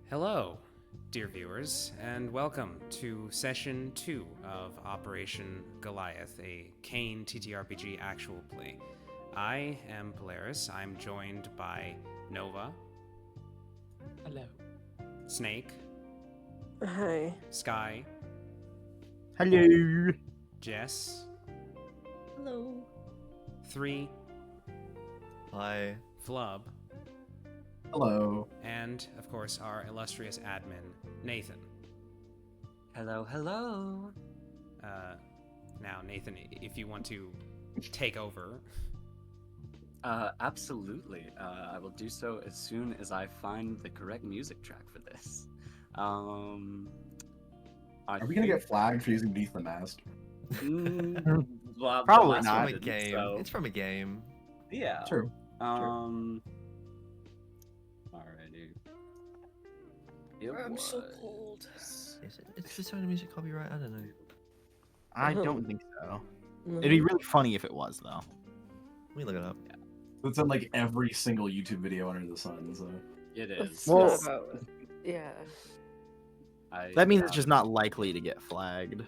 Hello, dear viewers, and welcome to Session 2 of Operation Goliath, a CAIN TTRPG actual play. I am Polaris. I'm joined by Nova. Hello. Snake. Hi. Sky. Hello. Jess. Hello. 3. Hi. Flub. Hello. And, of course, our illustrious admin, Nathan. Hello, hello. Now, Nathan, if you want to take over. Absolutely. I will do so as soon as I find the correct music track for this. Are we gonna get flagged for using Beneath the Mast? Well, Probably the last not. one It's from a didn't, game. so- It's from a game. Yeah. True. Alrighty. I'm so cold. Is it the Sony Music copyright? I don't know. I Uh-huh. don't think so. No. It'd be really funny if it was, though. Let me look it up. It's in like every single YouTube video under the sun. So It It's is. Well- not about. Yeah. That means it's just not likely to get flagged.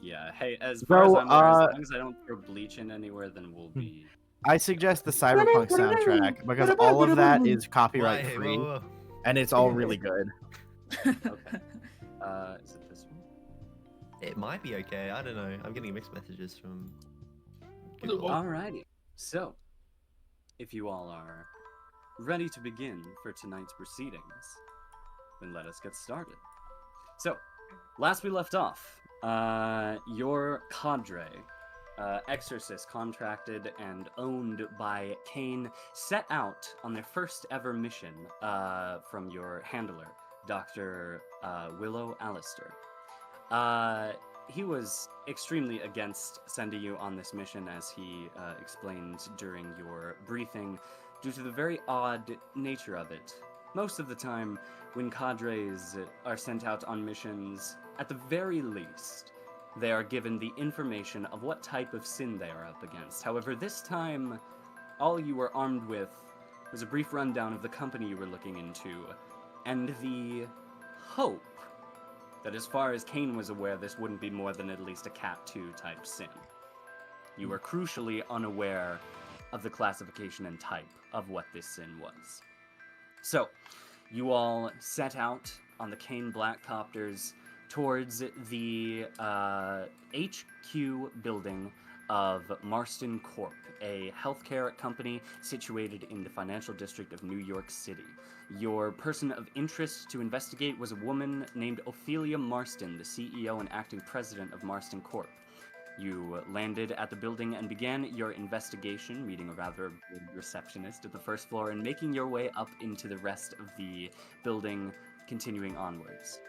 Yeah. Hey, as far as So, I'm aware, as long as I don't throw bleach in anywhere, then we'll be. I suggest the Cyberpunk soundtrack because all of that is copyright Right, free, whoa. and it's all really good. Okay. Is it this one? It might be okay. I don't know. I'm getting mixed messages from Google. Alrighty. So, if you all are ready to begin for tonight's proceedings, then let us get started. So, last we left off, your cadre, exorcist contracted and owned by CAIN, set out on their first ever mission from your handler, Dr. Willow Allister. He was extremely against sending you on this mission, as he explained during your briefing, due to the very odd nature of it. Most of the time, when cadres are sent out on missions, at the very least, they are given the information of what type of sin they are up against. However, this time, all you were armed with was a brief rundown of the company you were looking into, and the hope that as far as CAIN was aware, this wouldn't be more than at least a Cat 2 type sin. You were crucially unaware of the classification and type of what this sin was. So, you all set out on the CAIN Black Copters towards the HQ building of Marston Corp, a healthcare company situated in the financial district of New York City. Your person of interest to investigate was a woman named Ophelia Marston, the CEO and acting president of Marston Corp. You landed at the building and began your investigation, meeting a rather good receptionist at the first floor and making your way up into the rest of the building, continuing onwards.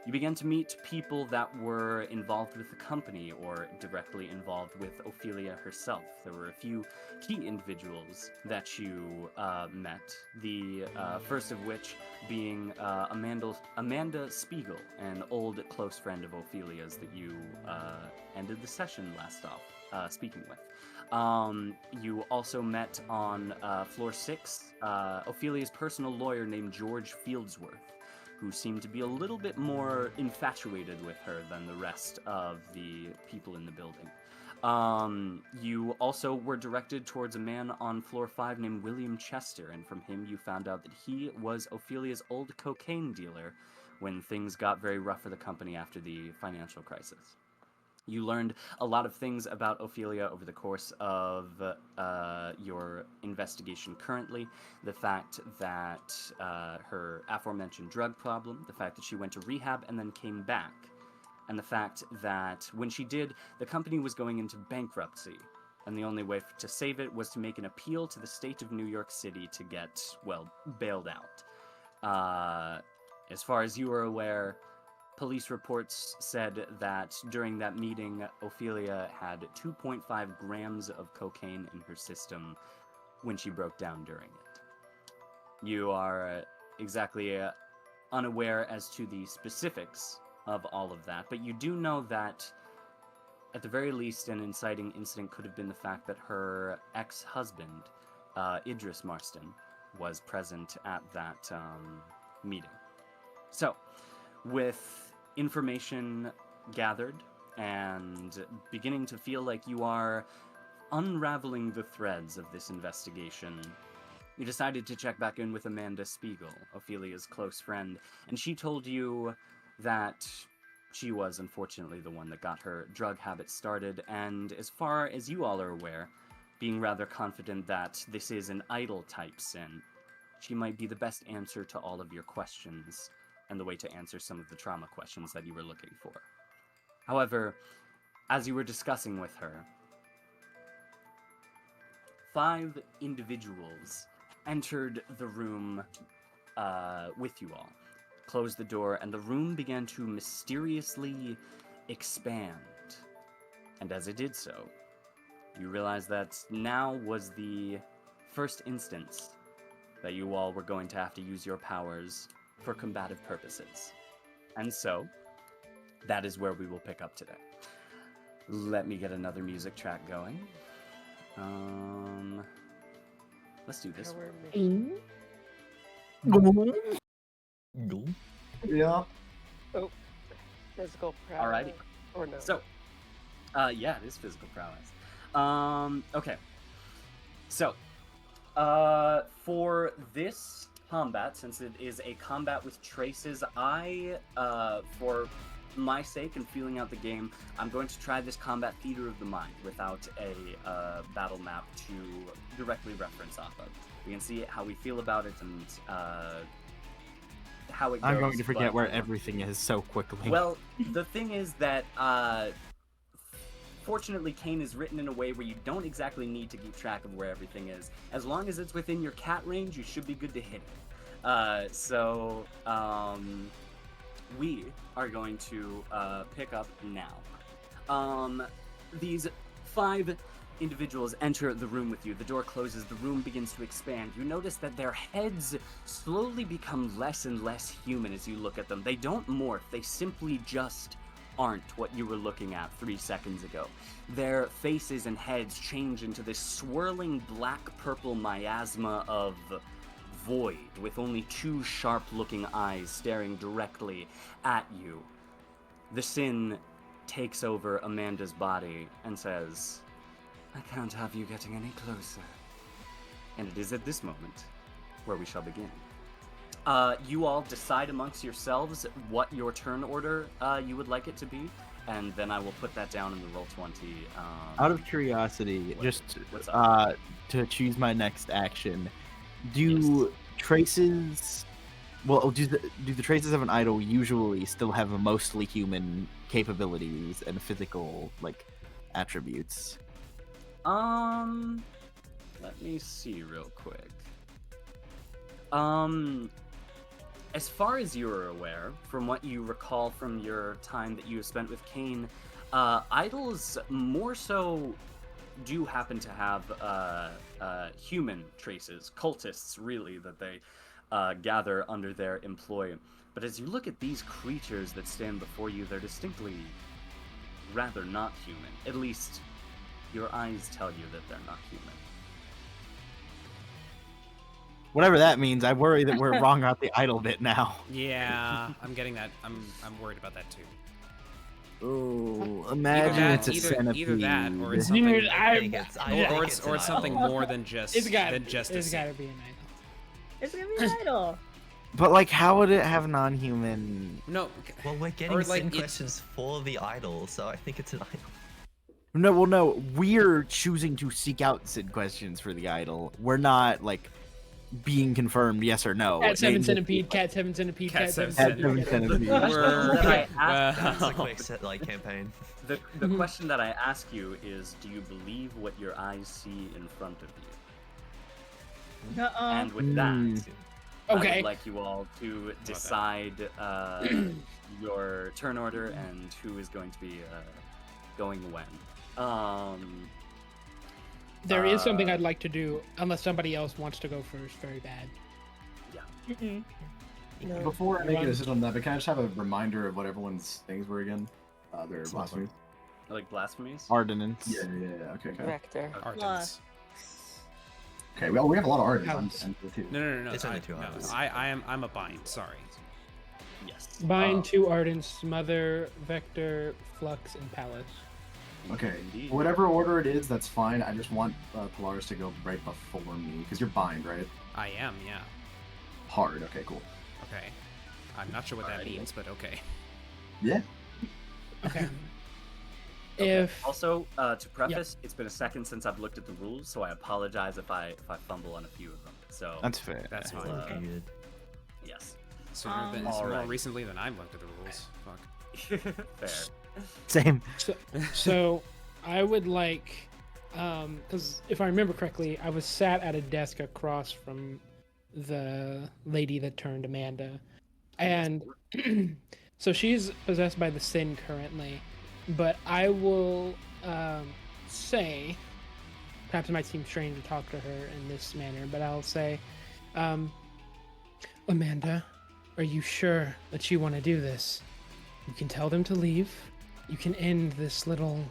You began to meet people that were involved with the company or directly involved with Ophelia herself. There were a few key individuals that you met, the first of which being Amanda Spiegel, an old close friend of Ophelia's that you ended the session last off speaking with. You also met on floor 6 Ophelia's personal lawyer named George Fieldsworth, who seemed to be a little bit more infatuated with her than the rest of the people in the building. You also were directed towards a man on floor 5 named William Chester, and from him you found out that he was Ophelia's old cocaine dealer when things got very rough for the company after the financial crisis. You learned a lot of things about Ophelia over the course of your investigation currently. The fact that her aforementioned drug problem, the fact that she went to rehab and then came back, and the fact that when she did, the company was going into bankruptcy, and the only way to save it was to make an appeal to the state of New York City to get, well, bailed out. As far as you were aware, police reports said that during that meeting, Ophelia had 2.5 grams of cocaine in her system when she broke down during it. You are exactly unaware as to the specifics of all of that, but you do know that at the very least an inciting incident could have been the fact that her ex-husband, Idris Marston, was present at that meeting. So, with information gathered and beginning to feel like you are unraveling the threads of this investigation, you decided to check back in with Amanda Spiegel, Ophelia's close friend, and she told you that she was unfortunately the one that got her drug habit started, and as far as you all are aware, being rather confident that this is an idol type sin, she might be the best answer to all of your questions and the way to answer some of the trauma questions that you were looking for. However, as you were discussing with her, 5 individuals entered the room with you all, closed the door, and the room began to mysteriously expand. And as it did so, you realized that now was the first instance that you all were going to have to use your powers for combative purposes. And so, that is where we will pick up today. Let me get another music track going. Let's do this one. Go. Yeah. Physical prowess. Alrighty. Or no? So, yeah, it is physical prowess. Okay. So, for this combat, since it is a combat with traces, for my sake and feeling out the game, I'm going to try this combat theater of the mind without a battle map to directly reference off of. We can see how we feel about it and how it goes. I'm going to forget but- where everything is so quickly. Well, the thing is that fortunately, CAIN is written in a way where you don't exactly need to keep track of where everything is. As long as it's within your cat range, you should be good to hit it. We are going to pick up now. These 5 individuals enter the room with you. The door closes, the room begins to expand. You notice that their heads slowly become less and less human as you look at them. They don't morph, they simply just aren't what you were looking at 3 seconds ago. Their faces and heads change into this swirling black-purple miasma of void, with only 2 sharp-looking eyes staring directly at you. The sin takes over Amanda's body and says, "I can't have you getting any closer." And it is at this moment where we shall begin. You all decide amongst yourselves what your turn order you would like it to be, and then I will put that down in the Roll20. Out of curiosity, what's up? to choose my next action, do traces... Well, do the traces of an idol usually still have mostly human capabilities and physical, attributes? Let me see real quick. As far as you are aware, from what you recall from your time that you have spent with CAIN, idols more so do happen to have human traces, cultists really, that they gather under their employ. But as you look at these creatures that stand before you, they're distinctly rather not human. At least, your eyes tell you that they're not human. Whatever that means, I worry that we're wrong about the idol bit now. Yeah, I'm getting that. I'm worried about that too. Oh, Either imagine that, it's a either that, or it's centipede. something, Dude, I think it's or an it's something idol. more than just It's gotta than just a it's sin. gotta be an idol. It's gonna be an idol. But how would it have non-human? No, Well, we're getting Or, sin it's- questions for the idol, so I think it's an idol. No, we're choosing to seek out Sid questions for the idol. We're not being confirmed yes or no. Cat 7 They- centipede, cat 7 centipede, Cat cat 7 7 Cat 7 centipede. centipede. We're- That I asked- That's a well, quick campaign. The question that I ask you is, do you believe what your eyes see in front of you? And with that, I Okay. would like you all to decide your turn order and who is going to be going when. There is something I'd like to do, unless somebody else wants to go first very bad. No. Before I make a decision on that, but can I just have a reminder of what everyone's things were again? Their It's blasphemies. Like blasphemies? Ordinance. Yeah. Okay. Vector. Argents. Okay. Well, we have a lot of art. House. I'm too. No. It's only 2 hours. I'm a bind. Sorry. Yes. Bind, two Ardent, Smother, Vector, Flux, and Palace. Okay. Indeed. Whatever order it is, that's fine. I just want Polaris to go right before me because you're bind, right? I am, yeah. Hard. Okay, cool. Okay. I'm not sure what that Alrighty. means, but okay. Yeah. Okay. Okay. If Also, to preface, it's been a second since I've looked at the rules, so I apologize if I fumble on a few of them. So That's fair. That's fine. Uh, Good. yes. Sooner than All more right. recently than I've looked at the rules. Fuck. Fair. Same. so, I would like, because if I remember correctly, I was sat at a desk across from the lady that turned Amanda, and so she's possessed by the sin currently. But I will say, perhaps it might seem strange to talk to her in this manner, but I'll say, Amanda, are you sure that you want to do this? You can tell them to leave. You can end this little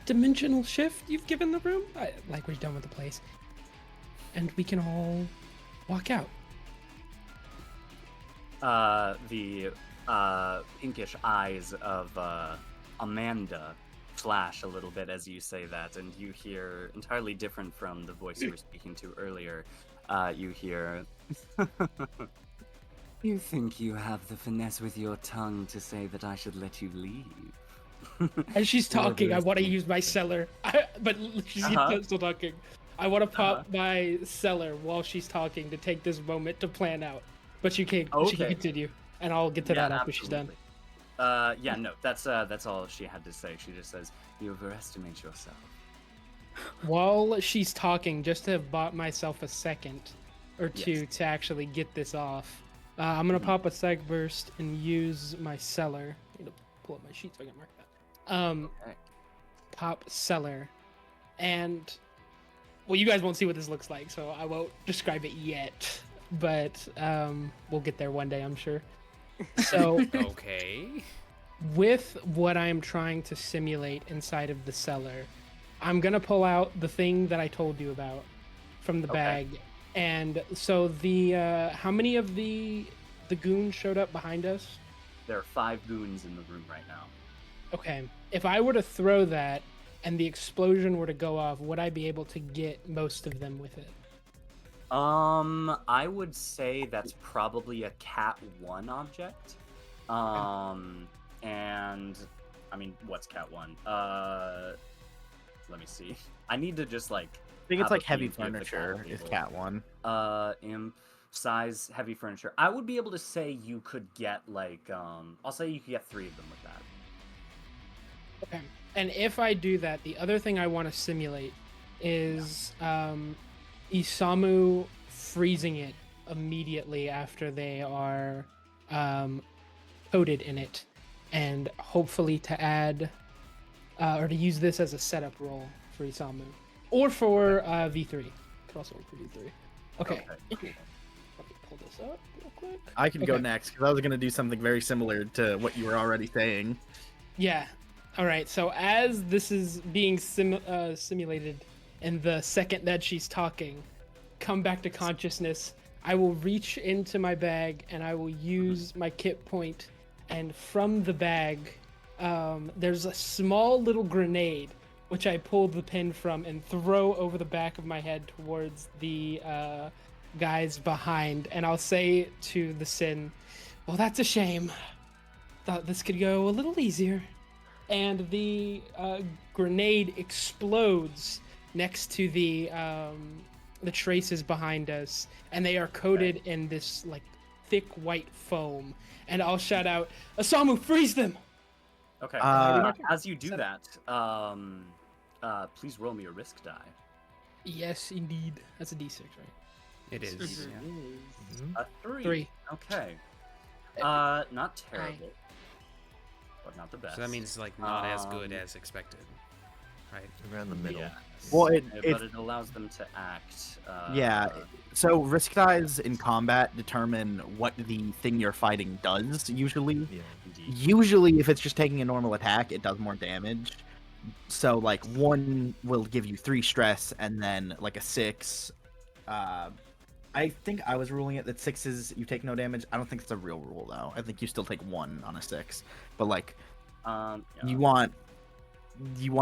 dimensional shift you've given the room, like we're done with the place, and we can all walk out. The pinkish eyes of Amanda flash a little bit as you say that, and you hear, entirely different from the voice you were speaking to earlier, you hear, "You think you have the finesse with your tongue to say that I should let you leave?" As she's talking, I want to Interesting. use my cellar, but she's still talking. I want to pop my cellar while she's talking to take this moment to plan out. But she can Okay. continue, and I'll get to Yeah, that after she's done. absolutely. Yeah, no, that's all she had to say. She just says, "You overestimate yourself." While she's talking, just to have bought myself a second or two Yes. to actually get this off, I'm gonna pop a seg burst and use my cellar. I need to pull up my sheet so I can mark that. Okay. Pop cellar, and well, you guys won't see what this looks like, so I won't describe it yet. But we'll get there one day, I'm sure. So Okay. with what I'm trying to simulate inside of the cellar, I'm gonna pull out the thing that I told you about from the Okay. bag. And so the how many of the goons showed up behind us? There are 5 goons in the room right now. Okay. If I were to throw that and the explosion were to go off, would I be able to get most of them with it? I would say that's probably a Cat 1 object. And I mean, what's Cat 1? Let me see. I need to just like I think it's have like a heavy peek at the furniture cat is label. cat one. Imp size heavy furniture. I would be able to say you could get like I'll say you could get 3 of them with that. Okay. And if I do that, the other thing I want to simulate is Isamu freezing it immediately after they are coated in it, and hopefully to add or to use this as a setup roll for Isamu or for V3. Could also work for V3. Okay. Let me pull this up real quick. I can go Okay. next because I was gonna do something very similar to what you were already saying. Yeah. All right. So as this is being simulated, and the second that she's talking, come back to consciousness, I will reach into my bag and I will use my kit point, and from the bag, there's a small little grenade which I pulled the pin from and throw over the back of my head towards the guys behind, and I'll say to the Sin, "Well, that's a shame. Thought this could go a little easier." And the grenade explodes next to the traces behind us, and they are coated in this like thick white foam. And I'll shout out, "Isamu, freeze them!" Okay. Uh, As you do that, please roll me a risk die. Yes, indeed. That's a D6, right? It is. Yeah. A 3. 3. Okay. Not terrible, but not the best. So that means like not as good as expected, right? Around the middle. Yes. Well, but it allows them to act. Yeah. So risk dice in combat determine what the thing you're fighting does. Usually, Yeah. Indeed. if it's just taking a normal attack, it does more damage. So like 1 will give you 3 stress, and then like a 6 I think I was ruling it that 6s you take no damage. I don't think it's a real rule though. I think you still take 1 on a 6. But like, Yeah. you want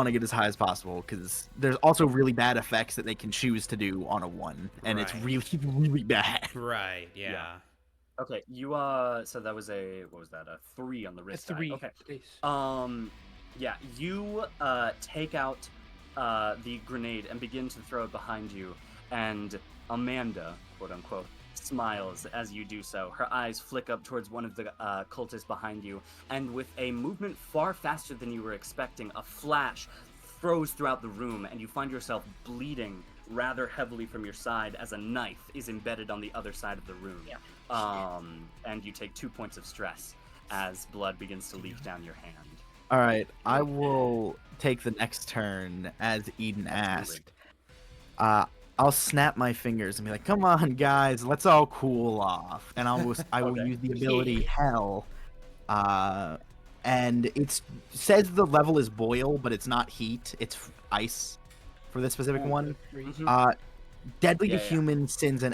to get as high as possible because there's also really bad effects that they can choose to do on a 1, and it's Right. really really bad. Right. Yeah. Yeah. Okay, you so that was a what was that? A 3 on the A wrist die. 3. Okay. Please. Yeah, you take out the grenade and begin to throw it behind you, and Amanda, quote unquote, smiles as you do so. Her eyes flick up towards one of the cultists behind you, and with a movement far faster than you were expecting, a flash throws throughout the room, and you find yourself bleeding rather heavily from your side as a knife is embedded on the other side of the room. Yeah. And you take 2 points of stress as blood begins to leak down your hand. All right, I will take the next turn as Eden asked. I'll snap my fingers and be like, "Come on, guys, let's all cool off." And I will Okay. use the ability Hell, and it says the level is boil, but it's not heat; it's ice for this specific one. Mhm. Deadly to Yeah, yeah. humans, sins and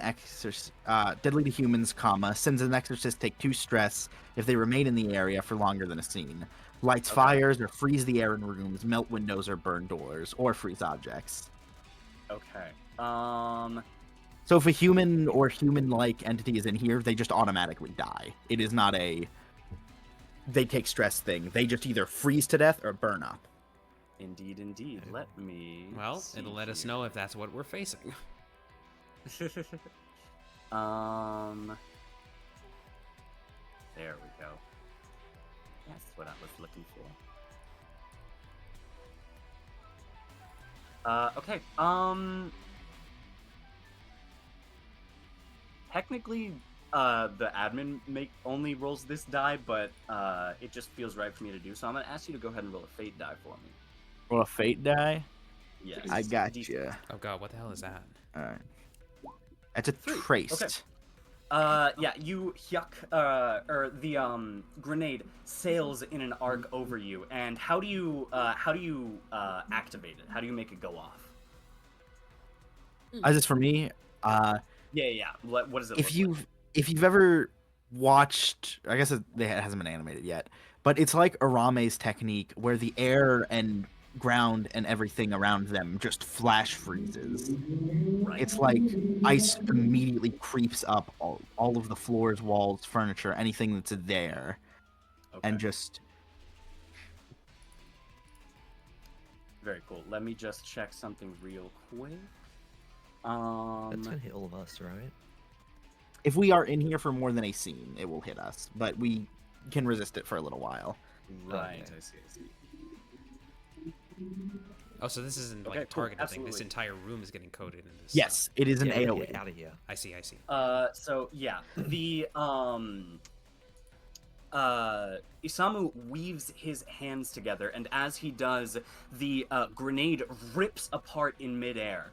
deadly to humans, sins and exorcists take 2 stress if they remain in the area for longer than a scene. Lights Okay. fires or freeze the air in rooms, melt windows or burn doors, or freeze objects. Okay. So if a human or human-like entity is in here, they just automatically die. It is not a they take stress thing. They just either freeze to death or burn up. Indeed, indeed. Let me. Well, see it'll let us here. know if that's what we're facing. There we go. That's what I was looking for. Okay. Technically, the admin only rolls this die, but it just feels right for me to do. So I'm gonna ask you to go ahead and roll a fate die for me. Roll a fate die. Yes. I got D6. you. Oh god, what the hell is that? All right. That's a 3. traced. Okay. Yeah, you or the grenade sails in an arc over you, and how do you activate it? How do you make it go off? As is for me. Yeah. What does it If look like? if you've ever watched, I guess it hasn't been animated yet, but it's like Arame's technique where the air and ground and everything around them just flash freezes. Right. It's like ice immediately creeps up all of the floors, walls, furniture, anything that's there, Okay. and just Very cool. Let me just check something real quick. That's gonna hit all of us, right? if we are in here for more than a scene, it will hit us, but we can resist it for a little while. Right. Okay. I see. Oh, so this isn't like Okay, a cool, targeted thing. This absolutely. entire room is getting coded in this. Yes, it is an Yeah, AoE. get out of here. I see. So yeah, the Isamu weaves his hands together, and as he does, the grenade rips apart in midair.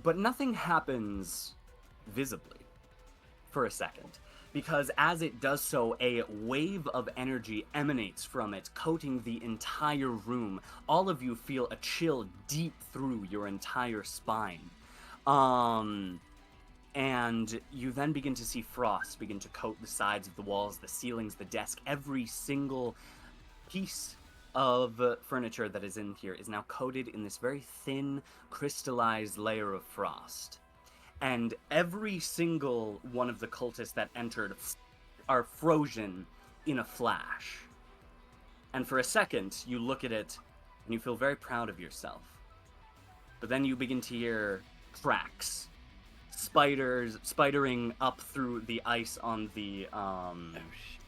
But nothing happens visibly for a second, because as it does so, a wave of energy emanates from it, coating the entire room. All of you feel a chill deep through your entire spine. And you then begin to see frost begin to coat the sides of the walls, the ceilings, the desk. Every single piece of furniture that is in here is now coated in this very thin, crystallized layer of frost. And every single one of the cultists that entered are frozen in a flash. And for a second, you look at it and you feel very proud of yourself. But then you begin to hear cracks, spidering up through the ice on the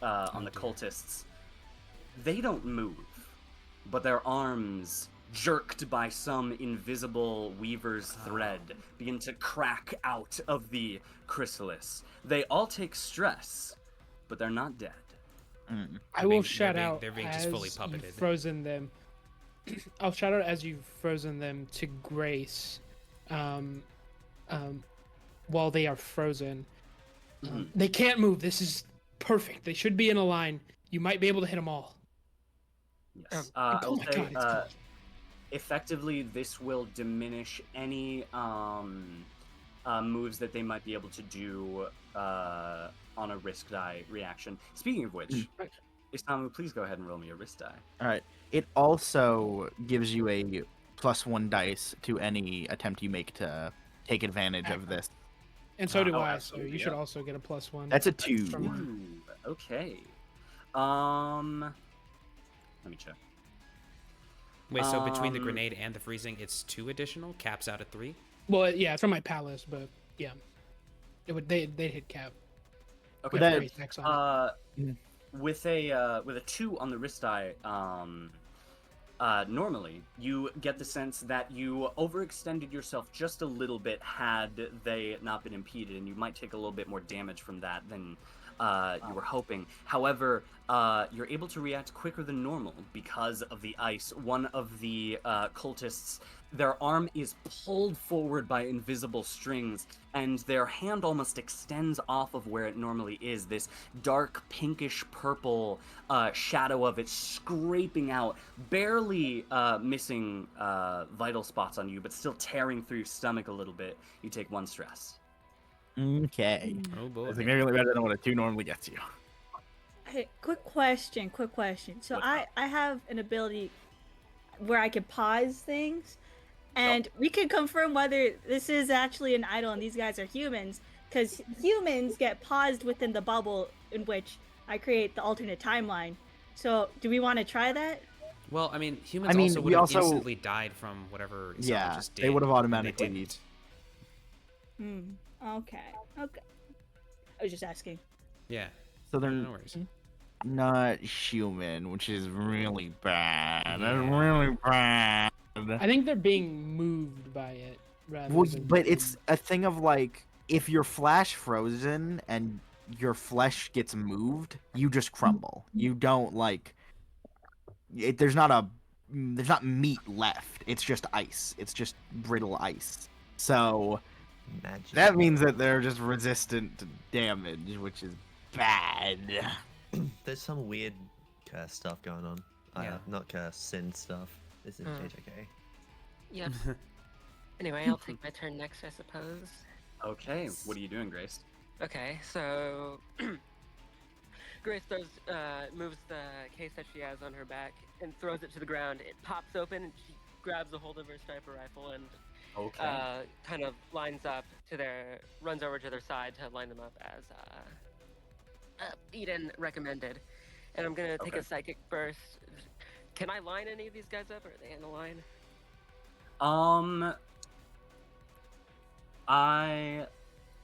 cultists. They don't move, but their arms, jerked by some invisible weaver's thread, begin to crack out of the chrysalis. They all take stress, but they're not dead. I will shout they're out being as just fully you've puppeted. frozen them. I'll shout out as you've frozen them to Grace, while they are frozen. They can't move. This is perfect. They should be in a line. You might be able to hit them all. Yes. Oh I'll my say, God, it's cold. effectively, this will diminish any moves that they might be able to do on a risk die reaction. Speaking of which, Isamu, please go ahead and roll me a risk die. All right. It also gives you a +1 dice to any attempt you make to take advantage of this. And so do Oh, I. So absolutely, you should yeah. also get a +1. That's a 2. from mine. Ooh, okay. Let me check. Wait, so between the Um, grenade and the freezing, it's 2 additional, caps out at 3? Well, yeah, it's from my palace, but yeah, they hit cap. Okay. That- With attacks on it. With a 2 on the wrist die, normally you get the sense that you overextended yourself just a little bit had they not been impeded, and you might take a little bit more damage from that than you were hoping. However, you're able to react quicker than normal because of the ice. One of the cultists, their arm is pulled forward by invisible strings, and their hand almost extends off of where it normally is. This dark pinkish purple shadow of it scraping out, barely missing vital spots on you, but still tearing through your stomach a little bit. You take 1 stress. Okay. Oh boy. That's significantly better than what a 2 normally gets you. Hey, quick question. So What's I have an ability where I can pause things, and we can confirm whether this is actually an idol and these guys are humans, because humans get paused within the bubble in which I create the alternate timeline. So do we want to try that? Well, I mean, humans mean, also we would have also- instantly died from whatever Isamu Yeah, just did. they would have and automatically- They didn't. Okay. I was just asking. Yeah. So they're No worries. not human, which is really bad. That's Yeah. really bad. I think they're being moved by it rather Well, than. but it's a thing of like, if you're flash frozen and your flesh gets moved, you just crumble. You don't like. There's not meat left. It's just ice. It's just brittle ice. So Magic. that means that they're just resistant to damage, which is bad. There's some weird curse stuff going on. Yeah. Not curse, sin stuff. This is JJK. Yeah. Anyway, I'll take my turn next, I suppose. Okay, what are you doing, Grace? Okay, so Grace moves the case that she has on her back and throws it to the ground. It pops open, and she grabs a hold of her sniper rifle and Okay. kind of runs over to their side to line them up as Eden recommended. And I'm gonna take a psychic burst. Can I line any of these guys up, or are they in a line?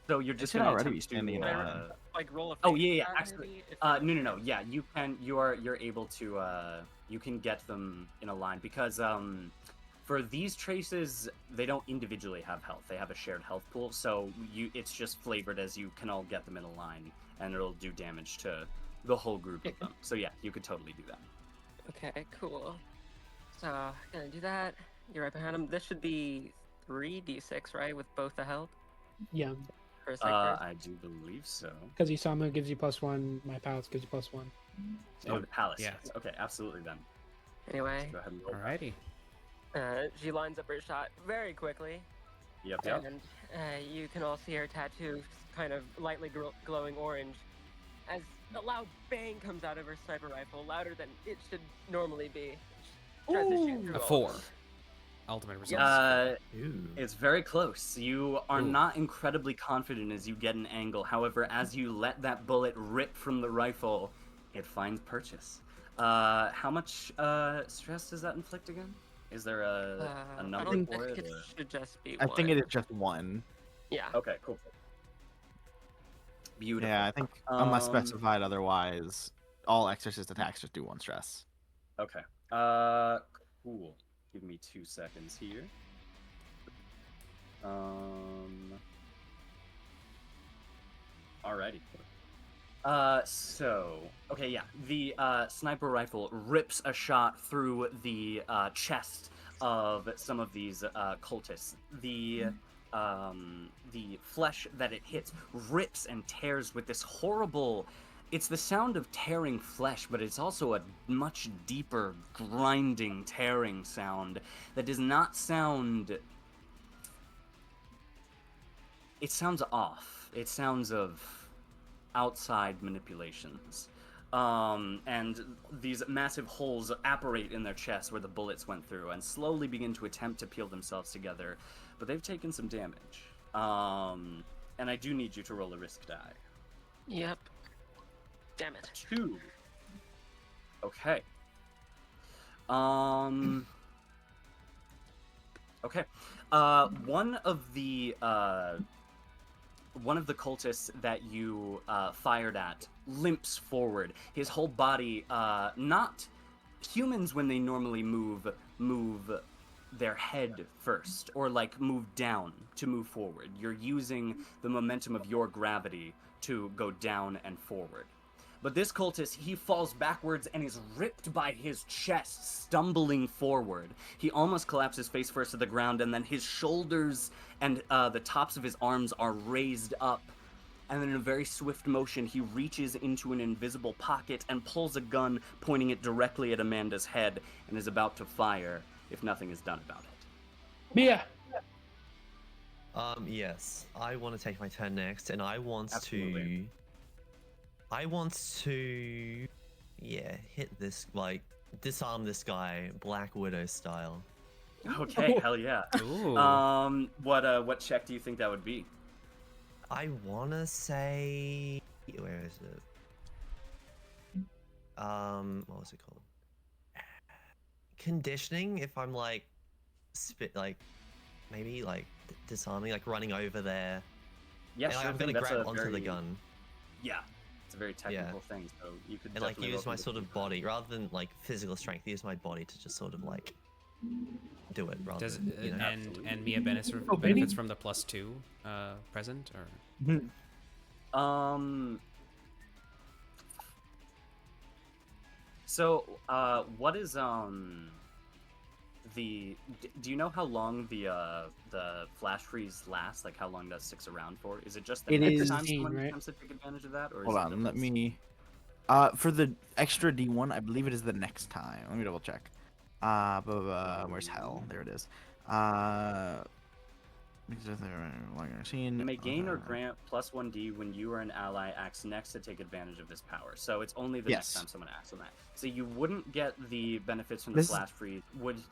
So you're just should gonna already be attempt standing to, in Like roll a Oh face yeah, yeah. shot, Actually, maybe, if no. Yeah, you can. You're able to. You can get them in a line because for these traces, they don't individually have health. They have a shared health pool. So it's just flavored as you can all get them in a line, and it'll do damage to the whole group of them. So yeah, you could totally do that. Okay, cool. So, gonna do that. You're right behind him. This should be 3d6, right? With both the help? Yeah, For a psych I do believe so. because Isamu gives you +1, my palace gives you +1. Oh, the palace. yeah. Yes. Okay, absolutely then. Anyway, Go ahead and roll. Alrighty. she lines up her shot very quickly. Yep. Yep. And you can all see her tattoo kind of lightly glowing orange as a loud bang comes out of her sniper rifle, louder than it should normally be. She tries to shoot through A all 4. of them. Ultimate results. Ooh. It's very close. You are Ooh. not incredibly confident as you get an angle. However, as you let that bullet rip from the rifle, it finds purchase. How much stress does that inflict again? Is there a I number don't for think it? it or- should just be I one. think it is just 1. Yeah. Okay, cool. Beautiful. Yeah, I think unless Um, specified otherwise, all exorcist attacks just do 1 stress. Okay. Cool. Give me 2 seconds here. Alrighty. Okay, yeah. The sniper rifle rips a shot through the chest of some of these cultists. The flesh that it hits rips and tears with this horrible. It's the sound of tearing flesh, but it's also a much deeper, grinding, tearing sound that does not sound it sounds off. It sounds of outside manipulations. And these massive holes apparate in their chests where the bullets went through and slowly begin to attempt to peel themselves together, but they've taken some damage. And I do need you to roll a risk die. Yep. Damn it. 2. Okay. Okay. One of the cultists that you fired at limps forward. His whole body, not humans when they normally move their head first, or like move down to move forward. You're using the momentum of your gravity to go down and forward. But this cultist, he falls backwards and is ripped by his chest, stumbling forward. He almost collapses face first to the ground, and then his shoulders and the tops of his arms are raised up. And then in a very swift motion, he reaches into an invisible pocket and pulls a gun, pointing it directly at Amanda's head, and is about to fire if nothing is done about it. Mia. Yes, I want to take my turn next, and I want Absolutely. to, yeah, hit this, like, disarm this guy, Black Widow style. Okay, hell yeah. Ooh. What check do you think that would be? I wanna say, where is it? What was it called? Conditioning. If I'm like, maybe like disarming, like running over there. Yeah, and sure I'm thing. gonna That's grab a onto the very- gun Yeah, it's a very technical thing, so you could and like definitely use roll my for sort of body rather than like physical strength. Use my body to just sort of like do it rather Does than, you know. and Mia benefits from the +2 present or? So, what is do you know how long the flash freeze lasts? Like, how long that sticks around for? Is it just the It next is- time someone right? attempts to take advantage of that, or Hold is it on, the let first? me. For the extra D1, I believe it is the next time. Let me double check. Where's hell? There it is. You may gain or grant +1d when you or an ally acts next to take advantage of this power. So it's only the next Yes. time someone acts on that. So you wouldn't get the benefits from the This- flash freeze. Would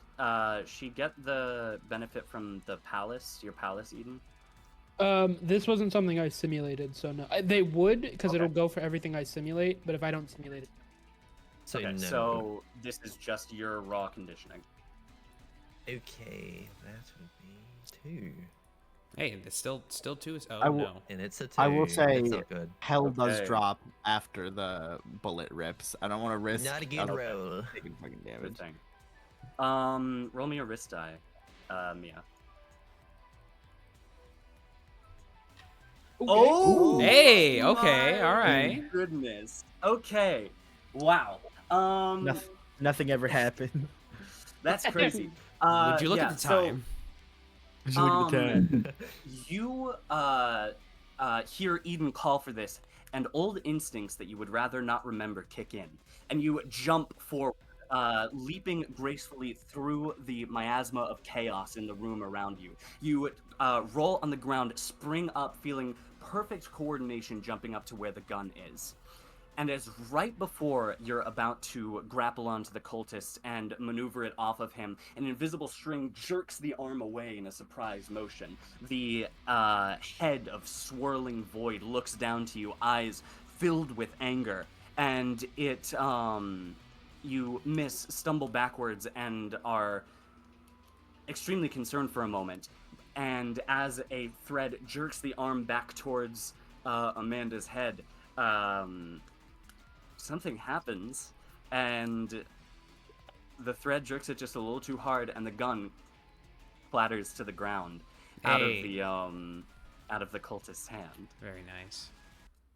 she get the benefit from the palace? Your palace, Eden? This wasn't something I simulated, so no. They would, because Okay. it'll go for everything I simulate, but if I don't simulate it. So Okay, no. so this is just your raw conditioning. Okay, that would be 2, Hey, there's still 2 is. Oh I will- no. and it's a 2. I will say it's not good. hell does Okay. drop after the bullet rips. I don't want to risk. Not a good roll. Taking fucking Good damage. thing. Roll me a wrist die, Mia. Oh! Hey, okay, my all right. Goodness. Okay. Wow. Nothing ever happened. That's crazy. Would you look yeah, at the time? Just look at the time. You hear Eden call for this, and old instincts that you would rather not remember kick in, and you jump forward, leaping gracefully through the miasma of chaos in the room around you. You roll on the ground, spring up, feeling perfect coordination, jumping up to where the gun is. And as right before you're about to grapple onto the cultist and maneuver it off of him, an invisible string jerks the arm away in a surprise motion. The head of swirling void looks down to you, eyes filled with anger, and it, you miss, stumble backwards, and are extremely concerned for a moment. And as a thread jerks the arm back towards Amanda's head, something happens, and the thread jerks it just a little too hard, and the gun clatters to the ground out of the cultist's hand. Very nice.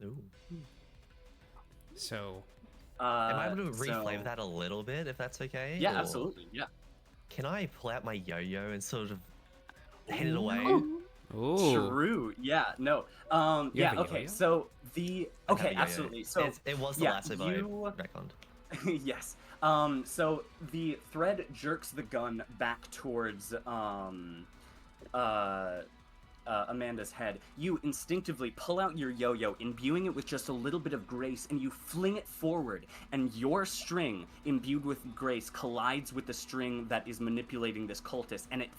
Ooh. So, Am I able to reflame that a little bit, if that's okay? Yeah, Or absolutely. Yeah. Can I pull out my yo-yo and sort of head it away? ooh, True. Yeah. No. You Yeah. have a Okay. yo-yo? So the I have a okay. yo-yo. Absolutely. So it was the yeah, last of you- I reckoned. yes. So the thread jerks the gun back towards Amanda's head, you instinctively pull out your yo-yo, imbuing it with just a little bit of grace, and you fling it forward, and your string, imbued with grace, collides with the string that is manipulating this cultist, and it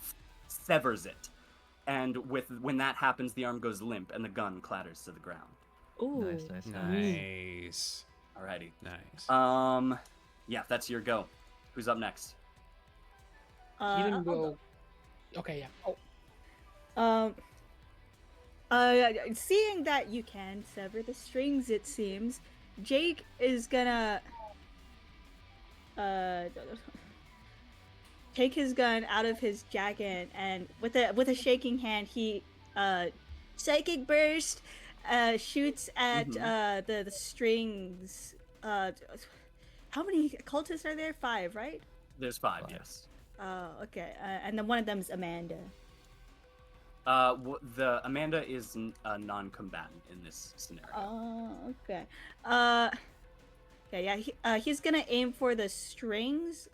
severs it. And when that happens, the arm goes limp, and the gun clatters to the ground. Ooh. Nice. Alrighty. Nice. Yeah, that's your go. Who's up next? You didn't I'll go. Okay, yeah. Seeing that you can sever the strings, it seems, Jake is gonna take his gun out of his jacket and with a shaking hand he psychic burst shoots at the strings. How many cultists are there? 5, right? There's 5, yes. Oh, okay. And then one of them is Amanda. The Amanda is a non-combatant in this scenario. Oh, okay. Okay, yeah. He's gonna aim for the strings.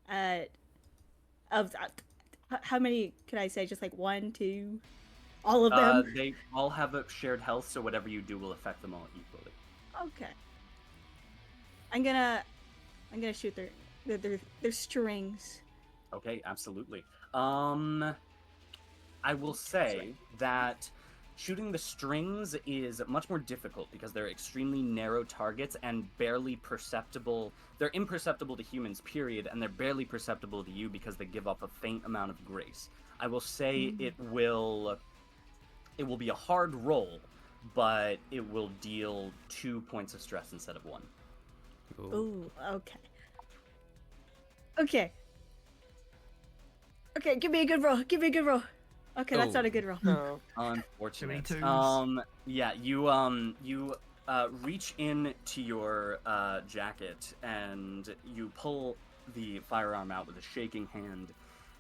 Of how many could I say? Just like 1, 2, all of them. They all have a shared health, so whatever you do will affect them all equally. Okay. I'm gonna shoot their strings. Okay, absolutely. I will say that shooting the strings is much more difficult because they're extremely narrow targets and barely perceptible. They're imperceptible to humans, period, and they're barely perceptible to you because they give off a faint amount of grace. I will say it will be a hard roll, but it will deal 2 points of stress instead of 1. Ooh, okay. Okay. Okay, give me a good roll. Give me a good roll. Okay, that's not a good roll. No. Unfortunate. Too many twos. Yeah, you reach into your jacket and you pull the firearm out with a shaking hand,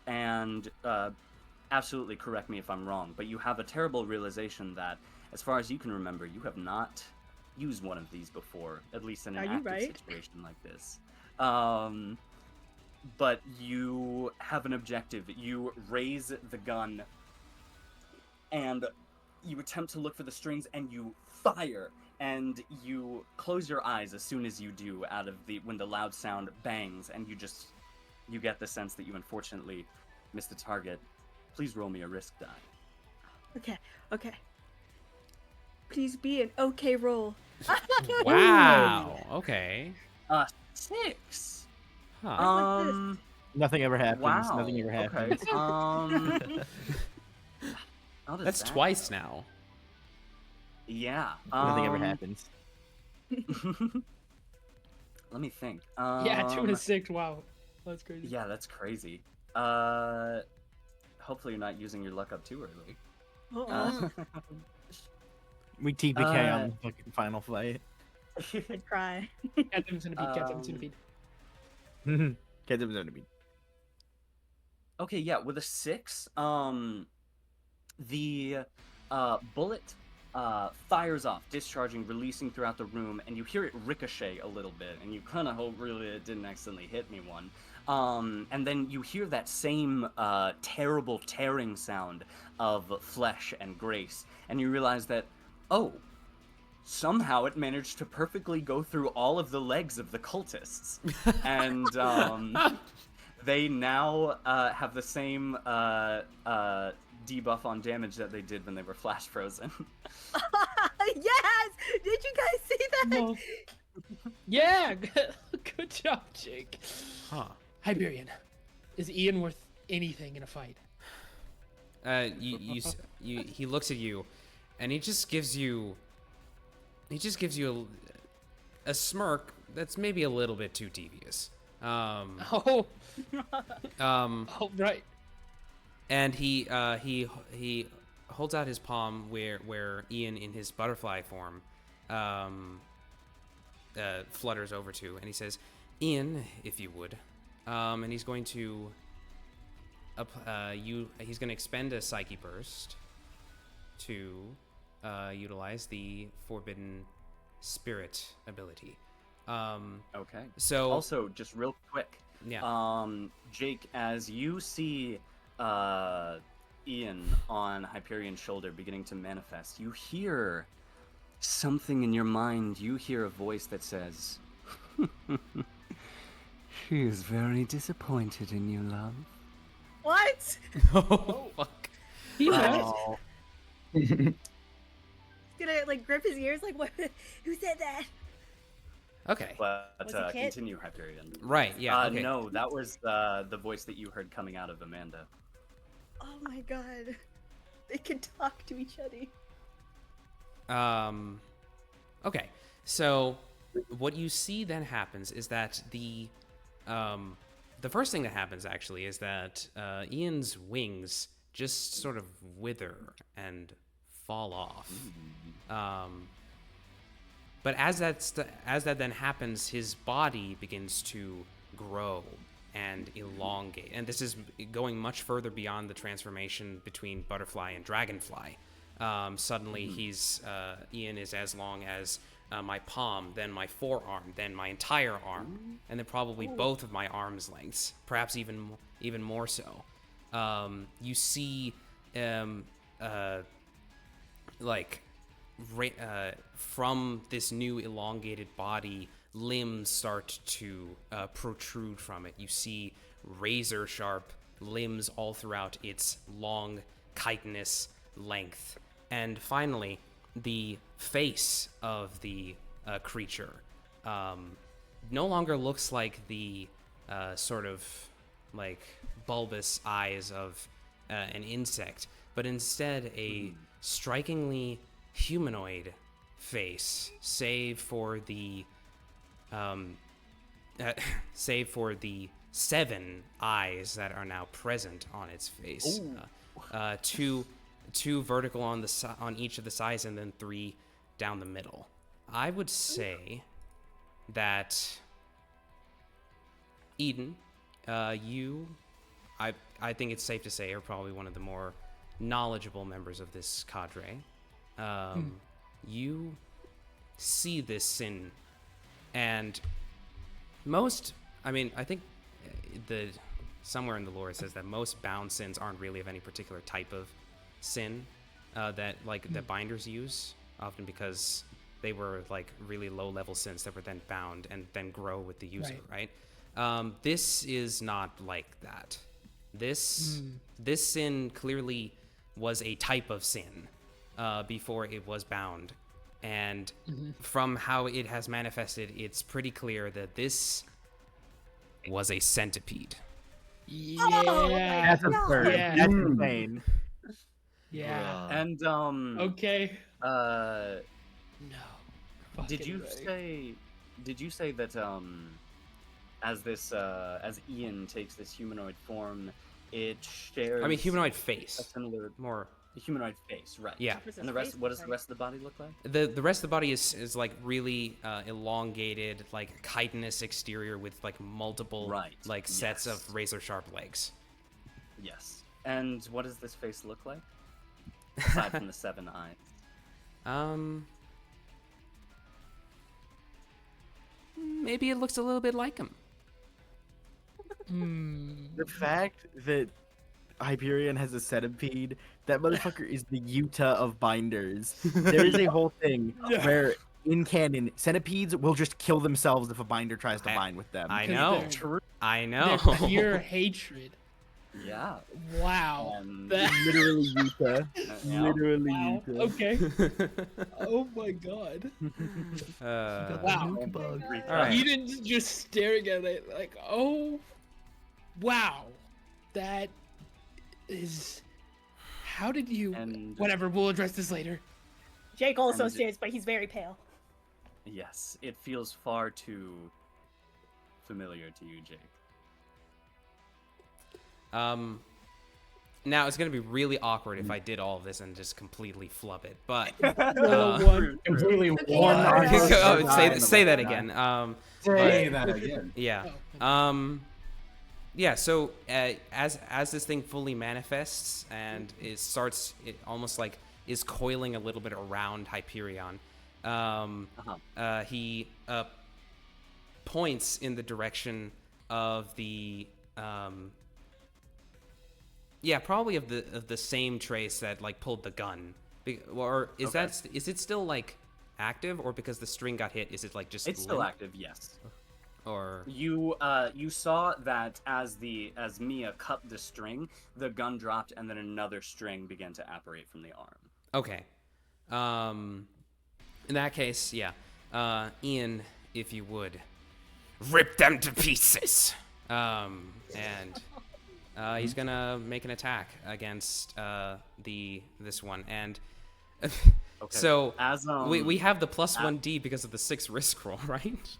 and absolutely correct me if I'm wrong, but you have a terrible realization that, as far as you can remember, you have not used one of these before, at least in an active situation like this. But you have an objective. You raise the gun and you attempt to look for the strings and you fire, and you close your eyes as soon as you do when the loud sound bangs, and you get the sense that you unfortunately missed the target. Please roll me a risk die. Okay. Please be an okay roll. Wow. Okay. 6. Huh. Nothing ever happens. Wow. Nothing ever happens. Okay. How does That's that twice now. Yeah. Nothing ever happens. Let me think. Yeah, 2 and a 6. Wow, that's crazy. Yeah, that's crazy. Hopefully you're not using your luck up too early. We TPK on the fucking final fight. I'd cry. Captain Centipede. Captain Centipede. Captain Centipede. Okay, yeah, with a 6, the bullet fires off, discharging, releasing throughout the room, and you hear it ricochet a little bit, and you kind of hope really it didn't accidentally hit me one. And then you hear that same terrible tearing sound of flesh and grace, and you realize that, oh, somehow it managed to perfectly go through all of the legs of the cultists. And they now have the same debuff on damage that they did when they were flash frozen. Yes! Did you guys see that? No. Yeah, good job, Jake. Huh. Hyperion, is Ian worth anything in a fight? He looks at you, and he just gives you a smirk that's maybe a little bit too devious. Oh, right. And he holds out his palm where Ian in his butterfly form flutters over to, and he says, "Ian, if you would," and he's going to he's going to expend a psyche burst to utilize the forbidden spirit ability. Okay. So also, just real quick, yeah. Jake, as you see Ian on Hyperion's shoulder beginning to manifest, you hear something in your mind. You hear a voice that says, "She is very disappointed in you, love." What? Oh, fuck. He what? Oh. He's gonna like grip his ears like what? Who said that? Okay. But Was it Kit? continue, Hyperion. Right, yeah, okay. No, that was the voice that you heard coming out of Amanda. Oh my god. They can talk to each other. Okay. So what you see then happens is that the first thing that happens actually is that Ian's wings just sort of wither and fall off. But as that then happens, his body begins to grow and elongate, and this is going much further beyond the transformation between butterfly and dragonfly. Suddenly, Ian is as long as my palm, then my forearm, then my entire arm, and then probably both of my arms' lengths, perhaps even more so. You see, from this new elongated body, limbs start to protrude from it. You see razor sharp limbs all throughout its long, chitinous length. And finally, the face of the creature no longer looks like the sort of like bulbous eyes of an insect, but instead a strikingly humanoid face, save for the 7 eyes that are now present on its face. Two vertical on each of the sides, and then 3 down the middle. I would say that Eden, I think it's safe to say, are probably one of the more knowledgeable members of this cadre. You see this sin, and I think somewhere in the lore it says that most bound sins aren't really of any particular type of sin that binders use, often because they were like really low level sins that were then bound and then grow with the user, right? This is not like that. This sin clearly was a type of sin before it was bound, and from how it has manifested, it's pretty clear that this was a centipede. Yeah. That's absurd. Yeah. That's insane. Yeah. And Okay. no. Fucking Did you say that as Ian takes this humanoid form, it shares Humanoid a face. similar More. humanoid face, right? Yeah. And the rest, what does the rest of the body look like? The rest of the body is like really elongated, like chitinous exterior with like multiple sets of razor sharp legs. Yes. And what does this face look like? Aside from the 7 eyes. Maybe it looks a little bit like him. The fact that Hyperion has a centipede, that motherfucker is the Utah of binders. There is a whole thing where in canon, centipedes will just kill themselves if a binder tries to bind with them. I know. I know. They're pure hatred. Yeah. Wow. Literally Utah. Literally Wow. Utah. Okay. Oh my god. Wow. All right. Eden's just staring at it like, oh, wow. That is. How did you? And Whatever. We'll address this later. Jake also stares, but he's very pale. yes, it feels far too familiar to you, Jake. Now it's gonna be really awkward if I did all of this and just completely flub it, but Completely Okay, one. yeah. say that again. Say that again. Yeah. Oh, Yeah. So as this thing fully manifests and it almost like is coiling a little bit around Hyperion. He points in the direction of the Yeah, probably of the same trace that like pulled the gun. Or is is it still like active, or because the string got hit, is it like just It's still limp? active, yes. Or You saw that as Mia cut the string, the gun dropped, and then another string began to apparate from the arm. okay. In that case, yeah. Ian, if you would, rip them to pieces. And he's gonna make an attack against this one, and so As we have the +1d because of the 6 risk roll, right?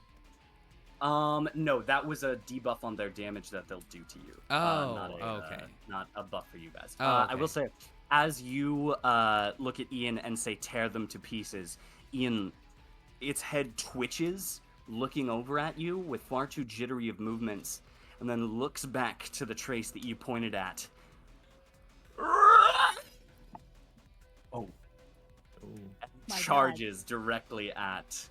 No, that was a debuff on their damage that they'll do to you. Okay. Not a buff for you guys. Oh, I okay. will say, as you look at Ian and say tear them to pieces, Ian, its head twitches, looking over at you with far too jittery of movements, and then looks back to the trace that you pointed at. Oh. My Charges directly at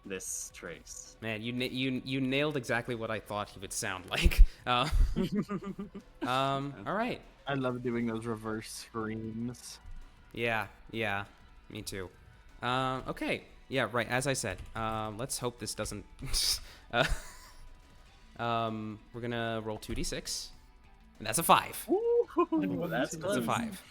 this trace. Man, you nailed exactly what I thought he would sound like. All right. I love doing those reverse screams. Yeah, me too. Okay, yeah, right. As I said, let's hope this doesn't. We're gonna roll 2d6, and that's a 5. Ooh, that's That's a 5.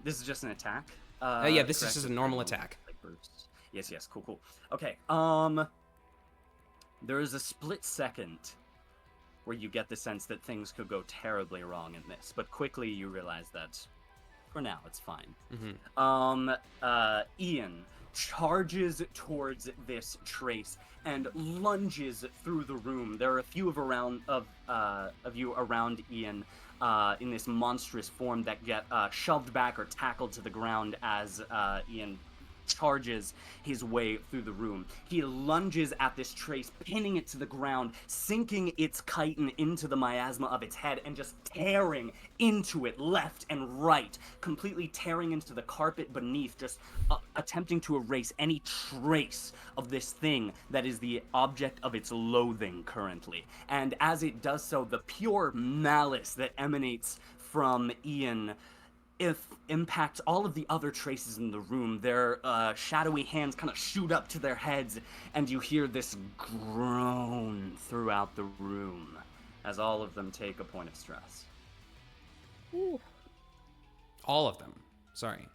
This is just an attack. Yeah, this is correct? just a normal attack. Like burst. Yes, cool. Okay, there is a split second where you get the sense that things could go terribly wrong in this, but quickly you realize that for now it's fine. Ian charges towards this trace and lunges through the room. There are a few of you around Ian in this monstrous form that get shoved back or tackled to the ground as Ian charges his way through the room. He lunges at this trace, pinning it to the ground, sinking its chitin into the miasma of its head, and just tearing into it left and right, completely tearing into the carpet beneath, just attempting to erase any trace of this thing that is the object of its loathing currently. And as it does so, the pure malice that emanates from Ian impacts all of the other traces in the room. Their shadowy hands kind of shoot up to their heads, and you hear this groan throughout the room as all of them take a point of stress. Ooh. All of them. Sorry.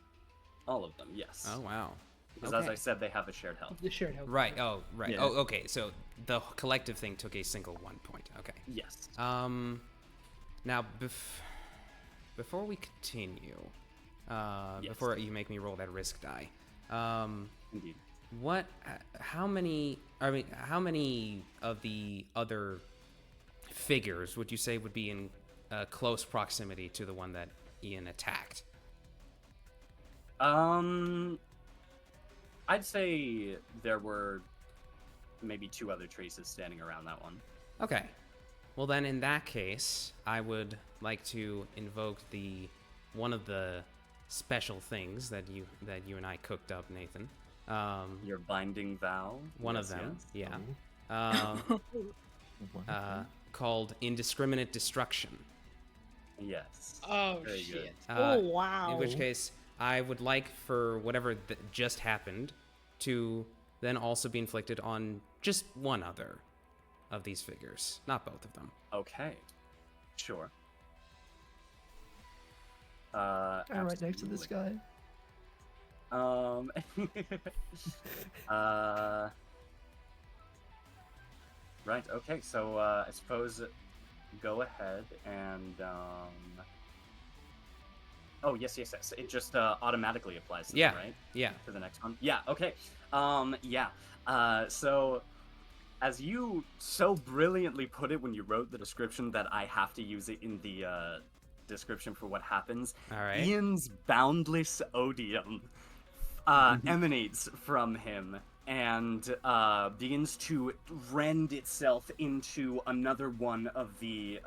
All of them, yes. Oh wow. Because Okay. as I said, they have a shared health. The shared health. Right. Oh, right. Yeah. Oh, okay. So the collective thing took a single 1 point. Okay. Yes. Now before we continue, Yes. before you make me roll that risk die, Indeed. how many of the other figures would you say would be in close proximity to the one that Ian attacked? I'd say there were maybe 2 other traces standing around that one. Okay. Well then, in that case, I would like to invoke one of the special things that you and I cooked up, Nathan. Your binding vow. One Yes, of them, yes. yeah. Called Indiscriminate Destruction. Yes. Oh Very shit. good. Oh wow. In which case, I would like for whatever just happened to then also be inflicted on just one other of these figures, not both of them. Okay. Sure. Guy right next to this guy. Right. Okay. So I suppose go ahead and Oh yes. It just automatically applies to Yeah. them, right? Yeah. To the next one. Yeah. Okay. Yeah. So as you so brilliantly put it when you wrote the description that I have to use it in the description for what happens. All right. Ian's boundless odium emanates from him and begins to rend itself into another one of the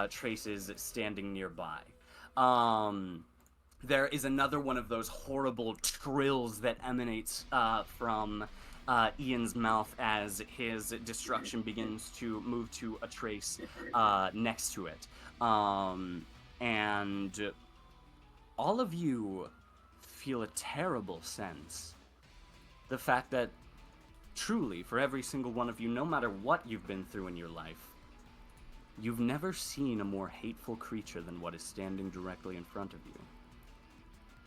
traces standing nearby. There is another one of those horrible trills that emanates from Ian's mouth as his destruction begins to move to a trace next to it. And all of you feel a terrible sense. The fact that truly, for every single one of you, no matter what you've been through in your life, you've never seen a more hateful creature than what is standing directly in front of you.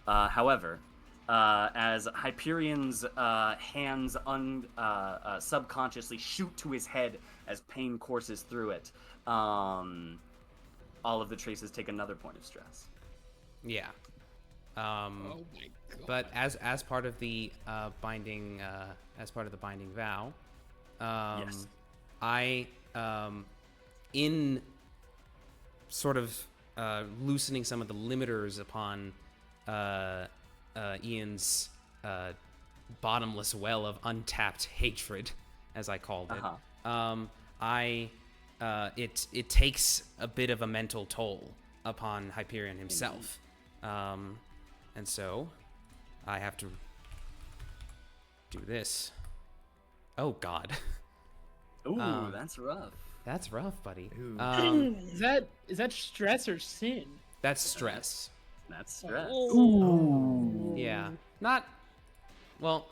However, as Hyperion's hands subconsciously shoot to his head as pain courses through it, all of the traces take another point of stress. Yeah. Oh my god. But as part of the binding vow, Yes. I in sort of loosening some of the limiters upon Ian's bottomless well of untapped hatred, as I called it. It takes a bit of a mental toll upon Hyperion himself. And so I have to do this. Oh god. Ooh, that's rough. That's rough, buddy. Is that stress or sin? That's stress. That's stress. Ooh. Yeah. Not well.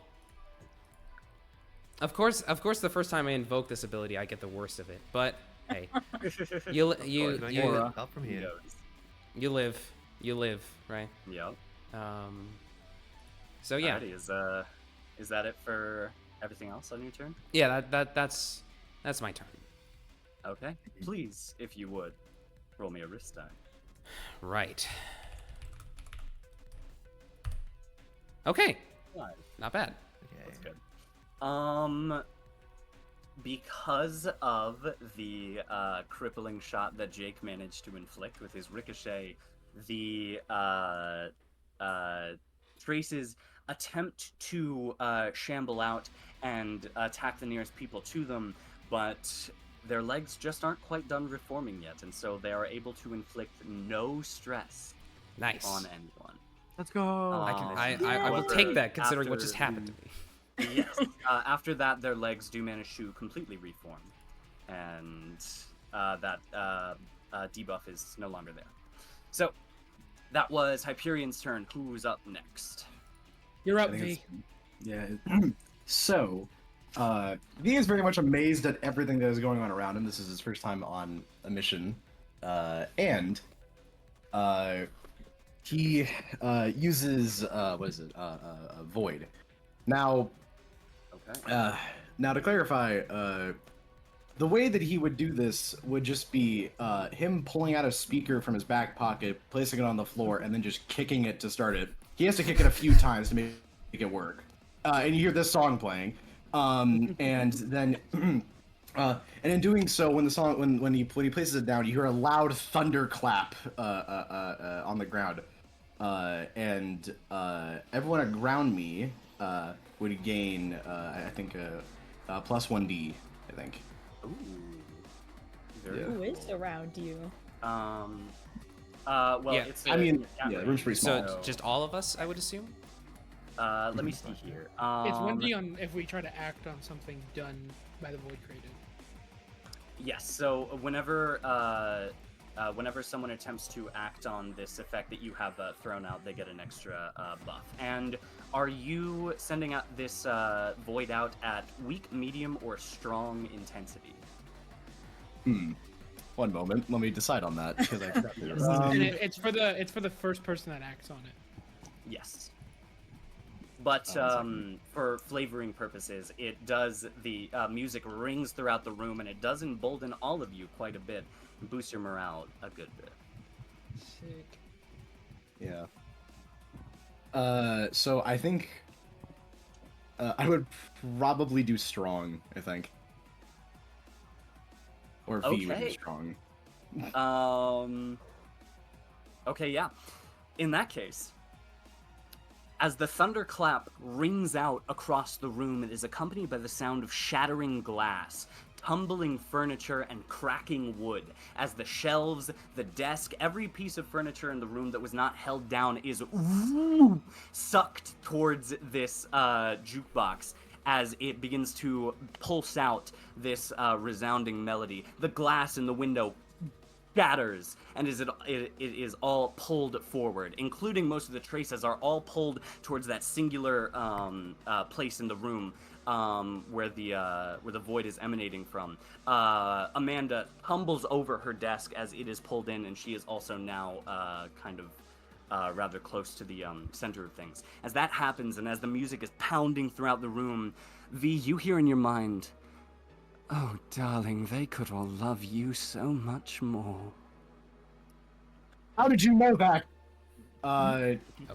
Of course the first time I invoke this ability I get the worst of it. But hey. You Up from here. live, right? Yep. So yeah. Alrighty, is that it for everything else on your turn? Yeah, that's my turn. Okay. Please, if you would, roll me a wrist die. Right. Okay. Five. Not bad. That's good. Because of the crippling shot that Jake managed to inflict with his ricochet, the traces attempt to shamble out and attack the nearest people to them, but their legs just aren't quite done reforming yet, and so they are able to inflict no stress Nice. on anyone. Let's go. I will take that considering what just happened to me. Yes. After that, their legs do manage to completely reform, and that debuff is no longer there. So that was Hyperion's turn. Who's up next? You're up, I think V. it's- Yeah. So, V is very much amazed at everything that is going on around him. This is his first time on a mission, and he uses Void. Now, to clarify, the way that he would do this would just be him pulling out a speaker from his back pocket, placing it on the floor, and then just kicking it to start it. He has to kick it a few times to make it work. And you hear this song playing, and then, and in doing so, when he places it down, you hear a loud thunderclap on the ground, and everyone around me would gain, I think, plus 1d. I think. Ooh. Very Yeah. Who is around you? Well, Yeah. it's. I mean, cat yeah, the range, room's pretty small. So just all of us, I would assume. Let me see here. It's 1D on if we try to act on something done by the Void created. Yes. So whenever someone attempts to act on this effect that you have thrown out, they get an extra buff. And are you sending out this void out at weak, medium, or strong intensity? One moment, let me decide on that because I forgot this. And it's for the first person that acts on it. Yes. But for flavoring purposes, it does, the music rings throughout the room, and it does embolden all of you quite a bit, and boost your morale a good bit. Sick. Yeah. So I think I would probably do strong. I think. Or V would Okay. be strong. Okay, yeah. In that case, as the thunderclap rings out across the room, it is accompanied by the sound of shattering glass, tumbling furniture, and cracking wood. As the shelves, the desk, every piece of furniture in the room that was not held down is sucked towards this jukebox. as it begins to pulse out this resounding melody. The glass in the window shatters, and it is all pulled forward, including most of the traces are all pulled towards that singular place in the room where the void is emanating from. Amanda tumbles over her desk as it is pulled in, and she is also now kind of rather close to the center of things. As that happens, and as the music is pounding throughout the room, V, you hear in your mind, "Oh, darling, they could all love you so much more." How did you know that?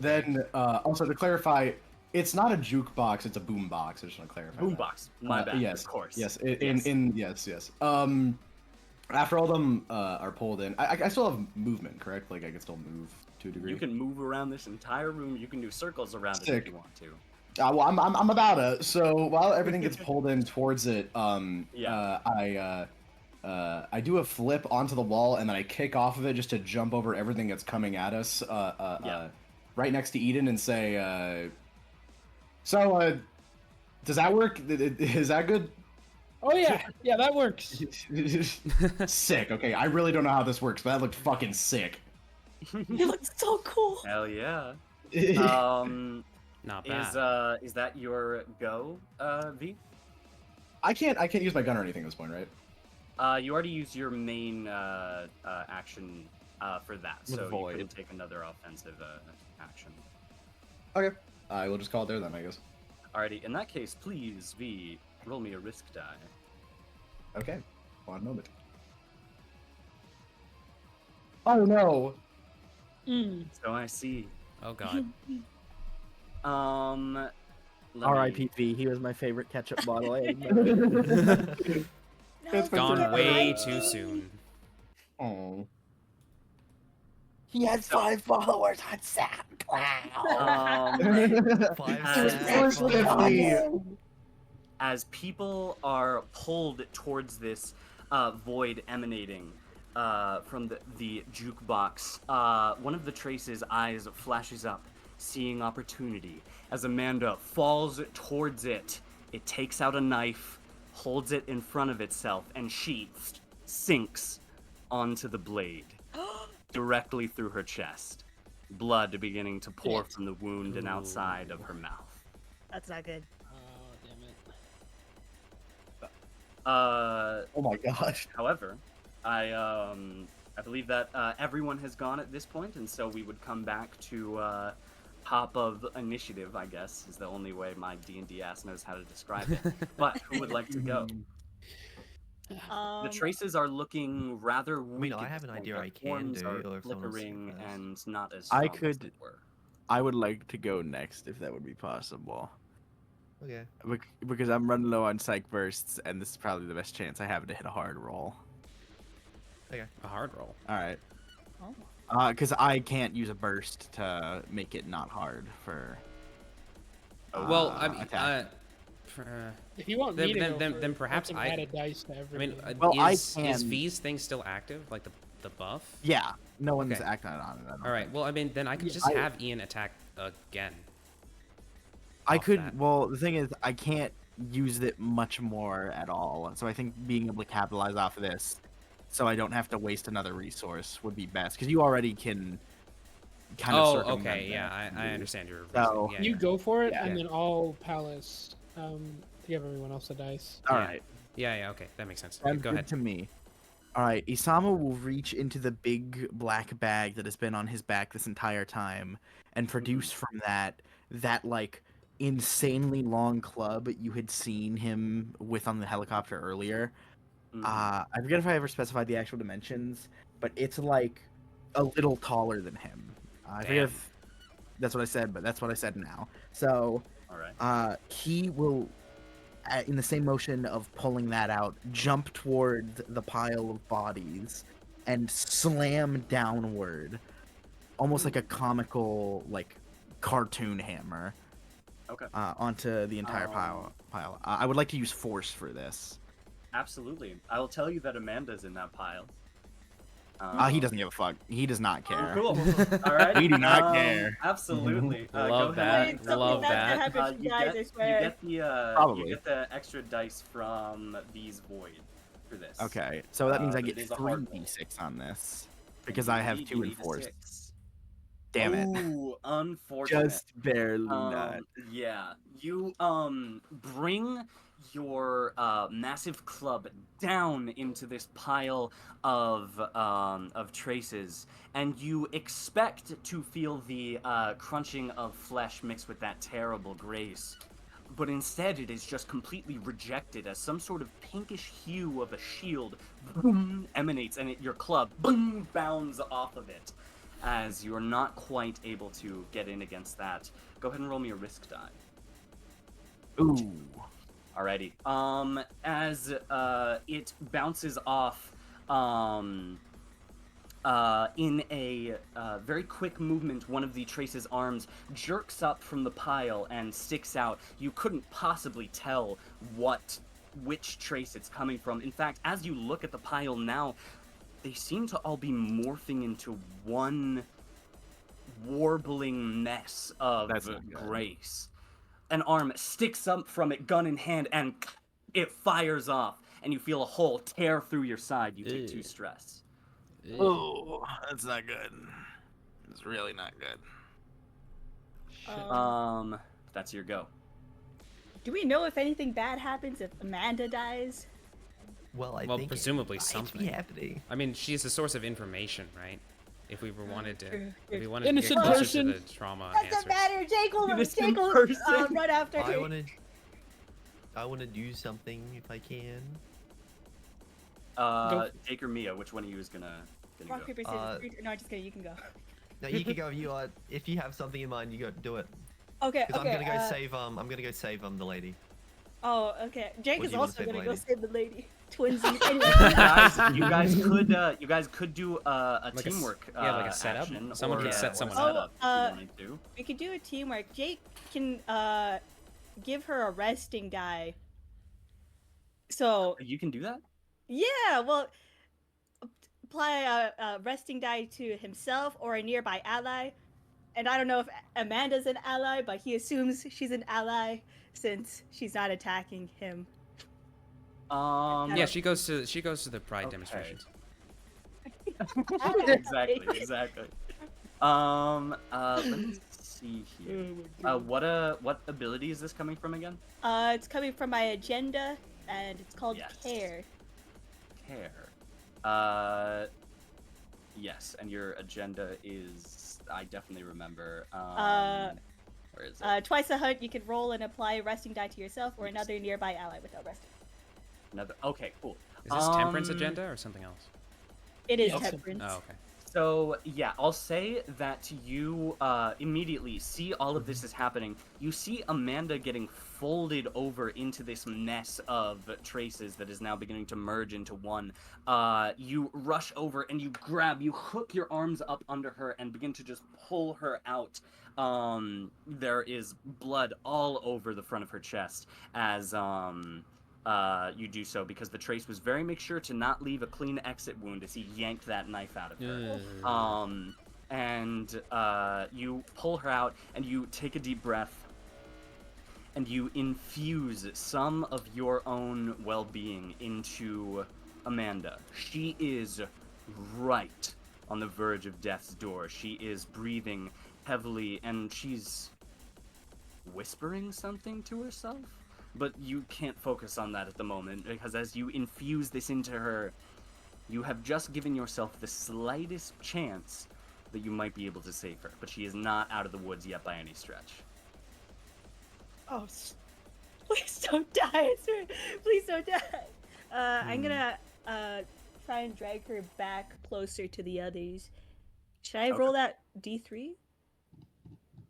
Then, also to clarify, it's not a jukebox; it's a boombox. I just want to clarify. Boombox. My bad. Yes, Of course. Yes. Yes. After all of them are pulled in, I still have movement, correct? Like I can still move to a degree. You can move around this entire room. You can do circles around it Sick. if you want to. Well, I'm about it. So while everything gets pulled in towards it, I do a flip onto the wall and then I kick off of it just to jump over everything that's coming at us, right next to Eden and say, "So, does that work? Is that good?" Oh yeah, yeah, that works. Sick. Okay, I really don't know how this works, but that looked fucking sick. You look so cool. Hell yeah. Not bad. Is that your go, V? I can't use my gun or anything at this point, right? You already used your main action for that, With so void. you couldn't take another offensive action. Okay. I will just call it there then, I guess. Alrighty, in that case, please, V, roll me a risk die. Okay. One moment. Oh no. So I see. Oh god. let R.I.P. V. He was my favorite ketchup bottle. I had. It's Gone way too soon. Oh. He has 5 followers on SoundCloud. As people are pulled towards this void emanating from the jukebox, one of the Trace's eyes flashes up, seeing opportunity. As Amanda falls towards it, it takes out a knife, holds it in front of itself, and she sinks onto the blade, directly through her chest. Blood beginning to pour from the wound and outside of her mouth. That's not good. Oh damn it. Oh my gosh. However, I believe that everyone has gone at this point, and so we would come back to top of initiative, I guess, is the only way my D&D ass knows how to describe it. But who would like to go? The traces are looking rather weak. I at have this an point. idea Their I can forms do, are or if someone's flickering first. and not as I strong as could- they were. I would like to go next if that would be possible. Okay. Because I'm running low on psych bursts, and this is probably the best chance I have to hit a hard roll. A hard roll. All right. Oh. Because I can't use a burst to make it not hard for. Well, I mean, attack. If you want Then- me to then- go then- first, then perhaps can I- add a dice to I everything. mean, Well, I is can- V's thing still active? Like the buff? Yeah, no one's Okay. acting on it. I don't All right. think. Well, I mean, then I could Yeah, just have Ian attack again. I off could. that. Well, the thing is, I can't use it much more at all. So I think being able to capitalize off of this, so I don't have to waste another resource, would be best. Because you already can. Kind of Oh, circumvent okay. that. Yeah, I understand your reason. So- Yeah, You yeah. go for it, Yeah. and then I'll Palace. Give everyone else a dice. All Yeah. right. Yeah. Okay, that makes sense. Sounds Go good ahead. to me. All right, Isamu will reach into the big black bag that has been on his back this entire time and produce from that like insanely long club you had seen him with on the helicopter earlier. I forget if I ever specified the actual dimensions, but it's like a little taller than him. I forget if that's what I said, but that's what I said now. So All right. he will, in the same motion of pulling that out, jump toward the pile of bodies and slam downward, almost like a comical, like cartoon hammer, Okay. onto the entire pile. I would like to use force for this. Absolutely. I will tell you that Amanda's in that pile. He doesn't give a fuck. He does not care. Cool. All right. We do not care. Absolutely. Love go ahead. that. Wait, something Love bad that. happens to You guys, I get, swear. Probably. you get the extra dice from these void for this. Okay, so that means I but get it is a 3 hard roll. d6 on this because I have Indeed, 2 you and need a 4s. 6. Damn it. Ooh, unfortunate. Just barely not. Yeah, you bring your massive club down into this pile of traces, and you expect to feel the crunching of flesh mixed with that terrible grace. But instead, it is just completely rejected as some sort of pinkish hue of a shield boom, emanates, and your club boom, bounds off of it. As you're not quite able to get in against that, go ahead and roll me a risk die. Ooh. Alrighty. As it bounces off, in a very quick movement, one of the Trace's arms jerks up from the pile and sticks out. You couldn't possibly tell which Trace it's coming from. In fact, as you look at the pile now, they seem to all be morphing into one warbling mess of grace. An arm sticks up from it, gun in hand, and it fires off, and you feel a hole tear through your side. You take 2 stress. Oh, that's not good. It's really not good. That's your go. Do we know if anything bad happens if Amanda dies? Well, I Well, think presumably it might something. be happening. I mean, she's a source of information, right? If we wanted to, True, if we true. wanted Innocent to get closer person. to the trauma Doesn't answers. matter. Jake will Innocent person. run after I her. wanna do something if I can. Jake or Mia, which one of you is gonna Rock, go? paper, scissors. No, just kidding. You can go. No, you can go. If you have something in mind, you go do it. Okay. Because Okay. I'm gonna go save. I'm gonna go save the lady. Oh, okay. Jake What is do you wanna also save, gonna go lady? save the lady. Twinsies. Anyway. you guys could do a Like a teamwork. like a setup? Action, Someone or, could set or someone setup up. if you wanted to. We could do a teamwork. Jake can give her a resting die. So You can do that. yeah, well, apply a resting die to himself or a nearby ally. And I don't know if Amanda's an ally, but he assumes she's an ally since she's not attacking him. Yeah, she goes to the pride demonstrations. exactly. Let me see here. What ability is this coming from again? It's coming from my agenda, and it's called Yes. Care. Care. Yes, and your agenda is, I definitely remember. Where is it? Twice a hunt, you can roll and apply a resting die to yourself or another nearby ally without resting. Okay, cool. Is this temperance agenda or something else? It is Yes. temperance. Oh, okay. So, yeah, I'll say that you immediately see all of this is happening. You see Amanda getting folded over into this mess of traces that is now beginning to merge into one. You rush over and you hook your arms up under her and begin to just pull her out. There is blood all over the front of her chest as you do so, because the trace was very make sure to not leave a clean exit wound as he yanked that knife out of her. And you pull her out and you take a deep breath and you infuse some of your own well-being into Amanda. She is right on the verge of death's door. She is breathing heavily and she's whispering something to herself. But you can't focus on that at the moment, because as you infuse this into her, you have just given yourself the slightest chance that you might be able to save her. But she is not out of the woods yet by any stretch. Oh, please don't die. I swear. Please don't die. I'm gonna try and drag her back closer to the others. Should I roll that D3?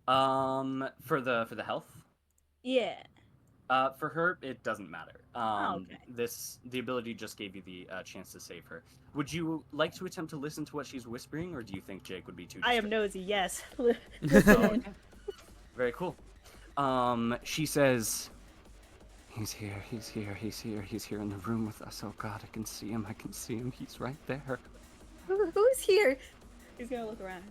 For the health? Yeah. For her, it doesn't matter. Okay. The ability just gave you the chance to save her. Would you like to attempt to listen to what she's whispering, or do you think Jake would be too I distracted? am nosy, yes. Listen in. Very cool. She says, he's here in the room with us. Oh God, I can see him, he's right there. Who's here? He's gonna look around.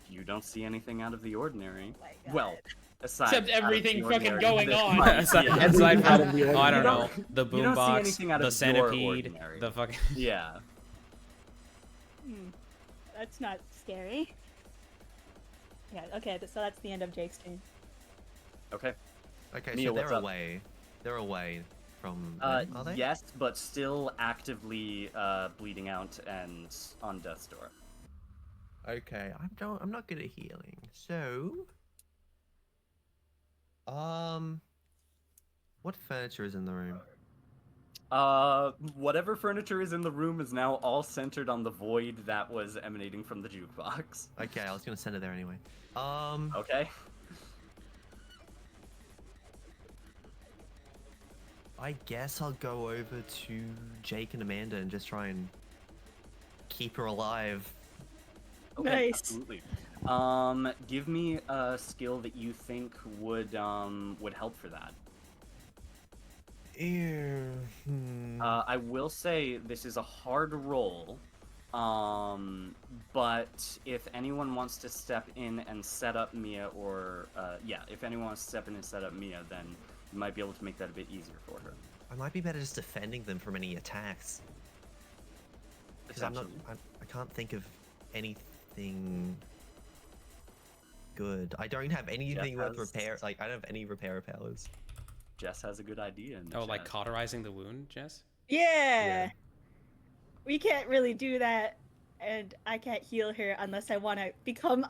You don't see anything out of the ordinary. Oh my God. Well, aside Except out of everything the fucking ordinary going that on. might- aside, yeah. aside Out from, of the oh, I don't You know, the you don't see boombox, anything out the of your centipede, ordinary. the fucking. Yeah. That's not scary. Yeah, okay, so that's the end of Jake's turn. Okay. Okay, Mia, so what's they're up? away. They're away from. Them, are they? Yes, but still actively bleeding out and on death's door. Okay, I'm not good at healing. So, what furniture is in the room? Whatever furniture is in the room is now all centered on the void that was emanating from the jukebox. Okay, I was gonna send it there anyway. Okay. I guess I'll go over to Jake and Amanda and just try and keep her alive. Okay, Nice. absolutely. Give me a skill that you think would help for that. Ew. I will say this is a hard roll. But if anyone wants to step in and set up Mia, or if anyone wants to step in and set up Mia, then you might be able to make that a bit easier for her. I might be better just defending them from any attacks. Because I can't think of anything good. I don't have anything Jeff with has- repair. Like, I don't have any repair powers. Jess has a good idea. In the Oh, like chat. cauterizing the wound, Jess? Yeah. We can't really do that, and I can't heal her unless I want to become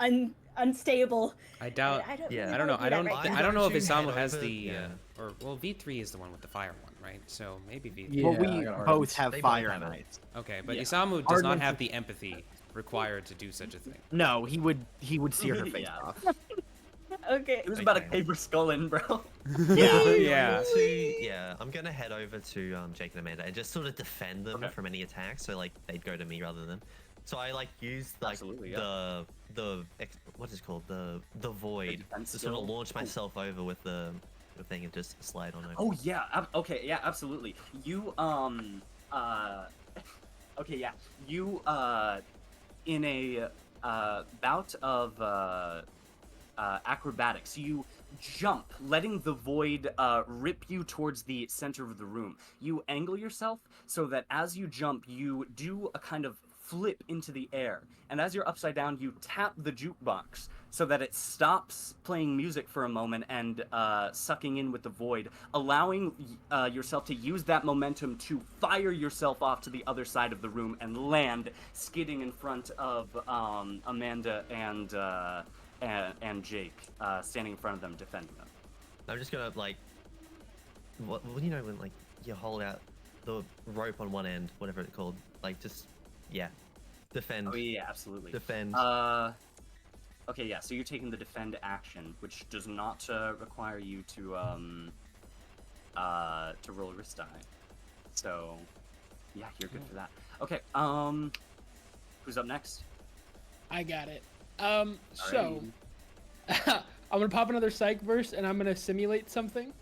unstable. I doubt. I don't yeah, really I don't know. wanna I do that don't. right I'm now. I don't know if going to head Isamu has over- the. yeah. Or well, V3 is the one with the fire one, right? So maybe V3. Well, Yeah, we I got both Arrogance. have They both fire have and it. ice. Okay, but Yeah. Isamu does Hard not one have to- the empathy required to do such a thing. No, he would sear her face Yeah. off. Okay. It was about a Okay. paper skull in, bro. Yeah. Yeah. I'm gonna head over to Jake and Amanda and just sort of defend them Okay. from any attacks. So like they'd go to me rather than. So I like use like Absolutely, yeah. what is it called the void defense to sort of skill? launch Oh. myself over with the thing and just slide on over. Oh yeah. Okay. Yeah. Absolutely. You Okay. Yeah. You in a bout of acrobatics, you jump, letting the void rip you towards the center of the room. You angle yourself so that as you jump, you do a kind of flip into the air. And as you're upside down, you tap the jukebox so that it stops playing music for a moment and sucking in with the void, allowing yourself to use that momentum to fire yourself off to the other side of the room and land, skidding in front of Amanda and Jake, standing in front of them, defending them. I'm just gonna like, what you know when like you hold out the rope on one end, whatever it's called, like just defend. Oh yeah, absolutely. Defend. Okay, yeah. So you're taking the defend action, which does not require you to roll a risk die. So yeah, you're good for that. Okay. Who's up next? I got it. So I'm gonna pop another psych burst and I'm gonna simulate something.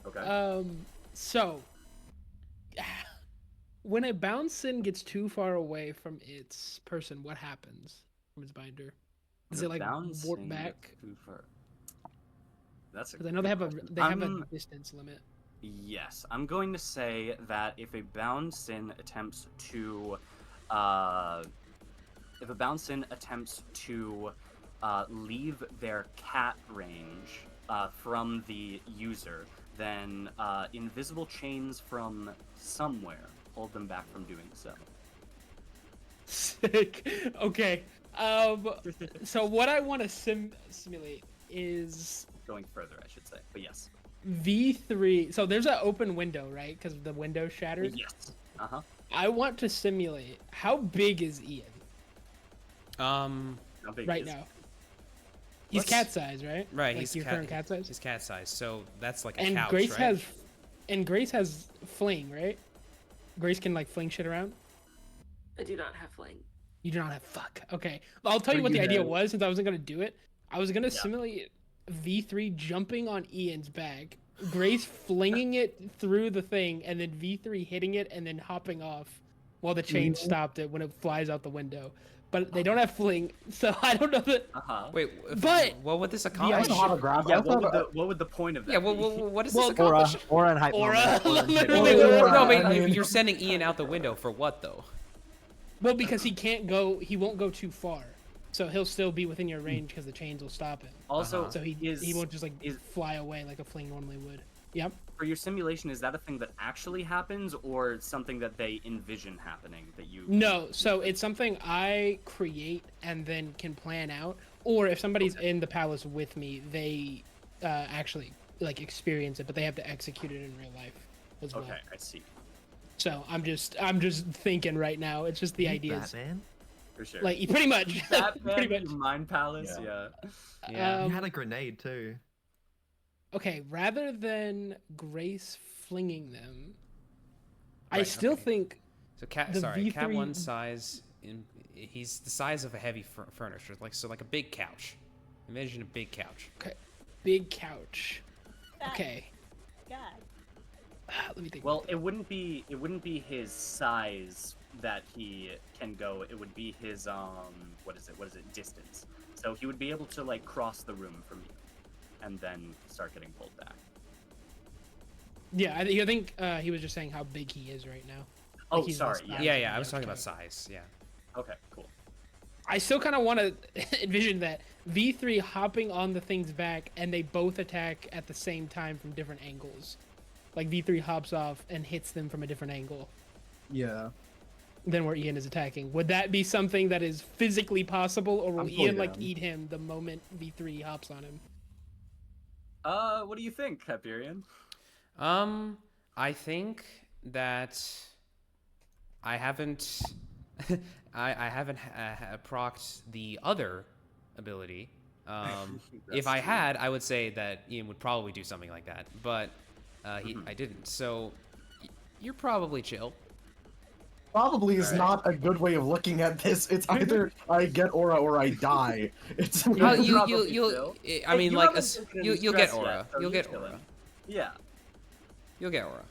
Okay. So when a bound sin gets too far away from its person, what happens from its binder? Does it like warp back? That's a Because I know they have a I'm- distance limit. Yes, I'm going to say that if a bound sin attempts to leave their cat range from the user, then invisible chains from somewhere hold them back from doing so. Sick. Okay. So what I want to simulate is Going further, I should say, but yes. V3. So there's an open window, right? Because the window shattered. Yes. Uh-huh. I want to simulate how big is Ian How big right is- now. He's Let's- cat size, right? Right, Like he's your current cat size. He's cat size, so that's like a And couch, Grace right? has fling, right? Grace can like fling shit around. I do not have fling. You do not have fuck. Okay. I'll tell you But what the you idea have- was since I wasn't gonna do it. I was gonna Yeah. simulate V3 jumping on Ian's back, Grace flinging it through the thing, and then V3 hitting it and then hopping off while the chain stopped it when it flies out the window. But they don't have fling, so I don't know that. Wait, But what would this I accomplish? don't know how to grab. Yeah, I thought what would the point of that? Yeah, be? what is Well, this accomplish? Aura and Hyperion. Aura, literally. Aura. No, I but mean- you're sending Ian out the window for what though? Well, because he can't go, he won't go too far, so he'll still be within your range because the chains will stop him. Also, So he won't just like is- fly away like a fling normally would. Yep. for your simulation, is that a thing that actually happens, or something that they envision happening that you? No, so it's something I create and then can plan out, or if somebody's in the palace with me, they actually like experience it, but they have to execute it in real life as well. Okay, I see. So I'm just thinking right now. It's just the ideas, Batman? For sure. like pretty much, Batman, pretty much. your mind palace, yeah. Yeah. You had a grenade too. Okay, rather than Grace flinging them, I Right, still okay. think So cat, The sorry, cat V3 one size. He's the size of a heavy furniture, like a big couch. Imagine a big couch. big couch. Okay, God. let me think. Well, it wouldn't be his size that he can go. It would be his what is it? Distance. So he would be able to like cross the room from you, and then start getting pulled back. Yeah, I think he was just saying how big he is right now. Oh, he's sorry. less Yeah. Yeah, I was okay. talking about size. Yeah. Okay. Cool. I still kind of want to envision that V3 hopping on the thing's back and they both attack at the same time from different angles. Like V3 hops off and hits them from a different angle Yeah. than where Ian is attacking. Would that be something that is physically possible, or will I'm Ian totally like down. eat him the moment V3 hops on him? What do you think, Hyperion? I think that I haven't, I haven't procced the other ability. If I That's true. had, I would say that Ian would probably do something like that, but I didn't. So you're probably chill. Probably is Alright. not a good way of looking at this. It's either I get aura or I die. It's Well, you're probably you'll. chill. I mean, you like, haven't taken any you'll get stress yet, aura. so You'll you're get chilling. aura. Yeah. You'll get aura.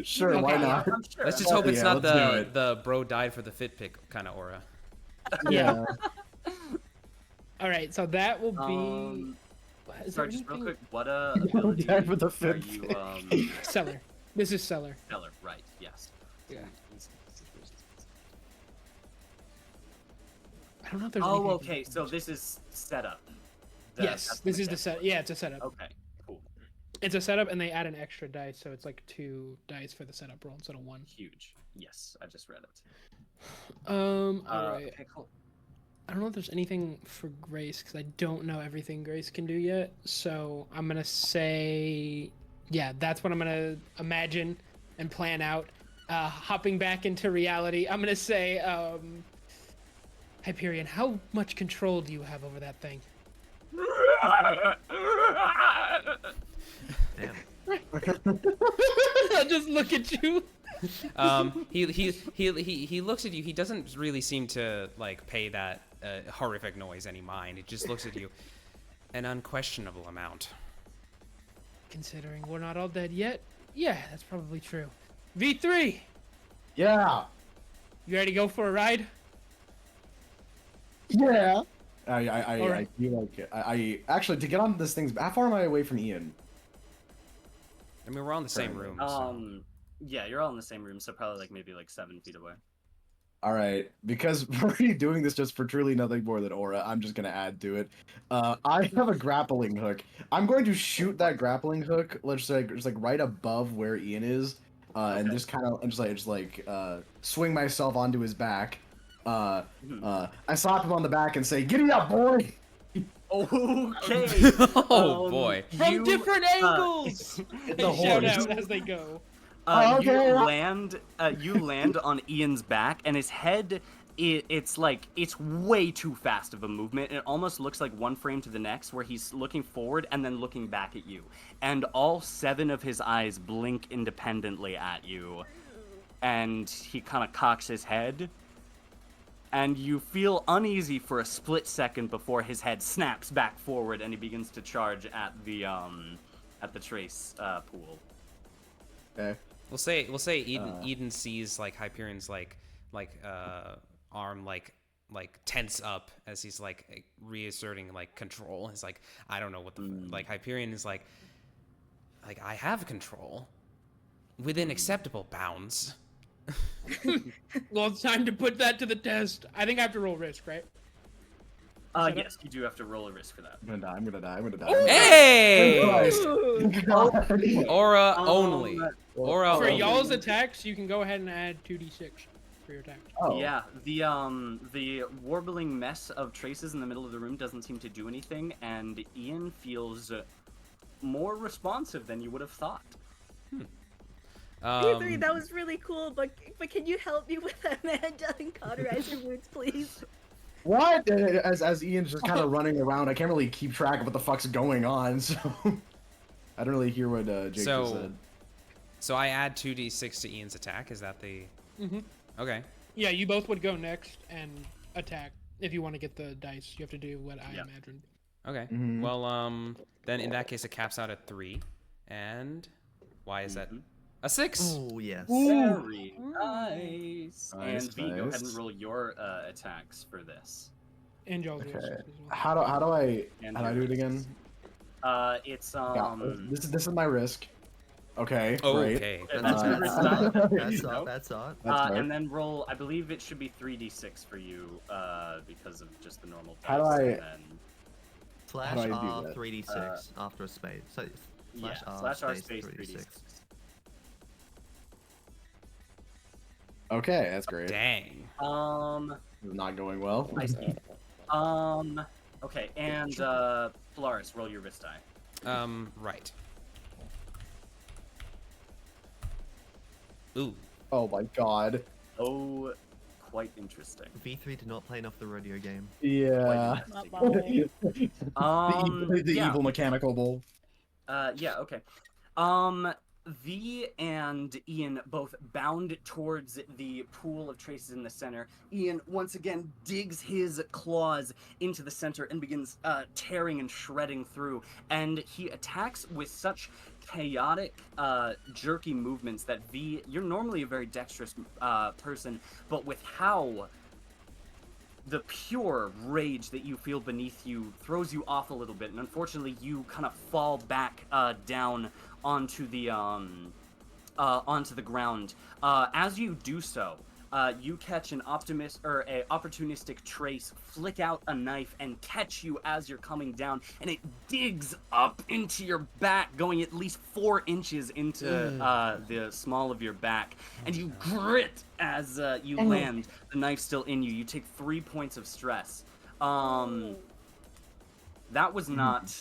Sure, why Okay, not? I'm sure. Let's just I'm hope sure. it's Yeah, not let's do the it. the bro died for the fit pick kind of aura. Yeah. All right, so that will be. Is there Sorry, just real anything- quick, what ability Die for the are fifth you pick. Cellar. This is Cellar. Stellar, right, yes. Yeah. I don't know if there's. Oh, anything- okay, so this is setup. Yes, That's this what is the it set. Yeah, it's a setup. Okay, cool. It's a setup, and they add an extra dice, so it's like 2 dice for the setup roll instead of 1. Huge. Yes, I just read it. Alright. Okay, cool. I don't know if there's anything for Grace because I don't know everything Grace can do yet. So I'm gonna say, yeah, that's what I'm gonna imagine and plan out. Hopping back into reality, I'm gonna say, Hyperion, how much control do you have over that thing? Damn. I'll just look at you. He looks at you. He doesn't really seem to like pay that horrific noise any mind. He just looks at you. An unquestionable amount. Considering we're not all dead yet, yeah, that's probably true. V3, Yeah. you ready to go for a ride? Yeah. I Alright. feel like it. I actually to get on this thing. How far am I away from Ian? I mean, we're all in the same room. So. Yeah, you're all in the same room, so probably like maybe like 7 feet away. All right, because we're already doing this just for truly nothing more than aura. I'm just gonna add to it. I have a grappling hook. I'm going to shoot that grappling hook. Let's say just like right above where Ian is, and Okay. just kind of swing myself onto his back. I slap him on the back and say, "Giddy up, boy!" Okay. Oh boy. From You, different angles. The They shout horse. out as they go. Oh, okay. You land on Ian's back, and his head, it's way too fast of a movement. It almost looks like one frame to the next, where he's looking forward and then looking back at you, and all 7 of his eyes blink independently at you, and he kind of cocks his head, and you feel uneasy for a split second before his head snaps back forward and he begins to charge at the trace pool. Okay. We'll say Eden sees like Hyperion's arm like tense up as he's like reasserting like control. He's like, I don't know what the like Hyperion is like I have control within acceptable bounds. Well, it's time to put that to the test. I think I have to roll risk, right? Yes, you do have to roll a risk for that. I'm gonna die. Hey! Ooh. Aura only. Aura For only. y'all's attacks, you can go ahead and add 2d6 for your attacks. Oh. Yeah, the warbling mess of traces in the middle of the room doesn't seem to do anything, and Ian feels more responsive than you would have thought. E3, that was really cool, but can you help me with that man doesn't cauterize your wounds, please? What? As Ian's just kind of running around, I can't really keep track of what the fuck's going on, so I don't really hear what Jake just said. So I add 2d6 to Ian's attack. Is that the? Okay. Yeah, you both would go next and attack. If you want to get the dice, you have to do what I imagined. Okay. Well, then in that case, it caps out at 3, and why is that? A 6. Oh yes. Very nice. Nice, And V, go ahead and nice. roll your attacks for this. And y'all's Okay. rolls as well. How do I And do it again? It's Yeah, this is my risk. Okay. Oh, Great. okay. That's your risk die. That's not. That's not. That's right. And then roll. I believe it should be 3d6 for you, because of just the normal dice. How do I- And then, Slash do I do R that? 3d6 after a space. So slash R slash R space space 3d6. Okay, that's great. Dang. Not going well. I see. Okay, and Polaris, roll your wrist die. Right. Ooh. Oh my god. Oh, quite interesting. V3 did not play enough the rodeo game. Yeah. Quite The yeah. evil mechanical bull. Yeah, okay. V and Ian both bound towards the pool of traces in the center. Ian once again digs his claws into the center and begins tearing and shredding through. And he attacks with such chaotic, jerky movements that V, you're normally a very dexterous person, but with how the pure rage that you feel beneath you throws you off a little bit, and unfortunately you kind of fall back down onto the ground. As you do so, you catch an opportunistic trace flick out a knife and catch you as you're coming down, and it digs up into your back, going at least 4 inches into the small of your back, and you grit as you land, the knife still in you. You take 3 points of stress. That was not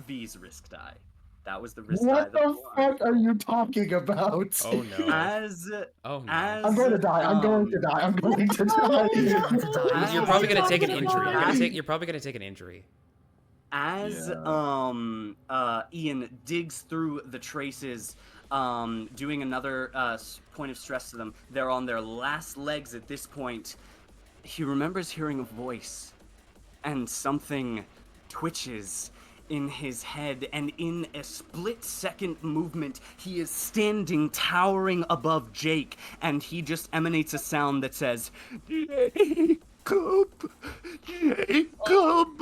V's risk die. That was the risk die. What the fuck are you talking about? Oh no. As Oh no. I'm going to die. I'm going to die. I'm going to die. You're probably gonna take an Oh, injury. God. You're probably gonna take an injury. As Ian digs through the traces, doing another point of stress to them, they're on their last legs at this point. He remembers hearing a voice, and something twitches in his head, and in a split-second movement, he is standing towering above Jake, and he just emanates a sound that says, Jacob! Jacob!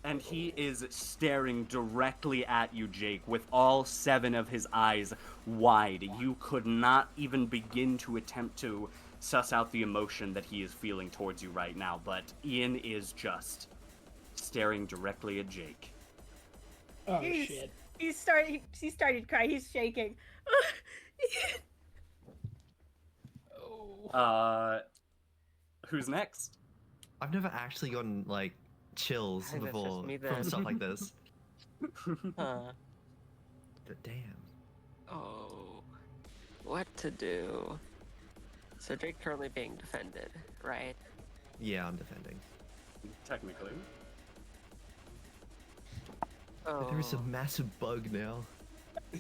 And he is staring directly at you, Jake, with all 7 of his eyes wide. You could not even begin to attempt to suss out the emotion that he is feeling towards you right now, but Ian is just staring directly at Jake. Oh He's- shit. He started crying. He's shaking. Who's next? I've never actually gotten like chills I think that's just before me from then. stuff like this. Huh. But damn. Oh. What to do? So Drake's currently being defended, right? Yeah, I'm defending. Technically. Oh. But there is a massive bug now.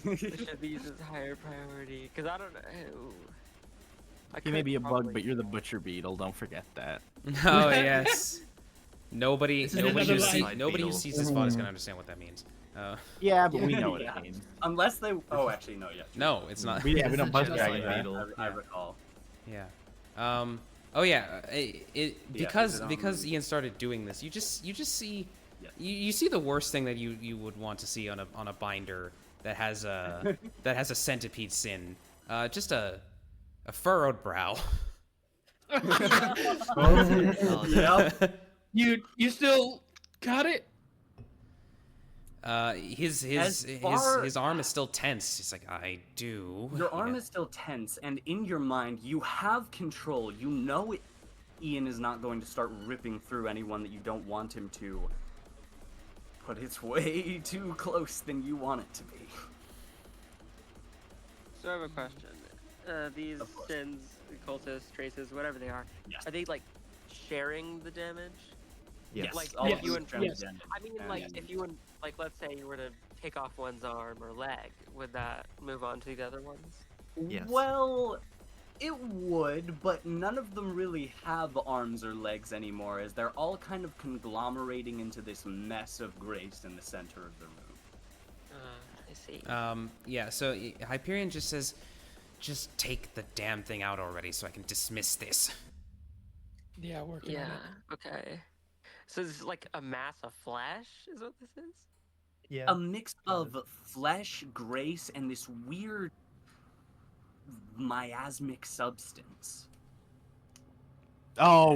This should be used as higher priority, because I don't know. I You may could be a bug, probably- but you're the butcher beetle. Don't forget that. Oh yes. Nobody, This is nobody, another who, see, life nobody who beetle. sees this VOD is gonna understand what that means. Yeah, but we Yeah. know what Yeah. it means. Unless they. Oh, actually, no. Yeah. No, it's not. We It's don't a buzz genocide drag that. beetle. I recall. Yeah. Oh yeah. Because is it because on- Ian started doing this, you just see Yeah. you see the worst thing that you would want to see on a binder that has a that has a centipede sin. Just a furrowed brow. Oh, Yep. You still got it? His As far- his arm is still tense. He's like, I do. Your arm Yeah. is still tense, and in your mind, you have control. You know Ian is not going to start ripping through anyone that you don't want him to. But it's way too close than you want it to be. So I have a question. These Of course. sins, cultists, traces, whatever they are they like sharing the damage? Yes. Like, all yes, of you and yes. transgender. I mean, And- like, if you and like, let's say you were to take off one's arm or leg, would that move on to the other ones? Yes. Well, it would, but none of them really have arms or legs anymore, as they're all kind of conglomerating into this mess of grace in the center of the room. I see. Yeah. So Hyperion just says, just take the damn thing out already, so I can dismiss this. Yeah, working on Yeah. it. Okay. So this is like a mass of flesh, is what this is? Yeah. A mix of flesh, grace, and this weird miasmic substance. Oh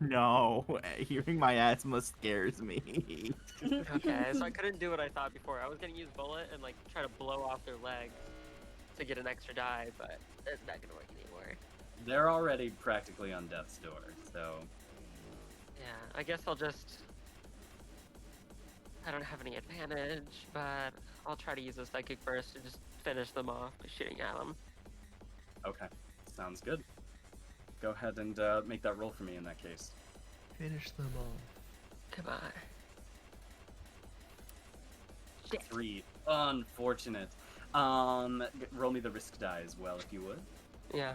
no! Hearing my asthma scares me. Okay, so I couldn't do what I thought before. I was gonna use bullet and like try to blow off their legs to get an extra die, but it's not gonna work anymore. They're already practically on death's door, so Yeah, I guess I'll just. I don't have any advantage, but I'll try to use a psychic burst to just finish them off by shooting at them. okay, sounds good. Go ahead and make that roll for me in that case. Finish them all. Come on. Shit. 3. Unfortunate. Roll me the risk die as well, if you would. Yeah.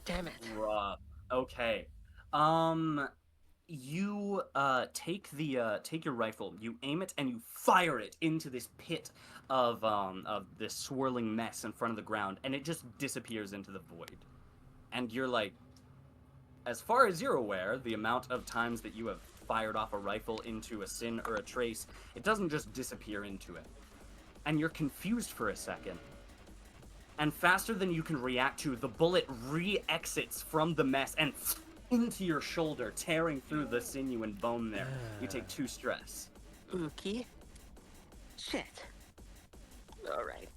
Damn it. Rough. Okay. You take your rifle, you aim it, and you fire it into this pit of this swirling mess in front of the ground, and it just disappears into the void. And you're like, as far as you're aware, the amount of times that you have fired off a rifle into a sin or a trace, it doesn't just disappear into it. And you're confused for a second. And faster than you can react to, the bullet re-exits from the mess and into your shoulder, tearing through the sinew and bone there. You take 2 stress. Ookie. Shit. Alright.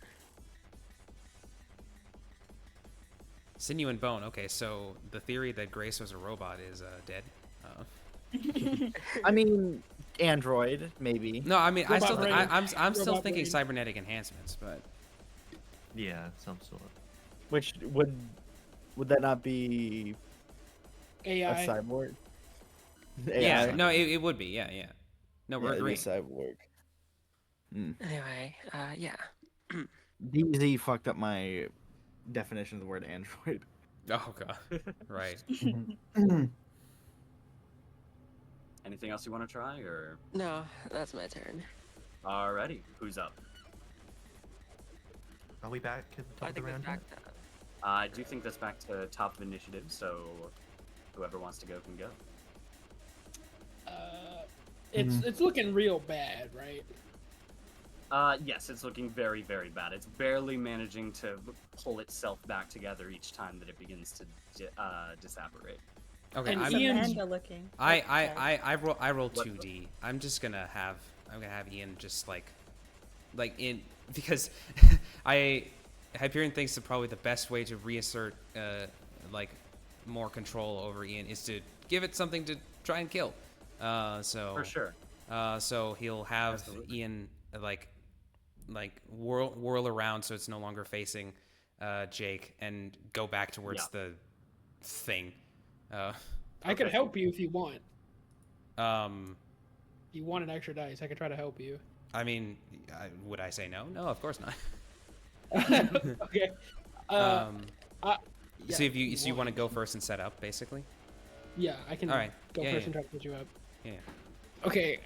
Sinew and bone. Okay, so the theory that Grace was a robot is dead. I mean, android maybe. No, I mean, I Robot still, brain. I'm still Robot thinking brain. cybernetic enhancements, but Yeah, some sort. Which would that not be a AI. cyborg? yeah, AI. no, it would be, yeah. No, we're Yeah, agreeing. it's a cyborg. Anyway, yeah. DZ fucked up my definition of the word android. Oh god, right. Anything else you want to try, or? No, that's my turn. Alrighty, who's up? Are we back at the top I of the think round? that's yet? back to... I do think that's back to top of initiative, so whoever wants to go can go. It's looking real bad, right? Yes, it's looking very, very bad. It's barely managing to pull itself back together each time that it begins to disapparate. Okay, And I'm, Some Ian's- panda looking. I roll What- 2D. I'm gonna have Ian just like in because Hyperion thinks that probably the best way to reassert like more control over Ian is to give it something to try and kill. So For sure. So he'll have Absolutely. Ian like whirl around so it's no longer facing Jake and go back towards the thing. I could help you if you want. Um, You want an extra dice? I could try to help you. I mean, would I say no? No, of course not. Okay. Yeah, So if you want to go first and set up, basically. Yeah, I can All right. go Yeah, first yeah. and try to put you up. Yeah. Okay.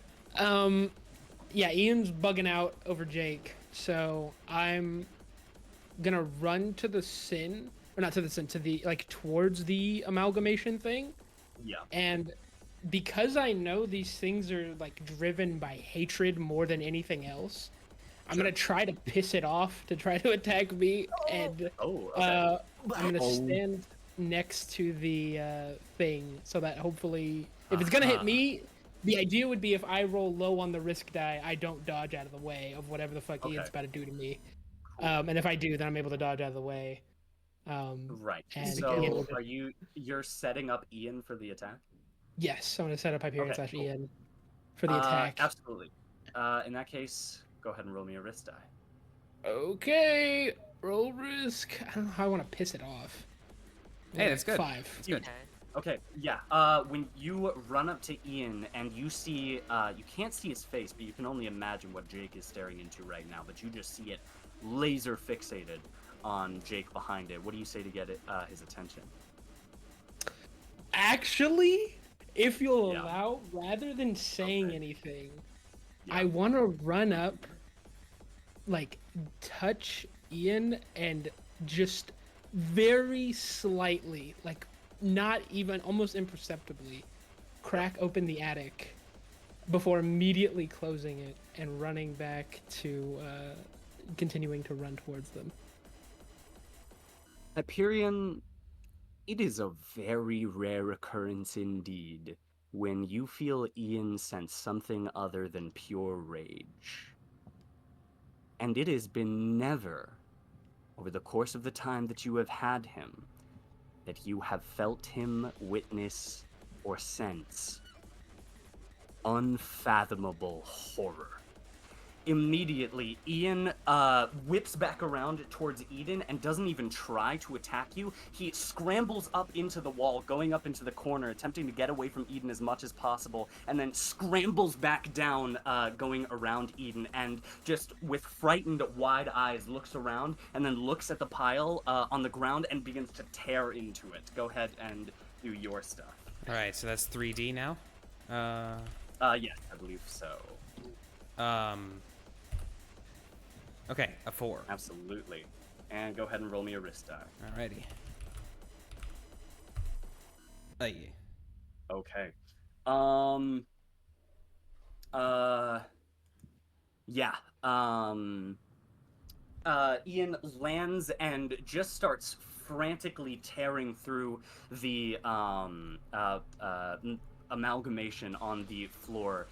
Yeah, Ian's bugging out over Jake, so I'm gonna run to the sin, or not to the sin, to the like towards the amalgamation thing. Yeah. And because I know these things are like driven by hatred more than anything else, I'm gonna try to piss it off to try to attack me, and Oh, okay. I'm gonna Oh. stand next to the thing so that hopefully, if it's gonna hit me, the idea would be if I roll low on the risk die, I don't dodge out of the way of whatever the fuck Ian's about to do to me. And if I do, then I'm able to dodge out of the way. Right. And So Ian will- you're setting up Ian for the attack? Yes, I'm gonna set up Hyperion Okay, slash cool. Ian for the attack. Absolutely. In that case, go ahead and roll me a wrist die. Okay, roll risk. I don't know how I want to piss it off. Hey, that's good. 5. It's good. Okay, yeah. When you run up to Ian and you see, you can't see his face, but you can only imagine what Jake is staring into right now. But you just see it laser fixated on Jake behind it. What do you say to get his attention? Actually, if you'll Yeah. allow, rather than saying anything, Yeah. I want to run up, like, touch Ian and just very slightly, like, not even, almost imperceptibly, crack open the attic before immediately closing it and running back to, continuing to run towards them. Hyperion, it is a very rare occurrence indeed when you feel Ian sense something other than pure rage. And it has been never, over the course of the time that you have had him, that you have felt him witness or sense unfathomable horror. Immediately, Ian whips back around towards Eden and doesn't even try to attack you. He scrambles up into the wall, going up into the corner, attempting to get away from Eden as much as possible, and then scrambles back down, going around Eden, and just with frightened, wide eyes looks around, and then looks at the pile on the ground and begins to tear into it. Go ahead and do your stuff. All right, so that's 3D now. Yes, I believe so. Okay, a 4. Absolutely. And go ahead and roll me a wrist die. Alrighty. Aye. Okay. Yeah. Ian lands and just starts frantically tearing through the amalgamation on the floor.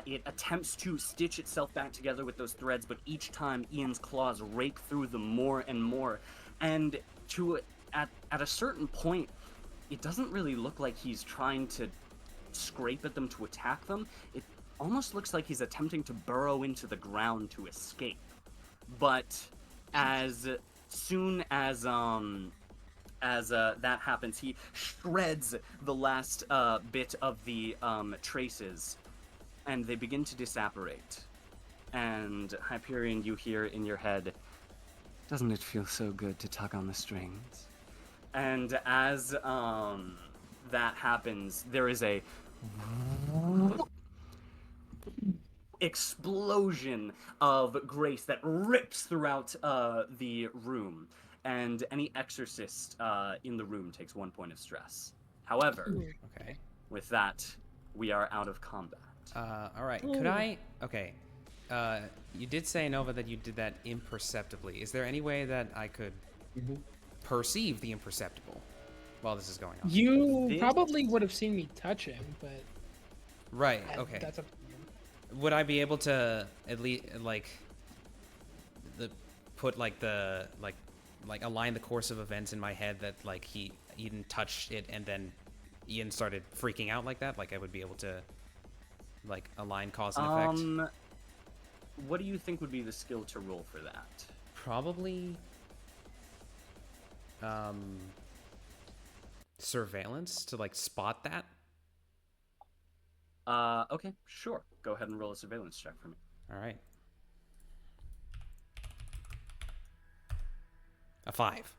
It attempts to stitch itself back together with those threads, but each time Ian's claws rake through them more and more. And at a certain point, it doesn't really look like he's trying to scrape at them to attack them. It almost looks like he's attempting to burrow into the ground to escape. But as soon as that happens, he shreds the last bit of the traces, and they begin to disapparate. And Hyperion, you hear in your head, "Doesn't it feel so good to tug on the strings?" And as that happens, there is a explosion of grace that rips throughout the room, and any exorcist in the room takes 1 point of stress. However, Okay. with that, we are out of combat. All right. Could I? Okay. You did say, Nova, that you did that imperceptibly. Is there any way that I could perceive the imperceptible while this is going on? You This- probably would have seen me touch him, but Right. Okay. that's up to you. Would I be able to at least put align the course of events in my head that like Eden touched it and then Ian started freaking out like that? Like I would be able to like align cause and effect? What do you think would be the skill to roll for that? Probably surveillance to like spot that. Okay, sure. Go ahead and roll a surveillance check for me. All right. A 5.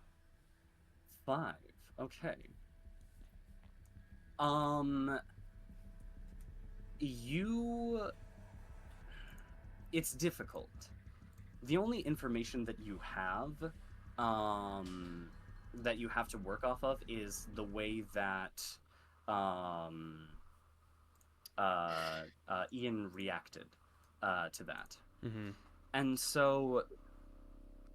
5. Okay. It's difficult. The only information that you have to work off of is the way that Ian reacted to that. Mm-hmm. And so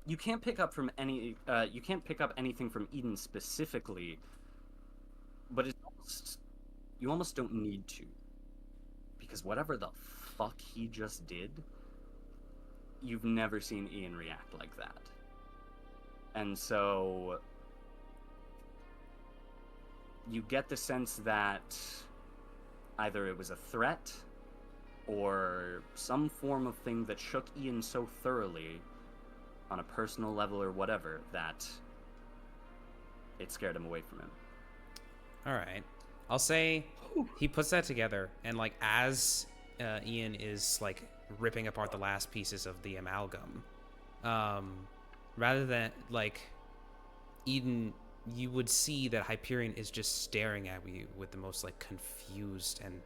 you can't pick up anything from Eden specifically, but you almost don't need to, because whatever the fuck he just did, you've never seen Ian react like that. And so you get the sense that either it was a threat or some form of thing that shook Ian so thoroughly on a personal level or whatever that it scared him away from him. All right. I'll say he puts that together, and like as Ian is like ripping apart the last pieces of the amalgam, rather than like Eden, you would see that Hyperion is just staring at you with the most like confused and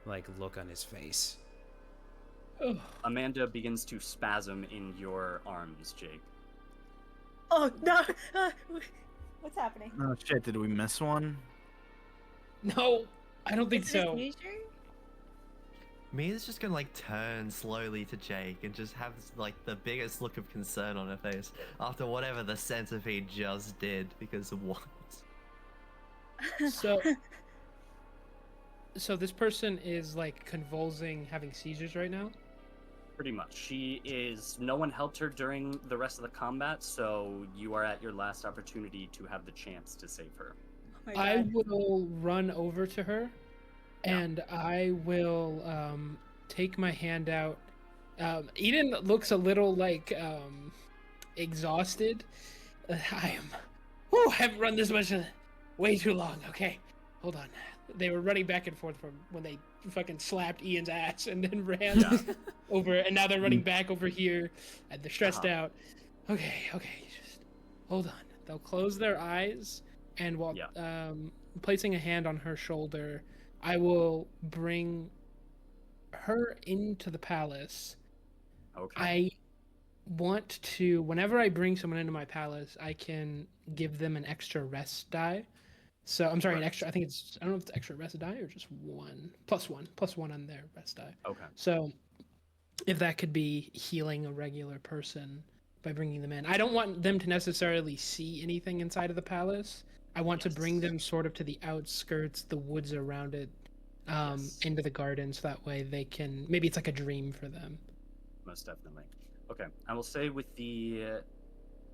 like look on his face. Amanda begins to spasm in your arms, Jake. Oh no! What's happening? Oh shit! Did we miss one? No, I don't think Is it a so. seizure? Mia's just gonna like turn slowly to Jake and just have like the biggest look of concern on her face after whatever the centipede just did, because what? So this person is like convulsing, having seizures right now? Pretty much. No one helped her during the rest of the combat, so you are at your last opportunity to have the chance to save her. Oh my I God. will run over to her, and I will take my hand out. Eden looks a little like exhausted. I haven't run this much way too long. Okay, hold on. They were running back and forth from when they fucking slapped Ian's ass and then ran over, and now they're running back over here, and they're stressed out. Okay, just hold on. They'll close their eyes, and while placing a hand on her shoulder, I will bring her into the palace. Okay. I want to, whenever I bring someone into my palace, I can give them an extra rest die. So I'm sorry, an extra. I think I don't know if it's extra rest die or just plus one on their rest die. Okay. So if that could be healing a regular person by bringing them in, I don't want them to necessarily see anything inside of the palace. I want to bring them sort of to the outskirts, the woods around it, into the garden, so that way they can. Maybe it's like a dream for them. Most definitely. Okay. I will say with the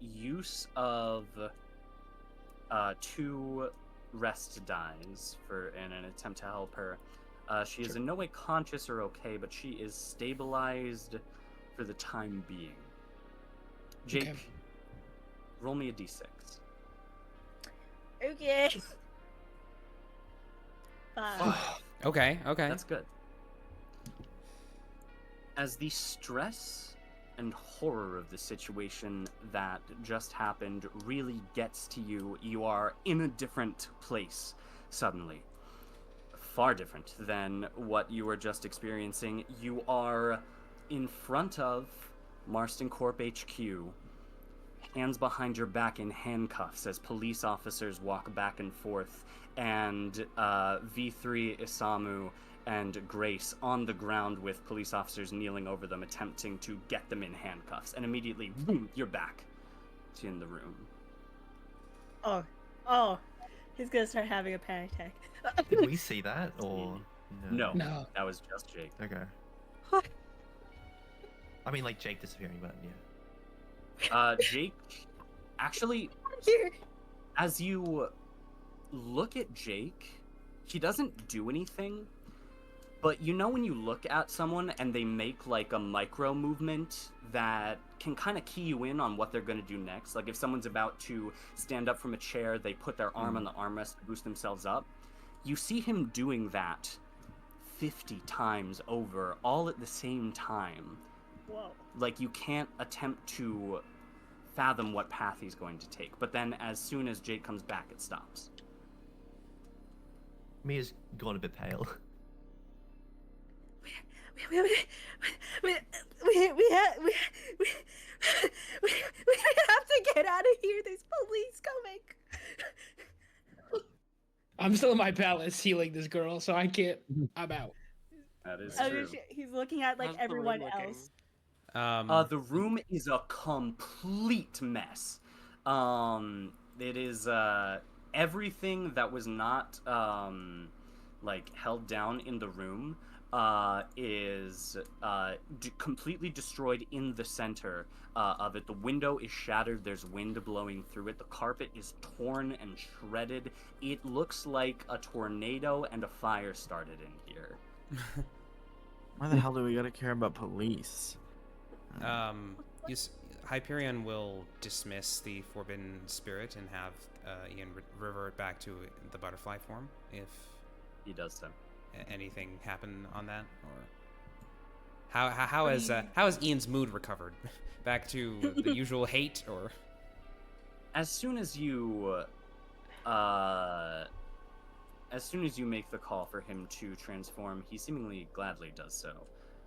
use of 2 rest dies in an attempt to help her. She is in no way conscious or okay, but she is stabilized for the time being. Jake, roll me a d6. Okay. 5. Okay. That's good. As the stress and horror of the situation that just happened really gets to you, you are in a different place suddenly. Far different than what you were just experiencing. You are in front of Marston Corp HQ, hands behind your back in handcuffs as police officers walk back and forth, and V3, Isamu, and Grace on the ground with police officers kneeling over them, attempting to get them in handcuffs. And immediately, boom, you're back in the room. Oh, he's gonna start having a panic attack. Did we see that or No, No. that was just Jake. Okay. I mean, like Jake disappearing, but yeah. Jake, actually, as you look at Jake, he doesn't do anything, but you know when you look at someone and they make like a micro movement that can kind of key you in on what they're going to do next? Like if someone's about to stand up from a chair, they put their arm on the armrest to boost themselves up. You see him doing that 50 times over, all at the same time. Whoa. Like you can't attempt to fathom what path he's going to take. But then as soon as Jake comes back, it stops. Mia's gone a bit pale. We have to get out of here. There's police coming. I'm still in my palace healing this girl, so I can't. I'm out. That is Oh, true. he's looking at like How's the room everyone looking? else. The room is a complete mess. It is everything that was not like held down in the room is completely destroyed in the center of it. The window is shattered. There's wind blowing through it. The carpet is torn and shredded. It looks like a tornado and a fire started in here. Why the hell do we gotta care about police? Hyperion will dismiss the forbidden spirit and have Ian revert back to the butterfly form if He does so. anything happen on that, or how has Ian's mood recovered back to the usual hate, or As soon as you make the call for him to transform, he seemingly gladly does so,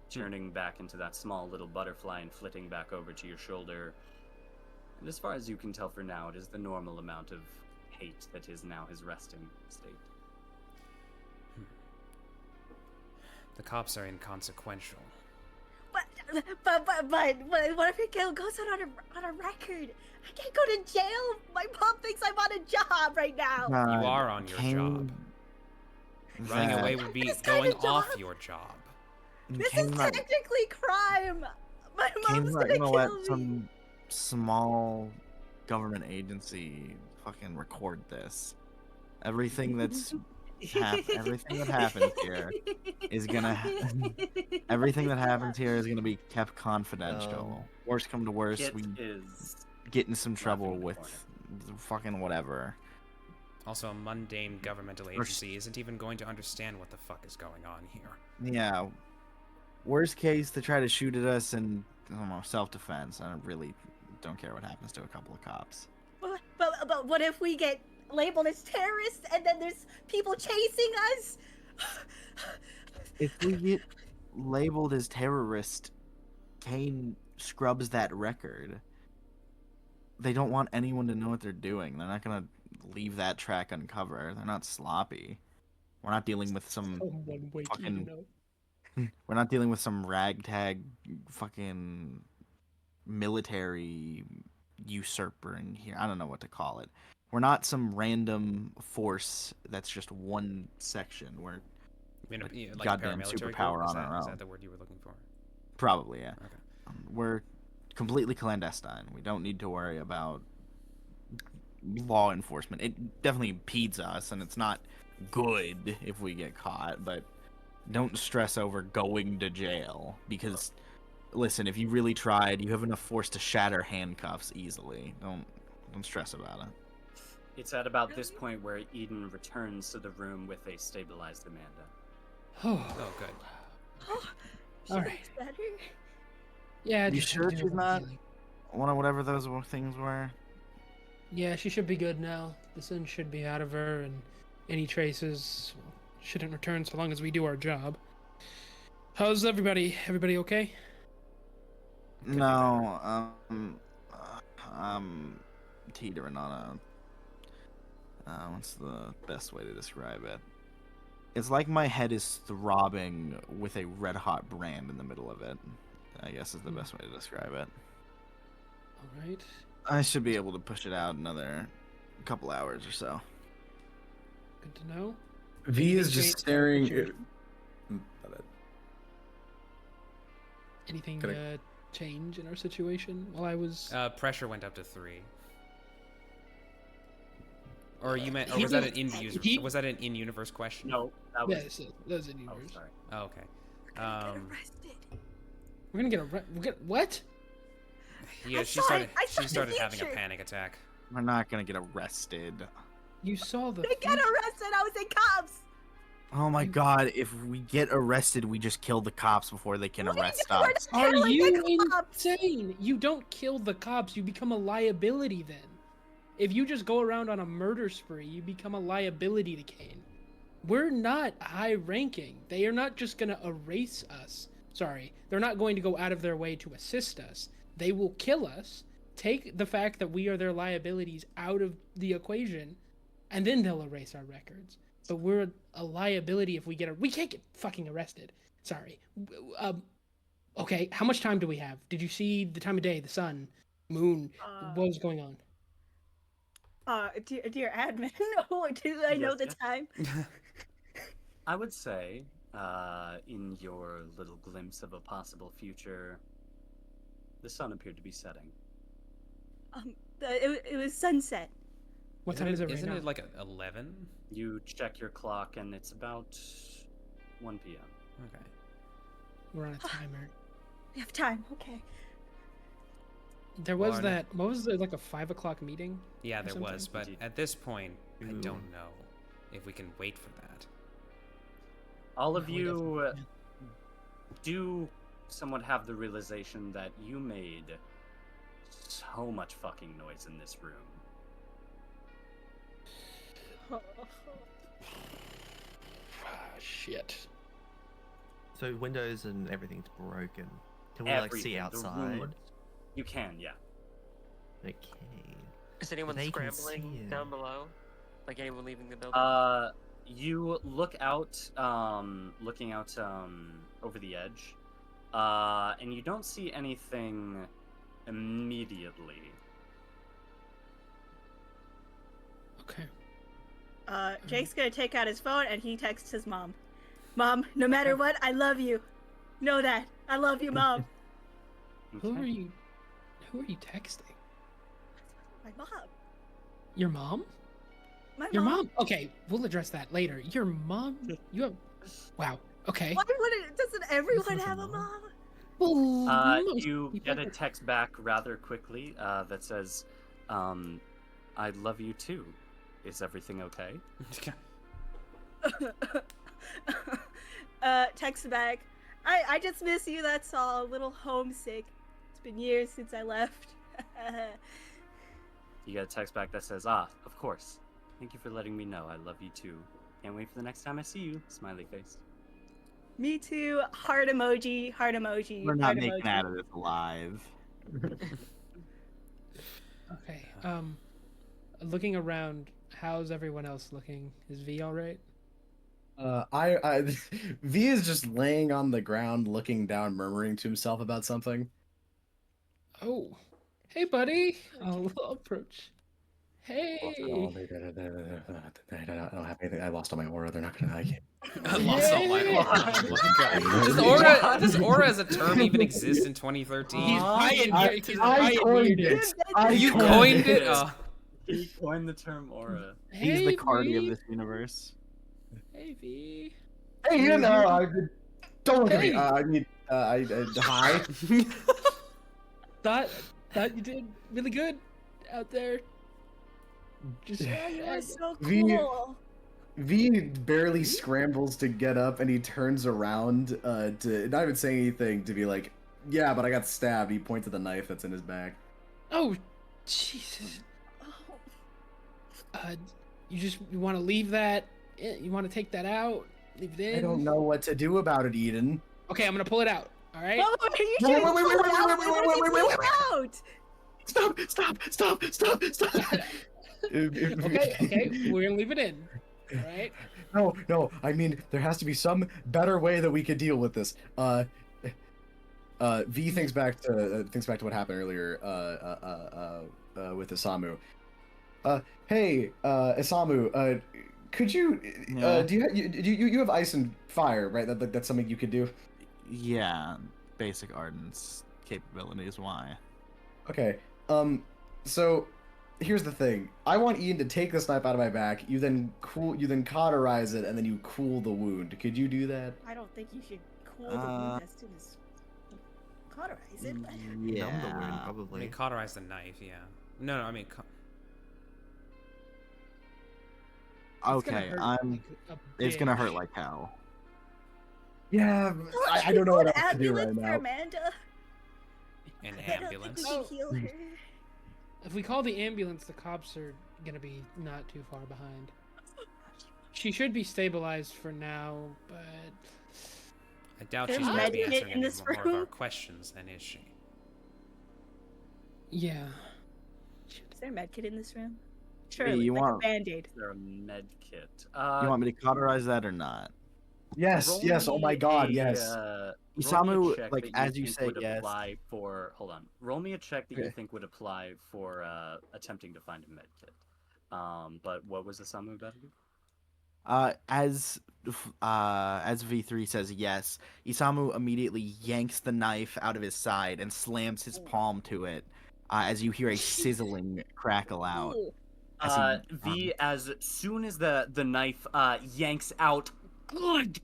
turning back into that small little butterfly and flitting back over to your shoulder. And as far as you can tell for now, it is the normal amount of hate that is now his resting state. the cops are inconsequential? But what if it goes out on a record? I can't go to jail. My mom thinks I'm on a job right now. You are on your job. Running away would be This kind going of job? off your job. This is technically crime. My Kane's mom's not gonna gonna let kill me. some small government agency fucking record this. Everything that's everything that happens here is gonna everything that happens here is gonna be kept confidential. Worst come to worst, It we is get in some trouble in the with fucking whatever. Also, a mundane governmental agency isn't even going to understand what the fuck is going on here. Yeah. Worst case, they try to shoot at us in, I don't know, self-defense. I really don't care what happens to a couple of cops. But what if we get labeled as terrorists and then there's people chasing us? If we get labeled as terrorist, CAIN scrubs that record. They don't want anyone to know what they're doing. They're not gonna leave that track uncovered. They're not sloppy. We're not dealing with some Someone wake you, fucking- know. we're not dealing with some ragtag fucking military usurper in here. I don't know what to call it. We're not some random force that's just one section. We're Like a goddamn paramilitary superpower group? on our Is own. that the word you were looking for? probably, yeah. Okay. We're completely clandestine. We don't need to worry about law enforcement. It definitely impedes us, and it's not good if we get caught, but don't stress over going to jail, because listen, if you really tried, you have enough force to shatter handcuffs easily. Don't stress about it. It's at about this point where Eden returns to the room with a stabilized Amanda. Oh, good. She All looks right. better. Yeah. You just sure do she's the not? healing. Whatever those things were. Yeah, she should be good now. The sun should be out of her, and any traces shouldn't return so long as we do our job. How's everybody? Everybody okay? No, I'm teetering on what's the best way to describe it? It's like my head is throbbing with a red hot brand in the middle of it. I guess is the best way to describe it. All right. I should be able to push it out another couple hours or so. Good to know. V is just staring. Anything Correct. change in our situation while I was? Pressure went up to 3. Or you meant? Or He was that was- an in-universe? he- Was that an in-universe question? No, that was. Yes, that was in Oh, yours. sorry. Oh, okay. Get arrested. We're gonna get what? Yeah, I she saw started. it. I saw She the started having a future. panic attack. We're not gonna get arrested. You saw the. They get arrested. I was in cops. Oh my god, if we get arrested, we just kill the cops before they can arrest us. Are Killing you the cops. insane? You don't kill the cops, you become a liability then. If you just go around on a murder spree, you become a liability to CAIN. We're not high ranking. They are not just going to erase us. Sorry, they're not going to go out of their way to assist us. They will kill us, take the fact that we are their liabilities out of the equation, and then they'll erase our records. But we're a liability if we we can't get fucking arrested. Sorry. Okay, how much time do we have? Did you see the time of day, the sun, moon? What was going on? Dear admin, do I know the time? I would say, in your little glimpse of a possible future, the sun appeared to be setting. It was sunset. What time is it right Isn't now? it like 11? You check your clock, and it's about 1 p.m. Okay. We're on a timer. We have time. Okay. There was Well, that. What was it, like a 5 o'clock meeting? Yeah, there something? was, but at this point, I Ooh. don't know if we can wait for that. All of No, we you definitely do somewhat have the realization that you made so much fucking noise in this room. Shit. So windows and everything's broken. Can we like see Everything, the outside? room- You can, yeah. Okay. Is anyone They can scrambling see it. down below? Like anyone leaving the building? You look out, looking out over the edge, and you don't see anything immediately. Okay. Jake's gonna take out his phone and he texts his mom. Mom, no matter what, I love you. Know that. I love you, Mom. Who Okay. are you? Who are you texting? My mom. Your mom? My Your mom? Okay, we'll address that later. Your mom? You have. Wow. Okay. Why doesn't everyone is a have a mom. mom? Well, most You people get a do. text back rather quickly that says, I love you too. Is everything okay? Text back. I just miss you, that's all. A little homesick. It's been years since I left. You get a text back that says, of course. Thank you for letting me know. I love you too. Can't wait for the next time I see you. Smiley face. Me too. Heart emoji, heart emoji. We're not heart making emoji. out of this alive. Okay. Looking around, how's everyone else looking? Is V all right? V is just laying on the ground, looking down, murmuring to himself about something. Oh, hey, buddy. I'll approach. Hey. I don't have anything. I lost all my aura. They're not gonna like it. I lost all my Yeah. aura. Does aura as a term even exist in 2013? He's pioneered. He's I coined pioneered it. You coined it? Oh. He coined the term aura. He's Hey, the Cardi of V. this universe. Hey, V. Hey, you know, don't look at me. Hey. I mean, hi. Thought you did really good out there. Just You're so V- cool. V barely scrambles to get up, and he turns around to not even saying anything to be like, "Yeah, but I got stabbed." He points at the knife that's in his back. Oh, Jesus. Oh, You want to leave that? You want to take that out? Leave it in? I don't know what to do about it, Eden. Okay, I'm gonna pull it out. All right. Wait, you Wait, shouldn't wait, wait, pull it wait, out. wait, Why wait, would wait, you wait, pull wait, it out? Stop. Okay, we're gonna leave it in. All right. No. I mean, there has to be some better way that we could deal with this. V thinks back to what happened earlier. With Isamu. Hey, Isamu. Could you? Yeah. Do you have ice and fire, right? That's something you could do. Yeah, basic Ardent's capabilities. Why? Okay. So here's the thing. I want Ian to take this knife out of my back. You then cauterize it, and then you cool the wound. Could you do that? I don't think you should cool the wound as soon as you cauterize it. But... Yeah. Numb the wound, I probably. mean, cauterize the knife, yeah. No, I mean, Okay, I'm. It's gonna hurt bitch. like hell. Yeah, I Should don't know we what call else an to do right ambulance for now. Amanda? An I don't think ambulance. we can heal her. If we call the ambulance, the cops are gonna be not too far behind. She should be stabilized for now, but I doubt There's she's going to be medkit answering in any this more of our room. questions, then, is she? yeah. Is there a med kit in this room? Hey, Surely, you like want a band-aid. Is there a med kit? you want me to cauterize that or not? Yes, Roll yes. Oh my me God, a, yes. roll me a Isamu, check like, that as you think say would yes. apply for. Hold on. Roll me a check that you Okay. think would apply for attempting to find a med kit. But what was Isamu about to do? As V3 says yes, Isamu immediately yanks the knife out of his side and slams his palm to it. As you hear a sizzling crackle out. Ooh. As soon as the knife yanks out, good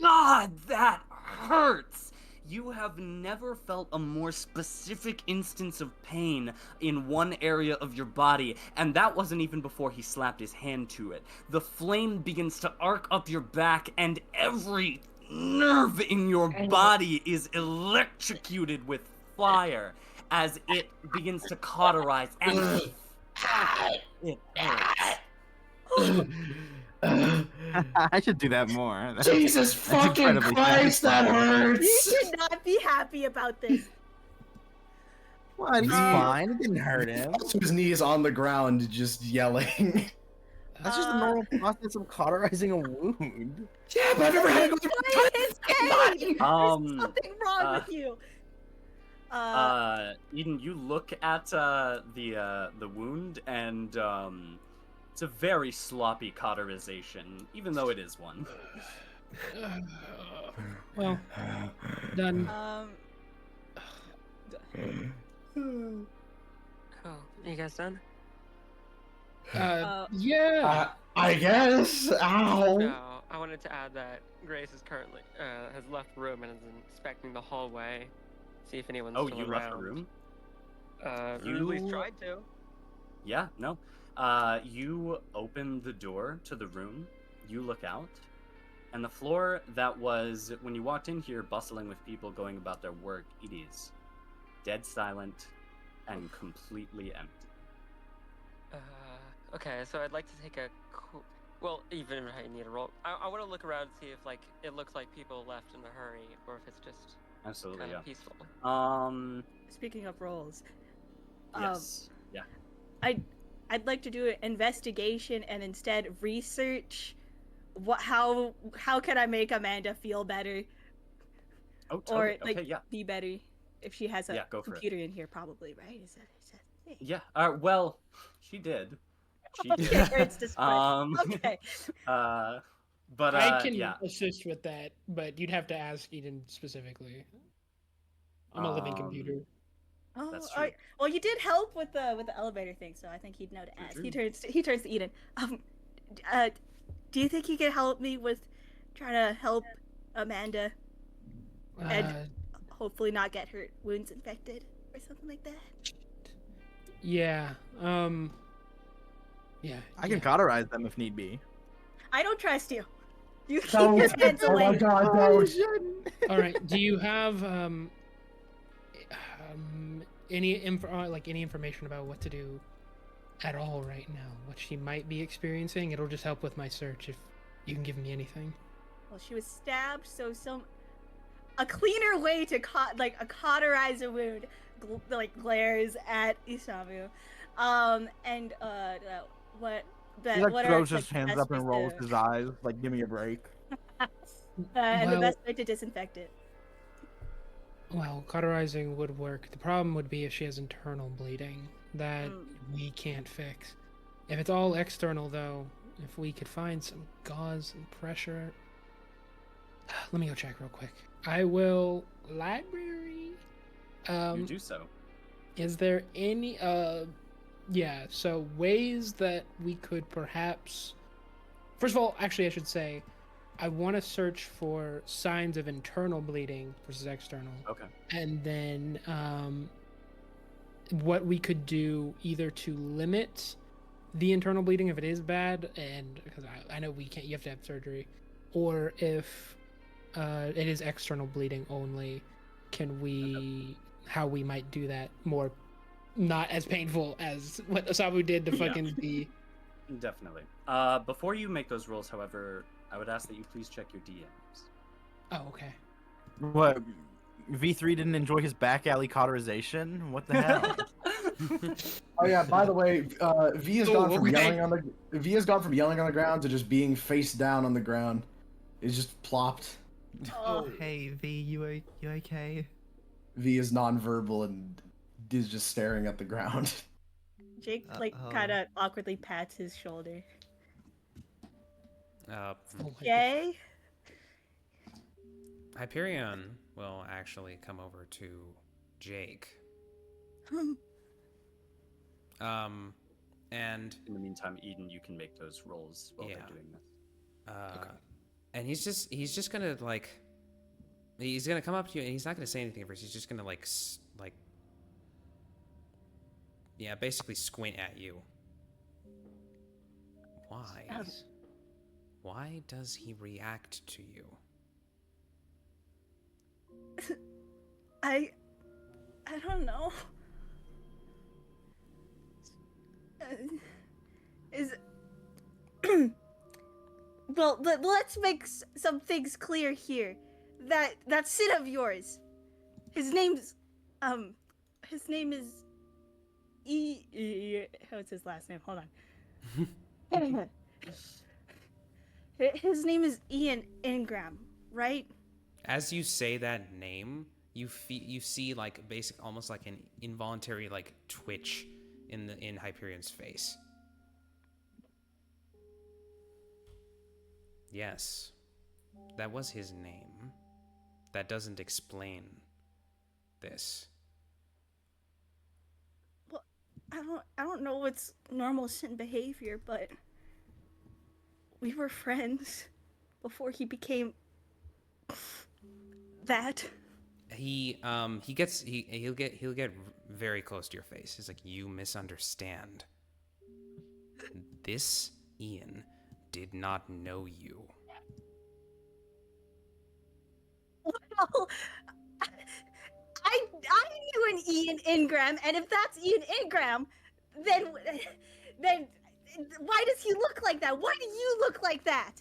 God, that hurts! You have never felt a more specific instance of pain in one area of your body, and that wasn't even before he slapped his hand to it. The flame begins to arc up your back, and every nerve in your body is electrocuted with fire as it begins to cauterize, and it hurts. I should do that more. Jesus fucking incredibly Christ, that satisfying. You hurts! should not be happy about this. What? He's fine. It didn't hurt him. To his knees on the ground, just yelling. That's just a normal process of cauterizing a wound. Yeah, but I've never had to go It's through it's Kane! There's something wrong uh, with you. Eden, you look at the wound, and it's a very sloppy cauterization, even though it is one. Well, done. Oh, you guys done? Yeah. I guess. Ow. No, I wanted to add that Grace is currently has left the room and is inspecting the hallway, see if anyone's Oh, still you around. left the room? You at least tried to. Yeah, no. You open the door to the room, you look out, and the floor that was, when you walked in here, bustling with people going about their work, it is dead silent and completely empty. Okay, so I'd like to take a well, even if I need a roll, I want to look around and see if like it looks like people left in a hurry or if it's just Absolutely, kind yeah. of peaceful. Speaking of roles, Yes, yeah. I'd like to do an investigation and instead research how can I make Amanda feel better Oh, or totally. like Okay, yeah. be better if she has a Yeah, go for it. computer in here, probably, right? Is that a thing? Yeah, well, she did. She Okay, did. it's just okay. But I can yeah. assist with that, but you'd have to ask Eden specifically. I'm a living computer. Oh, That's all true. right. Well, you did help with the elevator thing, so I think he'd know to ask. True. He turns to Eden. Do you think you could help me with trying to help Amanda and hopefully not get her wounds infected or something like that? Yeah. Yeah. I can cauterize them if need be. I don't trust you. You keep Don't. your hands Oh my away. God, don't. All right. Do you have any any information about what to do at all right now? What she might be experiencing? It'll just help with my search if you can give me anything. Well, she was stabbed, so a cleaner way to cauterize a wound glares at Isamu. He like throws his hands up and rolls his eyes, like, give me a break. And the Well- best way to disinfect it. Well, cauterizing would work. The problem would be if she has internal bleeding that we can't fix. If it's all external, though, if we could find some gauze and pressure. Let me go check real quick. I will. Library. You do so. Is there any yeah, so ways that we could perhaps first of all, actually I should say I want to search for signs of internal bleeding versus external. Okay. And then what we could do either to limit the internal bleeding if it is bad, and because I know we can't, you have to have surgery, or if it is external bleeding only, can we, how we might do that more, not as painful as what Isamu did to fucking be. Definitely. Before you make those rolls, however, I would ask that you please check your DMs. Oh, okay. What? V3 didn't enjoy his back alley cauterization? What the hell? Oh yeah. By the way, V has gone from okay. yelling on the ground to just being face down on the ground. It's just plopped. Oh, Hey V, you okay? V is nonverbal and is just staring at the ground. Jake Uh-oh. kind of awkwardly pats his shoulder. Uh, Jay? Hyperion will actually come over to Jake. And In the meantime, Eden, you can make those rolls while Yeah. they're doing this. and he's just gonna like, he's gonna come up to you and he's not gonna say anything at first. He's just gonna like yeah, basically squint at you. Why? Oh. Why does he react to you? I don't know. Is well, let's make some things clear here. That Sid of yours, his name is what's his last name? Hold on. His name is Ian Ingram, right? As you say that name, you see like almost like an involuntary like twitch in Hyperion's face. Yes, that was his name. That doesn't explain this. Well, I don't know what's normal Sin behavior, but we were friends before he became that. He'll get very close to your face. He's like, you misunderstand. This Ian did not know you. Well, I knew an Ian Ingram, and if that's Ian Ingram, then why does he look like that? Why do you look like that?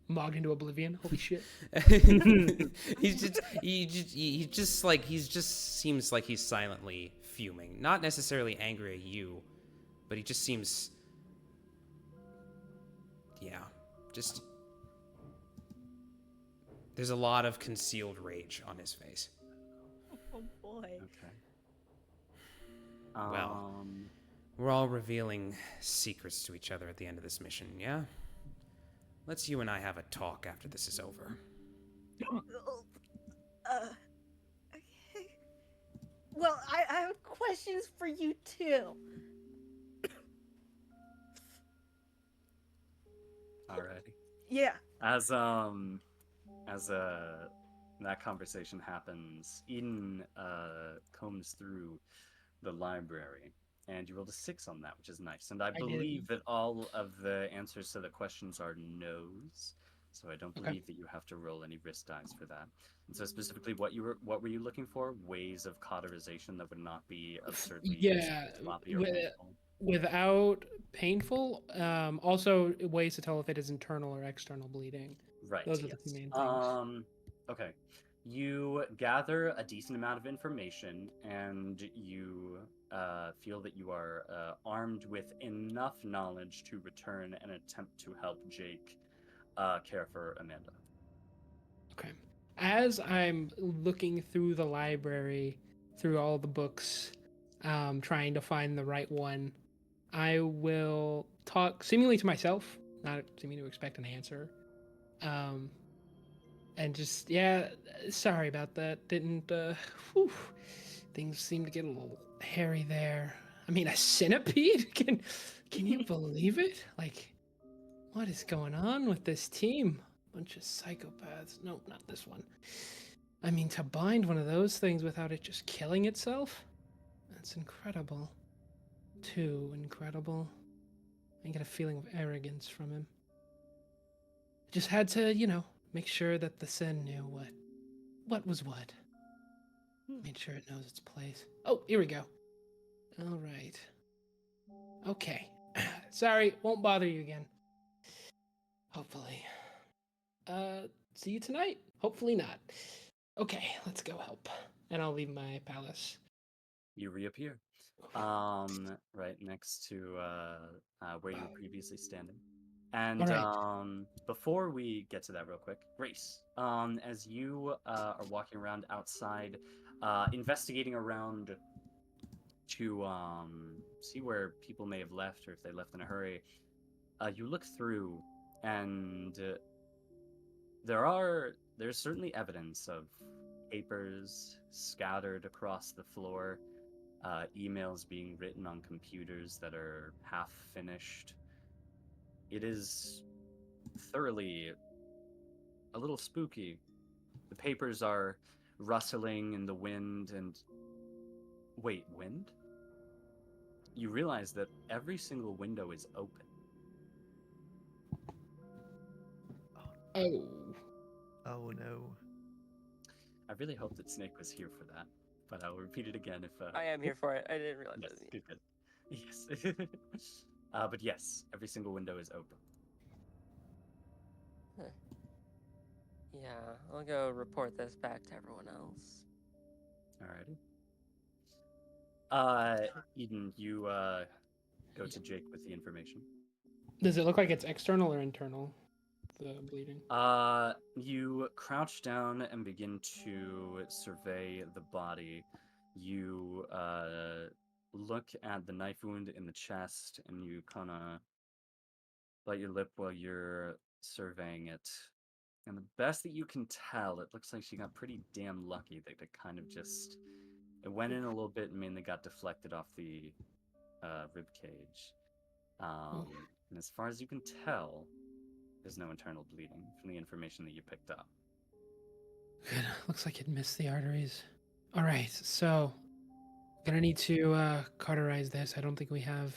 Mogged into oblivion. Holy shit. he just seems like he's silently fuming. Not necessarily angry at you, but he just seems, just there's a lot of concealed rage on his face. Oh boy. Okay. Well, we're all revealing secrets to each other at the end of this mission, yeah? Let's you and I have a talk after this is over. Okay. Well, I have questions for you too. Alrighty. Yeah. As that conversation happens, Eden combs through the library, and you rolled a 6 on that, which is nice. And I believe that all of the answers to the questions are no's, so I don't believe that you have to roll any risk dice for that. And so specifically, what were you looking for? Ways of cauterization that would not be absurdly sloppy or painful. Without painful, also ways to tell if it is internal or external bleeding. Right. Those are the two main things. Okay. You gather a decent amount of information, and you feel that you are armed with enough knowledge to return and attempt to help Jake care for Amanda. Okay. As I'm looking through the library, through all the books, trying to find the right one, I will talk seemingly to myself, not seeming to expect an answer. And just, sorry about that. Didn't, things seem to get a little hairy there. I mean, a centipede? Can you believe it? Like, what is going on with this team? Bunch of psychopaths. No, not this one. I mean, to bind one of those things without it just killing itself? That's incredible. Too incredible. I get a feeling of arrogance from him. Just had to, make sure that the sin knew what was what. Made sure it knows its place. Oh, here we go. All right. Okay. Sorry, won't bother you again. Hopefully. See you tonight? Hopefully not. Okay, let's go help. And I'll leave my palace. You reappear. Right next to where you were previously standing. And Alright. before we get to that real quick, Grace, as you are walking around outside, investigating around to see where people may have left or if they left in a hurry, you look through and there's certainly evidence of papers scattered across the floor, emails being written on computers that are half finished. It is thoroughly a little spooky. The papers are rustling in the wind and... Wait, wind? You realize that every single window is open. Oh. Oh no. I really hope that Snake was here for that, but I'll repeat it again if... I am here for it. I didn't realize Yes, that. good. Yes. But yes, every single window is open. Huh. Yeah, I'll go report this back to everyone else. Alrighty. Eden, you go to Jake with the information. Does it look like it's external or internal? The bleeding. You crouch down and begin to survey the body. You look at the knife wound in the chest, and you kind of bite your lip while you're surveying it. And the best that you can tell, it looks like she got pretty damn lucky that it kind of just... It went in a little bit and mainly got deflected off the rib cage. And as far as you can tell, there's no internal bleeding from the information that you picked up. Good. Looks like it missed the arteries. All right, so gonna need to cauterize this. I don't think we have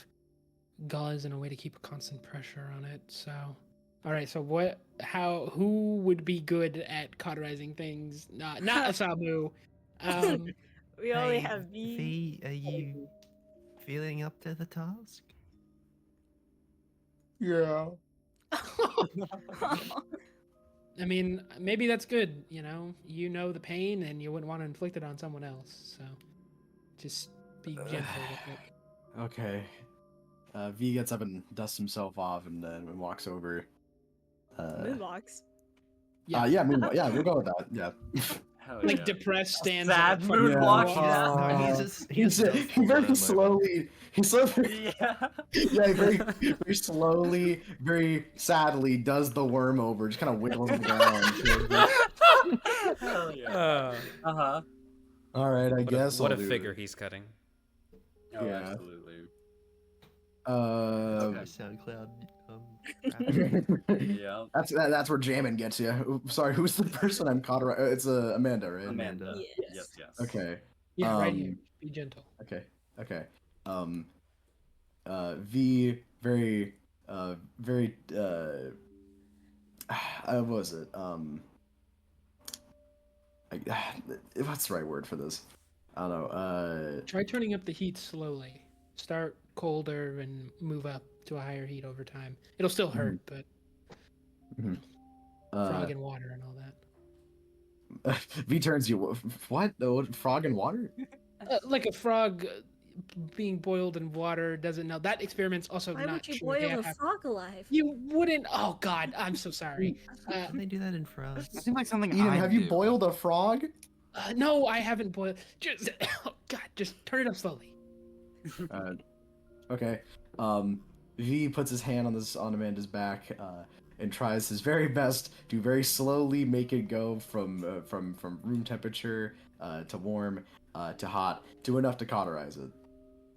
gauze and a way to keep a constant pressure on it. So, all right. So who would be good at cauterizing things? Not Isamu. We only Hey, have V. V, are you feeling up to the task? Yeah. I mean, maybe that's good. You know the pain, and you wouldn't want to inflict it on someone else. So, just be gentle with it. Okay. V gets up and dusts himself off and then walks over. Moonwalks. Yeah, we'll go with that. Yeah. Hell Like yeah. depressed stands. sad at the front of the moonwalk, wall. yeah. No, He's very slowly. He's slowly. Yeah. Yeah, very slowly, very sadly does the worm over, just kind of wiggles the ground. Hell yeah. Uh-huh. All right, I guess what I'll a do figure it. he's cutting. Oh, Yeah. absolutely. Okay. Okay. SoundCloud. Rapper. Yeah. That's where jamming gets you. Sorry, who's the person I'm caught? It's Amanda, right? Amanda. Yes. Yes. Okay. Yeah, right here. Be gentle. Okay. V very what was it? What's the right word for this? I don't know. Try turning up the heat slowly. Start colder and move up to a higher heat over time. It'll still hurt, but frog and water and all that. V turns you. What? The frog and water? Like a frog being boiled in water doesn't know. That experiment's also Why not would you true. boil They a have- frog alive? You wouldn't. Oh God, I'm so sorry. Can they do that in France? That seems like something Eden, I have you do. boiled a frog? No, I haven't boiled. Just oh God, just turn it up slowly. Okay. V puts his hand on Amanda's back and tries his very best to very slowly make it go from room temperature to warm to hot to enough to cauterize it.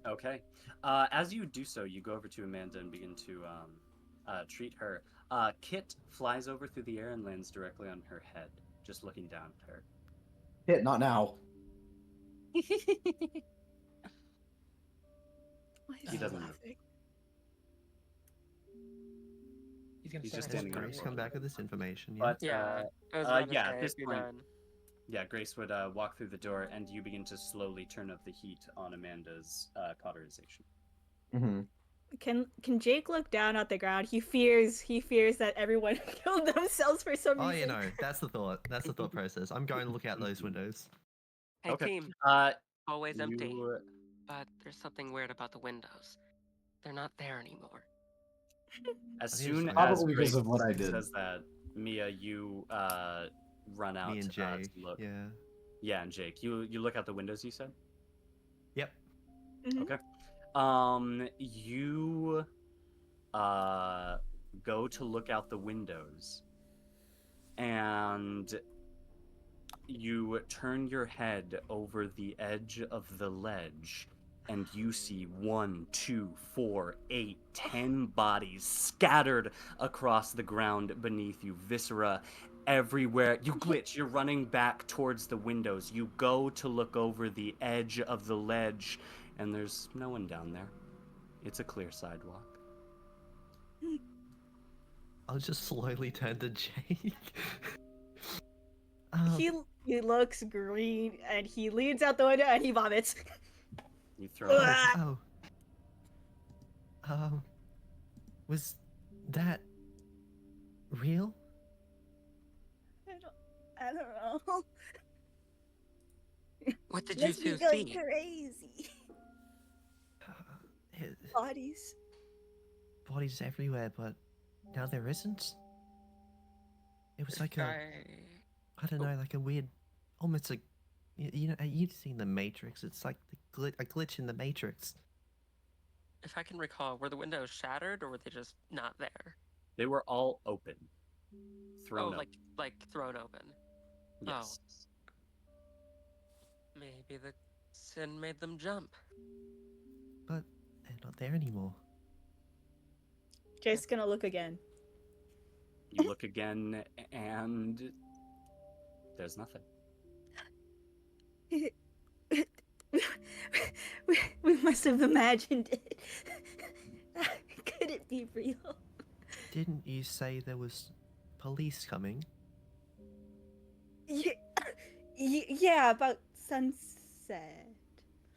Okay. As you do so, you go over to Amanda and begin to treat her. Kit flies over through the air and lands directly on her head, just looking down at her. Hit, not now. Why is He doesn't move. laughing? He's gonna He's start just asking standing there. Grace questions. come back with this information. Yeah. But Yeah. I was about to yeah, say, at this if you're point, done. yeah, Grace would walk through the door, and you begin to slowly turn up the heat on Amanda's cauterization. Mm-hmm. Can Jake look down at the ground? He fears that everyone killed themselves for some Oh, reason. you know, that's the thought. That's the thought process. I'm going to look out those windows. Hey, Okay. team. Uh, Always empty. you, But there's something weird about the windows. They're not there anymore. as I think it's soon fine. as Probably because Grace of what I did. says that, Mia, you run out Me and to Jake. look. Yeah. Yeah, and Jake, you look out the windows. You said. Yep. Mhm. Okay. You go to look out the windows, and you turn your head over the edge of the ledge, and you see 1, 2, 4, 8, 10 bodies scattered across the ground beneath you, viscera everywhere. You glitch, you're running back towards the windows. You go to look over the edge of the ledge, and there's no one down there. It's a clear sidewalk. I'll just slowly turn to Jake. He looks green and he leans out the window and he vomits. You throw it. oh. Was that real? I don't know. What did you Must be two going see? crazy. It- Bodies. Bodies everywhere, but now there isn't. It was like I don't know, like a weird, almost like, you know, you've seen the Matrix. It's like a glitch in the Matrix. If I can recall, were the windows shattered or were they just not there? They were all open. Thrown open. like thrown open. Yes. Maybe the sin made them jump. But they're not there anymore. Jake's gonna look again. You look again, and there's nothing. We must have imagined it. Could it be real? Didn't you say there was police coming? Yeah, about sunset.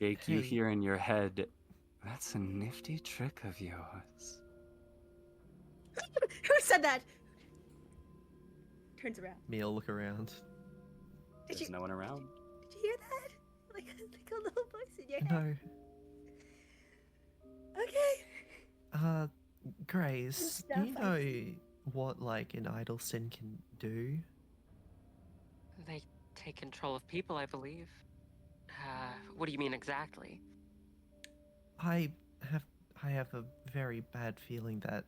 Jake, you Hey. hear in your head, that's a nifty trick of yours. Who said that? Turns around. Me'll look around. Did There's you no one around. hear that? Like a little voice in your head. No. Okay. Grace, do you Stuff know what, like, an idle sin can do? They take control of people, I believe. What do you mean exactly? I have a very bad feeling that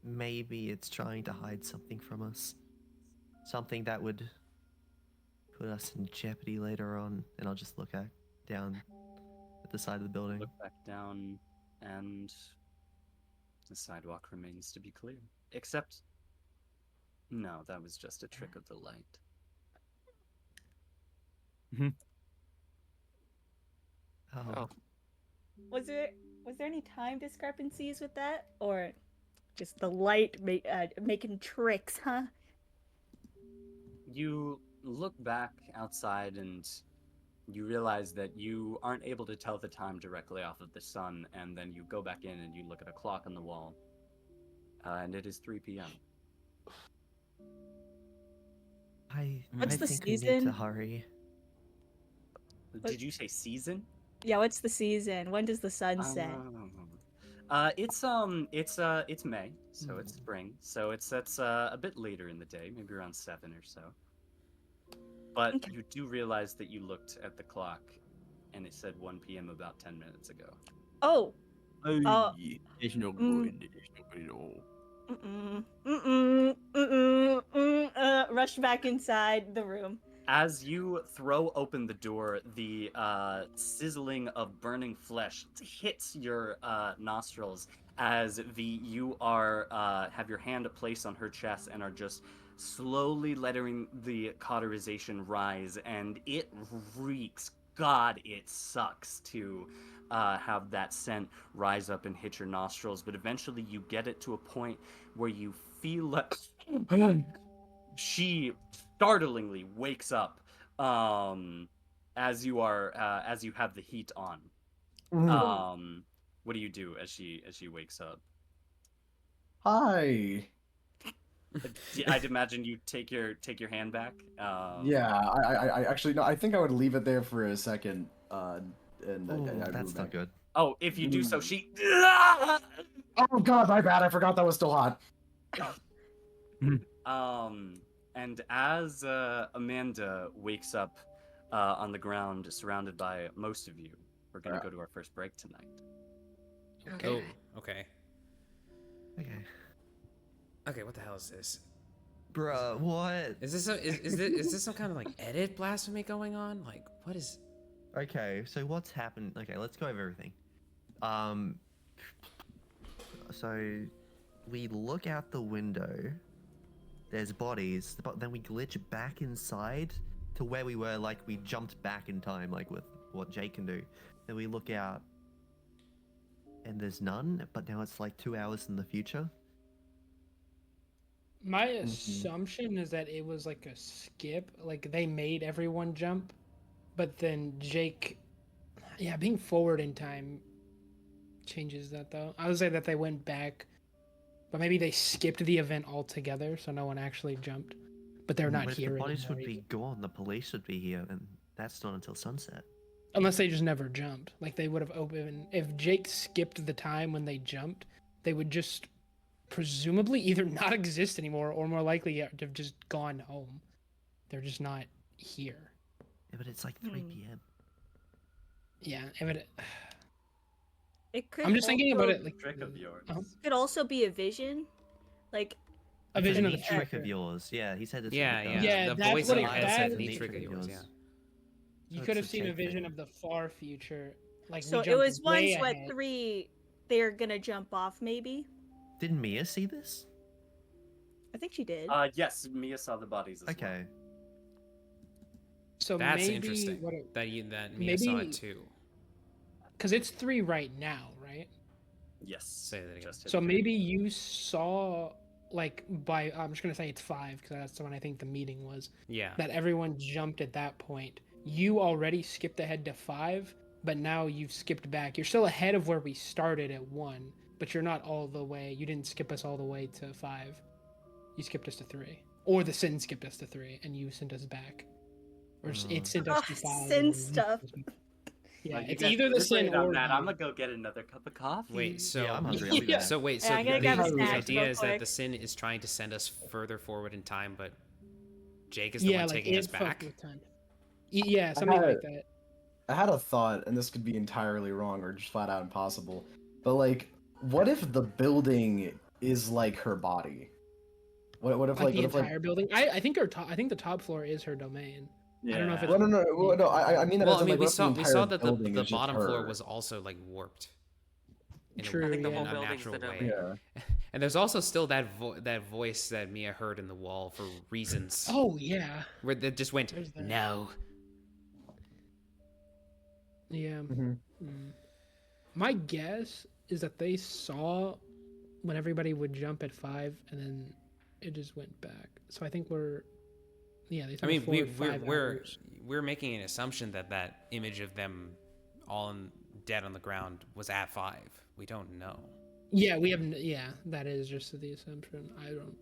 maybe it's trying to hide something from us. Something that would put us in jeopardy later on. And I'll just look down at the side of the building. Look back down, and the sidewalk remains to be clear. Except, no, that was just a trick of the light. Oh, Was there any time discrepancies with that, or just the light making tricks, huh? You look back outside, and you realize that you aren't able to tell the time directly off of the sun, and then you go back in and you look at a clock on the wall, and it is 3 p.m. What's I the think we need season? to hurry. Did you say season? Yeah, what's the season? When does the sun set? It's May, so it's spring. So it's a bit later in the day, maybe around 7 or so. But Okay. you do realize that you looked at the clock, and it said 1 p.m. about 10 minutes ago. Oh. It's no Mm. good. It's no good at all. Rush back inside the room. As you throw open the door, the sizzling of burning flesh hits your nostrils as you are have your hand placed on her chest and are just slowly letting the cauterization rise, and it reeks. God, it sucks to have that scent rise up and hit your nostrils, but eventually you get it to a point where you feel like she startlingly wakes up as you have the heat on. What do you do as she wakes up? Hi. I'd imagine you take your hand back. Yeah, I actually no. I think I would leave it there for a second. And Ooh, I'd that's move not back. good. Oh, if you do so, she. Oh God, my bad. I forgot that was still hot. And as Amanda wakes up on the ground, surrounded by most of you, we're gonna go to our first break tonight. Okay. Oh, okay. Okay. Okay, what the hell is this? Bruh, what? Is this some kind of like edit blasphemy going on? Like, what is? Okay, so what's happened? Okay, let's go over everything. So we look out the window. There's bodies, but then we glitch back inside to where we were. Like we jumped back in time, like with what Jake can do. Then we look out, and there's none. But now it's like 2 hours in the future. My assumption is that it was like a skip, like they made everyone jump, but then Jake, yeah, being forward in time changes that though. I would say that they went back, but maybe they skipped the event altogether, so no one actually jumped. But they're not But if here the bodies anymore would be either. gone, the police would be here, and that's not until sunset. Unless they just never jumped. Like they would have opened. If Jake skipped the time when they jumped, they would just presumably either not exist anymore or more likely to have just gone home. They're just not here. Yeah, but it's like 3 p.m. Yeah, It could. I'm just thinking about also- it like Trick of yours. Could also be a vision, like a It's vision of a the neat trick future. of yours. Yeah, he said it's Yeah, like, yeah. Yeah, the that's voice what in it- your head that- said It's a neat neat trick of trick of yours. yours. Yeah. You So could have it's a seen a Jake vision thing. of the far future. Like so. we It jumped was way once what ahead. 3 they're gonna jump off. Maybe Didn't Mia see this? I think she did. Yes, Mia saw the bodies as well. Okay. So That's maybe interesting. what That Mia saw maybe- it too. because it's 3 right now, right? Yes. Say that again. Just hit So the- maybe you saw like by I'm just gonna say it's 5 because that's the one I think the meeting was. Yeah. That everyone jumped at that point. You already skipped ahead to 5, but now you've skipped back. You're still ahead of where we started at 1, but you're not all the way. You didn't skip us all the way to 5. You skipped us to 3, or the sin skipped us to 3, and you sent us back, or it sent us to 5. Sin and then you stuff. sent us back. Yeah, You it's guys either the sin deliberate on or that. you. I'm gonna go get another cup of coffee. Wait. So Yeah, I'm hungry. I'll be Yeah. back. So wait. Yeah, So I'm gonna the, grab a the snack idea real is that quick. the sin is trying to send us further forward in time, but Jake is the Yeah, one like taking us it fucked back. with time. Yeah, something had- like that. I had a thought, and this could be entirely wrong or just flat out impossible. But like, what if the building is like her body? What if Like like the what if entire like? building. I think I think the top floor is her domain. I don't know if it's. Well, no. I mean that. Well, as I in, mean, like, we what if saw the we entire saw that building the is just bottom floor her? was also like warped. In True, a, I think the in whole a building's natural the way. domain. Yeah. And there's also still that voice that Mia heard in the wall for reasons. Oh yeah, Where it just went, There's that. no. yeah. Mhm. My guess is that they saw when everybody would jump at 5, and then it just went back. So I think they I saw mean, 4 or 5 hours. we're making an assumption that that image of them all dead on the ground was at 5. We don't know. Yeah, we haven't. Yeah, that is just the assumption. I don't.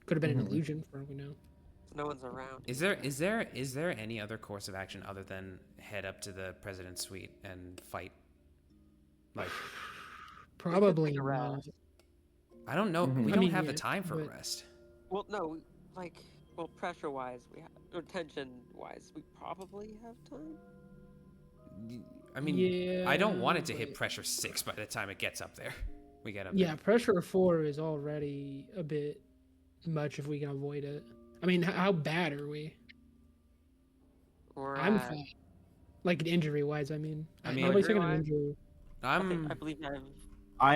Could have been an Mhm. illusion for all we know. No one's around. Is there any other course of action other than head up to the president's suite and fight? Like, Probably take a not. rest. I don't know. Mhm. We I don't mean, have the yeah, time for but- rest. Well, no, like, well, pressure-wise, or tension-wise, we probably have time. I mean, Yeah, I don't want it to hit but- pressure 6 by the time it gets up there. We get up Yeah, there. pressure 4 is already a bit much if we can avoid it. I mean, how bad are we? We're I'm at- fine. Like injury wise, I mean. I mean, nobody's taking an injury-wise- injury. I I'm believe I have. I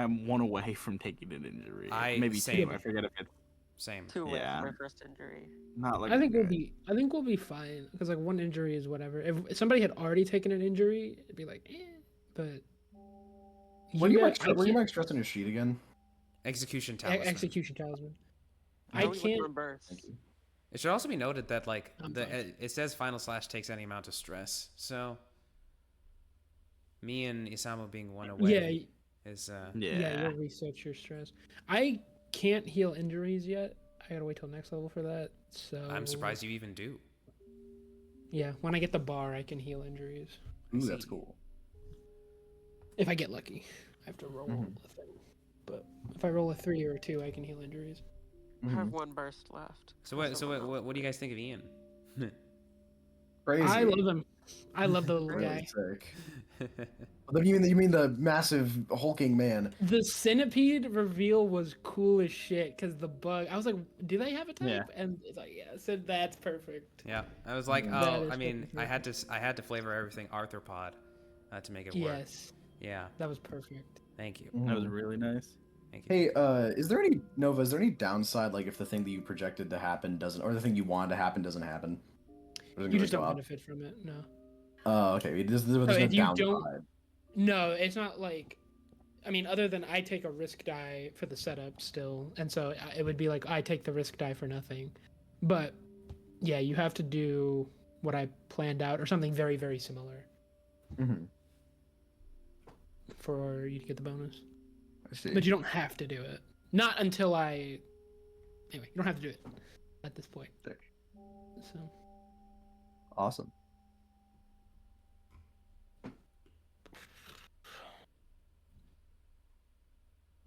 am one away from taking an injury. Maybe same. two. I forget if it's same. 2 away Yeah. from my first injury. not like. I think we'll be fine because like one injury is whatever. If somebody had already taken an injury, it'd be like, but Were you got- I Were you can't- Mike stressing your sheet again? Execution talisman. execution talisman. How I we with can't. reverse? It should also be noted that like I'm fine. it says final slash takes any amount of stress. So me and Isamu being one away is Yeah, you'll reset your stress. I can't heal injuries yet. I gotta wait till next level for that. So I'm surprised you even do. Yeah, when I get the bar, I can heal injuries Ooh, that's See. cool. if I get lucky. I have to roll Mhm. a thing, but if I roll a 3 or a 2, I can heal injuries. I have Mhm. 1 burst left. So what do you guys think of Ian? Crazy. I love him. I love the little Really guy. sick. You mean the massive hulking man? The centipede reveal was cool as shit because the bug. I was like, do they have a type? Yeah. And it's like, yeah. So that's perfect. Yeah, I was like, That oh, is I mean, fucking I had to flavor everything arthropod to make it work. Yes, Yeah, that was perfect. thank you, That was really nice. thank you. Hey, is there any any downside, like if the thing that you projected to happen doesn't, or the thing you wanted to happen doesn't happen? Or doesn't You go just don't up? benefit from it. No. Oh, okay. There's So no if you downside. don't- No, it's not like. I mean, other than I take a risk die for the setup still, and so it would be like I take the risk die for nothing. But yeah, you have to do what I planned out or something very, very similar Mm-hmm. for you to get the bonus. I see. But you don't have to do it. Not until I. Anyway, you don't have to do it at this point. Sick. So Awesome.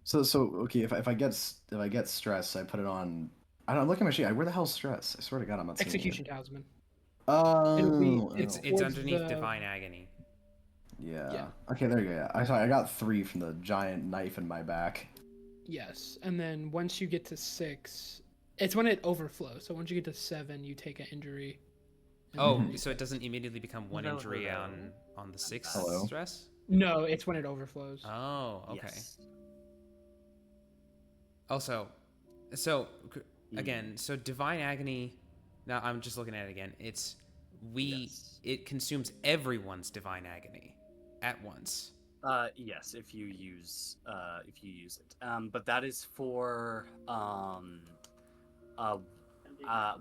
So okay, if I get stress, I put it on. I don't look at my sheet. Where the hell's stress? I swear to God, I'm not seeing it. execution talisman. Oh, It'll be- It's towards underneath the- divine agony. yeah. Yeah. Okay, there you go. Yeah, I got 3 from the giant knife in my back. Yes, and then once you get to 6, it's when it overflows. So once you get to 7, you take an injury. And Oh, then- so it doesn't immediately become one Hello, injury hello. on the 6th Hello. stress. No, it's when it overflows. Oh, okay. Yes. Also, so again, so divine agony. Now I'm just looking at it again. It's Yes. it consumes everyone's divine agony at once. Yes, if you use it. But that is for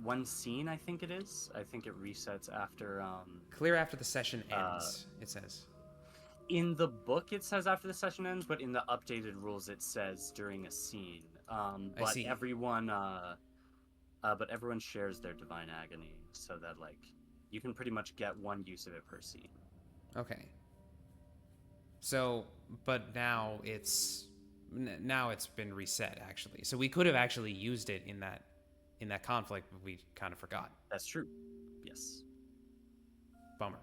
one scene, I think it is. I think it resets after Clear after the session Uh, ends. It says. in the book it says after the session ends, but in the updated rules it says during a scene. But see. everyone shares their divine agony, so that like you can pretty much get one use of it per scene. Okay. So, but now it's been reset actually. So we could have actually used it in that conflict, but we kind of forgot. That's true. Yes. Bummer.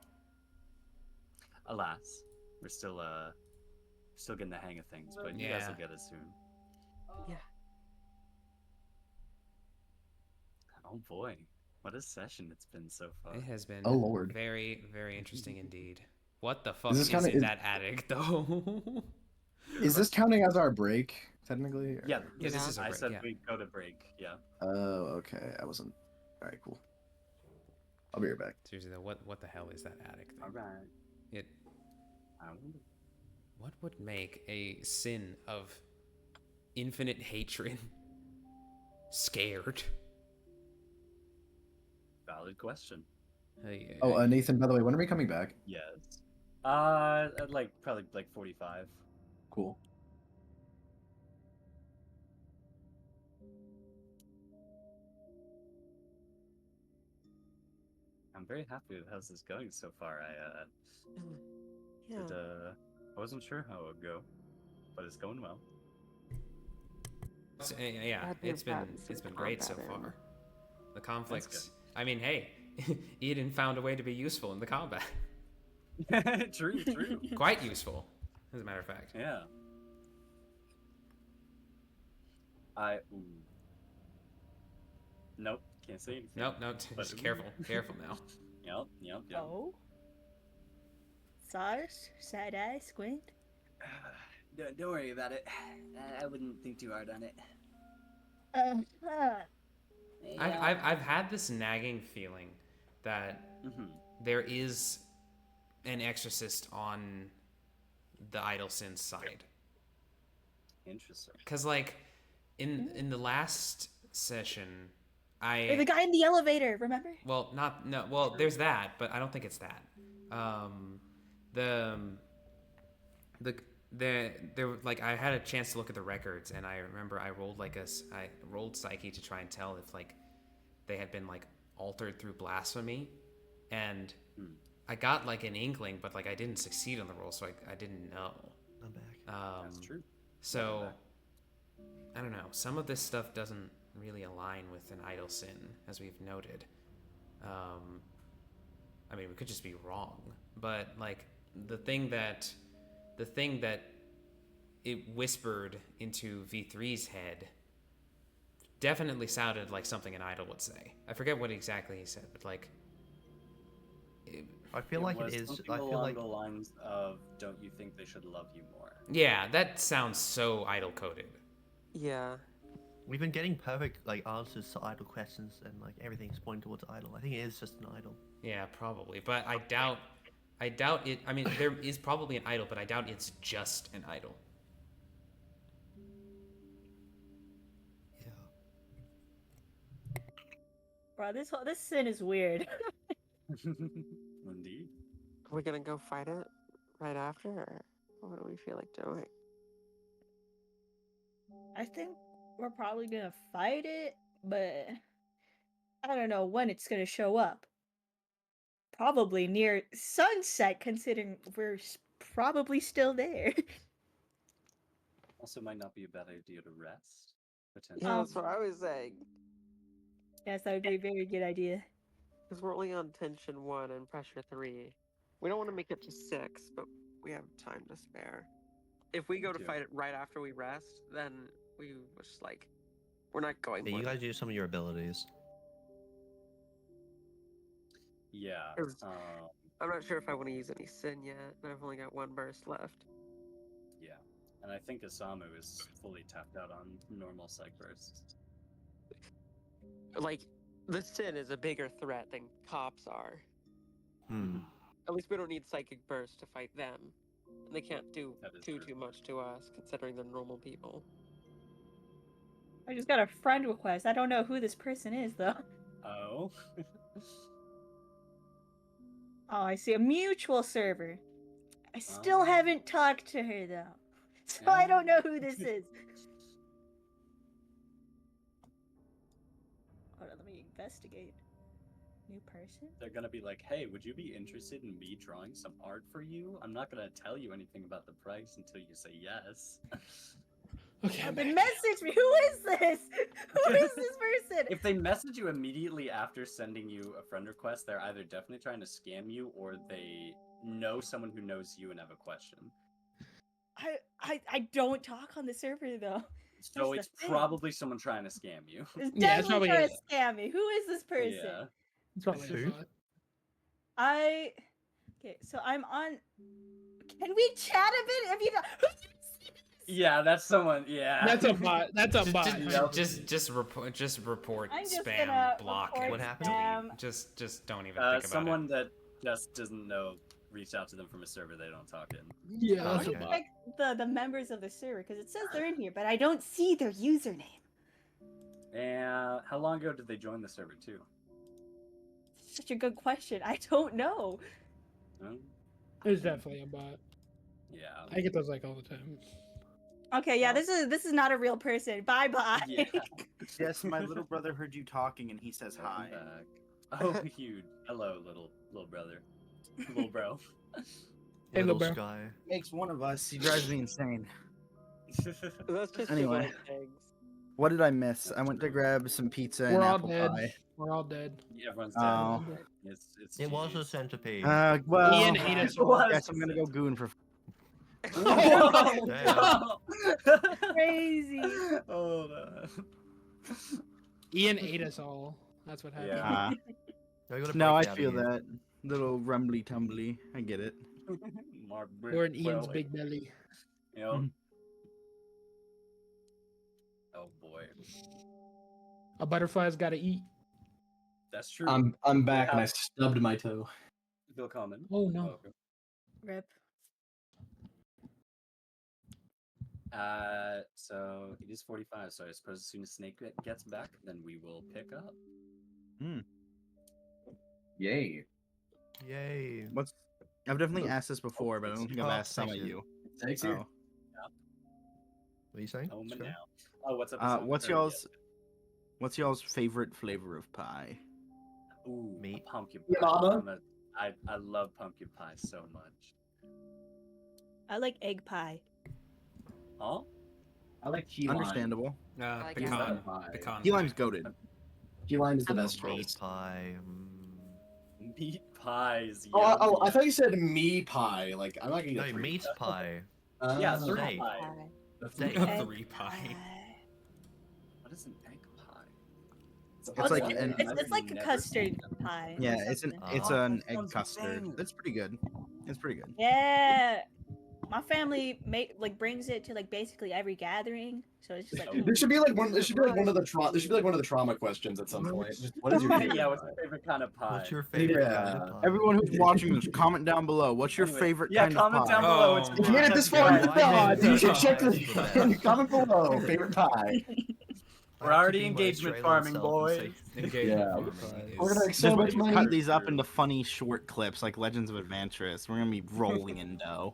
Alas, we're still getting the hang of things, but you guys Yeah. will get it soon. Yeah. Oh boy, what a session it's been so far. It has been Oh, Lord. very, very interesting indeed. What the fuck this is kinda- in that attic though? Is this counting as our break technically? or- Yeah, Yeah, this is a I break, said yeah. we'd go to break. Yeah. Oh, okay. I wasn't. All right, cool. I'll be right back. Seriously though, what the hell is that attic thing? All right. It I wonder- what would make a sin of infinite hatred scared? Valid question. Oh, Nathan. By the way, when are we coming back? Yes. Like probably like 45. Cool. I'm very happy with how's this going so far. Yeah. I wasn't sure how it would go, but it's going well. Yeah, Glad we've it's been gotten some great so combat in. far. The conflicts. I mean, hey, Eden found a way to be useful in the combat. True. Quite useful, as a matter of fact. Yeah. Nope, Can't say anything. Nope, But- just careful now. Yep. Oh. Stars, side eye, squint. Don't worry about it. I wouldn't think too hard on it. I've had this nagging feeling that there is an exorcist on the Idle Sin's side. Interesting. Cause like in the last session, Or the guy in the elevator, remember? Well, there's that, but I don't think it's that. Like I had a chance to look at the records, and I remember I rolled psyche to try and tell if like they had been like altered through blasphemy, and I got like an inkling, but like I didn't succeed on the roll, so I didn't know. I'm back. That's true. So I don't know. Some of this stuff doesn't really align with an idle sin, as we've noted. I mean, we could just be wrong, but like the thing that it whispered into V3's head definitely sounded like something an idol would say. I forget what exactly he said, but like I feel like it is. Something I feel along like the lines of, "Don't you think they should love you more?" yeah, that sounds so idol coded. Yeah. we've been getting perfect like answers to idle questions, and like everything's pointing towards idle. I think it is just an idol. Yeah, probably, but I doubt it. I mean, there is probably an idol, but I doubt it's just an idol. Yeah. Bro, this sin is weird. Indeed. Are we gonna go fight it right after, or what do we feel like doing? I think we're probably gonna fight it, but I don't know when it's gonna show up. Probably near sunset, considering we're probably still there. Also, might not be a bad idea to rest. Potentially. Yeah, that's what I was saying. Yes, that would be a very good idea. Because we're only on tension 1 and pressure 3. We don't want to make it to 6, but we have time to spare. If we go to Yeah. fight it right after we rest, then we just like, we're not going. Yeah, more you than- guys use some of your abilities. Yeah. I'm not sure if I want to use any sin yet. I've only got 1 burst left. Yeah. And I think Isamu is fully tapped out on normal psych bursts. Like, the sin is a bigger threat than cops are. Hmm. At least we don't need psychic burst to fight them. And they can't do That is too true. much to us, considering they're normal people. I just got a friend request. I don't know who this person is, though. Oh. Oh, I see a mutual server. I still Oh. haven't talked to her, though. So I don't know who this is. Hold on, let me investigate. New person? They're gonna be like, "Hey, would you be interested in me drawing some art for you? I'm not gonna tell you anything about the price until you say yes." Okay, I'm Then back. message me. Who is this? Who is this person? If they message you immediately after sending you a friend request, they're either definitely trying to scam you or they know someone who knows you and have a question. I don't talk on the server though. So That's it's the thing. probably someone trying to scam you. It's Yeah, it's definitely probably trying it. to scam me. Who is this person? Yeah. It's probably Who? a thought. Okay, so I'm on. Can we chat a bit? Have you not? Yeah, that's someone. Yeah. That's a bot. That's a bot. Just report I'm just spam, gonna block report it. What happened? spam. Just don't even think about someone it. that just doesn't know reached out to them from a server they don't talk in. Yeah, Let that's me a Okay. bot. check the members of the server because it says they're in here, but I don't see their username. And how long ago did they join the server too? Such a good question. I don't know. Hmm? It's definitely a bot. Yeah. I get those like all the time. Okay, yeah, this is not a real person. Bye bye. Yeah. Yes, my little brother heard you talking and he says hi. Welcome back. Oh, huge. Hello, little brother. Little bro. Hey, Little bro. Sky. Makes one of us. He drives me insane. That's just Anyway. little things. What did I miss? I went to grab some pizza We're and all apple dead. pie. We're all dead. Everyone's dead. Oh. It's It was a GG's. centipede. Well, Ian ate us all. was. guess I'm gonna go goon for. Oh, Crazy. Hold on. Ian ate us all. That's what happened. Yeah. Are you gonna No, I break out feel again? that. Little rumbly tumbly. I get it. More Or in Ian's belly. big belly. Yep. Mhm. Oh boy, A butterfly's got to eat. that's true. I'm back and I Yeah. stubbed my toe. Feel common. Oh no. Welcome. Rip. So it is 45. So I suppose as soon as Snake gets back, then we will pick up. Yay. Yay. What's? I've definitely asked this before, but I don't think I've Oh, asked some of thank you. you. Thanks here. Oh. What are you saying? Oh, Just go. now. Oh, what's up? What's y'all's favorite flavor of pie? Ooh, Meat. pumpkin Yeah, pie. mama. I love pumpkin pie so much. I like egg pie. Oh, I like key lime. Understandable. like Pecan. pie. Pecan. Key lime's goaded. Key lime is the I'm best okay. Meat choice. pie. meat pies. Oh, I yummy. thought you said me pie. Like I'm not gonna No, get three. meat pie. Yeah, Oh. three Steak. pie. Steak. Egg Three pie. What is an egg pie? It's like it's, an- it's like a Never custard seen that. pie. or Yeah, it's an something. it's Oh, an that egg sounds custard. banging. That's pretty good. It's pretty good. Yeah, my family brings it to like basically every gathering, so it's just like There should be like one. There should be like one of the There should be like one of the trauma questions at some point. Just what is your favorite? Yeah, what's your favorite kind of pie? What's your favorite Yeah. kind of pie? Everyone who's watching this, comment down below. What's your Anyway, favorite yeah, kind of comment pie? down below. Oh What's If you made it this far, my God, you should God. check the comment below. Favorite pie. We're already engagement farming, boys. Engagement Yeah. farming We're gonna is- make so much money. Cut these up into funny short clips like Legends of Adventurous. We're gonna be rolling in dough.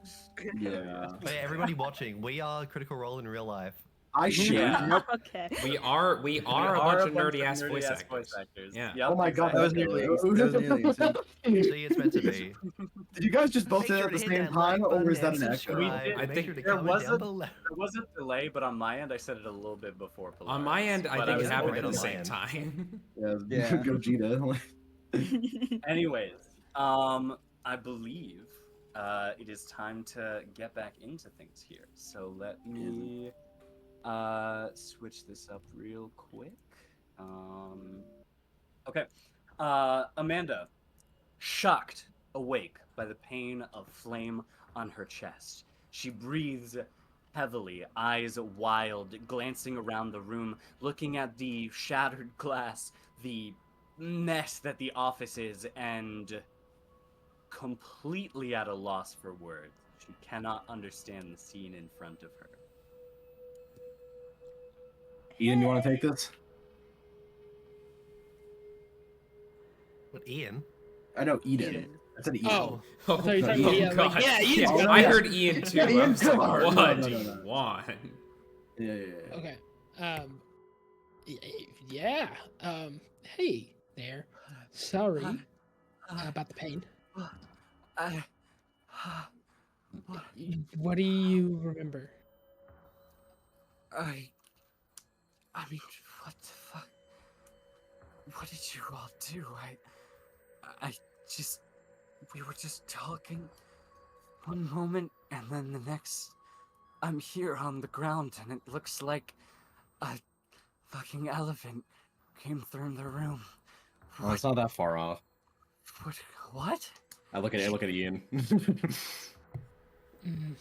Yeah. Hey, everybody watching, we are Critical Role in real life. I shit. Yeah. okay. We are a bunch of nerdy ass voice actors. Yeah. Yep, Oh my God, That was exactly. nearly See, it's meant to be. Did you guys just both say Make that sure at to the hit same that like time, or button is that and an echo? subscribe. We did- I Make think sure to there comment was down a- below. There was a delay, but on my end, I said it a little bit before Polaris. On my end, I but think was it happened right at on the my same end. time. Yeah, Yeah. Gogeta. Anyways, I believe it is time to get back into things here. So let me switch this up real quick. Okay. Amanda, shocked awake by the pain of flame on her chest. She breathes heavily, eyes wild, glancing around the room, looking at the shattered glass, the mess that the office is, and completely at a loss for words. She cannot understand the scene in front of her. Ian, you want to take this? What, Ian? I know Eden. I said Eden. Oh. Oh, I thought you were talking Ian. Ian. Like, yeah, Ian's Oh, good. no, I yeah. heard Ian too. Yeah, I Ian, was come like, on. what No, do no, you no. want? Yeah. Okay. Yeah. Hey there. Sorry about the pain. What do you remember? I mean, what the fuck? What did you all do? We were just talking one moment, and then the next, I'm here on the ground, and it looks like a fucking elephant came through the room. Well, it's not that far off. What? I look at Ian. Mm.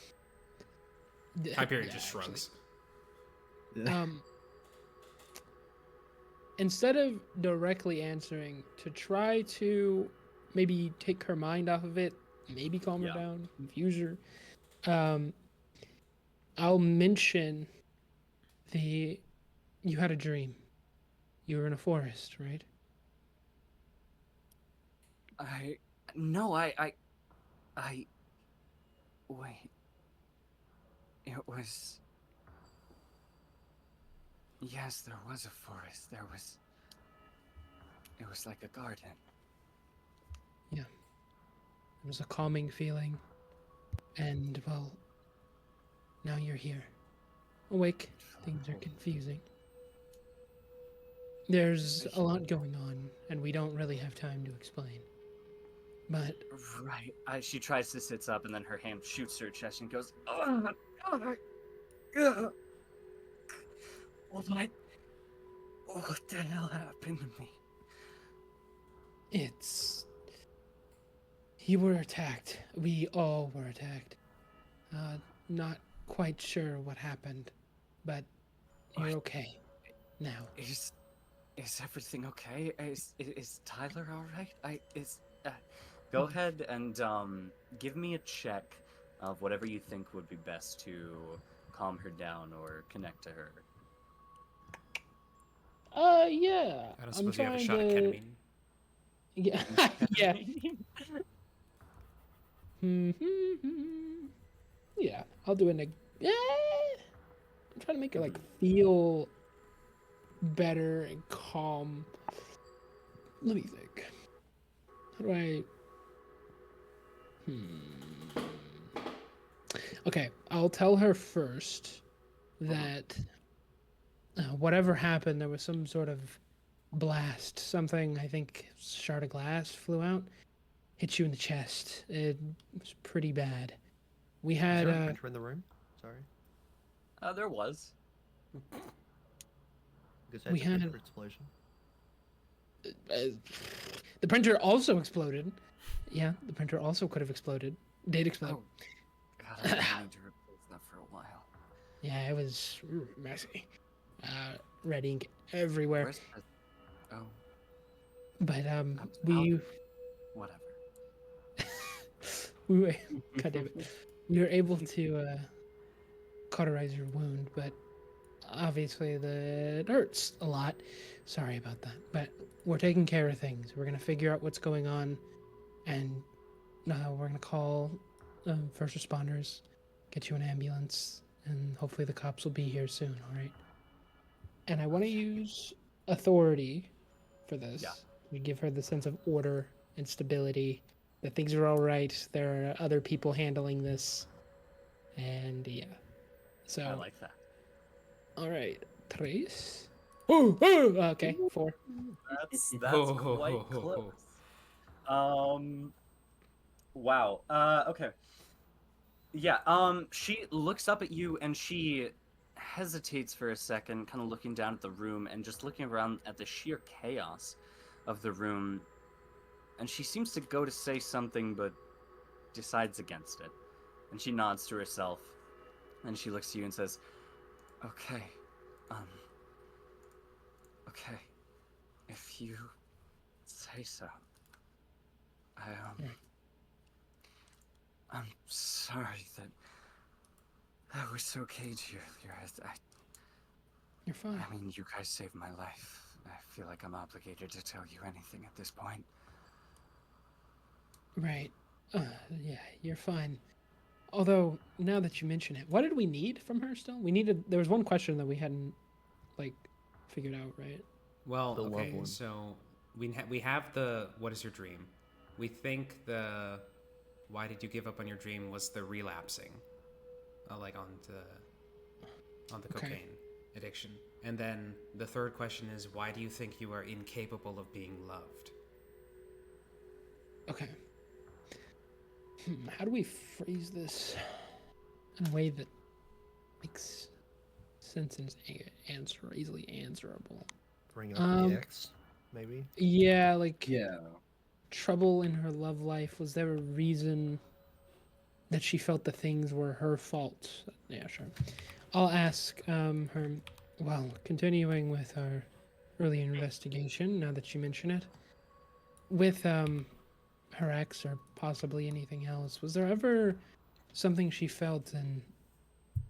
Hyperion Yeah, just actually. shrugs. Instead of directly answering, to try to maybe take her mind off of it, maybe calm her Yeah. down, confuse her, I'll mention you had a dream. You were in a forest, right? Wait. It was... Yes, there was a forest. It was like a garden. It was a calming feeling. And, well, now you're here. Awake. Things are confusing. There's a lot going on, and we don't really have time to explain. But Right. She tries to sit up, and then her hand shoots her chest and goes, What the hell happened to me? It's. You were attacked. We all were attacked. Not quite sure what happened, but you're What? okay now. Is everything okay? Is Tyler all right? Go ahead and give me a check of whatever you think would be best to calm her down or connect to her. Yeah. I don't I'm suppose you have a trying shot at to. ketamine. Yeah. Yeah. Yeah. I'll do it. Yeah. I'm trying to make her like feel better and calm. Let me think. How do I? Okay, I'll tell her first that whatever happened, there was some sort of blast. Something, I think, shard of glass flew out, hit you in the chest. It was pretty bad. We Is had there a printer in the room? Sorry. There was. Because We that's a had- printer explosion. The printer also exploded. Yeah, the printer also could have exploded. Did explode. Oh, God, I've been wanting to replace that for a while. Yeah, it was messy. Red ink everywhere. Where's the... Oh, But I'm we out. Whatever. we were, God damn it. We were able to cauterize your wound, but obviously it hurts a lot. Sorry about that. But we're taking care of things. We're gonna figure out what's going on, and we're gonna call first responders, get you an ambulance, and hopefully the cops will be here soon. All right. And I want to use authority for this. Yeah. We give her the sense of order and stability, that things are all right. There are other people handling this, and yeah. So I like that. all right, Trace. Ooh, ooh, okay, 4. That's Oh. quite close. Wow. Okay. Yeah. She looks up at you and she hesitates for a second, kind of looking down at the room and just looking around at the sheer chaos of the room. And she seems to go to say something, but decides against it. And she nods to herself, and she looks to you and says, "Okay, okay, if you say so. I'm sorry that was so cagey earlier. You're fine. I mean, you guys saved my life. I feel like I'm obligated to tell you anything at this point." Right. Yeah, you're fine. Although now that you mention it, what did we need from her? Still, we needed. There was one question that we hadn't like figured out, right? Well, The love okay, one. so we have the what is your dream? We think the why did you give up on your dream was the relapsing, like on the Okay. cocaine addiction. And then the third question is why do you think you are incapable of being loved? Okay. How do we phrase this in a way that makes sense and is easily answerable? Bring up Um, the X, maybe. Yeah, like Yeah. trouble in her love life. Was there a reason that she felt the things were her fault? Yeah, sure. I'll ask her. Well, continuing with our early investigation. Now that you mention it, with her ex or possibly anything else, was there ever something she felt in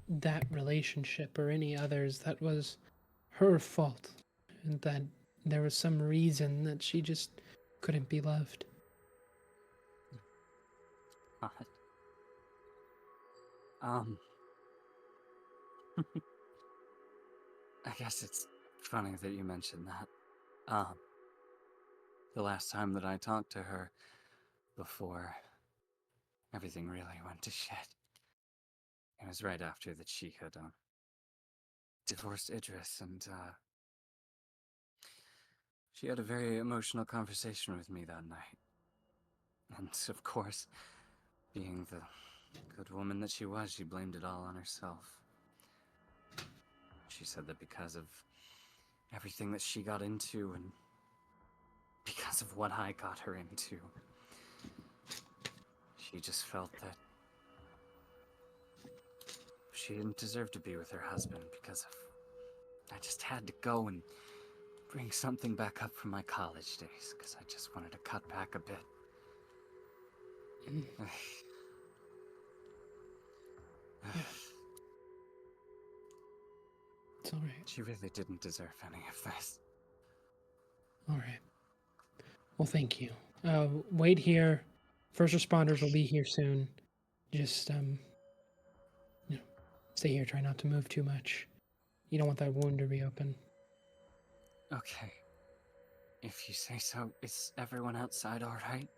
that relationship or any others that was her fault, and that there was some reason that she just couldn't be loved? God. I guess it's funny that you mentioned that. The last time that I talked to her before everything really went to shit, it was right after that she had divorced Idris, and she had a very emotional conversation with me that night. And of course, being the good woman that she was, she blamed it all on herself. She said that because of everything that she got into and because of what I got her into. She just felt that she didn't deserve to be with her husband because of... I just had to go and bring something back up from my college days because I just wanted to cut back a bit. It's all right. She really didn't deserve any of this. All right. Well, thank you. Wait here. First responders will be here soon. Just stay here. Try not to move too much. You don't want that wound to reopen. Okay. If you say so, is everyone outside all right?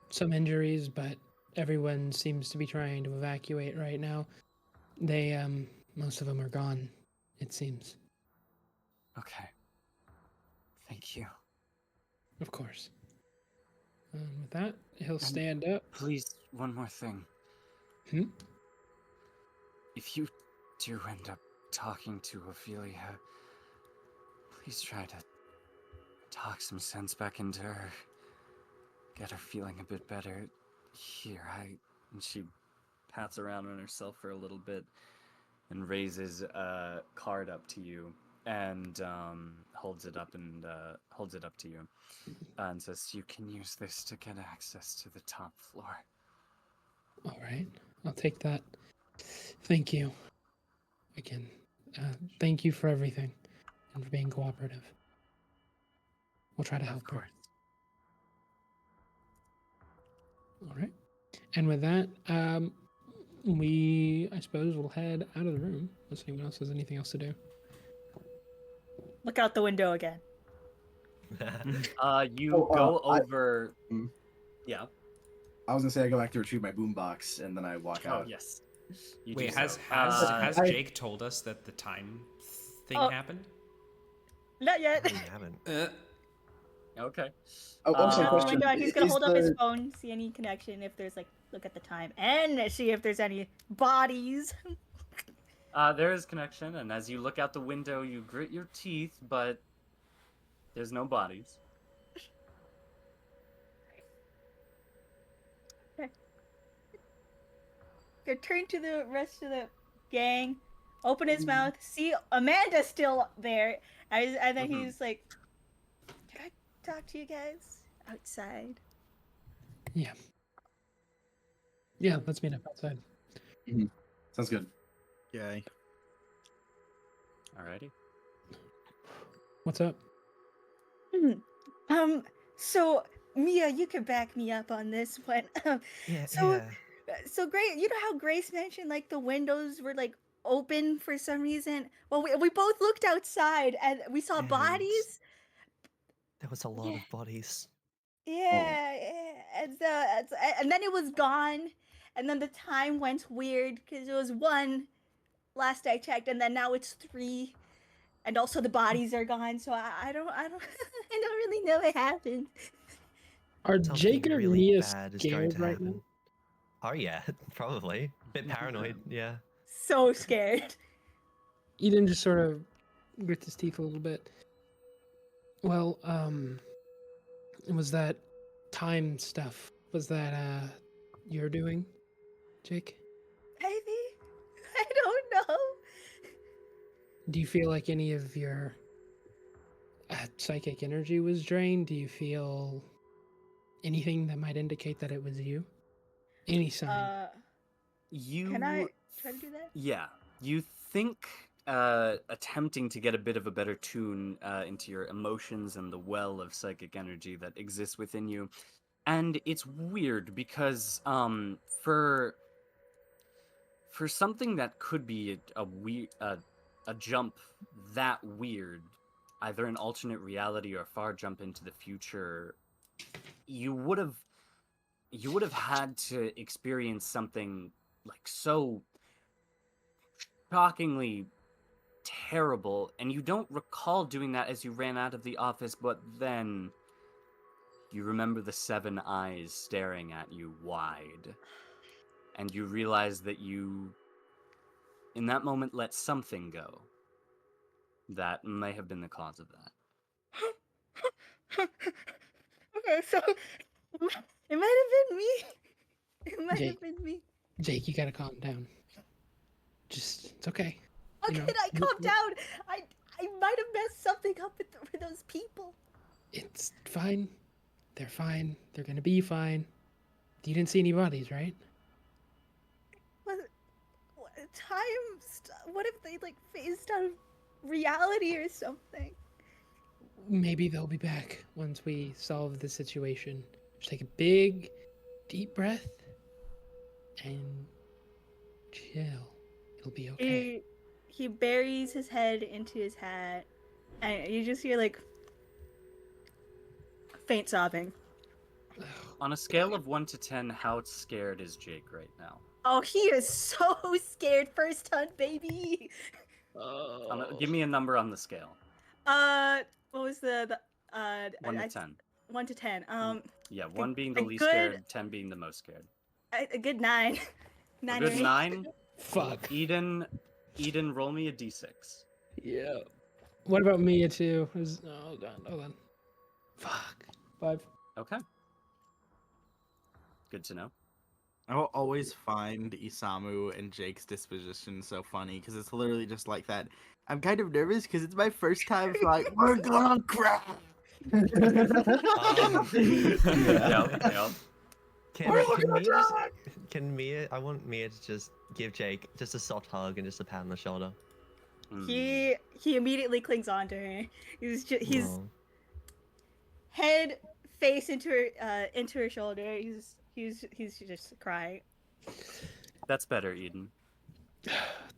Some injuries, but everyone seems to be trying to evacuate right now. They, most of them are gone, it seems. Okay. Thank you. Of course. With that, he'll stand up. Please, one more thing. Hmm? If you do end up talking to Ophelia, please try to talk some sense back into her. Get her feeling a bit better. Here, And she pats around on herself for a little bit and raises a card up to you and holds it up to you and says, "You can use this to get access to the top floor." All right, I'll take that. Thank you. Again, thank you for everything and for being cooperative. We'll try to help her. All right. And with that, I suppose we'll head out of the room unless anyone else has anything else to do. Look out the window again. You go over... Yeah. I was gonna say I go back to retrieve my boombox and then I walk out. Oh, yes. You Wait, do has so. Jake told us that the time thing happened? Not yet. We haven't. Okay. Oh, also Out the question. window, and he's gonna is hold up his the- phone, see any connection, if there's look at the time, and see if there's any bodies. There is connection, and as you look out the window, you grit your teeth, but there's no bodies. Go turn to the rest of the gang, open his mouth, see Amanda's still there, and then he's like, "Can I talk to you guys outside?" Yeah, let's meet up outside. Sounds good. Yay. Alrighty. What's up? So Mia, you could back me up on this one. Yeah, So- yeah. So Grace, you know how Grace mentioned the windows were open for some reason? Well, we both looked outside and we saw And- bodies. There was a lot of bodies. Yeah, and then it was gone, and then the time went weird because it was 1 last I checked, and then now it's 3, and also the bodies are gone. So I don't I don't really know what happened. Are Something Jake and really Mia bad is going scared to right now? happen. Oh yeah, probably. Bit paranoid, yeah. So scared. Eden just sort of grits his teeth a little bit. Well, was that time stuff? Was that your doing, Jake? Maybe I don't know. Do you feel like any of your psychic energy was drained? Do you feel anything that might indicate that it was you? Any sign? You... Can I try to do that? Yeah. You think attempting to get a bit of a better tune into your emotions and the well of psychic energy that exists within you. And it's weird because for something that could be a jump that weird, either an alternate reality or a far jump into the future, you would have had to experience something so shockingly terrible, and you don't recall doing that as you ran out of the office, but then you remember the 7 eyes staring at you wide, and you realize that you, in that moment, let something go that may have been the cause of that. Okay, so it might have been me. It might Jake. have been me. Jake, you gotta calm down. It's okay. How You know, can I calm down? I might have messed something up with those people. It's fine. They're fine. They're gonna be fine. You didn't see any bodies, right? What if they like phased out of reality or something? Maybe they'll be back once we solve the situation. Just take a big, deep breath and chill. It'll be okay. He buries his head into his hat, and you just hear like faint sobbing. On a scale of 1 to 10, how scared is Jake right now? Oh, he is so scared. First hunt, baby. Give me a number on the scale. What was the 1 to 10. 1 to 10. Yeah, 1 being the a least good- scared, 10 being the most scared. A good 9. A 9 good or 8. 9? Fuck. Eden, roll me a d6. Yeah. What about Mia too? Oh god, hold on. Fuck. 5. Okay. Good to know. I will always find Isamu and Jake's disposition so funny because it's literally just like that. I'm kind of nervous because it's my first time. So like, we're gonna crash. Yep. Can Mia? I want Mia to just give Jake just a soft hug and just a pat on the shoulder. He immediately clings on to her. He's Aw. head face into her shoulder. He's just crying. That's better, Eden.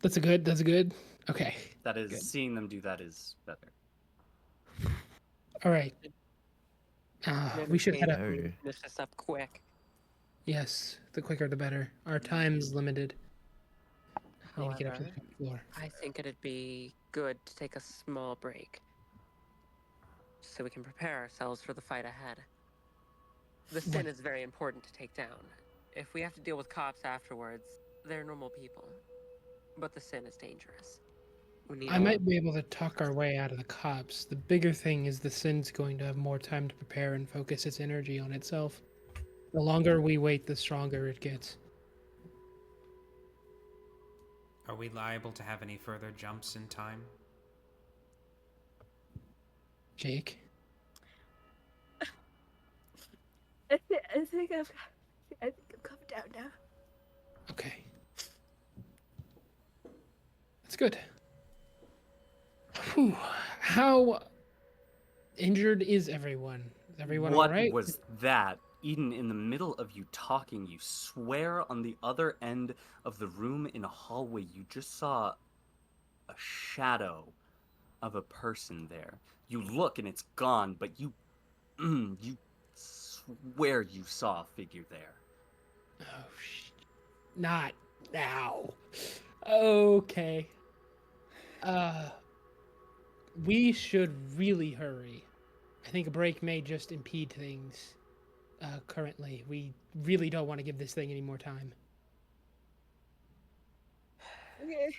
That's a good. Okay. That is, Good. seeing them do that is better. All right. We should head up. Oh. Finish this up quick. Yes, the quicker the better. Our time's limited. I need to get up to the However, top floor. I think it'd be good to take a small break so we can prepare ourselves for the fight ahead. The sin is very important to take down. If we have to deal with cops afterwards, they're normal people. But the sin is dangerous. We need I might be able to talk our way out of the cops. The bigger thing is the Sin's going to have more time to prepare and focus its energy on itself. The longer we wait, the stronger it gets. Are we liable to have any further jumps in time? Jake? I think I'm coming down now. Okay. That's good. Whew. How injured is everyone? Is everyone What alright? was that? Eden, in the middle of you talking, you swear on the other end of the room in a hallway, you just saw a shadow of a person there. You look and it's gone, but you swear you saw a figure there. Oh, not now. Okay. We should really hurry. I think a break may just impede things. Currently, we really don't want to give this thing any more time. Okay.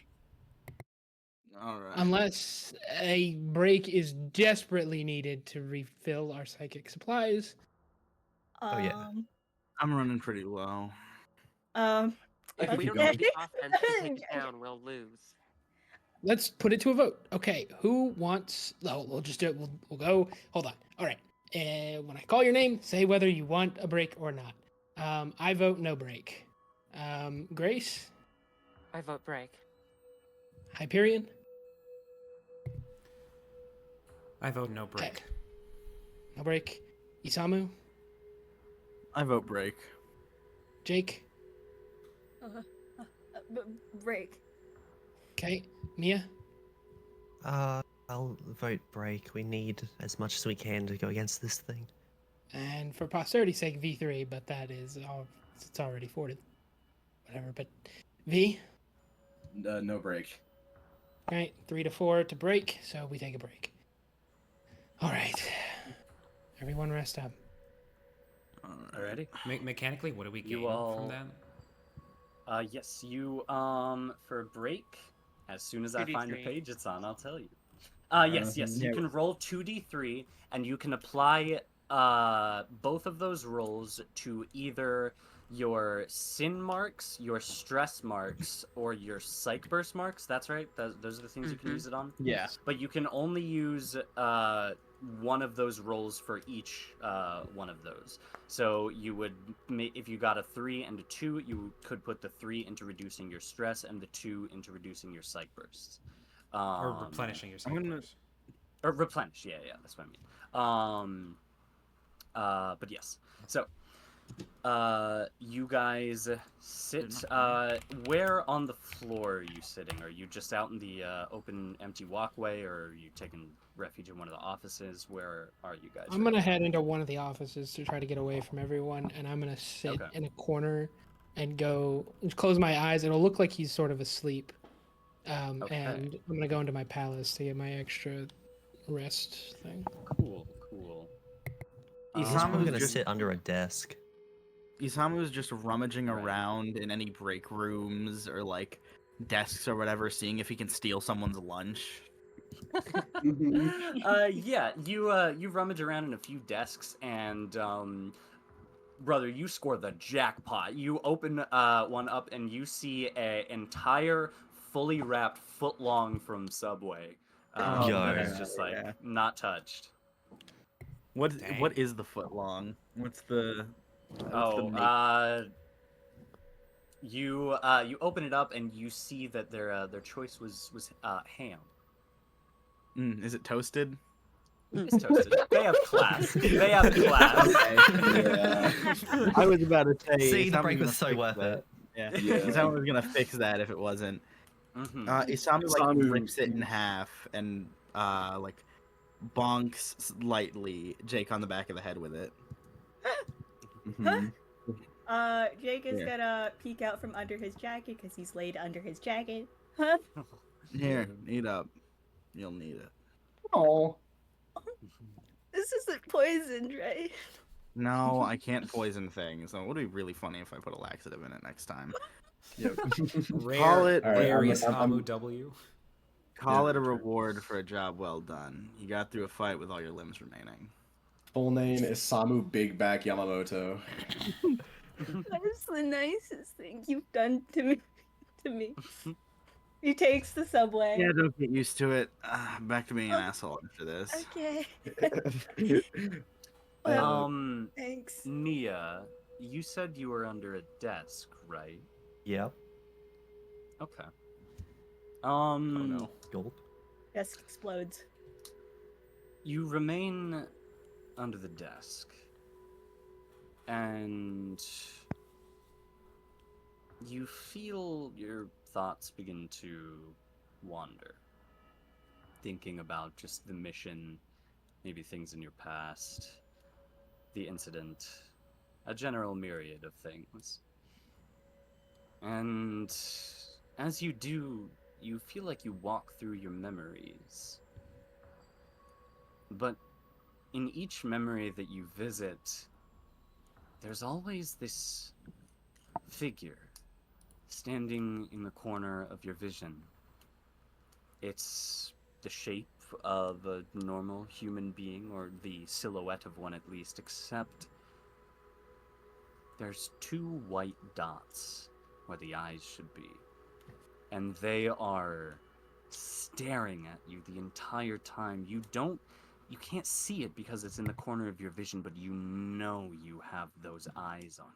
All right. Unless a break is desperately needed to refill our psychic supplies. Oh, yeah. I'm running pretty low. If we don't Okay. have the offense to take it down, we'll lose. Let's put it to a vote. Okay, who wants? No, we'll just do it. We'll go. Hold on. All right. When I call your name, say whether you want a break or not. I vote no break. Grace? I vote break. Hyperion? I vote no break. Okay. No break. Isamu? I vote break. Jake? Break. Okay. Mia? I'll vote break. We need as much as we can to go against this thing. And for posterity's sake, V3, but that is all, it's already forwarded. Whatever, but V? No break. Right, 3 to 4 to break, so we take a break. All right. Everyone rest up. Alrighty. Mechanically, what do we You gain all- from that? Yes, you, for a break, as soon as I find the 2d3. page it's on, I'll tell you. Yes. You Yeah. can roll 2d3, and you can apply both of those rolls to either your sin marks, your stress marks, or your psych burst marks. That's right. Those are the things you can use it on. Yeah. But you can only use one of those rolls for each one of those. So you would, if you got a 3 and a 2, you could put the 3 into reducing your stress and the 2 into reducing your psych bursts. Or replenishing your I'm gonna- cycles. Or replenish, yeah, that's what I mean. But yes. So, you guys sit. Where on the floor are you sitting? Are you just out in the open, empty walkway, or are you taking refuge in one of the offices? Where are you guys? I'm gonna head into one of the offices to try to get away from everyone, and I'm gonna sit Okay. in a corner and close my eyes. It'll look like he's sort of asleep, Okay. and I'm gonna go into my palace to get my extra rest thing. Cool. I'm Isamu's gonna just- sit under a desk. Isamu is just rummaging Right. around in any break rooms or like desks or whatever, seeing if he can steal someone's lunch. Yeah, you rummage around in a few desks, and brother, you score the jackpot. You open one up, and you see an entire, fully wrapped footlong from Subway. That is just like Yeah. not touched. What Dang. what is the foot long? What's the You open it up, and you see that their choice was ham. is it toasted? It's toasted. They have class. Yeah. I was about to say. See, the Isamu's break was gonna so fix worth that. it. Yeah. Yeah. Isamu was gonna fix that if it wasn't. Mhm. Isamu like Isamu- rips it in half and like bonks slightly Jake on the back of the head with it. Mhm. Jake is Yeah. gonna peek out from under his jacket because he's laid under his jacket. Huh? Here, eat up. You'll need it. Oh. This isn't poisoned, right? No, I can't poison things. So it would be really funny if I put a laxative in it next time. Yep. Rare, Call it- rare I'm- Isamu W. Call Yeah, it a sure. reward for a job well done. You got through a fight with all your limbs remaining. Full name is Samu Big Back Yamamoto. That's the nicest thing you've done to me. He takes the subway. Yeah, don't get used to it. Back to being an asshole after this. Okay. Thanks. Nia, you said you were under a desk, right? Yep. Okay. Oh no. Gulp. Desk explodes. You remain under the desk, and you feel your thoughts begin to wander, thinking about just the mission, maybe things in your past, the incident, a general myriad of things. And as you do, you feel like you walk through your memories. But in each memory that you visit, there's always this figure standing in the corner of your vision. It's the shape of a normal human being, or the silhouette of one at least, except there's 2 white dots where the eyes should be. And they are staring at you the entire time. You can't see it because it's in the corner of your vision, but you know you have those eyes on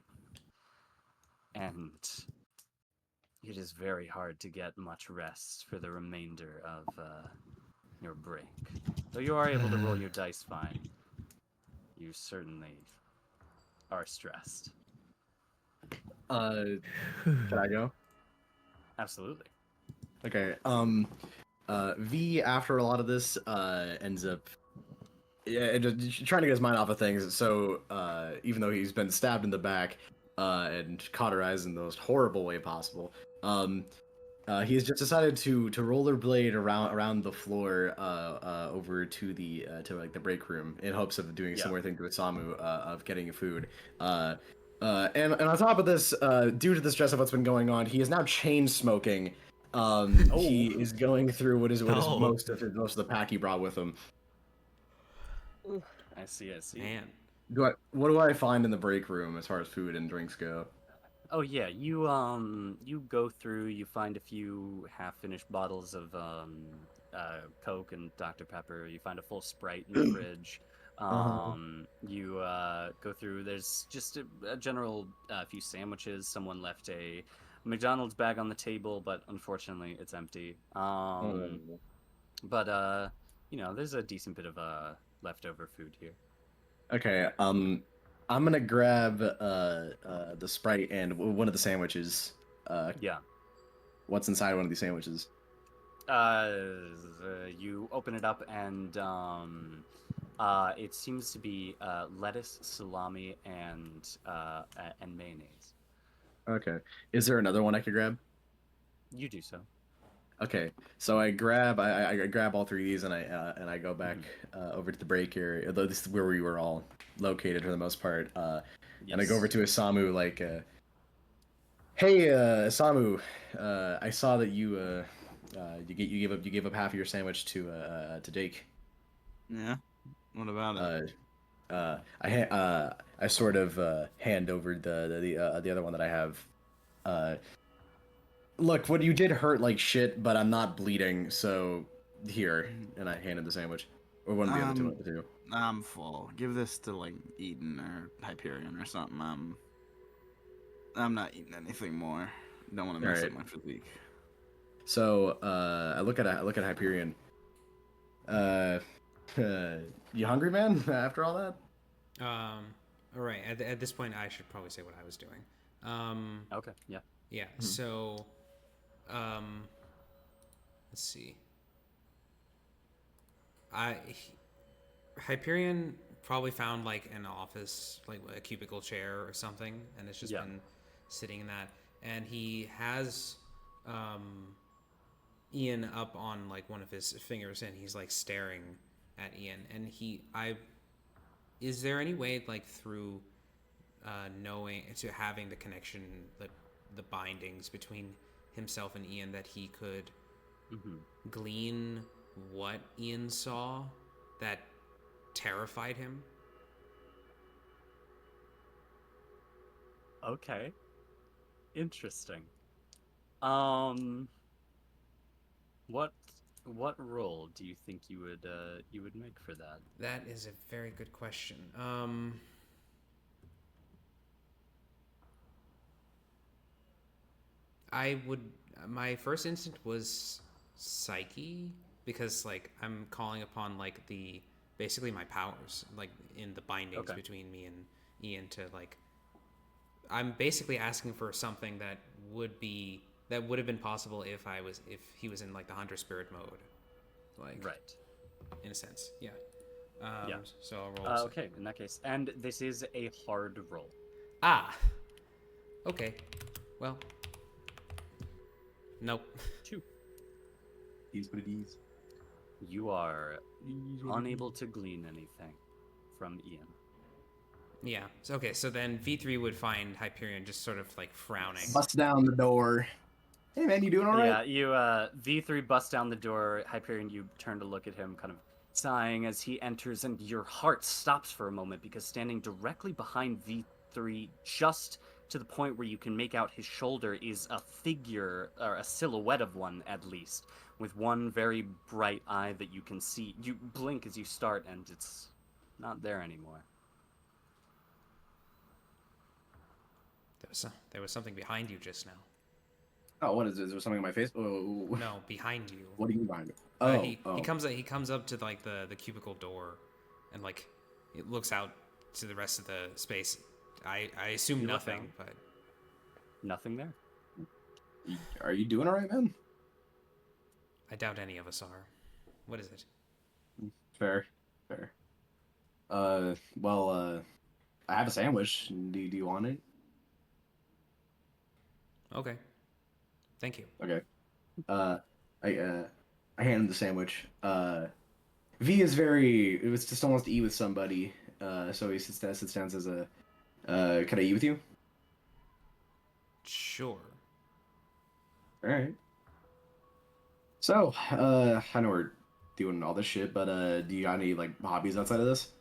you. And it is very hard to get much rest for the remainder of your break. Though you are able to roll your dice fine, you certainly are stressed. Can I go? Absolutely. Okay. V, after a lot of this, ends up just trying to get his mind off of things. So even though he's been stabbed in the back and cauterized in the most horrible way possible, he has just decided to rollerblade around the floor over to the like the break room in hopes of doing a similar thing to Isamu of getting food. And on top of this, due to the stress of what's been going on, he is now chain smoking He is going through what is Oh. most of the pack he brought with him. I see. Man. What do I find in the break room as far as food and drinks go? Oh yeah, you go through, you find a few half-finished bottles of Coke and Dr. Pepper. You find a full Sprite in the fridge. You go through. There's just a general few sandwiches. Someone left a McDonald's bag on the table, but unfortunately it's empty. But there's a decent bit of leftover food here. Okay. I'm gonna grab the Sprite and one of the sandwiches. Yeah. What's inside one of these sandwiches? You open it up and it seems to be lettuce, salami, and mayonnaise. Okay. Is there another one I could grab? You do so. Okay. So I grab all three of these and I go back over to the break area. Although this is where we were all located for the most part. And I go over to Isamu like, hey, Isamu, I saw that you gave up half of your sandwich to Jake. Yeah. What about it? I sort of hand over the other one that I have. Look, what you did hurt like shit, but I'm not bleeding, so here. And I handed the sandwich. Or one of the other two. I'm full. Give this to like Eden or Hyperion or something. I'm not eating anything more. Don't want to mess up my physique. So I look at Hyperion. You hungry, man? After all that? All right. At this point, I should probably say what I was doing. Okay. Yeah. Yeah. So, let's see. Hyperion probably found like an office, like a cubicle chair or something, and it's just been sitting in that. And he has Ian up on like one of his fingers, and he's like staring at Ian. And is there any way like through having the connection, the bindings between himself and Ian, that he could glean what Ian saw that terrified him? Okay. Interesting. What role do you think you would make for that? That is a very good question. My first instinct was psyche, because like I'm calling upon like basically my powers, like in the bindings between me and Ian, to like, I'm basically asking for something that would have been possible if he was in like the hunter spirit mode, like, right, in a sense. Yeah. So I'll roll. Okay, in that case, and this is a hard roll. Okay. Well, nope. 2. Ease, but it ease. You are unable to glean anything from Ian. Yeah. Okay. So then V3 would find Hyperion just sort of like frowning. Bust down the door. Hey man, you doing all right? Yeah. You V3 busts down the door. Hyperion, you turn to look at him, kind of sighing as he enters, and your heart stops for a moment, because standing directly behind V3, just to the point where you can make out his shoulder, is a figure, or a silhouette of one at least, with one very bright eye that you can see. You blink as you start, and it's not there anymore. There was something behind you just now. Oh, what is it? Is there something on my face? Oh. No, behind you. What do you mean behind me? He comes up to like the cubicle door, and like it looks out to the rest of the space. I assume nothing, but nothing there. Are you doing all right, man? I doubt any of us are. What is it? Fair. Well, I have a sandwich. Do you want it? Okay. Thank you. Okay. I hand him the sandwich. V is it was just almost to eat with somebody. So he sits down, says, can I eat with you? Sure. All right. So, I know we're doing all this shit, but do you got any like hobbies outside of this?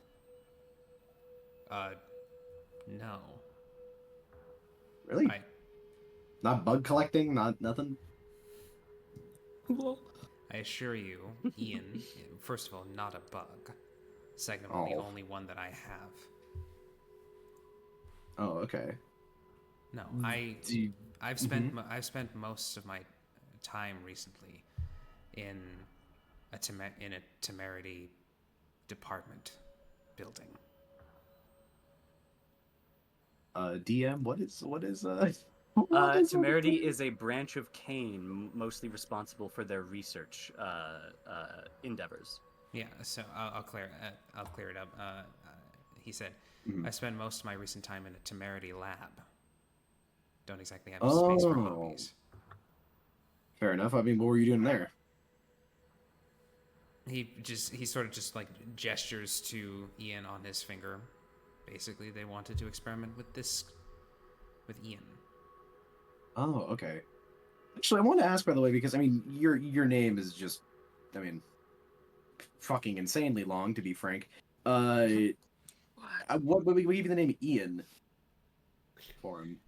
No. Really? I Not bug collecting? Not nothing? Well, I assure you, Ian, first of all, not a bug. Second of all, the Oh. only one that I have. Oh, okay. No, Do you... I've spent most of my time recently in a temerity department building. DM, what is what is Temerity is a branch of CAIN, mostly responsible for their research endeavors. Yeah, so I'll clear it up. He said, Mhm. I spend most of my recent time in a temerity lab. Don't exactly have space for Oh. hobbies. Fair enough. I mean, what were you doing there? He sort of just like gestures to Ian on his finger. Basically, they wanted to experiment with Ian. Oh, okay. Actually, I want to ask, by the way, because I mean, your name is just, I mean, fucking insanely long, to be frank. What would we give you the name Ian for him?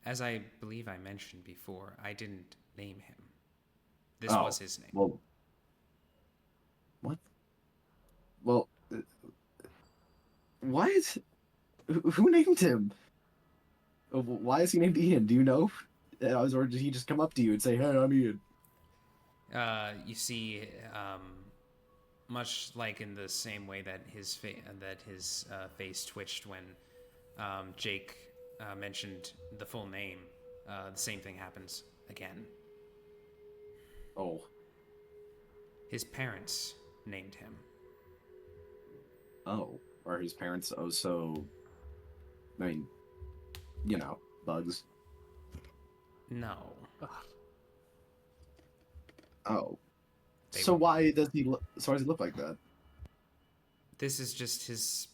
As I believe I mentioned before, I didn't name him. This Oh, was his name. Well, what? Well, why is who named him? Why is he named Ian? Do you know? Or did he just come up to you and say, "Hey, I'm Ian"? You see, much like in the same way that his face twitched when Jake mentioned the full name, the same thing happens again. Oh, His parents named him. oh, are his parents also? I mean, you know, bugs. No. Oh, They so were- why does he? So why does he look like that? This is just his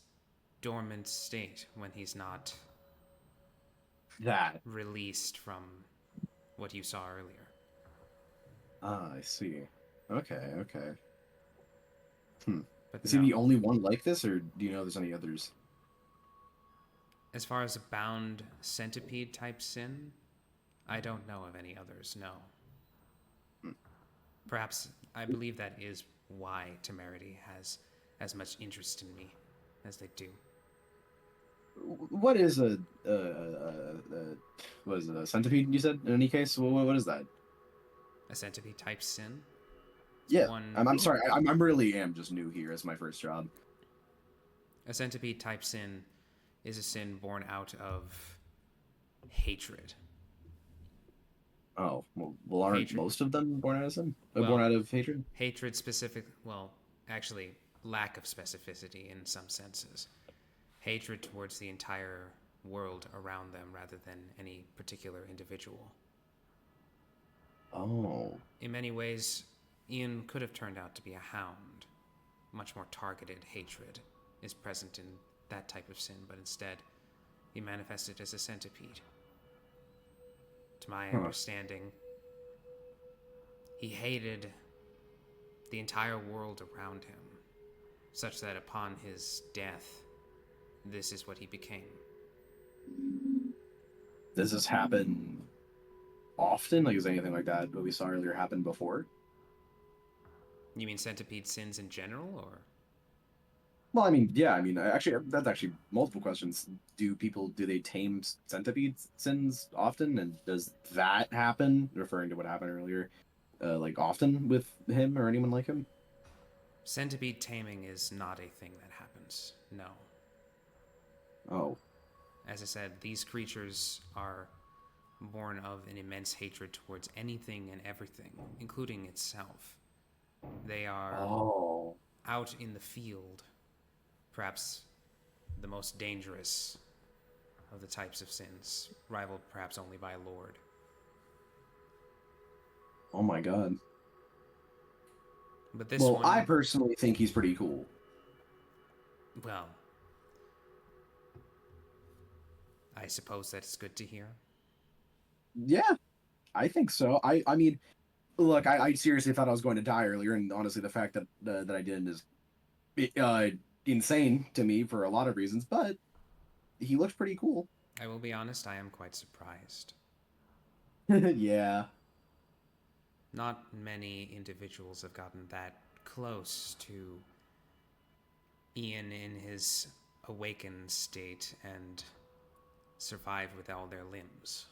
dormant state when he's not That. released from what you saw earlier. Ah, I see. Okay, okay. But Is no. he the only one like this, or do you know there's any others? As far as a bound centipede type sin, I don't know of any others, no. Perhaps I believe that is why temerity has as much interest in me as they do. What is what is it, a centipede? You said in any case. What is that? A centipede type sin? It's Yeah, one. I'm sorry. I'm really am just new here. It's my first job. A centipede type sin is a sin born out of hatred. Oh, well aren't Hatred. most of them born out of sin? Well, Born out of hatred? Hatred specific, well, actually, lack of specificity in some senses. Hatred towards the entire world around them rather than any particular individual. Oh, In many ways, Ian could have turned out to be a hound. Much more targeted hatred is present in that type of sin, but instead, he manifested as a centipede. To my understanding, he hated the entire world around him, such that upon his death, this is what he became. does this happen often? Like, is anything like that what we saw earlier happen before? You mean centipede sins in general, or? Well, I mean, yeah. I mean, actually, that's actually multiple questions. Do they tame centipede sins often, and does that happen? Referring to what happened earlier, like often with him or anyone like him? Centipede taming is not a thing that happens, no. Oh, As I said, these creatures are born of an immense hatred towards anything and everything, including itself. They are oh, out in the field, perhaps the most dangerous of the types of sins, rivaled perhaps only by Lord. oh my God. But this Well, one, I personally think he's pretty cool. well, I suppose that's good to hear. Yeah, I think so. I mean, look, I seriously thought I was going to die earlier, and honestly, the fact that I didn't is insane to me for a lot of reasons. But he looks pretty cool. I will be honest, I am quite surprised. Yeah. Not many individuals have gotten that close to Ian in his awakened state and survive with all their limbs.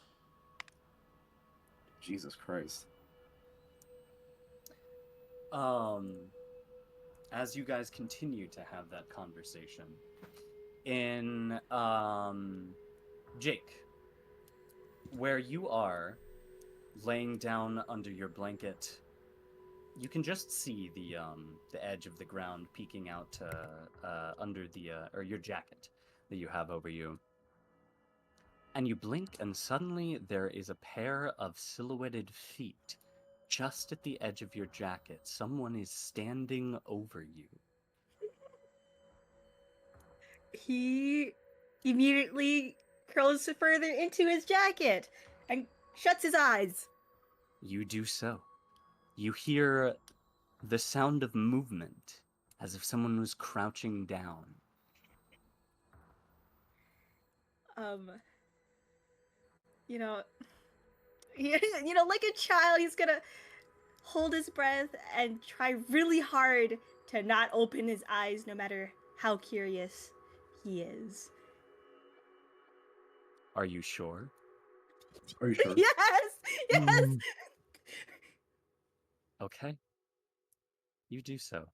Jesus Christ. As you guys continue to have that conversation, in Jake, where you are laying down under your blanket, you can just see the edge of the ground peeking out under the or your jacket that you have over you. And you blink, and suddenly there is a pair of silhouetted feet just at the edge of your jacket. Someone is standing over you. He immediately curls further into his jacket and shuts his eyes. You do so. You hear the sound of movement, as if someone was crouching down. You know, like a child, he's gonna hold his breath and try really hard to not open his eyes, no matter how curious he is. Are you sure? Are you sure? Yes. Okay. You do so.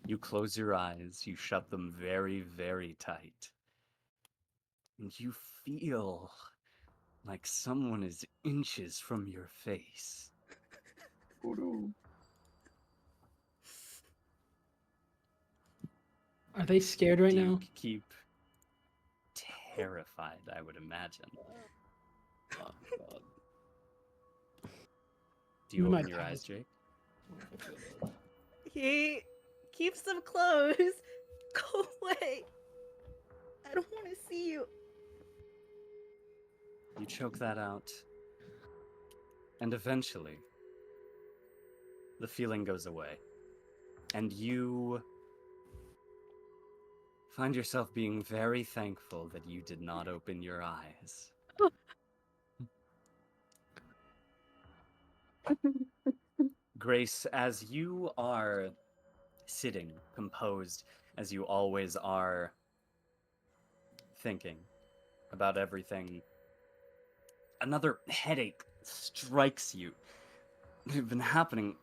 You close your eyes, you shut them very, very tight. And you feel like someone is inches from your face. Oh no. Are they scared right Do now? you keep terrified, I would imagine. Oh, God. Do you My open your God. eyes, Jake? He keeps them closed. Go away. I don't want to see you. You choke that out. And eventually, the feeling goes away. And you find yourself being very thankful that you did not open your eyes. Grace, as you are sitting, composed, as you always are, thinking about everything, another headache strikes you. It has been happening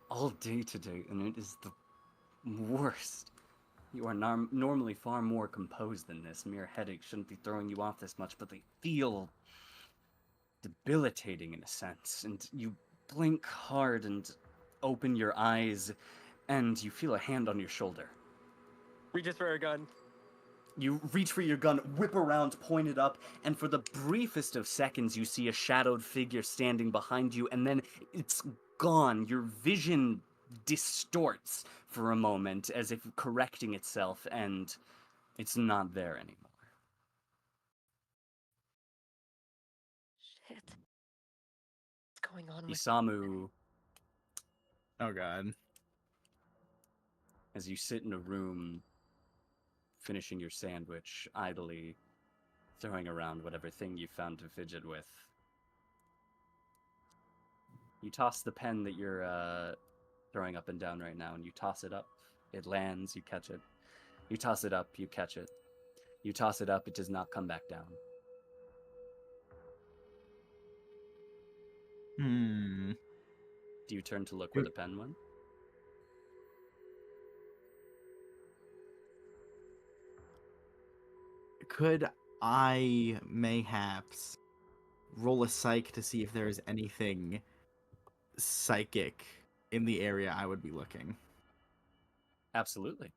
all day today, and it is the worst. You are normally far more composed than this. Mere headaches shouldn't be throwing you off this much, but they feel debilitating in a sense. And you blink hard and open your eyes, and you feel a hand on your shoulder. Reach us for a gun. You reach for your gun, whip around, point it up, and for the briefest of seconds, you see a shadowed figure standing behind you, and then it's gone. Your vision distorts for a moment, as if correcting itself, and it's not there anymore. Shit. What's going on with Isamu, Oh god. as you sit in a room, finishing your sandwich, idly throwing around whatever thing you found to fidget with, you toss the pen that you're throwing up and down right now, and you toss it up. It lands, you catch it. You toss it up, you catch it. You toss it up, it does not come back down. Do you turn to look where the pen went? Could I mayhaps roll a psych to see if there is anything psychic in the area I would be looking? Absolutely.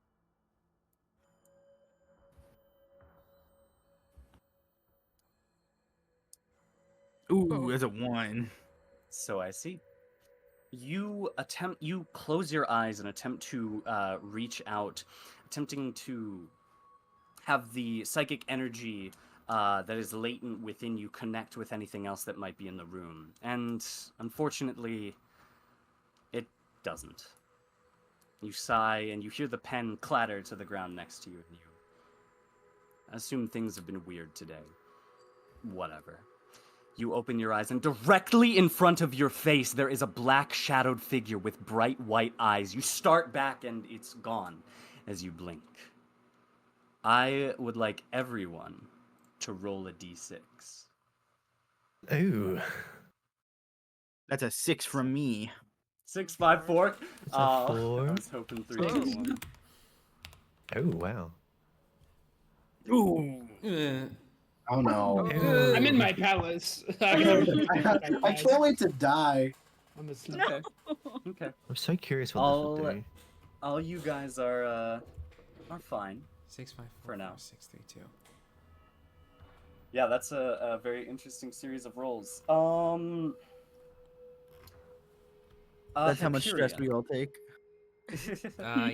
Ooh, there's a 1. So I see. You close your eyes and attempt to reach out, attempting to have the psychic energy that is latent within you connect with anything else that might be in the room. And unfortunately, it doesn't. You sigh and you hear the pen clatter to the ground next to you, and you assume things have been weird today. Whatever. You open your eyes, and directly in front of your face, there is a black shadowed figure with bright white eyes. You start back, and it's gone as you blink. I would like everyone to roll a d6. Ooh. That's a 6 from me. 6, 5, 4. It's a 4. I was hoping 3, 2, 1. Oh, wow. Ooh. Oh no. I'm in my palace. I can't wait to die. I'm asleep. Okay. Okay. I'm so curious what this will do. All you guys are fine. 6, 5, 4, For now. 6, 3, 2. Yeah, that's a very interesting series of rolls. That's how much stress Hyperion. we all take.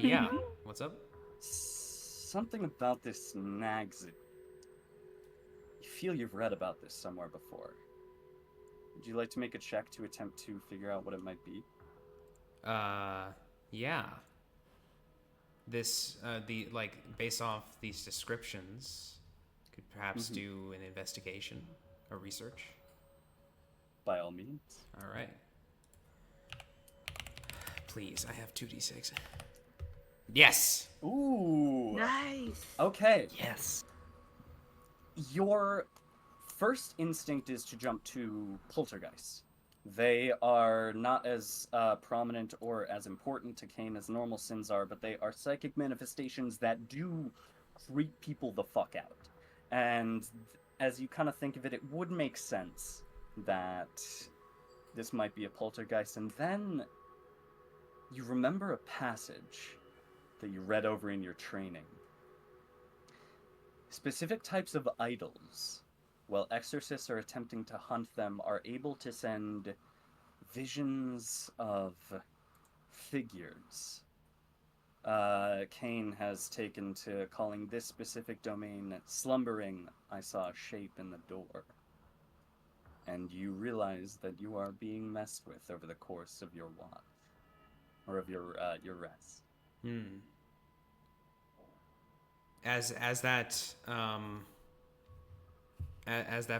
Yeah. What's up? Something about this nags it. You feel you've read about this somewhere before. Would you like to make a check to attempt to figure out what it might be? Yeah. This, based off these descriptions, could perhaps do an investigation or research. By all means. All right. Please, I have 2d6. Yes! Ooh. Nice. Okay. Yes. Your first instinct is to jump to poltergeists. They are not as prominent or as important to CAIN as normal sins are, but they are psychic manifestations that do freak people the fuck out. And as you kind of think of it, it would make sense that this might be a poltergeist. And then you remember a passage that you read over in your training. Specific types of idols, while exorcists are attempting to hunt them, are able to send visions of figures. CAIN has taken to calling this specific domain slumbering. I saw a shape in the door. And you realize that you are being messed with over the course of your watch. Or of your rest. As that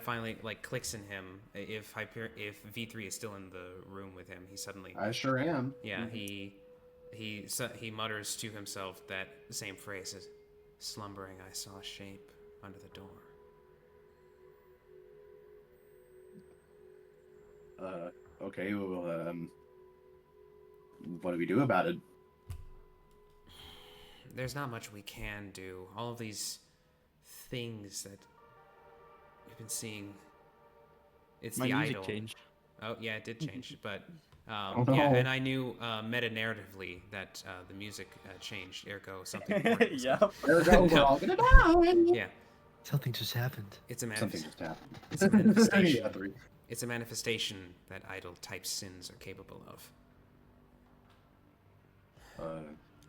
finally finally clicks in him, if V3 is still in the room with him, he suddenly I sure am. yeah he mutters to himself that same phrase as slumbering. I saw a shape under the door. Okay. Well, what do we do about it? There's not much we can do. All of these things that we've been seeing. It's My the music idol. changed. Oh yeah, it did change, but no. yeah, and I knew meta-narratively that the music changed. Ergo, something important was Yep. There we go. We're all gonna die. Yeah, Something just happened. it's a Something manifestation. just happened. It's a manifestation. Yeah, 3. It's a manifestation that idol-type sins are capable of.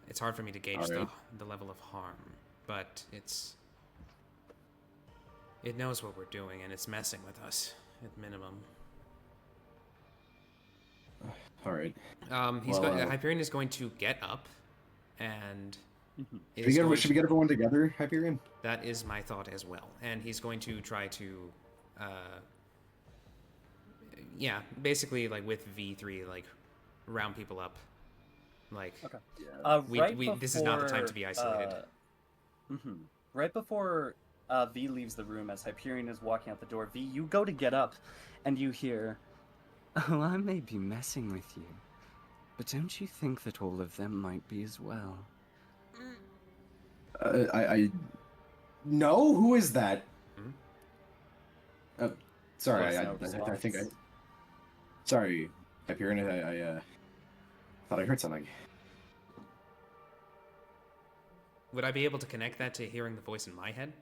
It's hard for me to gauge Alright. the level of harm, but it knows what we're doing, and it's messing with us at minimum. All right. Hyperion is going to get up, and Should we get everyone together, Hyperion? that is my thought as well. And he's going to try to, basically with V3, round people up. Okay. This is not the time to be isolated. Right before V leaves the room, as Hyperion is walking out the door, V, you go to get up, and you hear, "Oh, I may be messing with you, but don't you think that all of them might be as well?" No. Who is that? Sorry. Voice I note think I. response. Sorry, Hyperion. I thought I heard something. Would I be able to connect that to hearing the voice in my head?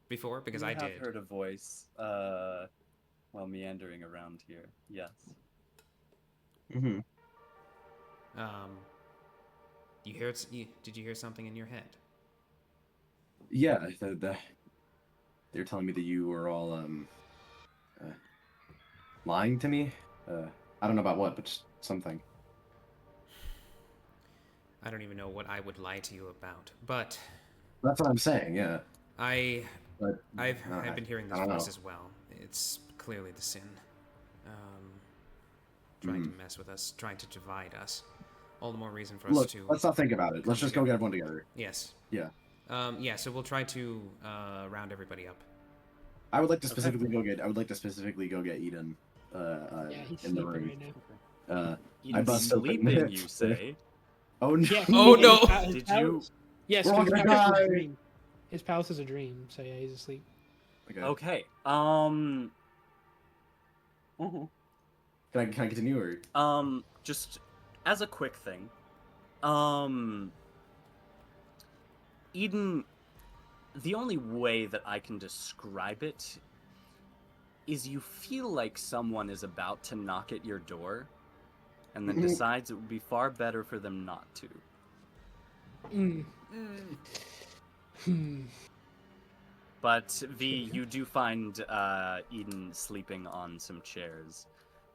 Before? Because I You have did. heard a voice while meandering around here. Yes. Mm-hmm. Did you hear something in your head? Yeah. They're telling me that you were all lying to me. I don't know about what, but just something. I don't even know what I would lie to you about, but That's what I'm saying. Yeah. I've I been hearing this don't voice know. as well. It's clearly the sin. Trying to mess with us, trying to divide us. All the more reason for us Look, to. let's not think about it. Let's just go get everyone together. Yes. Yeah. Yeah. So we'll try to round everybody up. I would like to specifically go get. I would like to specifically go get Eden. Yeah, he's in the sleeping room. right now. I Eden's bust open sleeping, it. you say? Oh no! Yeah. Oh, his no! pa- his Did palace- you? Yes, We're all 'cause his gonna palace is a die. dream. His palace is a dream, so yeah, he's asleep. Okay. Okay. Can I continue or? Just as a quick thing, Eden, the only way that I can describe it is you feel like someone is about to knock at your door and then decides it would be far better for them not to. But V, you do find Eden sleeping on some chairs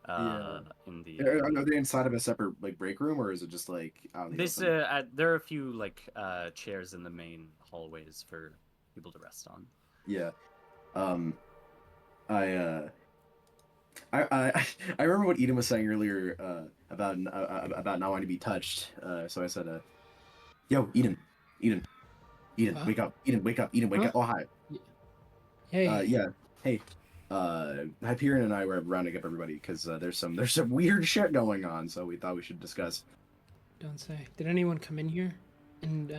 in the Are they inside of a separate like break room, or is it just like out in the this open? there are a few like chairs in the main hallways for people to rest on. Yeah. I remember what Eden was saying earlier about not wanting to be touched. So I said, "Yo, Eden, Huh? wake up! Eden, wake up! Eden, wake Huh? up! Oh hi. Hey. Yeah. Hey. Hyperion and I were rounding up everybody because there's some weird shit going on. So we thought we should discuss. Don't say. Did anyone come in here? And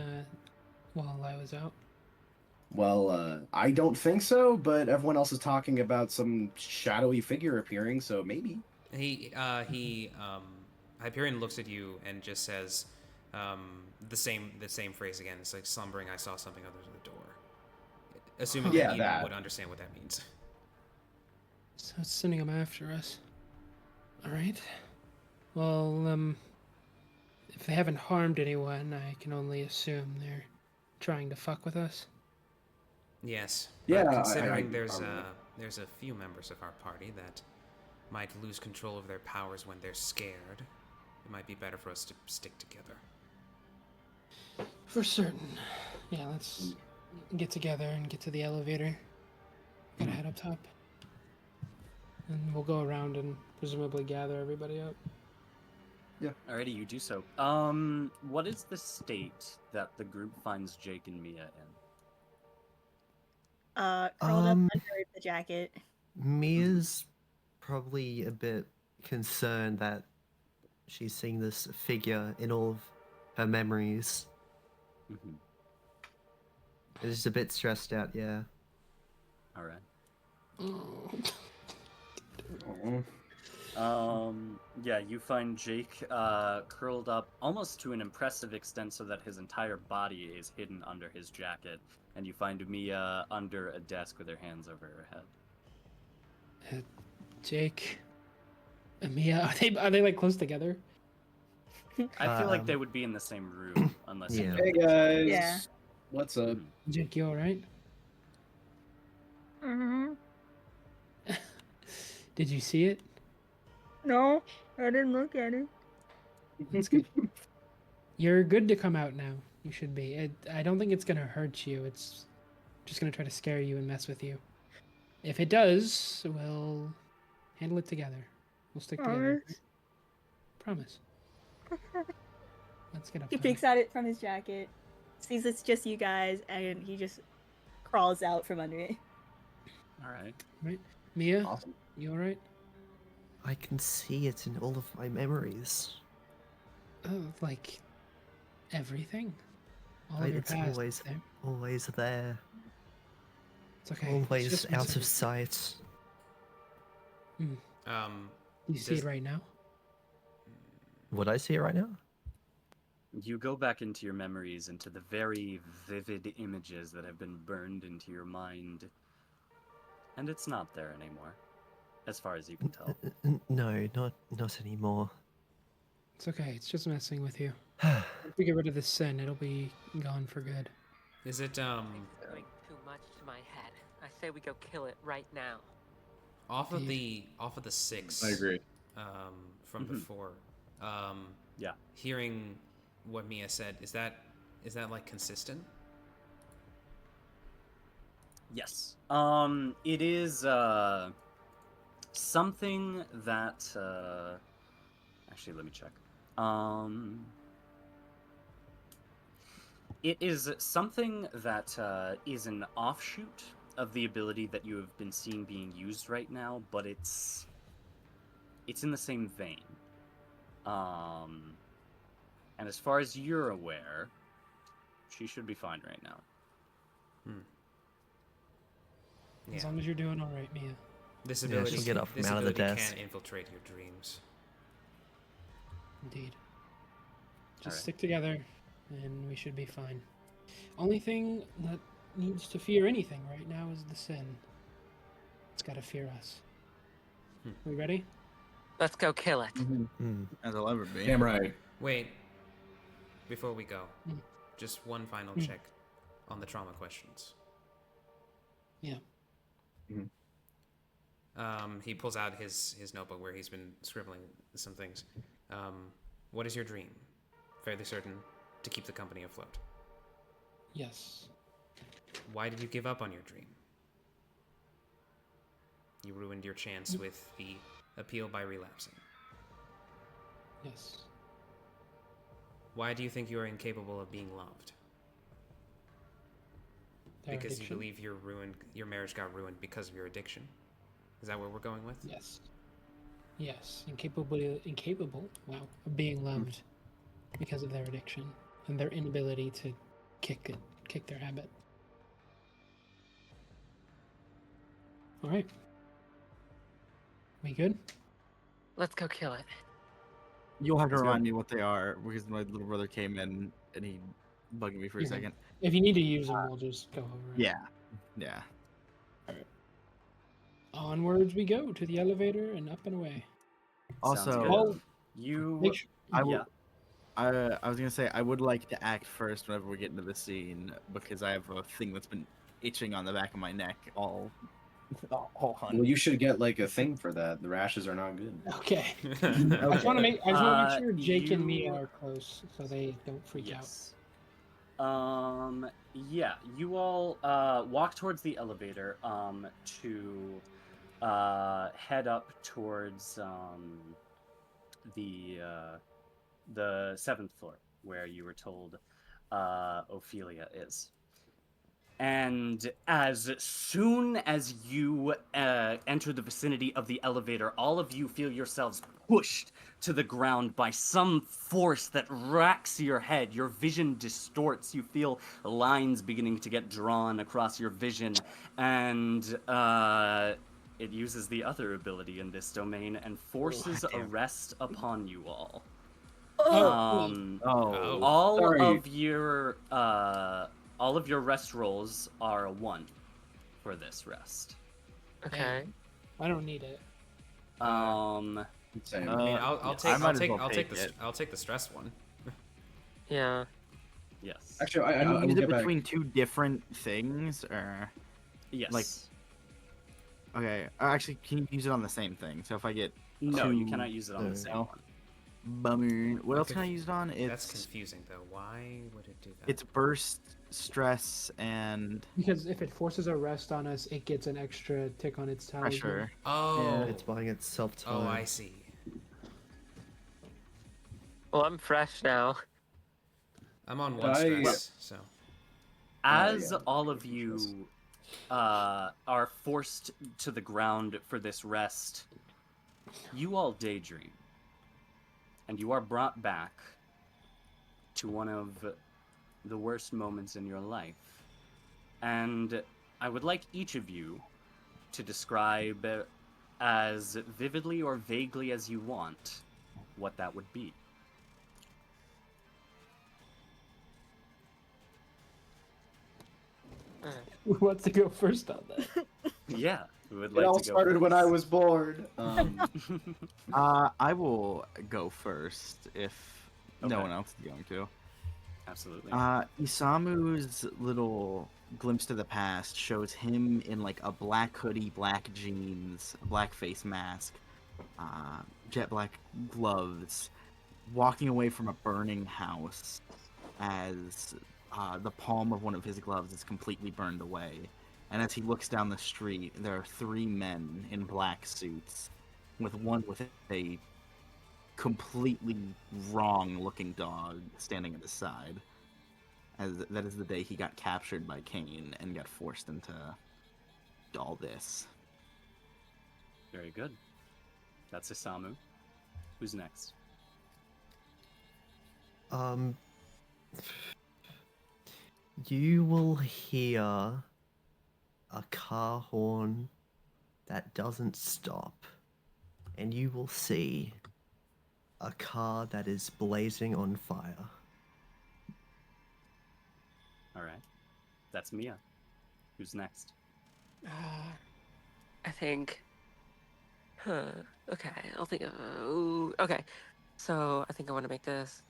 while I was out? Well, I don't think so, but everyone else is talking about some shadowy figure appearing, so maybe. Hyperion looks at you and just says, the same phrase again. It's like slumbering. I saw something under the door. Assuming Yeah, that Eden that. would understand what that means. So it's sending them after us. Alright. Well, if they haven't harmed anyone, I can only assume they're trying to fuck with us. Yes. Yeah, But I- considering I- there's probably. a few members of our party that might lose control of their powers when they're scared, it might be better for us to stick together. For certain. Yeah, let's get together and get to the elevator. Gotta head up top. And we'll go around and presumably gather everybody up. Alrighty, you do so. What is the state that the group finds Jake and Mia in? Curled up under the jacket. Mia's probably a bit concerned that she's seeing this figure in all of her memories. Mm-hmm. It's just a bit stressed out, yeah. All right. Oh. Yeah, you find Jake curled up almost to an impressive extent so that his entire body is hidden under his jacket, and you find Mia under a desk with her hands over her head. Jake and Mia, are they like close together? I feel like they would be in the same room unless you Yeah. know. Hey guys. Yeah. What's up? Jake, you alright? Mm-hmm. Did you see it? No, I didn't look at it. That's good. You're good to come out now. You should be. I don't think it's gonna hurt you. It's just gonna try to scare you and mess with you. If it does, we'll handle it together. We'll stick together. Promise. Let's get up. He top. peeks at it from his jacket, sees it's just you guys, and he just crawls out from under it. All right. Right, Mia, Awesome. you alright? I can see it in all of my memories. Oh, like everything. All of your It's past. always, there. always there. It's okay. It's Always just out messing of sight. You see Does- it right now? Would I see it right now? You go back into your memories, into the very vivid images that have been burned into your mind, and it's not there anymore, as far as you can tell. No, not anymore. It's okay. It's just messing with you. If we get rid of this sin, it'll be gone for good. Is it It's doing too much to my head. I say we go kill it right now. Off of the 6. I agree. From before. Yeah. Hearing what Mia said, is that like consistent? Yes. It is something that actually let me check. It is something that is an offshoot of the ability that you have been seeing being used right now, but it's in the same vein. And as far as you're aware, she should be fine right now. As long as you're doing all right, Mia. This Yeah, ability, she'll get up from this out of the ability desk. can infiltrate your dreams. Indeed. Just Alright. stick together, and we should be fine. Only thing that needs to fear anything right now is the sin. It's got to fear us. We ready? Let's go kill it. As I'll ever be. Damn right. Wait, before we go, Mm. just one final Mm. check on the trauma questions. Yeah. He pulls out his notebook where he's been scribbling some things. What is your dream? Fairly certain to keep the company afloat. Yes. Why did you give up on your dream? You ruined your chance with the appeal by relapsing. Yes. Why do you think you are incapable of being loved? Their Because addiction? you believe your marriage got ruined because of your addiction? Is that where we're going with? Yes. Yes. Incapable, wow, of being loved because of their addiction and their inability to kick their habit. All right. We good? Let's go kill it. You'll have to Let's go. remind me what they are because my little brother came in and he bugged me for a Mhm. second. If you need to use them, we'll just go over it. Yeah. Onwards we go to the elevator and up and away. Sounds Also, good. Oh, You Make sure. I will. yeah. I was gonna say I would like to act first whenever we get into the scene because I have a thing that's been itching on the back of my neck all hunt. Well, you should get like a thing for that. The rashes are not good. Okay. I just want to make sure Jake and me you- are close so they don't freak out. Yes. Yeah, you all walk towards the elevator to head up towards the 7th floor where you were told Ophelia is. And as soon as you enter the vicinity of the elevator, all of you feel yourselves pushed to the ground by some force that racks your head. Your vision distorts. You feel lines beginning to get drawn across your vision. And it uses the other ability in this domain and forces damn. arrest upon you all. Oh, All Sorry. of your rest rolls are a 1 for this rest. Okay. I don't need it. Same. I mean, I'll yes. take I might as I'll well take take it. I'll take the stress one. Yeah. Yes. Actually, I can you will use get it back. between two different things, or Yes. like- okay? Actually, can you use it on the same thing? So if I get no, you two- cannot use it on the same no. one. bummer, what else Okay. can I use it on? That's It's confusing though. Why would it do that? it's burst, stress, and Because if it forces a rest on us, it gets an extra tick on its tally. pressure. Oh, It's buying itself time. oh, I see. Well, I'm fresh now. I'm on one I- stress, so As yeah. all of you are forced to the ground for this rest, you all daydream. And you are brought back to one of the worst moments in your life. And I would like each of you to describe as vividly or vaguely as you want what that would be. Who wants to go first on that? Yeah, we would It like all to go started when I first. was bored. I will go first if no Okay. one else is going to. Absolutely. Isamu's little glimpse to the past shows him in like a black hoodie, black jeans, a black face mask, jet black gloves, walking away from a burning house as the palm of one of his gloves is completely burned away. And as he looks down the street, there are 3 men in black suits, with one with a completely wrong-looking dog standing at his side. As that is the day he got captured by CAIN and got forced into all this. Very good. That's Isamu. Who's next? You will hear a car horn that doesn't stop, and you will see a car that is blazing on fire. All right. That's Mia. Who's next? I think. Okay, I'll think of. Okay, so I think I want to make this.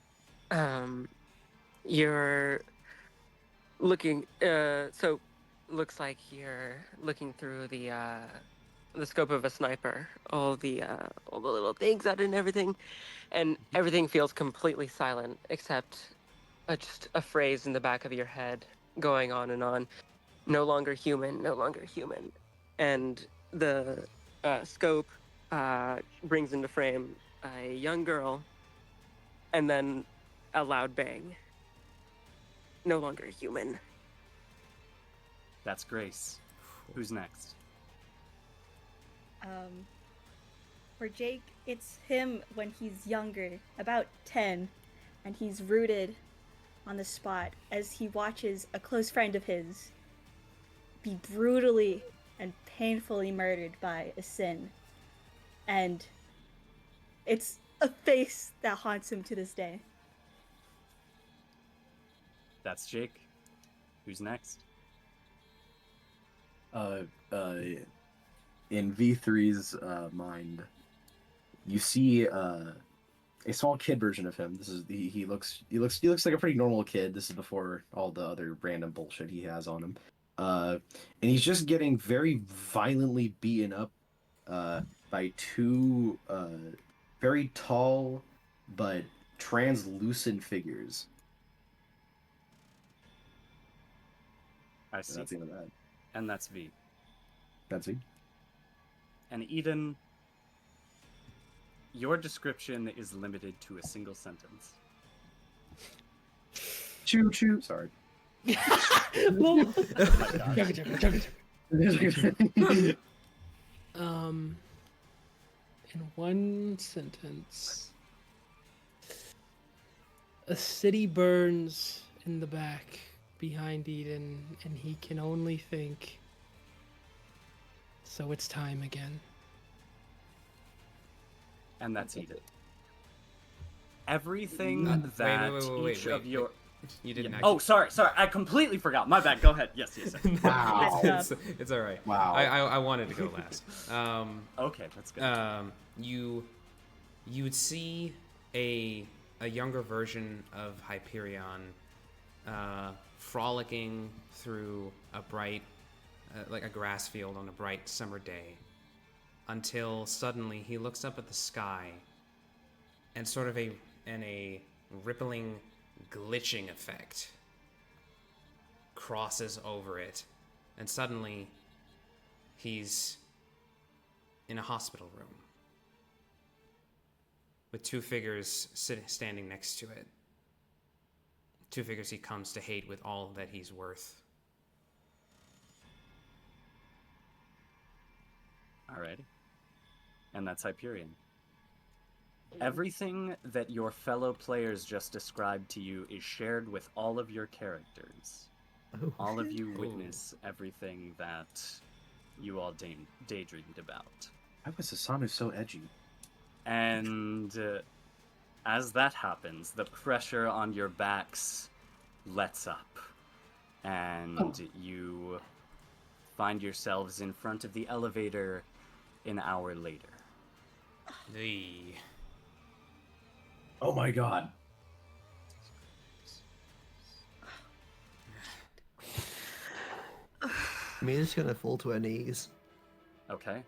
You're looking. So looks like you're looking through the scope of a sniper. All the little things out and everything, and everything feels completely silent except just a phrase in the back of your head going on and on. No longer human, no longer human. And the scope brings into frame a young girl and then a loud bang. No longer human. That's Grace. Who's next? For Jake, it's him when he's younger, about 10, and he's rooted on the spot as he watches a close friend of his be brutally and painfully murdered by a sin. And it's a face that haunts him to this day. That's Jake. Who's next? In V3's mind, you see a small kid version of him. This is he looks like a pretty normal kid. This is before all the other random bullshit he has on him. And he's just getting very violently beaten up by 2 very tall but translucent figures. I see. That's the end of that. And that's V. That's it. And Eden, your description is limited to a single sentence. Choo choo. Sorry. Oh my gosh. In one sentence, a city burns in the back behind Eden, and he can only think, so it's time again. And that's Eden. Everything Wait, that wait, each of your... You didn't Yeah. actually... Oh, sorry. I completely forgot. My bad. Go ahead. Yes. Wow. it's all right. Wow. I wanted to go last. Okay, that's good. You would see a younger version of Hyperion frolicking through a bright, like a grass field on a bright summer day, until suddenly he looks up at the sky, and sort of a rippling, glitching effect crosses over it, and suddenly he's in a hospital room with 2 figures standing next to it. 2 figures he comes to hate with all that he's worth. Alrighty. And that's Hyperion. Everything that your fellow players just described to you is shared with all of your characters. Oh. All of you witness everything that you all daydreamed about. Why was Isamu so edgy? And as that happens, the pressure on your backs lets up. And you find yourselves in front of the elevator an hour later. Oh my god. Mina's gonna fall to her knees. Okay.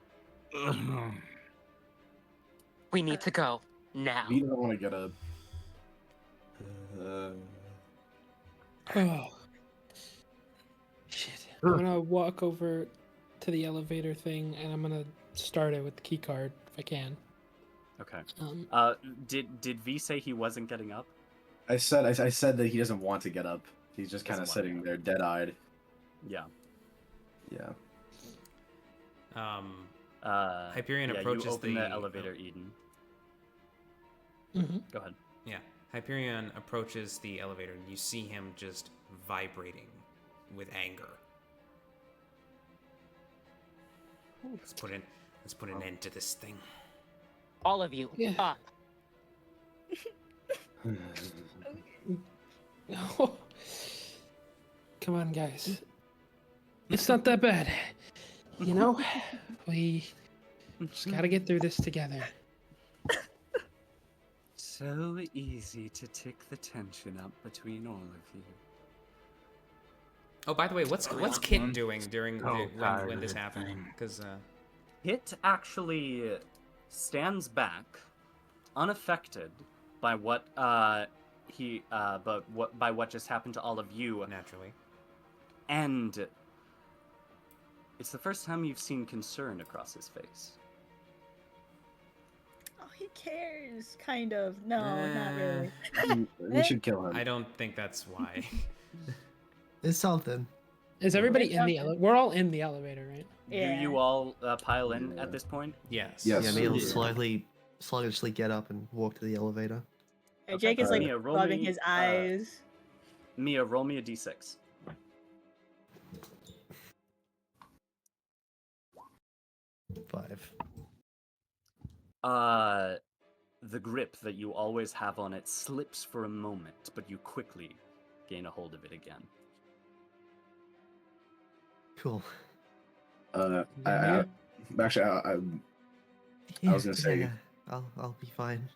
We need to go now. V doesn't want to get up. Oh. Shit. I'm gonna walk over to the elevator thing and I'm gonna start it with the key card if I can. Okay. Um, Did V say he wasn't getting up? I said that he doesn't want to get up. He's just kind of Doesn't want to sitting get there, dead-eyed. Yeah. Yeah. Hyperion yeah, approaches you open the the elevator, Eden. mhm. Go ahead. Yeah, Hyperion approaches the elevator, and you see him just vibrating with anger. Let's put an end to this thing. All of you, Yeah. up. Oh. Come on, guys. It's not that bad. You know? We just gotta get through this together. So easy to tick the tension up between all of you. Oh, by the way, what's Kit doing during tired when of this this happened? thing. Because Hit actually stands back, unaffected by what by what just happened to all of you, naturally, and it's the first time you've seen concern across his face. Oh, he cares, kind of. No, not really. We should kill him. I don't think that's why. There's something. Is everybody in the elevator? We're all in the elevator, right? Yeah. Do you all pile in at this point? Yes. Yes. Yeah, Neil will Yeah. sluggishly get up and walk to the elevator. Hey, Jake is like Mia, roll rubbing me, his eyes. Mia, roll me a d6. 5. The grip that you always have on it slips for a moment, but you quickly gain a hold of it again. Cool. I was gonna say- Yeah, I'll be fine.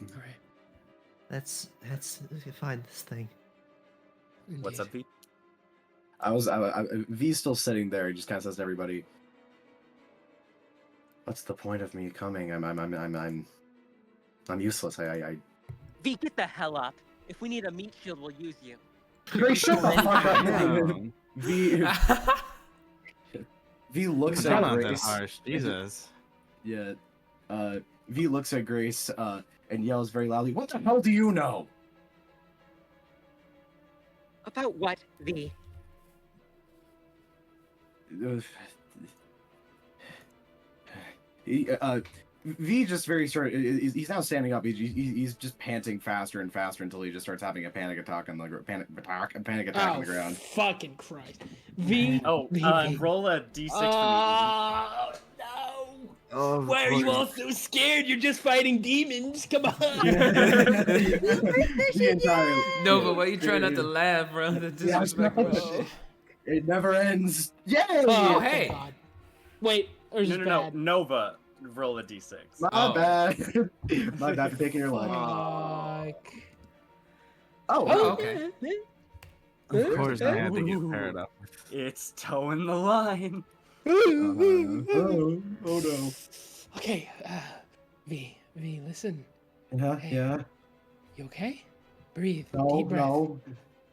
All right. Let's find this thing. What's up, V? V's still sitting there. He just kind of says to everybody, "What's the point of me coming? I'm useless. I." V, get the hell up. If we need a meat shield, we'll use you. Grace, shut the fuck up. Damn. V looks Try at not that Grace. harsh. Jesus. Yeah. V looks at Grace and yells very loudly, "What the hell do you know?" About what, V? V just very sort of, he's now standing up. He's just panting faster and faster until he just starts having a panic attack on the panic attack on the ground. Fucking Christ. V. Oh, V. roll a d6 for me. Oh, no. Oh, Why are you boy. all so scared? You're just fighting demons. Come on. The entire, No, but why you try not to laugh, bro? The Yeah, disrespectful no. shit. it never ends. Yay! Oh, hey. God. Wait, or is No, it no, no. bad? Nova, roll a d6. My Oh. bad. My bad for taking your luck. Fuck. Oh, Oh, okay. Of course I had to get paired up. It's towing the line. oh no. Okay, V, listen. Yeah, Hey. yeah. You okay? Breathe. No, Deep breath. no.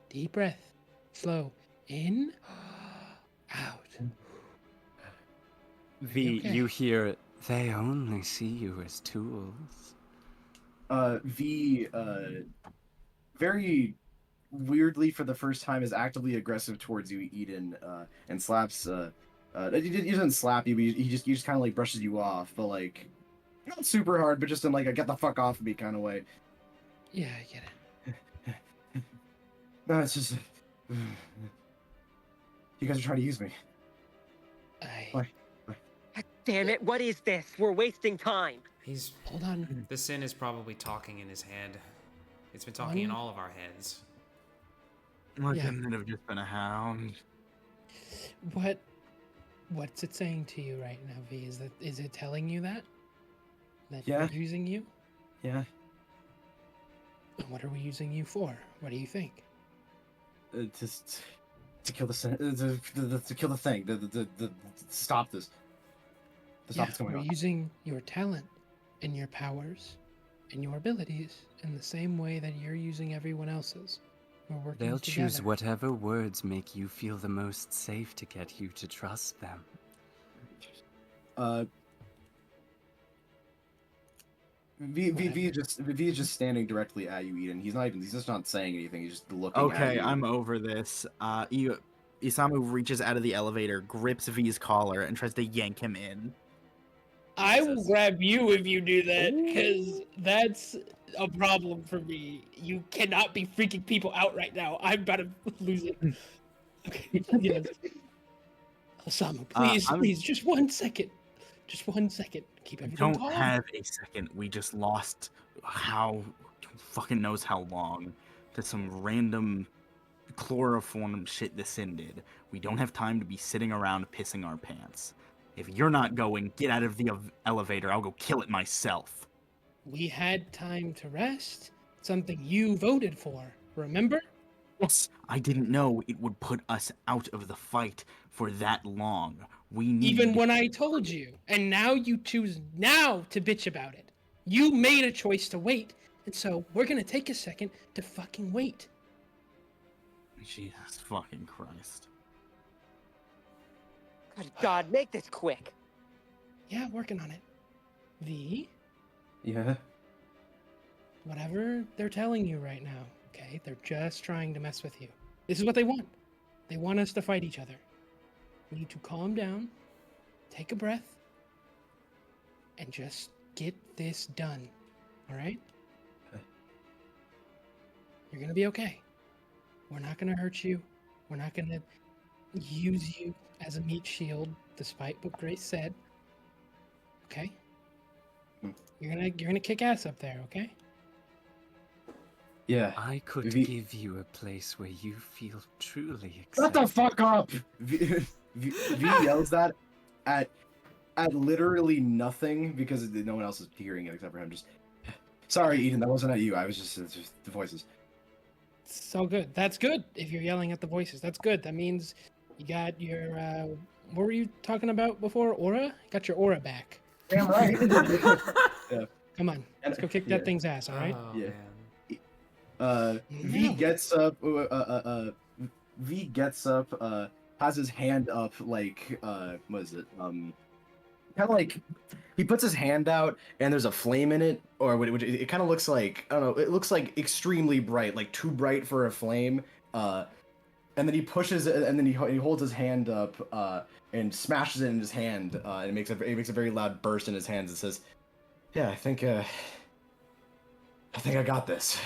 Deep breath. Slow. In. Out. V, Okay. you hear, they only see you as tools. V, very weirdly for the first time is actively aggressive towards you, Eden, and slaps, he doesn't slap you, but he just kind of like brushes you off, but like, not super hard, but just in like a get the fuck off of me kind of way. Yeah, I get it. No, it's just, you guys are trying to use me. Why? Damn it, what is this? We're wasting time. He's Hold on. the sin is probably talking in his head. It's been talking in all of our heads. Why Yeah. couldn't it have just been a hound? What's it saying to you right now, V? Is it telling you that? That Yeah. we're using you? Yeah. And what are we using you for? What do you think? Just To kill to kill the thing. To stop this. To stop what's going we're on. using your talent and your powers and your abilities in the same way that you're using everyone else's. We're working They'll together. choose whatever words make you feel the most safe to get you to trust them. V is just standing directly at you, Eden. He's just not saying anything. He's just looking at Okay, you. I'm over this. Isamu reaches out of the elevator, grips V's collar, and tries to yank him in. I will Jesus. grab you if you do that, because that's a problem for me. You cannot be freaking people out right now. I'm about to lose it. Okay, yes. Isamu, please, just 1 second. Just 1 second. Keep everything Don't calm. have a second. We just lost who fucking knows how long to some random chloroform shit descended. We don't have time to be sitting around pissing our pants. If you're not going, get out of the elevator. I'll go kill it myself. We had time to rest. Something you voted for, remember? Yes, I didn't know it would put us out of the fight for that long. We need... Even when I told you. And now you choose now to bitch about it. You made a choice to wait, and so we're gonna take a second to fucking wait. Jesus fucking Christ. Good God, make this quick. Yeah, working on it. V, Yeah. whatever they're telling you right now, okay? They're just trying to mess with you. This is what they want. They want us to fight each other. We need to calm down, take a breath, and just get this done. All right? Okay. You're gonna be okay. We're not gonna hurt you. We're not gonna use you as a meat shield, despite what Grace said. Okay? Hmm. You're gonna kick ass up there, okay? Yeah. I could V- give you a place where you feel truly Shut accepted. the fuck up! V yells that at literally nothing because no one else is hearing it except for him. Just sorry, Eden, that wasn't at you. I was just the voices. So good. That's good. If you're yelling at the voices, that's good. That means you got your what were you talking about before? Aura? Got your aura back. Damn right. Come on, let's go kick that thing's ass. All right. Oh, Yeah. man. V gets up. V gets up. Has his hand up like what is it? Kind of like he puts his hand out and there's a flame in it, or it kind of looks like, I don't know. It looks like extremely bright, like too bright for a flame. And then he pushes it, and then he holds his hand up and smashes it in his hand, and it makes a very loud burst in his hands. It says, "Yeah, I think I got this."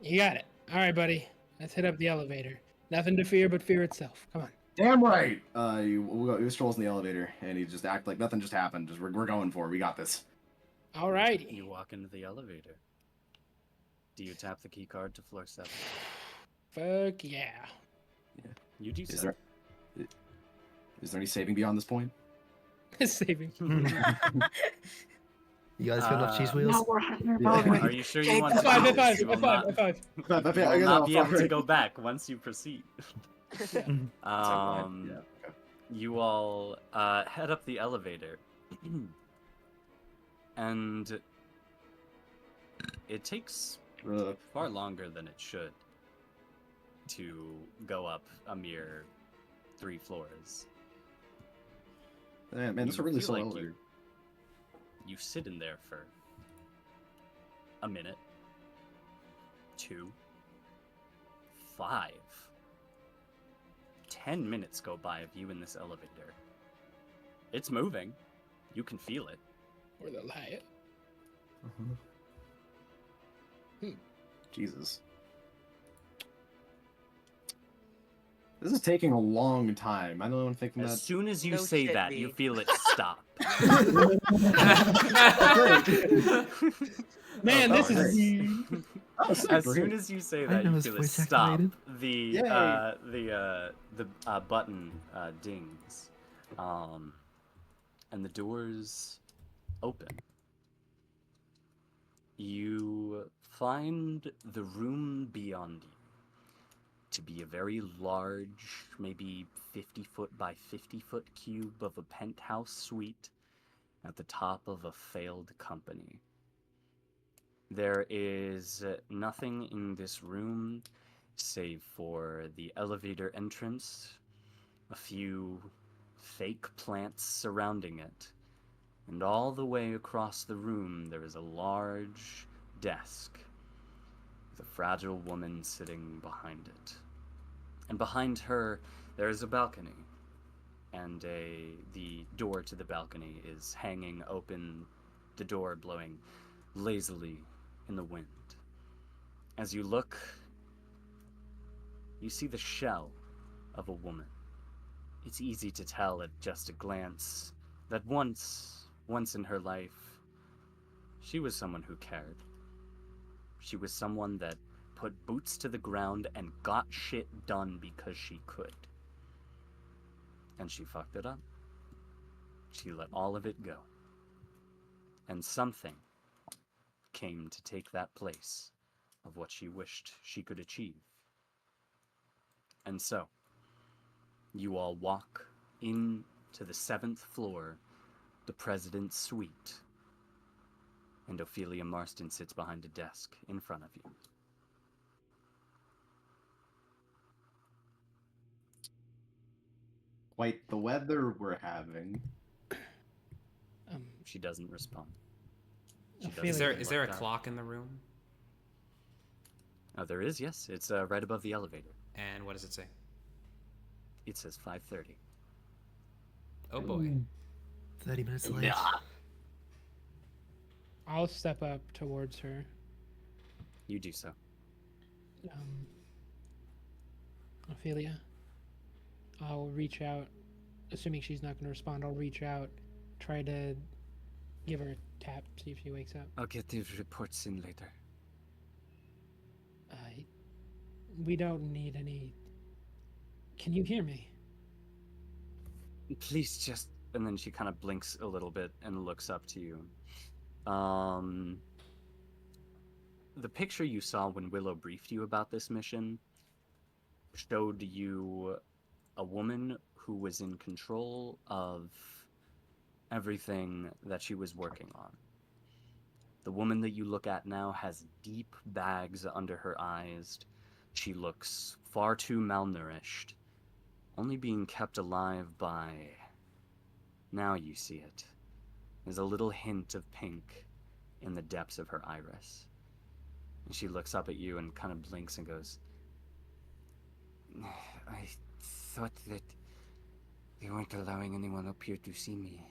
You got it. All right, buddy. Let's hit up the elevator. Nothing to fear but fear itself. Come on. Damn right. He strolls in the elevator, and he just act like nothing just happened. Just we're going for it. We got this. All righty. You walk into the elevator. Do you tap the key card to floor 7? Fuck yeah. You do Is so. there any saving beyond this point? Saving. You guys got enough cheese wheels? Are you sure you want to F5, do this? F5, You will F5, not- F5. you will not be able to go back once you proceed. Yeah. You all head up the elevator, and it takes far longer than it should to go up a mere 3 floors. Man, it's a You really feel slow like elevator. You sit in there for a minute, 2, 5, 10 minutes go by of you in this elevator. It's moving. You can feel it. Or the liar. Jesus. This is taking a long time. I don't think As that. soon as you No say shit, that, V. you feel it stop. Man, Oh, this is. As soon as you say that, know you his feel it voice stop. activated. The button dings, and the doors open. You find the room beyond you to be a very large, maybe 50-foot by 50-foot cube of a penthouse suite at the top of a failed company. There is nothing in this room save for the elevator entrance, a few fake plants surrounding it, and all the way across the room there is a large desk with a fragile woman sitting behind it. And behind her there is a balcony, and the door to the balcony is hanging open, the door blowing lazily in the wind. As you look, you see the shell of a woman. It's easy to tell at just a glance that once in her life, she was someone who cared. She was someone that put boots to the ground and got shit done because she could. And she fucked it up. She let all of it go. And something came to take that place of what she wished she could achieve. And so, you all walk into the 7th floor, the president's suite, and Ophelia Marston sits behind a desk in front of you. Quite the weather we're having. She doesn't respond. Ophelia. Is there a clock in the room? Oh, there is, yes. It's right above the elevator. And what does it say? It says 5:30. Oh boy. 30 minutes late. I'll step up towards her. You do so. Ophelia, I'll reach out, assuming she's not going to respond. I'll reach out, try to give her a tap, see if she wakes up. I'll get the reports in later. We don't need any. Can you hear me? Please just... And then she kind of blinks a little bit and looks up to you. The picture you saw when Willow briefed you about this mission showed you a woman who was in control of everything that she was working on. The woman that you look at now has deep bags under her eyes. She looks far too malnourished, only being kept alive by... Now you see it. There's a little hint of pink in the depths of her iris. And she looks up at you and kind of blinks and goes, I thought that they weren't allowing anyone up here to see me.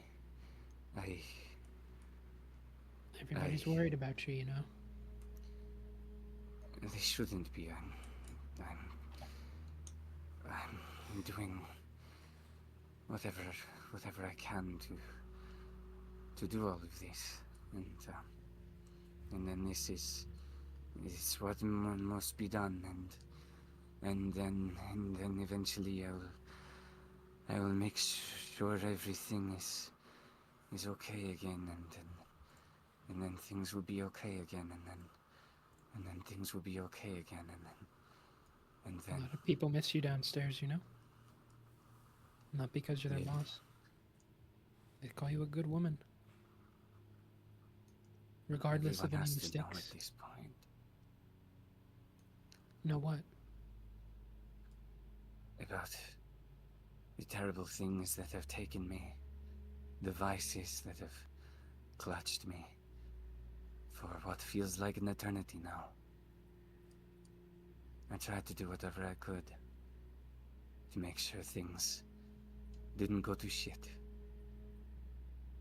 Everybody's worried about you, you know? They shouldn't be. I'm doing whatever I can to do all of this, and then this is what must be done, and then eventually I will make sure everything is okay again, and then things will be okay again, and then things will be okay again, and then A lot of people miss you downstairs, you know? Not because you're their Yeah. boss. They call you a good woman. Regardless everyone of any has to know at mistakes. this point. Know what? About the terrible things that have taken me, the vices that have clutched me for what feels like an eternity now. I tried to do whatever I could to make sure things didn't go to shit.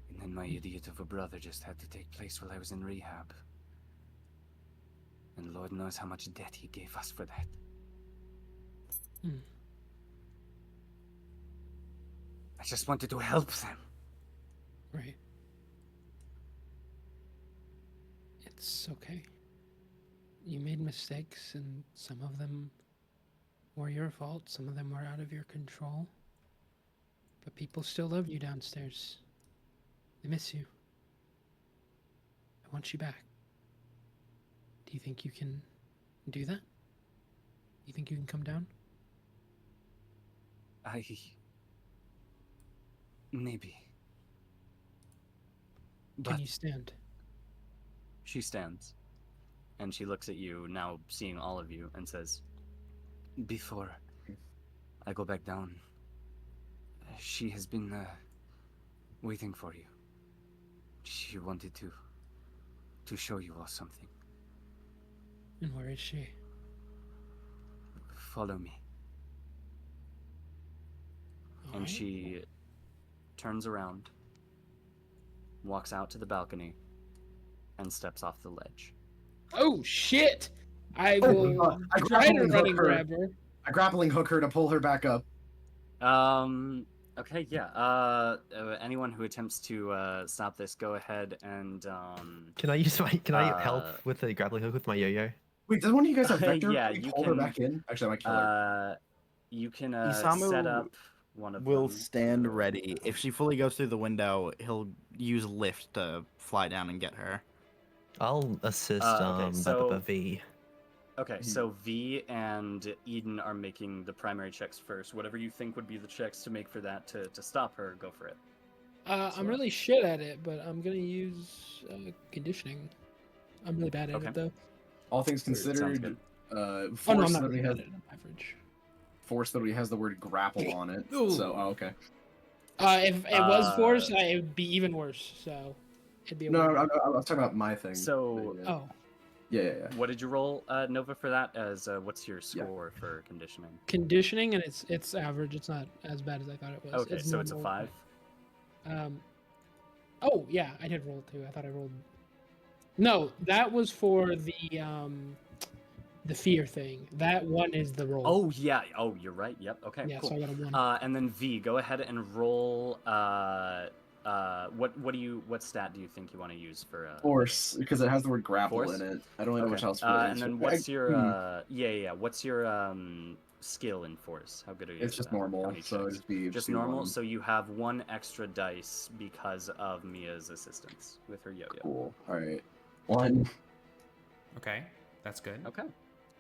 And then my idiot of a brother just had to take place while I was in rehab. And Lord knows how much debt he gave us for that. I just wanted to help them. Right. It's okay. You made mistakes, and some of them were your fault, some of them were out of your control. But people still love you downstairs. They miss you. I want you back. Do you think you can do that? You think you can come down? Maybe. Can But you stand? she stands, and she looks at you, now seeing all of you, and says, "Before I go back down, she has been waiting for you. She wanted to show you all something. And where is she? Follow me." And Alright. she turns around, walks out to the balcony, and steps off the ledge. Oh shit! I Oh, will I try to grappling run hook and her. grab her. I grappling hook her to pull her back up. Okay, yeah. Anyone who attempts to stop this, go ahead and Can I use my? Can I Uh, help with the grappling hook with my yo-yo? Wait, does one of you guys have vector? Yeah, Can we you pull her can- back in? Actually, I might kill her. you can Isamu set up one of Will them. stand ready. If she fully goes through the window, he'll use lift to fly down and get her. I'll assist okay, so- V. Okay, so V and Eden are making the primary checks first. Whatever you think would be the checks to make for that to stop her, go for it. I'm really shit at it, but I'm gonna use conditioning. I'm really bad at Okay. it though. All things Sounds considered, good. Oh no, force I'm not literally really has bad at it. I'm average. force literally has the word grapple on it. Ooh. So, okay. If it was force, Uh, it would be even worse. So it'd be a No, weird I one. was talking about my thing. So- yeah. Oh, Yeah. What did you roll, Nova, for that? As what's your score for conditioning? conditioning, and it's average. It's not as bad as I thought it was. Okay, so it's a normal, 5. but- Oh yeah, I did roll 2. I thought I rolled. No, that was for the fear thing. That one is the roll. Oh yeah. Oh, you're right. Yep. Okay. yeah. Cool. So I got a 1. And then V, go ahead and roll. What stat do you think you want to use for? Force, because it has the word grapple Force? in it. I don't really know Okay. which else. And then what's your? Hmm. What's your skill in force? How good are you? It's at just that? How normal, many so checks? it'd be Just be normal. one. So you have 1 extra dice because of Mia's assistance with her yo-yo. Cool. All right. 1. Okay, that's good. Okay.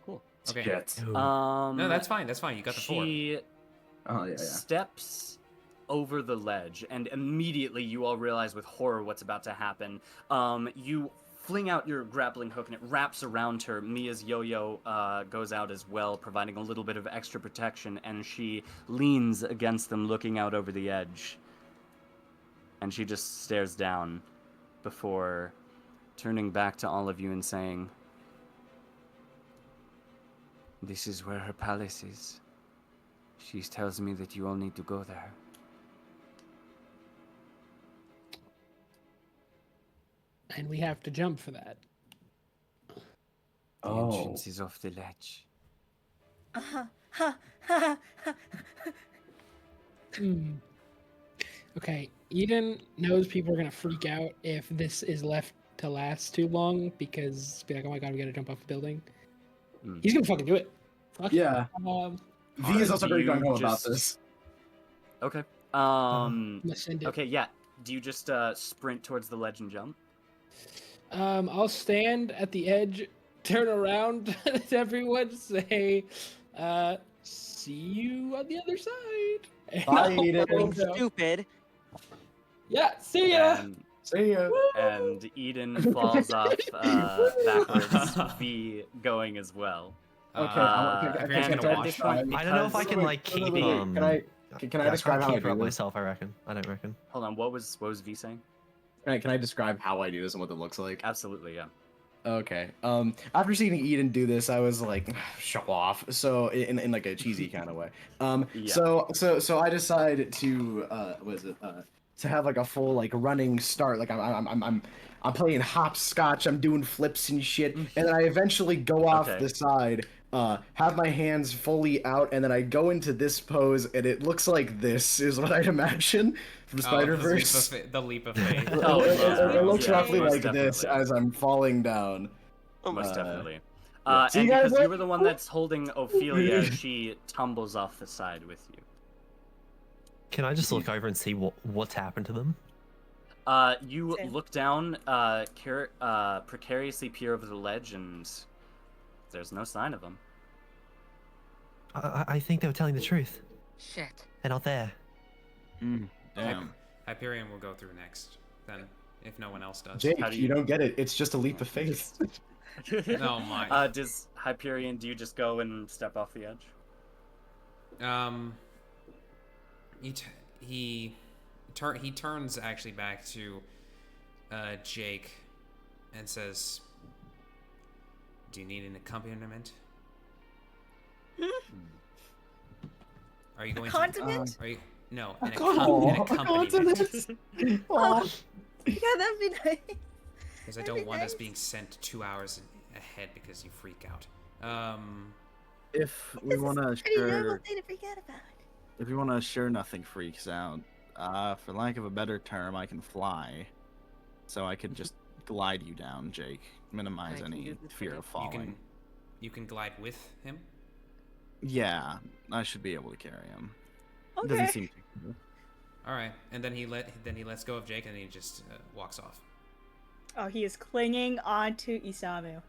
Cool. Okay. Shit. No, No, that's fine. That's fine. You got the 4. She Oh yeah. steps over the ledge, and immediately you all realize with horror what's about to happen. You fling out your grappling hook, and it wraps around her. Mia's yo-yo goes out as well, providing a little bit of extra protection, and she leans against them, looking out over the edge. And she just stares down before turning back to all of you and saying, "This is where her palace is. She tells me that you all need to go there. And we have to jump for that. The Oh. entrance is off the ledge." Hmm. Okay, Eden knows people are gonna freak out if this is left to last too long because be like, oh my god, we gotta jump off the building. Hmm. He's gonna fucking do it. Fuck. Yeah. V is also Do very you gung ho about just- this. Okay. I'm gonna send it. Okay, yeah. Do you just sprint towards the ledge and jump? I'll stand at the edge, turn around to everyone, say, see you on the other side. And Bye, I'll Eden. follow Being them. stupid. Yeah, see ya. And, See ya. and Eden falls off backwards, V going as well. Okay. Hyperion's and gonna at watch. this point, I don't know if I because- can like keep Can I yeah, I describe can't how I keep her do up this? myself. I reckon. I don't reckon. Hold on, what was V saying? Can I describe how I do this and what it looks like? Absolutely, yeah. Okay. After seeing Eden do this, I was like, show off. So in like a cheesy kind of way. Yeah. So I decided to to have like a full like running start. Like I'm playing hopscotch. I'm doing flips and shit, and then I eventually go off Okay. the side. Have my hands fully out, and then I go into this pose, and it looks like this is what I'd imagine from Spider-Verse. The leap of faith. Oh, yeah. It looks Yeah, roughly most like this definitely. as I'm falling down. Most Uh, definitely. yeah. So And you guys because you what- were the one that's holding Ophelia, she tumbles off the side with you. Can I just look over and see what's happened to them? You Same. look down, precariously peer over the ledge, and there's no sign of them. I think they were telling the truth. Shit. They're not there. Damn. Hyperion will go through next, then, if no one else does. Jake, How do you you- don't get it. It's just a leap of faith. No, my. Does Hyperion, do you just go and step off the edge? He turns actually back to Jake and says, "Do you need an accompaniment? Are you going Condiment? to? Are you no Oh, an accompaniment? Oh, yeah, that'd be nice. Because I That'd don't be want us nice. being sent 2 hours ahead because you freak out. If we This is want to pretty normal sure, thing to forget about. if we want to sure nothing freaks out, for lack of a better term, I can fly, so I could just glide you down, Jake. Minimize I can any do the fear same. of falling. You can glide with him. Yeah, I should be able to carry him. Okay. Doesn't seem too. All right, and then he lets go of Jake and he just walks off. Oh, he is clinging onto Isamu.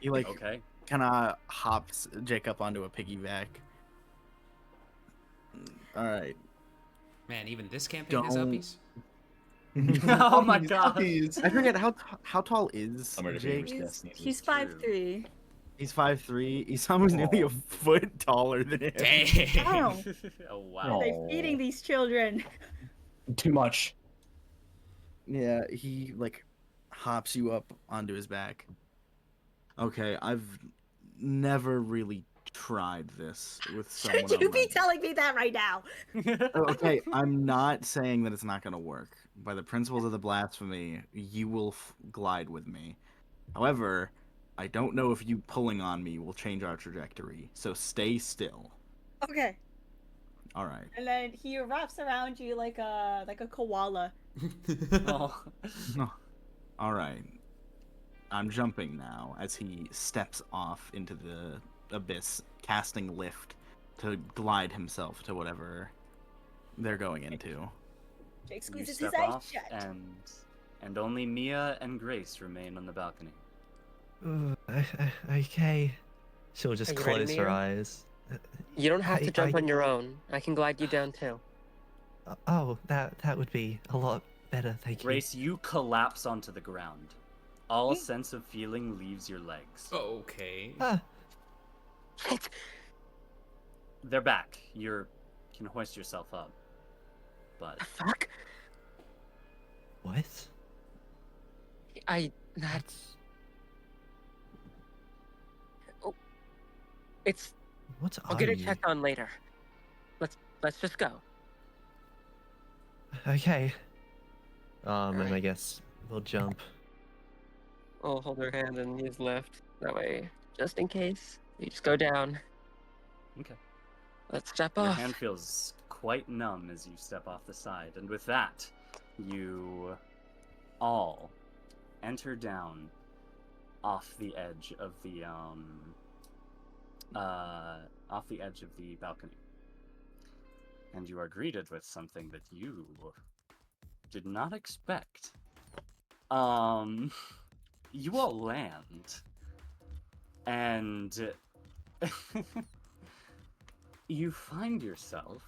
He like Okay. kind of hops Jake up onto a piggyback. All right. Man, even this campaign has Don't- uppies. Oh my god. I forget how tall is Summer to Jake? Beaver's He's, Destiny is he's true. 5'3". He's 5'3". Isamu's nearly a foot taller than him. Dang. Ow. Oh wow. They're feeding these children. Too much. Yeah, he like hops you up onto his back. Okay, I've never really tried this with someone. Should you on be my- telling me that right now? Okay, I'm not saying that it's not going to work. By the principles of the blasphemy, you will glide with me. However, I don't know if you pulling on me will change our trajectory. So stay still. Okay. All right. And then he wraps around you like a koala. Oh. All right. I'm jumping now as he steps off into the abyss, casting lift to glide himself to whatever they're going into. Jake You squeezes step his eyes off, shut. and only Mia and Grace remain on the balcony. Okay. She'll just Are you ready, close her Mia? eyes. You don't have to jump I- on your own. I can glide you down too. Oh, that would be a lot better, thank you. Grace, you collapse onto the ground. All sense of feeling leaves your legs. Okay. Ah, They're back. You can hoist yourself up. But Fuck. what? That That's... it's. What I'll are get it you? checked on later. Let's just go. Okay. And I Alright. guess we'll jump. I'll hold her hand and use lift. That way, just in case, you just go down. okay. Let's step Your off. hand feels quite numb as you step off the side, and with that, you all enter down off the edge of the balcony. And you are greeted with something that you did not expect. You all land, and you find yourself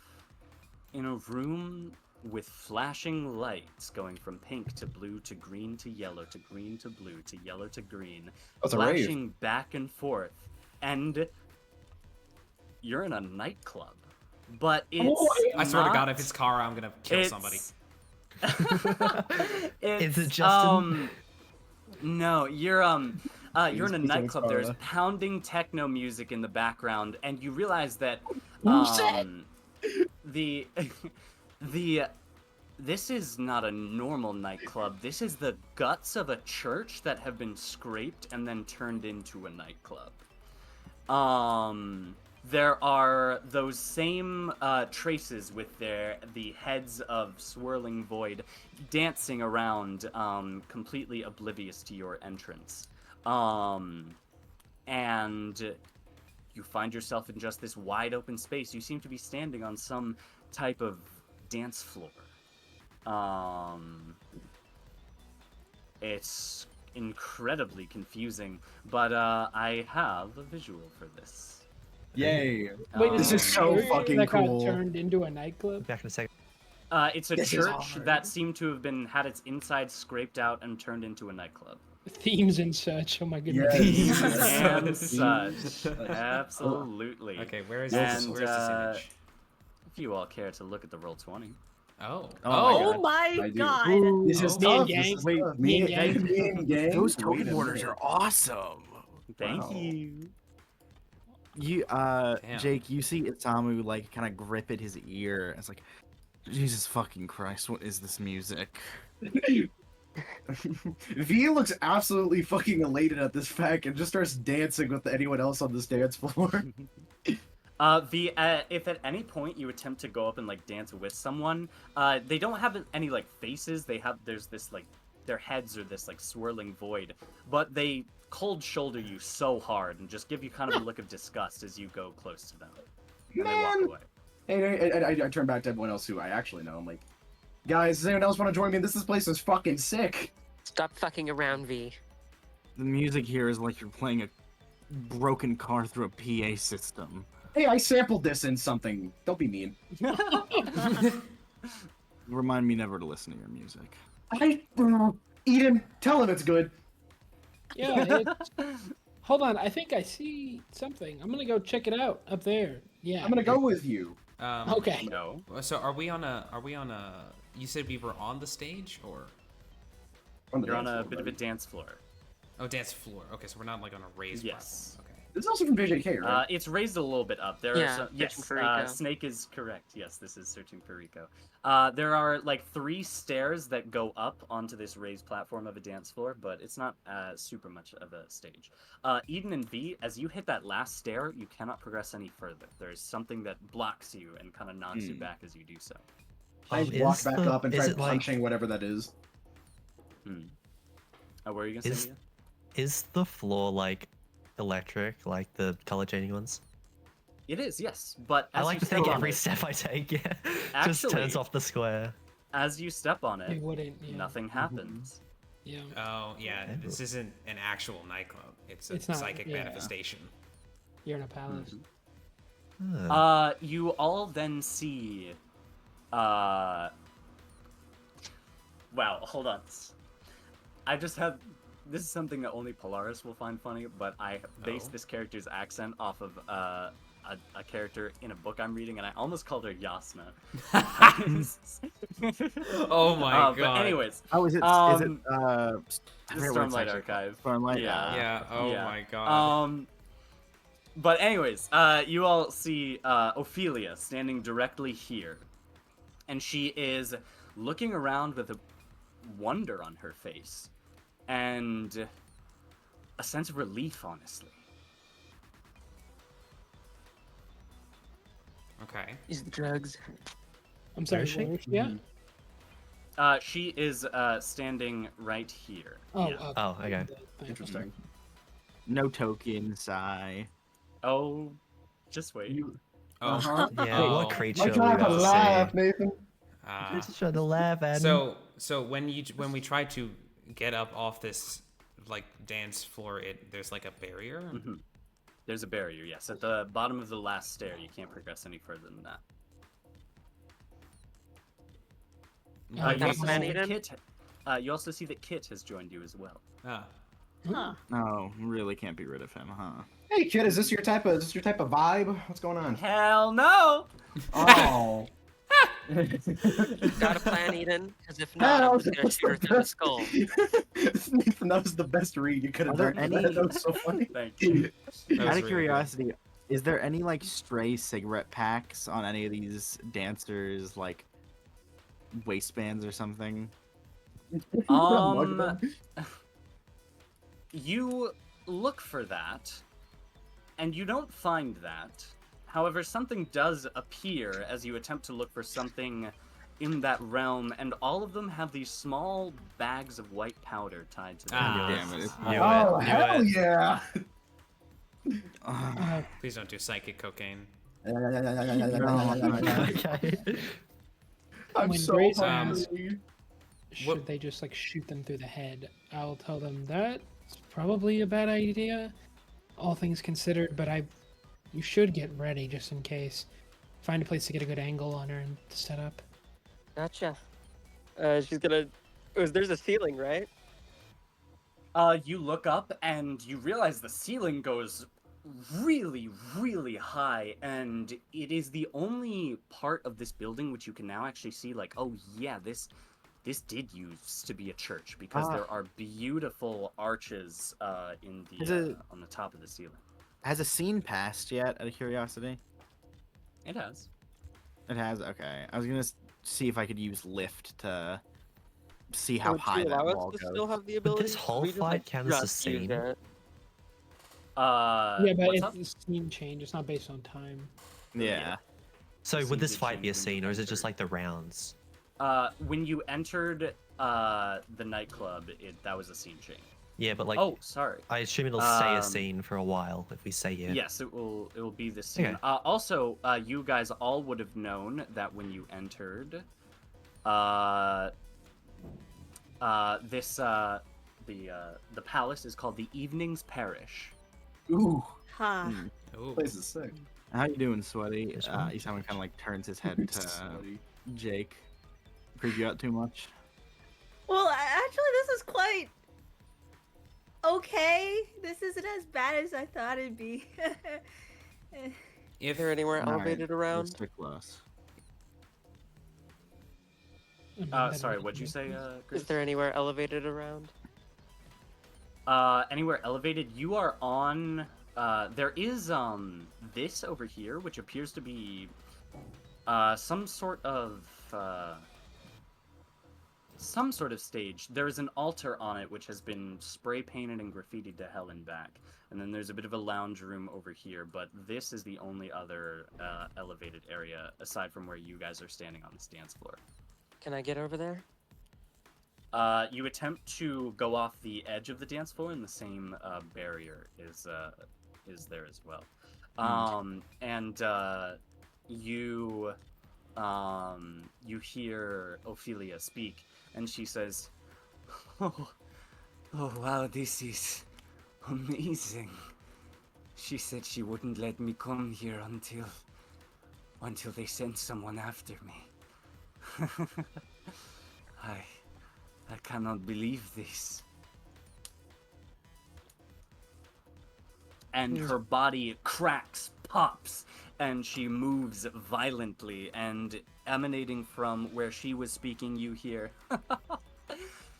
in a room with flashing lights going from pink to blue to green to yellow to green to blue to yellow to green, That's a rave. flashing back and forth, and you're in a nightclub. But it's I swear to God, not- if it's Kara, I'm gonna kill it's- somebody. it's, Is it Justin? No, you're in a He's nightclub. There's Kara. pounding techno music in the background, and you realize that this is not a normal nightclub. This is the guts of a church that have been scraped and then turned into a nightclub. There are those same traces with the heads of swirling void dancing around, completely oblivious to your entrance. And you find yourself in just this wide open space. You seem to be standing on some type of dance floor. It's incredibly confusing, but I have a visual for this. Yay. Wait, This it is a so church fucking that cool. got turned into a nightclub? Back in a second. It's a This is church hard. that seemed to have had its inside scraped out and turned into a nightclub. Themes and such. Oh my goodness. And Yes. such. Absolutely. Okay, where is And, this? Where is this image? If you all care to look at the roll 20. Oh. Oh Oh my I do. god. This is Oh. Me and tough. gang. This is Wait, tough. me and gang. Me and gang. Those Wait token a borders minute. are awesome. Thank Wow. you. You, Damn. Jake, you see Isamu like kind of grip at his ear. It's like, Jesus fucking Christ, what is this music? V looks absolutely fucking elated at this fact and just starts dancing with anyone else on this dance floor. If at any point you attempt to go up and like dance with someone, they don't have any like faces. There's this like their heads are this like swirling void, but they cold shoulder you so hard and just give you kind of a look of disgust as you go close to them. And they walk Man. away. And I turn back to everyone else who I actually know. I'm like, guys, does anyone else want to join me? This place is fucking sick. Stop fucking around, V. The music here is like you're playing a broken car through a PA system. Hey, I sampled this in something. Don't be mean. Remind me never to listen to your music. Eden, tell him it's good. Yeah. Hold on. I think I see something. I'm gonna go check it out up there. Yeah. I'm gonna go with you. Okay. No. So are we on a? You said we were on the stage or? You're on a bit of a dance floor. Oh, dance floor. Okay, so we're not like on a raised Yes. platform. Okay. This is also from JJK, right? It's raised a little bit up. There Yeah, are some, searching yes, for Rico. Snake is correct. Yes, this is searching for Rico. There are like 3 stairs that go up onto this raised platform of a dance floor, but it's not super much of a stage. Eden and V, as you hit that last stair, you cannot progress any further. There's something that blocks you and kind of knocks you back as you do so. I just walk is back the- up and is try it like- punching whatever that is. What were you gonna say? Is- Mia? Is the floor like electric, like the color changing ones? It is, yes. But I as like you to step think on every it- step I take, yeah, just Actually- turns off the square. as you step on It it, wouldn't. Yeah. nothing happens. Yeah. Oh yeah, Okay. this isn't an actual nightclub. It's a It's not, psychic yeah. manifestation. You're in a palace. Huh. You all then see. Wow, hold on. I just have. This is something that only Polaris will find funny, but I based Oh. this character's accent off of a character in a book I'm reading, and I almost called her Yasna. Oh my But god. anyways, Oh, is it? Um, I forget the what it's Stormlight actually Archive. called. Stormlight. Yeah. Yeah. Oh Yeah. my god. But anyways, you all see Ophelia standing directly here, and she is looking around with a wonder on her face, and a sense of relief, honestly. Okay. Use the drugs. I'm sorry. Where is she? Where is she at? She is standing right here. Oh. Yeah. Oh, okay. Interesting. No token, sigh. Oh, just wait. Oh. Uh-huh. Yeah, Oh. what creature I are we tried to about to laugh, see? Nathan. Ah. Just trying to laugh at So when we try to get up off this like dance floor, there's like a barrier. Mhm. There's a barrier, yes. At the bottom of the last stair, you can't progress any further than that. Oh, You Got a also plan, see that Eden? Kit. You also see that Kit has joined you as well. Ah. Huh. No, really can't be rid of him, huh? Hey kid, is this your type of vibe? What's going on? Hell no! Oh. Got a plan, Eden? Because if not, I'm just gonna shoot her through the skull. Nathan, that was the best read you could have Are done. there any- That was so funny. Thank you. That was Out of really good. curiosity, is there any like stray cigarette packs on any of these dancers, like waistbands or something? You look for that, and you don't find that. However, something does appear as you attempt to look for something in that realm, and all of them have these small bags of white powder tied to them. Ah, Damn it. Knew Oh it, knew hell it. yeah! Uh, Please don't do psychic cocaine. Okay. I'm When so Grace hungry. should What- they just like shoot them through the head? I'll tell them that's probably a bad idea, all things considered. But I you should get ready just in case. Find a place to get a good angle on her and set up. Gotcha. She's gonna. There's a ceiling, right? You look up and you realize the ceiling goes really, really high, and it is the only part of this building which you can now actually see, like, oh yeah, this did used to be a church, because there are beautiful arches in the on the top of the ceiling. Has a scene passed yet, out of curiosity? It has. It has? Okay. I was going to see if I could use lift to see how Would high you that allow wall us to goes. still have the But ability? this whole We just, fight like, counts as a just use scene. it. Yeah, but what's up? it's a scene change. It's not based on time. Yeah. So Scene would this did fight be a change when you scene, or is it just entered. like the rounds? When you entered the nightclub, that was a scene change. Yeah, but like, Oh, sorry. I assume it'll stay a Um, scene for a while if we say yeah. Yes, it will be the scene. Okay. Also, you guys all would have known that when you entered, the palace is called the Evening's Parish. Ooh, Ha. Ooh. place is sick. How you doing, Sweaty? Just one. Isamu kind of like turns his head to Sweaty. Jake. Creep you out too much? Well, actually, this is quite okay. This isn't as bad as I thought it'd be. Is there anywhere Alright, elevated let's around? stick close. Sorry, what'd you say, Chris? Is there anywhere elevated around? Anywhere elevated? You are on. There is this over here, which appears to be some sort of stage. There is an altar on it which has been spray painted and graffitied to hell and back. And then there's a bit of a lounge room over here, but this is the only other elevated area aside from where you guys are standing on this dance floor. Can I get over there? You attempt to go off the edge of the dance floor, and the same barrier is there as well. You hear Ophelia speak, and she says, "Oh wow, this is amazing." She said she wouldn't let me come here until they sent someone after me. I cannot believe this. And her body cracks, pops, and she moves violently, and emanating from where she was speaking, you hear,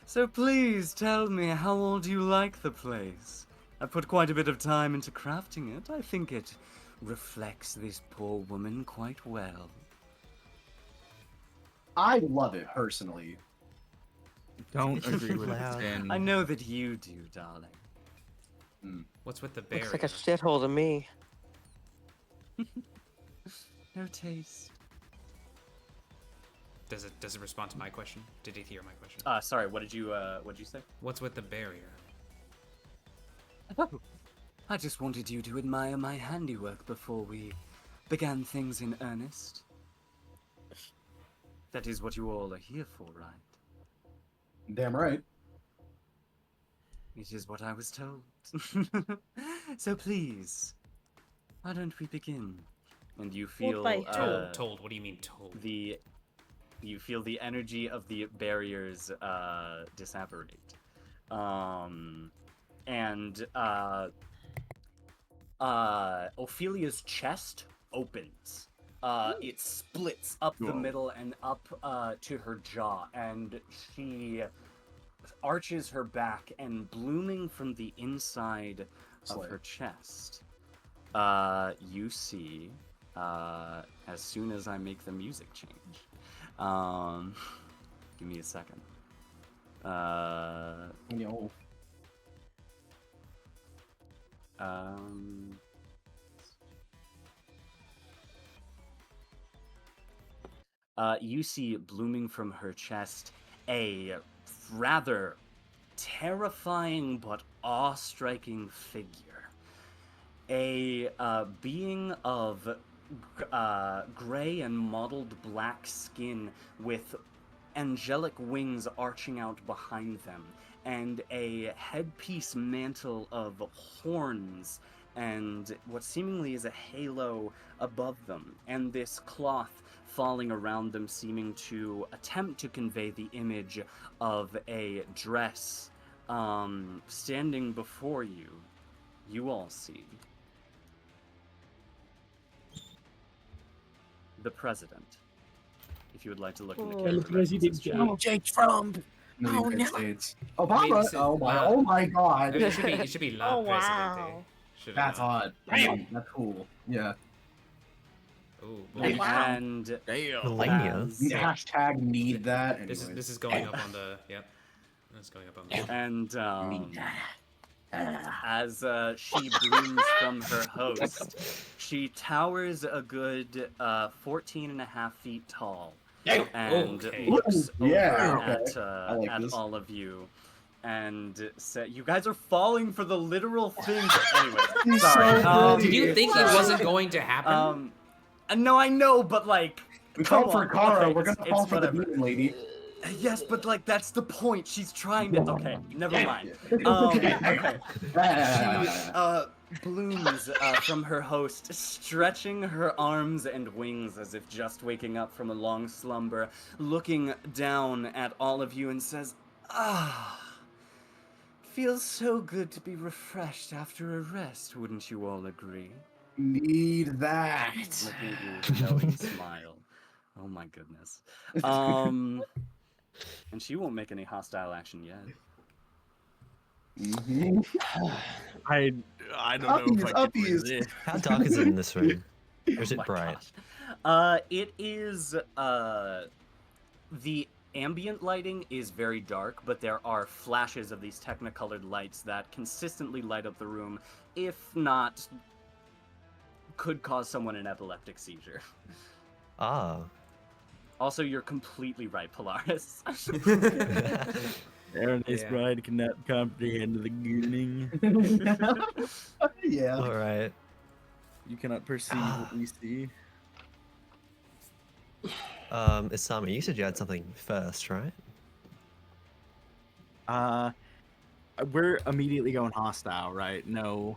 "So please tell me, how old you like the place? I put quite a bit of time into crafting it. I think it reflects this poor woman quite well." I love it personally. Don't It's agree with loud. Stan. I know that you do, darling. What's with the barrier? Looks like a shithole to me. No taste. Does it respond to my question? Did it hear my question? Sorry, what did you say? What's with the barrier? I just wanted you to admire my handiwork before we began things in earnest. That is what you all are here for, right? Damn right. It is what I was told. So please, why don't we begin? And you feel by who? Told. What do you mean told? you feel the energy of the barriers disapparate. Ophelia's chest opens. It splits up the middle and up to her jaw, and she arches her back, and blooming from the inside of her chest, you see, as soon as I make the music change, give me a second. Yo. You see blooming from her chest a rather terrifying but awe-striking figure. A being of gray and mottled black skin with angelic wings arching out behind them, and a headpiece mantle of horns and what seemingly is a halo above them, and this cloth falling around them, seeming to attempt to convey the image of a dress. Standing before you, you all see the president. If you would like to look in the Oh. camera. El presidente. Jake from. In the United States. Oh, Wait, Papa! is it Oh my! loud? Oh my God! It should be La Oh, Presidente. wow. Should it That's not? hot. Damn. That's cool. Yeah. Ooh, boy. Wow. And Millennia. as- Hashtag need that. This Anyways. is going up on the That's going up on the And as she blooms from her host, she towers a good 14 and a half feet tall, and Okay. looks over Yeah, okay. I like at this. all of you, and say, "You guys are falling for the literal thing." Anyway, He's sorry. so Did you think it wasn't going to happen? No, I know, but like, We come called for on, Kara. okay, We're gonna it's fall for the whatever. demon lady. Yes, but like that's the point. She's trying to. Okay, never mind. Okay. She blooms from her host, stretching her arms and wings as if just waking up from a long slumber, looking down at all of you and says, "Ah, feels so good to be refreshed after a rest, wouldn't you all agree?" Need that. Looking at you with a knowing smile. Oh my goodness. And she won't make any hostile action yet. Mhm. I don't know if I can do Uppies. this. How dark is it in this room? Or is Oh it my bright? gosh. It is the ambient lighting is very dark, but there are flashes of these technicolored lights that consistently light up the room, if not could cause someone an epileptic seizure. Ah. Also, you're completely right, Polaris. Aaron's Yeah. bride cannot comprehend the gooning. Yeah. All right. You cannot perceive what we see. Isamu, you said you had something first, right? We're immediately going hostile, right? No.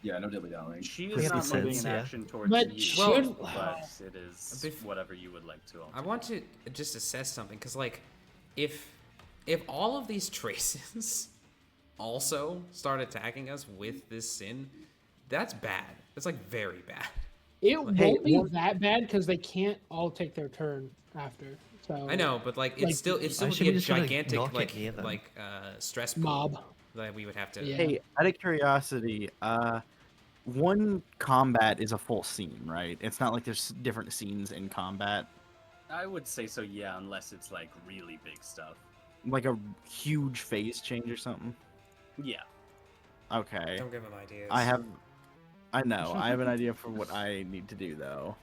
Yeah, no dilly dallying. She Makes is not sense, moving an yeah. action towards But you, should- but it is whatever you would like to. I want to just assess something because, like, if all of these traces also start attacking us with this sin, that's bad. That's like very bad. It Hey, won't be one- that bad because they can't all take their turn after. So I know, but like Like, it's still I would should be a just wanna gigantic knock it near them. stress pool mob. that we would have to. Yeah. Hey, out of curiosity, one combat is a full scene, right? It's not like there's different scenes in combat. I would say so, yeah, unless it's like really big stuff. Like a huge phase change or something. Yeah. Okay. Don't give them ideas. I know. I have an idea for what I need to do though.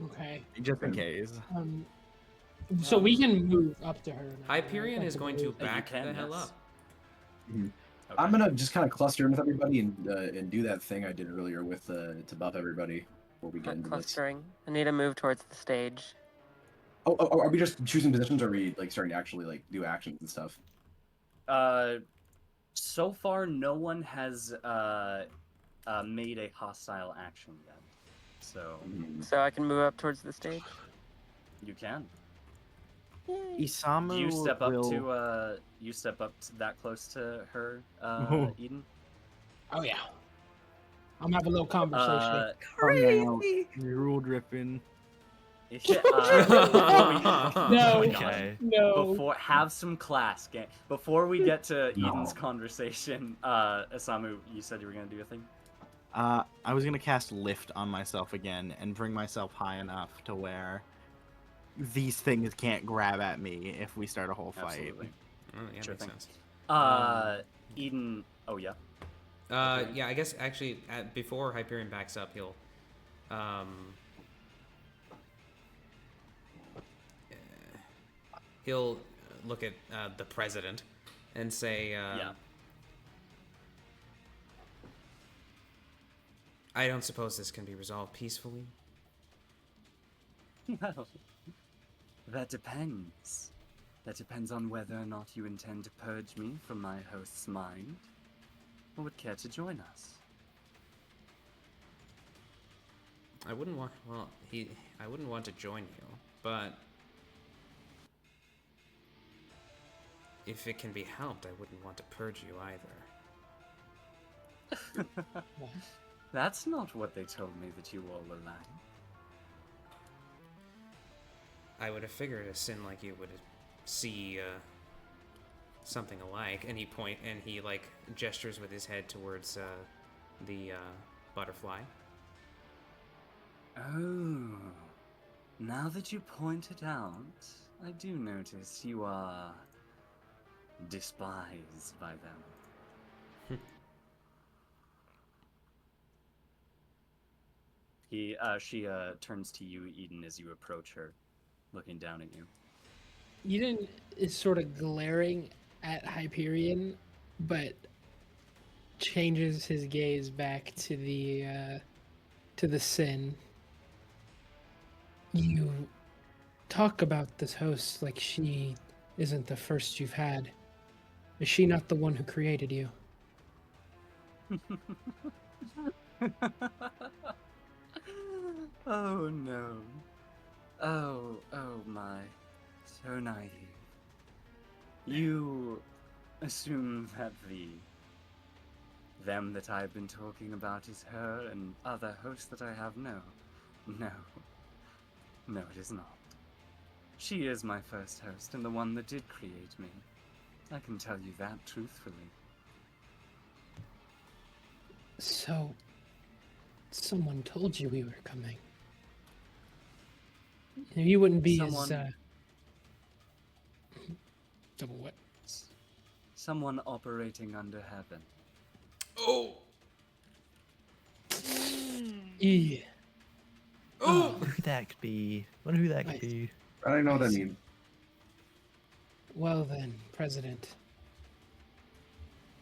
Okay. Just in case. So we can move up to her. Now, Hyperion right? is going to Like, back can, the hell yes. up. Okay. I'm gonna just kind of cluster in with everybody and do that thing I did earlier with to buff everybody before we get into this. Clustering. I need to move towards the stage. Oh, are we just choosing positions, or are we like starting to actually like do actions and stuff? So far, no one has made a hostile action yet. So So I can move up towards the stage. you can. Isamu Do you step up will... to that close to her, Oh. Eden? Oh yeah. I'm having a little conversation. Crazy. Rule dripping. No. Okay. No. Before have some class, gang. Before we get to Eden's conversation, Isamu, you said you were gonna do a thing. I was gonna cast lift on myself again and bring myself high enough to where these things can't grab at me if we start a whole fight. Absolutely. Oh, yeah, Sure makes thing. sense. Eden. Oh yeah. Yeah, I guess actually before Hyperion backs up, he'll look at the president and say, Yeah. I don't suppose this can be resolved peacefully. Well, that depends. That depends on whether or not you intend to purge me from my host's mind, or would care to join us. I wouldn't want. Well, I wouldn't want to join you, but if it can be helped, I wouldn't want to purge you either. That's not what they told me that you all align. I would have figured a sin like you would see something alike. And he like gestures with his head towards the butterfly. Oh, now that you point it out, I do notice you are despised by them. She turns to you, Eden, as you approach her, looking down at you. Eden is sort of glaring at Hyperion, but changes his gaze back to the sin. You talk about this host like she isn't the first you've had. Is she not the one who created you? Oh no. Oh my. So naive. You assume that them that I've been talking about is her and other hosts that I have? No. No, it is not. She is my first host and the one that did create me. I can tell you that truthfully. So, someone told you we were coming. You wouldn't be Someone- as, Double what? Someone operating under heaven. Oh! Yeah. Oh! Wonder who that could be. Wonder who that could Nice. be. I don't know what that means. Well then, President.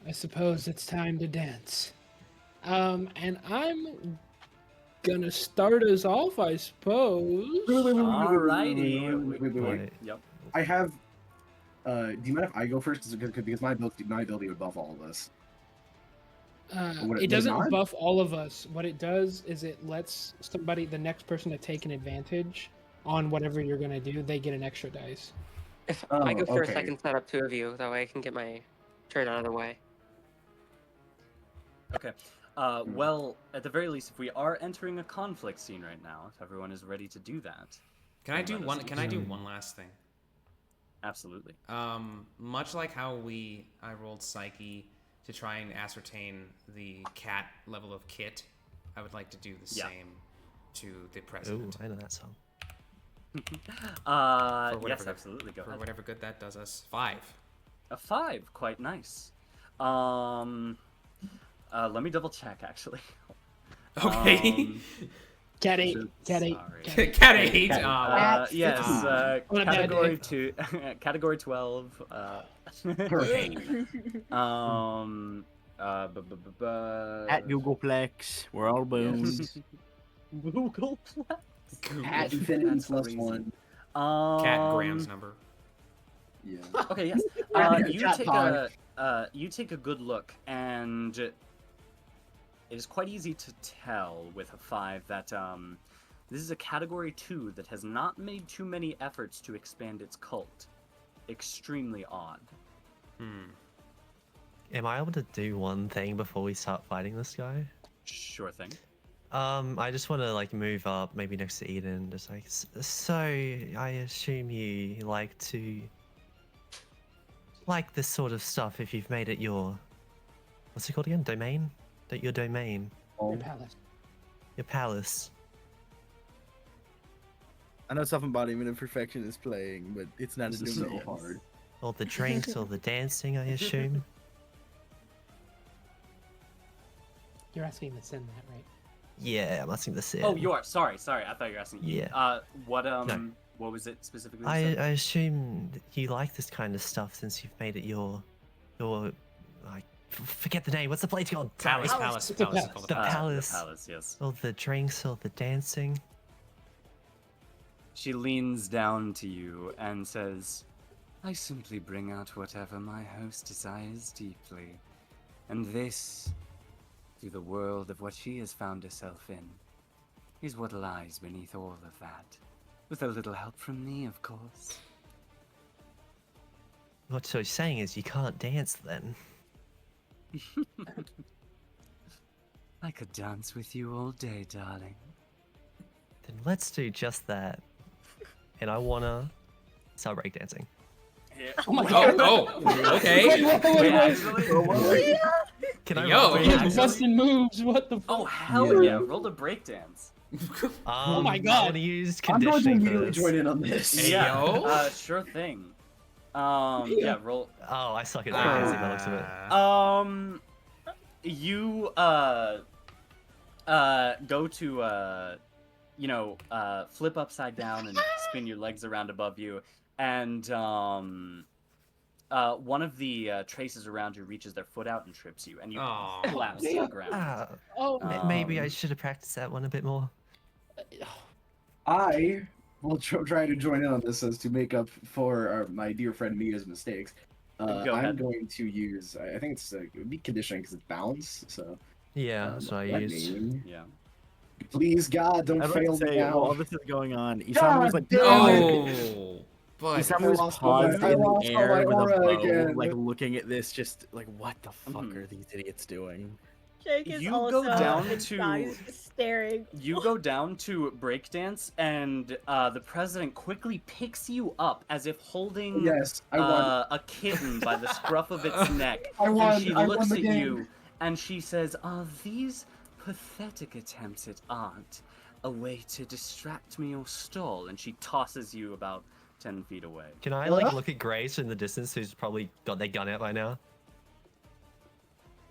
I suppose it's time to dance. And I'm gonna start us off, I suppose. Alrighty. Wait. Yep. I have. Do you mind if I go first? Because my ability would buff all of us. Would It doesn't not? buff all of us. What it does is it lets the next person to take an advantage on whatever you're gonna do. They get an extra dice. If Oh, I go first, I okay. can set up two of you. That way I can get my turn out of the way. Okay. Well, at the very least, if we are entering a conflict scene right now, if everyone is ready to do that, Can I do Let us one? do Can I do so. one last thing? absolutely. Much like how I rolled Psyche to try and ascertain the cat level of kit, I would like to do the Yeah. same to the Oh, president. I know that song. whatever Yes, good- absolutely. Go For ahead. whatever good that does us. 5. A 5, quite nice. Let me double check actually. Okay. Cat 8. Sorry. Cat 8. Cat 8. Yes, On a bad category day. 2, category 12. At Googleplex, we're all bones. Google. At That's Infinity plus crazy. 1. Cat Graham's number. Yeah. Okay, yes. You Chat take pod. you take a good look, and it is quite easy to tell with a 5 that this is a category 2 that has not made too many efforts to expand its cult. Extremely odd. Am I able to do one thing before we start fighting this guy? Sure thing. I just want to like move up, maybe next to Eden, just like. So I assume you like this sort of stuff if you've made it your, what's it called again? Domain? Your domain, Your palace. your palace. I know self-embodiment of perfection is playing, but it's not This a is so domain. hard. All the drinks, all the dancing, I assume. You're asking to send that, right? Yeah, I'm asking the Sid. Oh, you are. Sorry. I thought you were asking. Yeah. What No. what was it specifically? I you said? assume that you like this kind of stuff since you've made it your like forget the name. What's the place called? Sorry. Palace. It's a Palace. palace. Called The a palace. palace. The palace, yes. All the drinks, all the dancing. She leans down to you and says, I simply bring out whatever my host desires deeply, and this through the world of what she has found herself in. is what lies beneath all of that. With a little help from me, of course. What you're saying is you can't dance then. I could dance with you all day, darling. Then let's do just that. And I wanna start breakdancing. Oh my god. Oh, okay. Wait, actually? Can I Yo. roll He's breakdancing? busting moves. What the fuck? Oh, hell yeah. Roll the breakdance. Oh my I god. wanna use I'm going to conditioning for immediately this. join in on this. Hey, Yeah, yo. sure thing. Yeah, roll. Oh, I suck at breakdancing by the looks of it. You go to flip upside down and spin your legs around above you, and one of the traces around you reaches their foot out and trips you, and you Aw. collapse to the ground. Ah, Oh, maybe I Um, should have practiced that one a bit more. I will try to join in on this as to make up for my dear friend Mia's mistakes. Go I'm ahead. going to use. I think it would be conditioning because it's balance. So Yeah, that's what I let used. me- Yeah. Please, God, don't I'd like fail to me say, now. while all this is going on, Isamu God was like, damn no! Oh, but Isamu was lost all my- paused I in the lost all air my with a aura bow, again. like looking at this, just like, what the fuck Mhm. are these idiots doing? Jake is You go also down in to- shock, he's just staring. You go down to breakdance, and the president quickly picks you up as if holding Yes, I won. a kitten by the scruff of its neck. I won. And she I won looks the at game. you, and she says, "Are these pathetic attempts at art a way to distract me or stall?" And she tosses you about 10 feet away. Can I like look at Grace in the distance, who's probably got their gun out by now?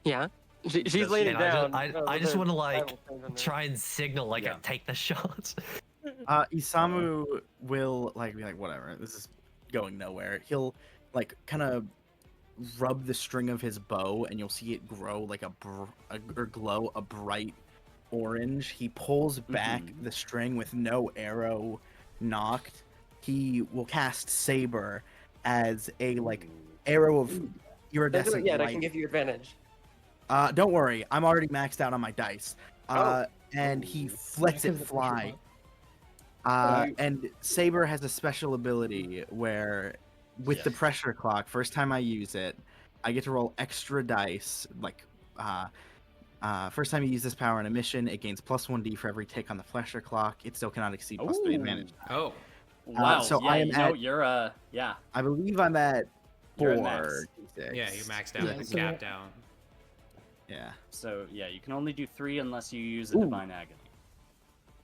Yeah. She's Does laying she- it And down. I just want to like Bible thing on there. try and signal like Yeah. a take the shot. Isamu will like be like, whatever, this is going nowhere. He'll like kind of rub the string of his bow, and you'll see it grow like or glow a bright orange. He pulls back Mhm. the string with no arrow knocked. He will cast Saber as a like arrow of iridescent Yeah, that light. can give you advantage. Don't worry, I'm already maxed out on my dice. And he lets Yeah, it 'cause the pressure fly. And Saber has a special ability where, with the pressure clock, first time I use it, I get to roll extra dice. Like, first time you use this power in a mission, it gains +1d for every tick on the pressure clock. It still cannot exceed +3 advantage. Oh. Wow. so yeah, I am you know, at- you're yeah. I believe I'm at You're at 4. max. D6. Yeah, you maxed out Yeah, and so capped out. Yeah. So yeah, you can only do 3 unless you use a Ooh. divine agony.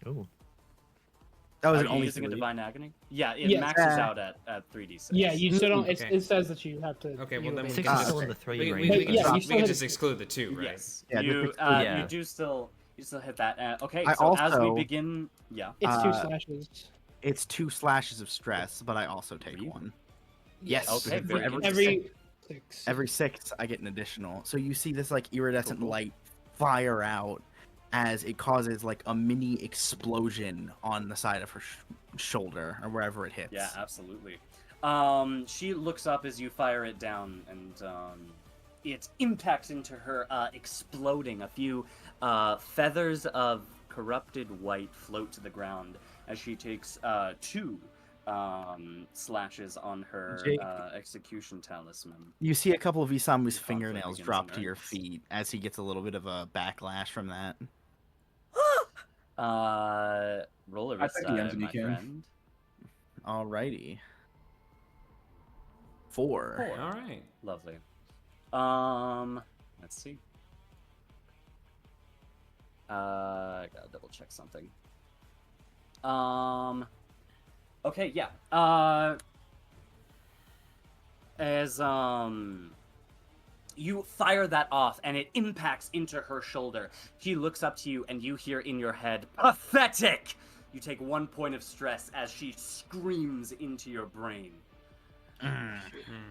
Ooh. That was Are you only using a 3. divine agony? Yeah, it Yes. maxes out at 3d6. Yeah, you still don't. Okay. It says that you have to. Okay, you well then we obey can the Six is just, still in the 3 we, range. we, But we can yeah, just, you we still can hit just it. exclude the 2, right? Yes. Yeah, you just yeah. you do still hit that. Okay, I so as we also- begin, yeah. It's 2 Uh, slashes. It's 2 slashes of stress, but I also take Really? 1. Yes. Okay, for very every, Every 6. 6, I get an additional. So you see this like iridescent Cool. light fire out as it causes like a mini explosion on the side of her shoulder or wherever it hits. Yeah, absolutely. She looks up as you fire it down, and it impacts into her, exploding. A few feathers of corrupted white float to the ground as she takes 2 slashes on her Jake. execution talisman. You see a couple of Isamu's Conflict fingernails begins drop in to your earnest. feet as he gets a little bit of a backlash from that. Roll a I think he ends when my he can. friend. Alrighty. 4. All right. Lovely. Let's see. Gotta double check something. Okay, yeah. As you fire that off and it impacts into her shoulder, she looks up to you and you hear in your head, "Pathetic!" You take 1 point of stress as she screams into your brain.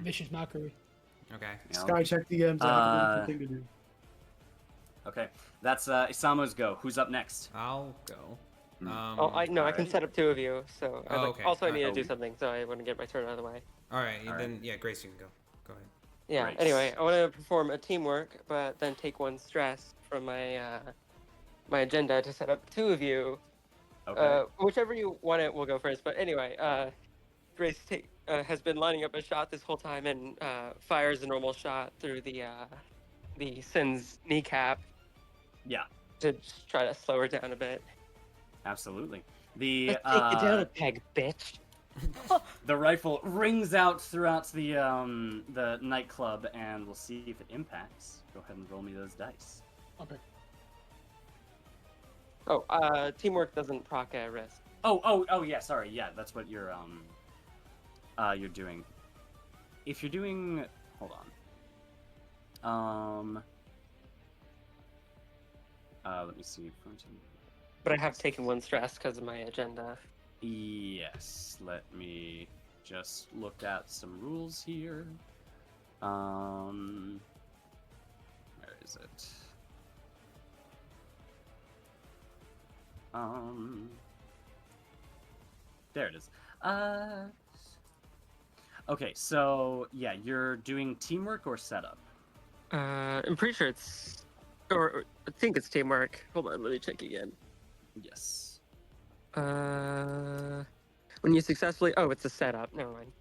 Vicious mockery. Okay. You know? Sky check DMs. I have a beautiful thing to do. Okay, that's Isamu's go. Who's up next? I'll go. Oh, I can alright. set up 2 of you. So I Oh, okay. also I need to Oh. do something, so I want to get my turn out of the way. All right, All then yeah, Grace, you can go. Go ahead. Yeah. Great. Anyway, I want to perform a teamwork, but then take 1 stress from my my agenda to set up 2 of you Okay. Whichever you want it, we'll go first. But anyway, Grace has been lining up a shot this whole time and fires a normal shot through the Sin's kneecap Yeah, to just try to slow her down a bit. absolutely. The Let's take you down a peg, bitch. the rifle rings out throughout the nightclub, and we'll see if it impacts. Go ahead and roll me those dice. Okay. Oh, teamwork doesn't proc a risk. Oh, yeah. Sorry, yeah, that's what you're doing. If you're doing, hold on. Let me see. But I have taken one stress because of my agenda. Yes, let me just look at some rules here. Where is it? There it is. Okay, so yeah, you're doing teamwork or setup? I'm pretty sure or I think it's teamwork. Hold on, let me check again. Yes. When you successfully, it's a setup. Never mind.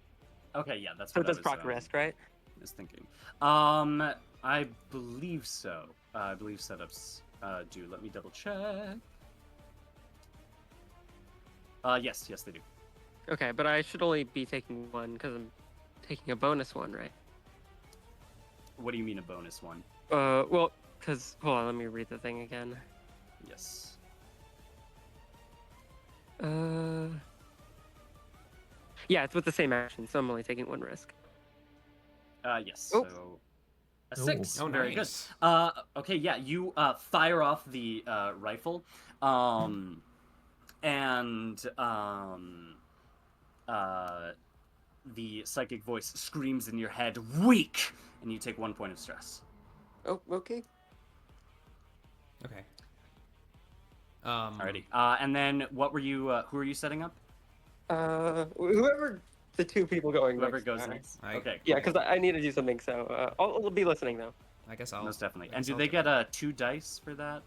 Okay, yeah, that's So what it does I was, proc risk, right? was thinking. I believe so. I believe setups do. Let me double check. Yes, they do. Okay, but I should only be taking one because I'm taking a bonus one, right? What do you mean a bonus one? Well, because hold on, let me read the thing again. Yes. Yeah, it's with the same action, so I'm only taking one risk. Yes. Oh. So a 6. Oh, Very nice. good. Okay, yeah, you fire off the rifle, and the psychic voice screams in your head, "Weak!" and you take 1 point of stress. Oh, okay. Okay. Alrighty. And then what were you? Who are you setting up? Whoever the two people going Whoever next goes are. next. I- Okay. Yeah, cool. because I need to do something, so I'll be listening though. I guess I'll. Most definitely. I And guess do I'll they do it. get 2 dice for that?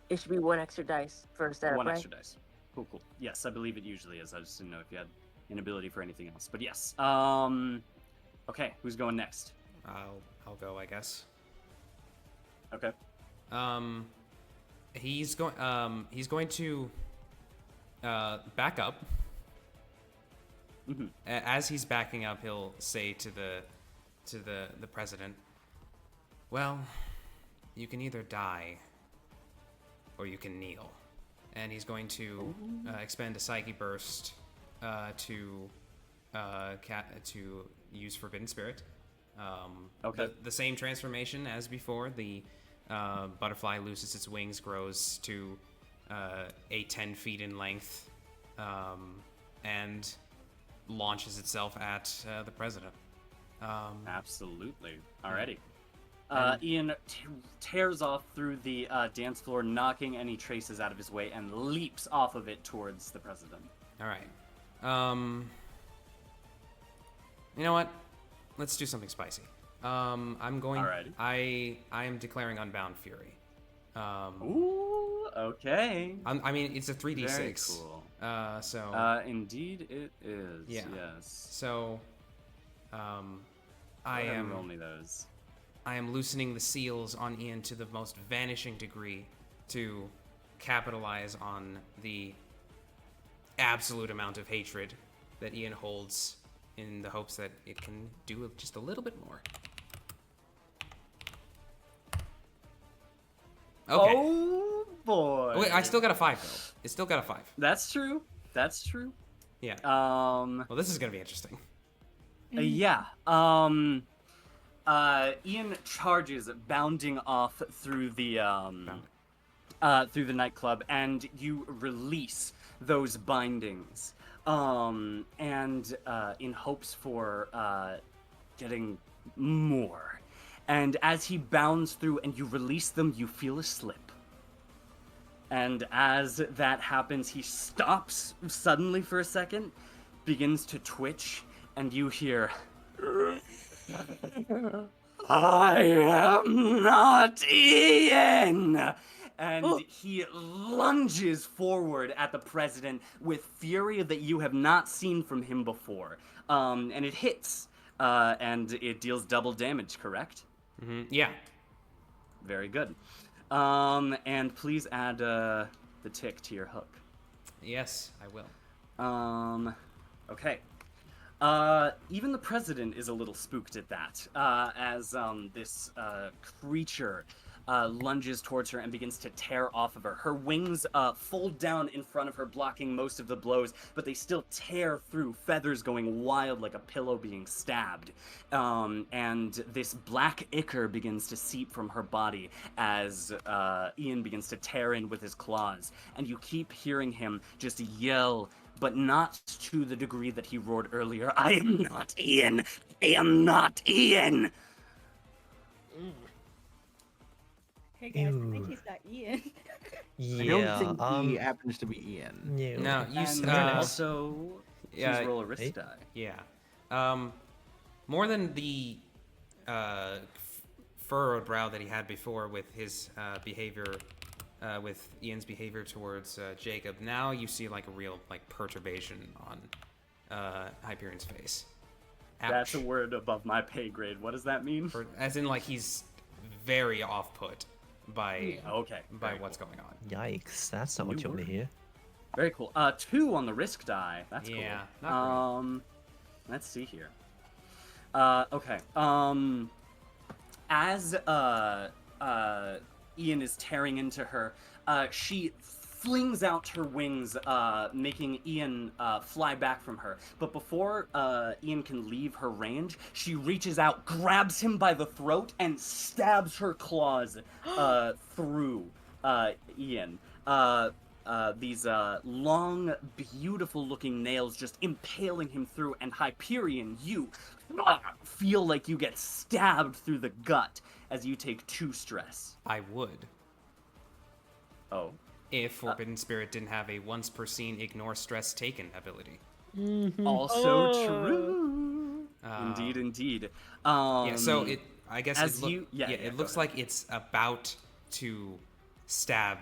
It should be one extra dice for a setup, 1 right? extra dice. Cool. Yes, I believe it usually is. I just didn't know if you had an ability for anything else. But yes. Okay, who's going next? I'll go, I guess. Okay. He's going to back up. Mm-hmm. As he's backing up, he'll say to the president, "Well, you can either die or you can kneel." And he's going to expend a psyche burst to use Forbidden Spirit. Okay. The same transformation as before. The butterfly loses its wings, grows to 10 feet in length, and launches itself at the president. Absolutely. Alrighty. Ian tears off through the dance floor, knocking any traces out of his way, and leaps off of it towards the president. All right. You know what? Let's do something spicy. I'm going. Alrighty. I am declaring Unbound Fury. Ooh. Okay. I mean, it's a 3d6. Very cool. So. Indeed, it is. Yeah. Yes. So. Go ahead and roll me those. I am loosening the seals on Ian to the most vanishing degree to capitalize on the absolute amount of hatred that Ian holds in the hopes that it can do just a little bit more. Okay. Oh boy. Wait, I still got a 5 though. It still got a 5. That's true. That's true. Yeah. Well, this is gonna be interesting. Yeah. Ian charges, bounding off through the nightclub, and you release those bindings, and in hopes for getting more. And as he bounds through and you release them, you feel a slip. And as that happens, he stops suddenly for a second, begins to twitch, and you hear, "I am not Ian!" and he lunges forward at the president with fury that you have not seen from him before. And it hits, and it deals double damage, correct? Yeah. Very good. And please add the tick to your hook. Yes, I will. Okay. Even the president is a little spooked at that, as this creature lunges towards her and begins to tear off of her. Her wings fold down in front of her, blocking most of the blows, but they still tear through, feathers going wild like a pillow being stabbed. And this black ichor begins to seep from her body as Ian begins to tear in with his claws. And you keep hearing him just yell, but not to the degree that he roared earlier. I am not Ian! I am not Ian! Hey guys, I think he's got Ian. I don't think he happens to be Ian. No, you And also, please roll a risk die. Yeah. More than the furrowed brow that he had before with his behavior, with Ian's behavior towards Jacob, now you see like a real like perturbation on Hyperion's face. Ouch. That's a word above my pay grade. What does that mean? As in like he's very off-put by what's going on. Yikes, that's not what you want to hear. Very cool. 2 on the risk die. That's cool. Yeah, not great. Let's see here. Okay. As Ian is tearing into her, she flings out her wings, making Ian fly back from her. But before Ian can leave her range, she reaches out, grabs him by the throat, and stabs her claws through Ian. These long, beautiful-looking nails just impaling him through, and Hyperion, you feel like you get stabbed through the gut as you take 2 stress. I would. Oh. If Forbidden Spirit didn't have a once per scene ignore stress taken ability. Also true. Indeed, indeed. Yeah, so I guess it looks ahead. like it's about to stab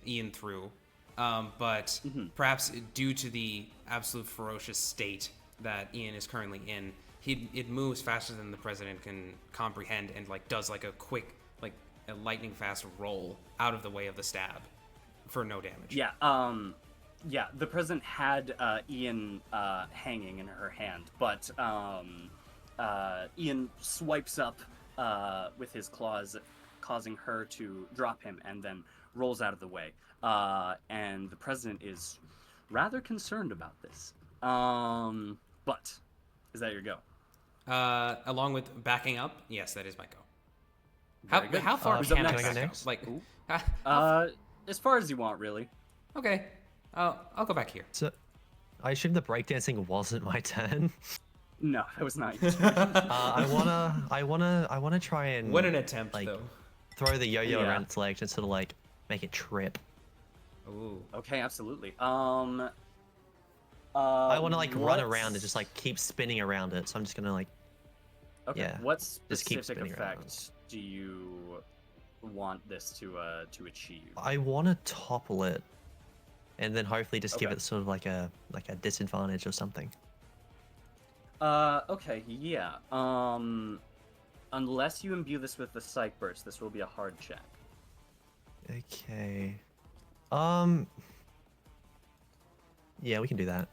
Ian through, but perhaps due to the absolute ferocious state that Ian is currently in, it moves faster than the president can comprehend and like does like a quick a lightning fast roll out of the way of the stab for no damage. Yeah, the president had Ian hanging in her hand, but Ian swipes up with his claws, causing her to drop him, and then rolls out of the way. And the president is rather concerned about this. But is that your go? Along with backing up, yes, that is my go. How far Who's up can I next? back up? Like, as far as you want, really. Okay, I'll go back here. So, I assume the breakdancing wasn't my turn. No, that was not your turn. I wanna try and What an attempt, like though. throw the yo-yo around its legs and sort of like make it trip. Ooh. Okay, absolutely. I want to like run around and just like keep spinning around it. So I'm just gonna like. Okay. Yeah, What just keep specific spinning around. effect do you want this to achieve? I want to topple it, and then hopefully just give it sort of like a disadvantage or something. Okay, yeah. Unless you imbue this with the Psych Burst, this will be a hard check. Okay. Yeah, we can do that.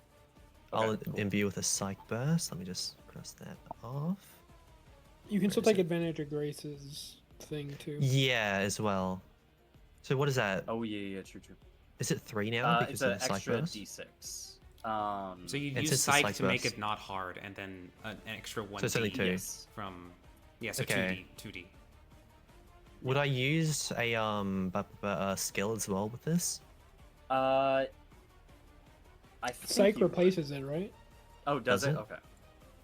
Okay, I'll cool. imbue with a Psych Burst. Let me just cross that off. You can still Where is take advantage of Grace's thing too. Yeah, as well. So what is that? Oh yeah, true. Is it 3 now It's because of an the Psych extra Burst? D6. So you And use since the Psych Psych to make Burst- it not hard, and then an extra 1d So it's only 2. Yes. from... Yeah, so Okay. 2d. Would I use a skill as well with this? I think Psych you replaces it, right? would. Oh, does Does it? it? Okay.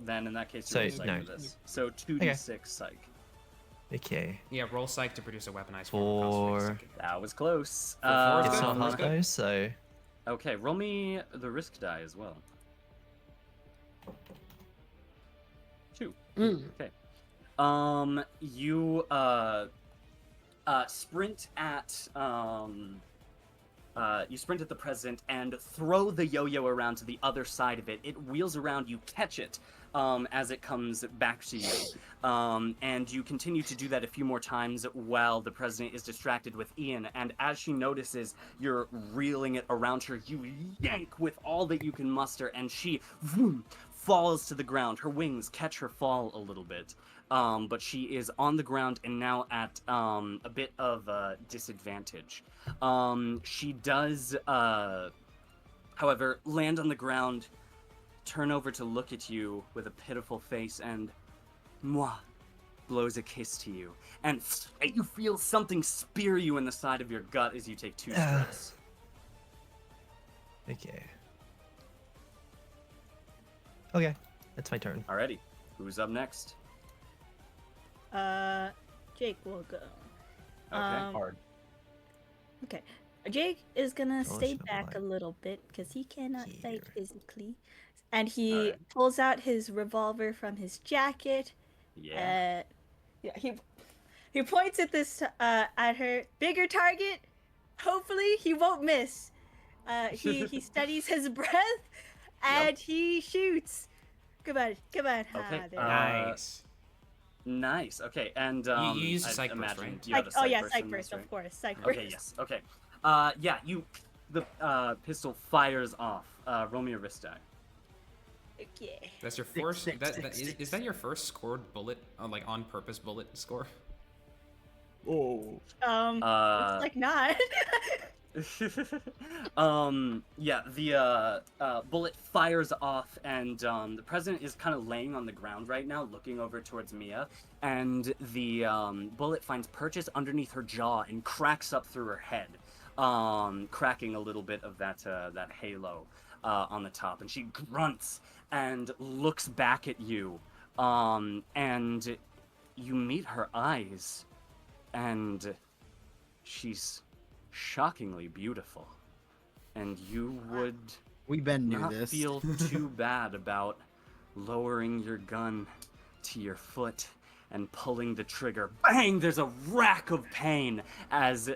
Then in that case, So, you roll Psych no. for this. So 2d6 Psych. Okay. Yeah, roll Psych to produce a weaponized For- form. That was close. For It's good. not That's hard good. though, so Okay, roll me the risk die as well. 2. Mm. Okay. You sprint at you sprint at the president and throw the yo-yo around to the other side of it. It wheels around, you catch it as it comes back to you. And you continue to do that a few more times while the president is distracted with Ian. And as she notices you're reeling it around her, you yank with all that you can muster, and she falls to the ground. Her wings catch her fall a little bit. But she is on the ground and now at a bit of disadvantage. She does, however, land on the ground, turn over to look at you with a pitiful face, and blows a kiss to you. And you feel something spear you in the side of your gut as you take 2 stress. Okay, that's my turn. Alrighty, who's up next? Jake will go. Okay, Hard. Okay. Jake is gonna Oh, stay shit, back a boy. little bit because he cannot fight Here. physically. And he Alright. pulls out his revolver from his jacket. Yeah. He points at this at her. Bigger target. Hopefully he won't miss. He steadies his breath and he shoots. Come on. Okay, there. Nice. Nice. Okay, and You used a I psych burst, imagine right? you have a Oh yeah, burst psych in burst, this, of course. Psych right? burst. Okay. Yes. Okay. Yeah. The pistol fires off. Roll me a wrist die. Okay. That's your first. Is that your first scored bullet, like on purpose bullet score? Oh. Looks like not. Yeah, the bullet fires off, and the president is kind of laying on the ground right now, looking over towards Mia, and the bullet finds purchase underneath her jaw and cracks up through her head, cracking a little bit of that halo on the top, and she grunts and looks back at you, and you meet her eyes, and she's shockingly beautiful, and you would We been knew not this. feel too bad about lowering your gun to your foot and pulling the trigger. Bang! There's a rack of pain as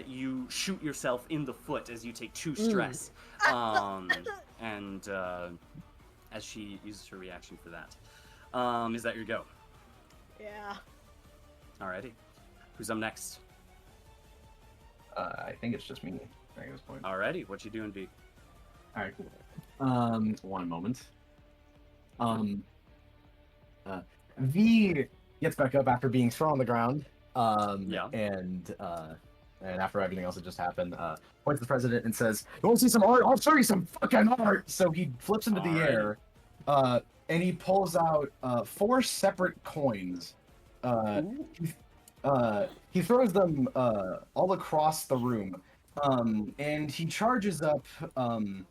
you shoot yourself in the foot as you take 2 stress, and as she uses her reaction for that. Is that your go? Yeah. Alrighty. Who's up next? I think it's just me at this point. Alrighty. What you doing, B? All right, cool. One moment. V gets back up after being thrown on the ground. Yeah. And after everything else that just happened, points to the president and says, "You want to see some art? I'll show you some fucking art." So he flips into the Alright. air, and he pulls out 4 separate coins. He throws them all across the room, and he charges up, and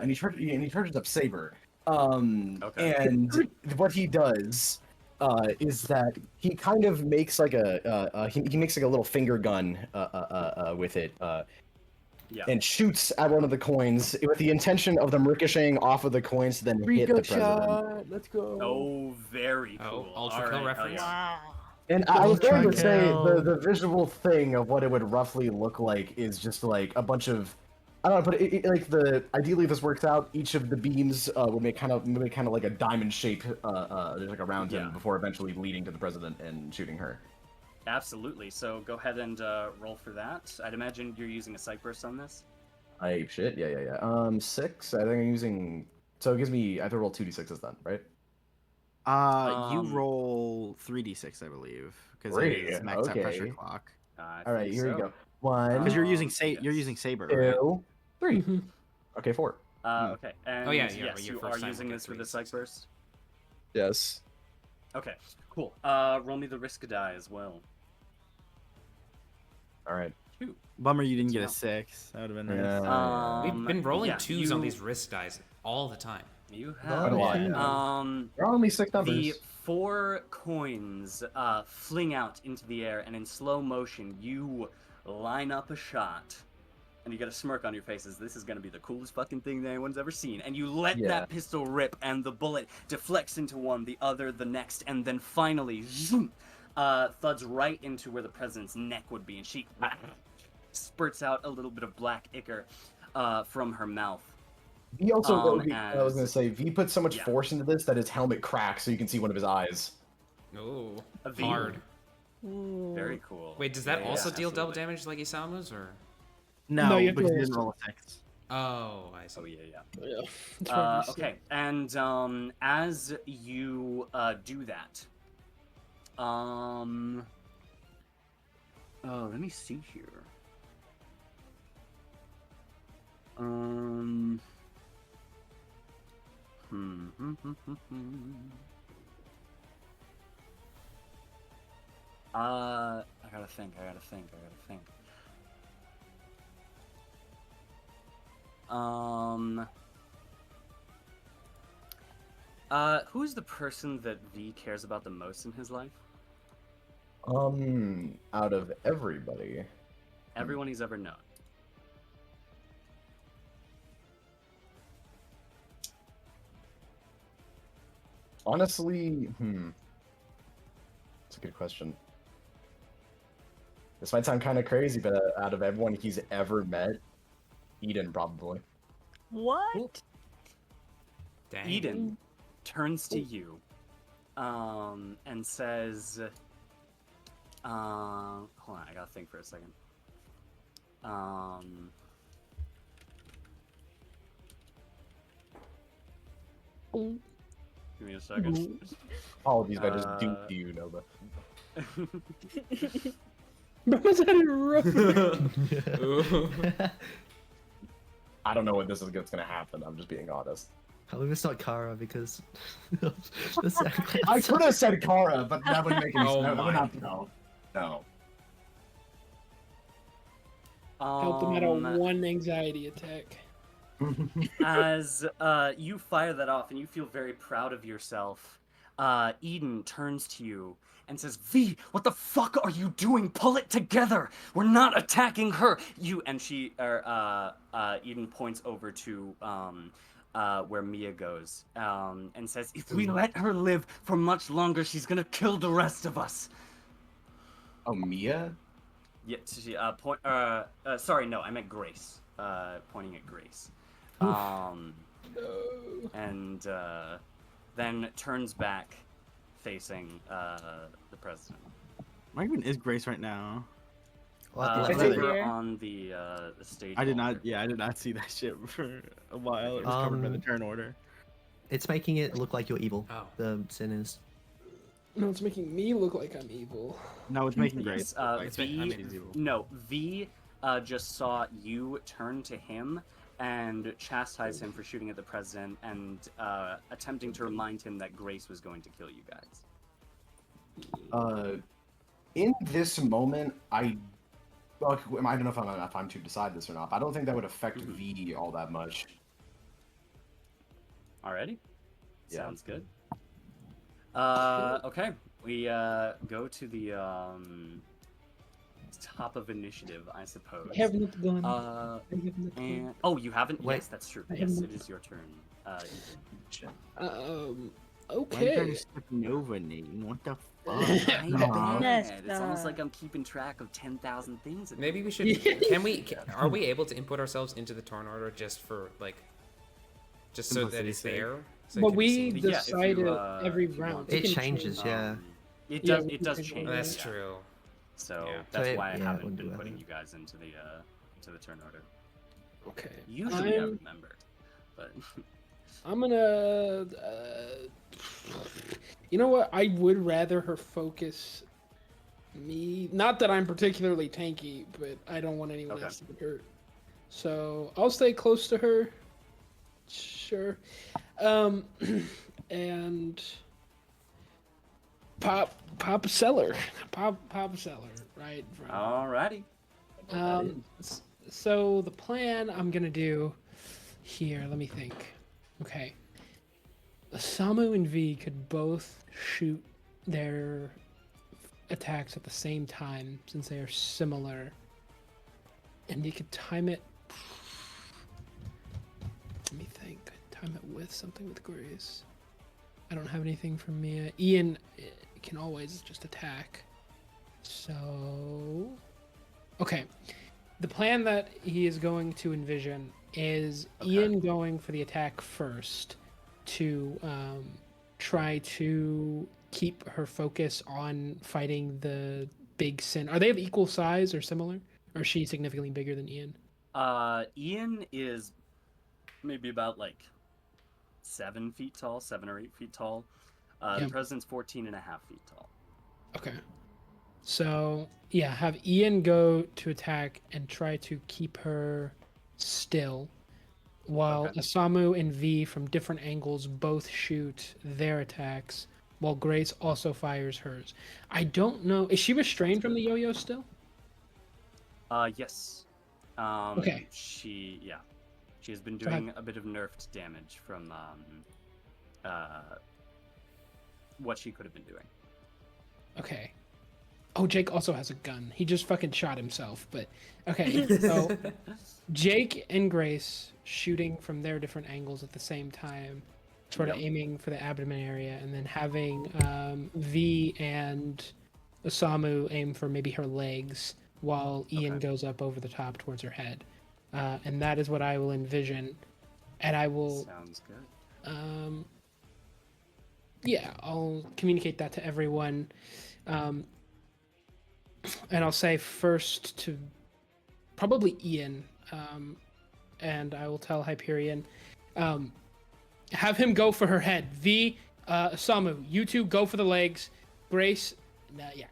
he charges up Saber. Okay. And what he does is that he kind of makes like he makes like a little finger gun with it. Yeah. And shoots at one of the coins with the intention of them ricocheting off of the coins to then hit the president. Let's go. Oh, very cool. Ultra kill Alright, reference. Wow. And I was going to Ultra say kill. the visual thing of what it would roughly look like is just like a bunch of, I don't know, but ideally this works out. Each of the beams would make kind of like a diamond shape like around him Yeah. before eventually leading to the president and shooting her. Absolutely. So go ahead and roll for that. I'd imagine you're using a sight burst on this. Yeah. 6. I think I'm using. So it gives me. I have to roll 2d6s then, right? You Um, roll 3d6, I believe, because it 3, is max out pressure okay. clock. All right, here we go. 1, Because you're using Yes. you're using saber, right? 2, 3. Okay, 4. Okay. And Oh, yeah, yes, your you first are time using will this get with a 3d6. sight burst. Yes. Okay. Cool. Roll me the risk die as well. All right. 2. Bummer you didn't get Yeah. a 6. That would have been Yeah. nice. We've been rolling yeah, 2s on you- these wrist dice all the time. You Quite have a lot, it. yeah. There are only 6 numbers. The 4 coins fling out into the air, and in slow motion, you line up a shot. And you get a smirk on your faces. This is gonna be the coolest fucking thing that anyone's ever seen. And you let Yeah. that pistol rip, and the bullet deflects into one, the other, the next, and then finally, zoom, thuds right into where the president's neck would be, and she spurts out a little bit of black ichor from her mouth. V also, I was as- gonna say, V put so much yeah. force into this that his helmet cracks so you can see one of his eyes. Oh, A V. hard. Ooh. Very cool. Wait, does that Yeah, also deal double absolutely. damage like Isamu's, or? No, you have to because roll he didn't roll effects. Oh, I see. Oh yeah. Yeah. It's hard to see. Okay, and as you do that, oh, let me see here. I gotta think. Who's the person that V cares about the most in his life? Out of everybody. Everyone he's ever known. Honestly, That's a good question. This might sound kind of crazy, but out of everyone he's ever met, Eden probably. What? Dang. Eden turns to you, and says, hold on, I gotta think for a second. Give me a second. All of these guys just duped you, Nova. I don't know when this is gonna happen. I'm just being honest. I hope it's not Kara because. I could have said Kara, but that would make any Oh sense. my. No. Help them out of one anxiety attack. As you fire that off and you feel very proud of yourself, Eden turns to you and says, "V, what the fuck are you doing? Pull it together. We're not attacking her." Eden points over to where Mia goes, and says, "If we let her live for much longer, she's gonna kill the rest of us." Oh, Mia? Yeah, she, sorry, no, I meant Grace. Pointing at Grace. And then turns back, facing the president. Where even is Grace right now? Over on the stage. I did not see that shit for a while. It was covered by the turn order. It's making it look like you're evil. Oh. The sin is. No, it's making me look like I'm evil. No, it's making Grace. V just saw you turn to him and chastise him for shooting at the president and attempting to remind him that Grace was going to kill you guys. In this moment, I don't know if I'm to decide this or not, but I don't think that would affect V all that much. Alrighty? Yeah. Sounds good. Okay. We go to the top of initiative, I suppose. I have not gone. I have not And gone. oh, you haven't? Wait. Yes, that's true. I Yes, haven't. it is your turn. Why are you Okay. trying to skip Nova, Nate? What the fuck? Yes, It's almost like I'm keeping track of 10,000 things. Maybe we should. Are we able to input ourselves into the turn order just for like, just so that it's Simplicity's sake. there? So it But can be we seen? Yeah, if decide you, it every if you round. want We It can changes, change. yeah. It Yeah, does. we It does can change. change. That's yeah. true. So Yeah. that's So why I yeah, it haven't wouldn't been do putting that. you guys into the turn order. Okay. Usually I I'm- remember, but I'm gonna. You know what? I would rather her focus me. Not that I'm particularly tanky, but I don't want anyone Okay. else to get hurt. So I'll stay close to her. Sure. And pop a cellar. Pop a cellar. Right. alrighty. So the plan I'm gonna do here, let me think. Okay. Isamu and V could both shoot their attacks at the same time since they are similar. And you could time it. Let me think. Time it with something with Grace. I don't have anything from Mia. Ian, can always just attack. So, okay. The plan that he is going to envision is Ian going for the attack first to try to keep her focus on fighting the big sin. Are they of equal size or similar? Or is she significantly bigger than Ian? Ian is maybe about like 7 feet tall, 7 or 8 feet tall. The president's 14 and a half feet tall. Okay. So, yeah, have Ian go to attack and try to keep her still, while Isamu and V from different angles both shoot their attacks, while Grace also fires hers. I don't know. Is she restrained from the yo-yo still? Yes. Okay. She has been doing a bit of nerfed damage from what she could have been doing. Okay. Oh, Jake also has a gun. He just fucking shot himself, but okay. So Jake and Grace shooting from their different angles at the same time, sort of aiming for the abdomen area, and then having V and Isamu aim for maybe her legs, while Ian goes up over the top towards her head. And that is what I will envision. And I will... Sounds good. Yeah, I'll communicate that to everyone. And I'll say first to probably Ian, and I will tell Hyperion, have him go for her head. V, Isamu, you two go for the legs. Grace,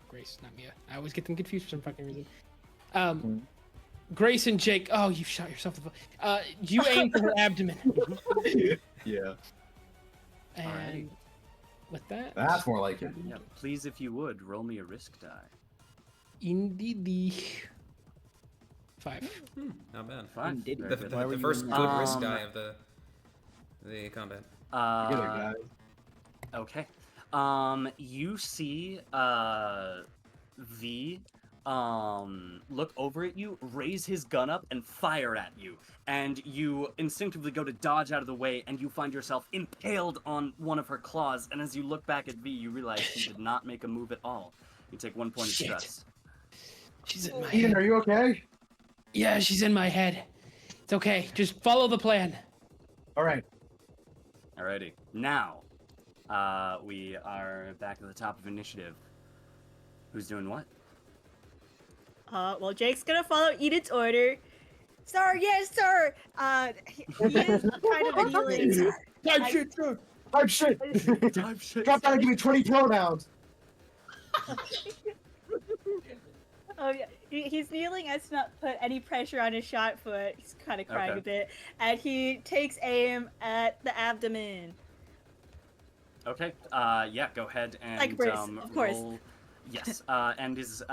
Grace, not Mia. I always get them confused for some fucking reason. Grace and Jake, oh, you shot yourself. You aim for her abdomen. Yeah. And with that, That's more like it. Yeah, please, if you would, roll me a risk die. Indeed. 5. Not bad. 5. The first good risk die of the combat. Get it, guys. Okay. You see V look over at you, raise his gun up, and fire at you. And you instinctively go to dodge out of the way, and you find yourself impaled on one of her claws. And as you look back at V, you realize she did not make a move at all. You take 1 point of stress. She's in my Ian, head. are you okay? Yeah, she's in my head. It's okay. Just follow the plan. All right. Alrighty. Now, we are back at the top of initiative. Who's doing what? Well, Jake's gonna follow Edith's order. Sir, yes, sir. He is kind of kneeling. Type shit, sir. Type shit. Type shit. Drop down and give me 20 pronouns. Oh yeah, he's kneeling as to not put any pressure on his shot foot. He's kind of crying a bit, and he takes aim at the abdomen. Okay. Yeah. Go ahead and Like Bruce, of course. roll. Yes. And is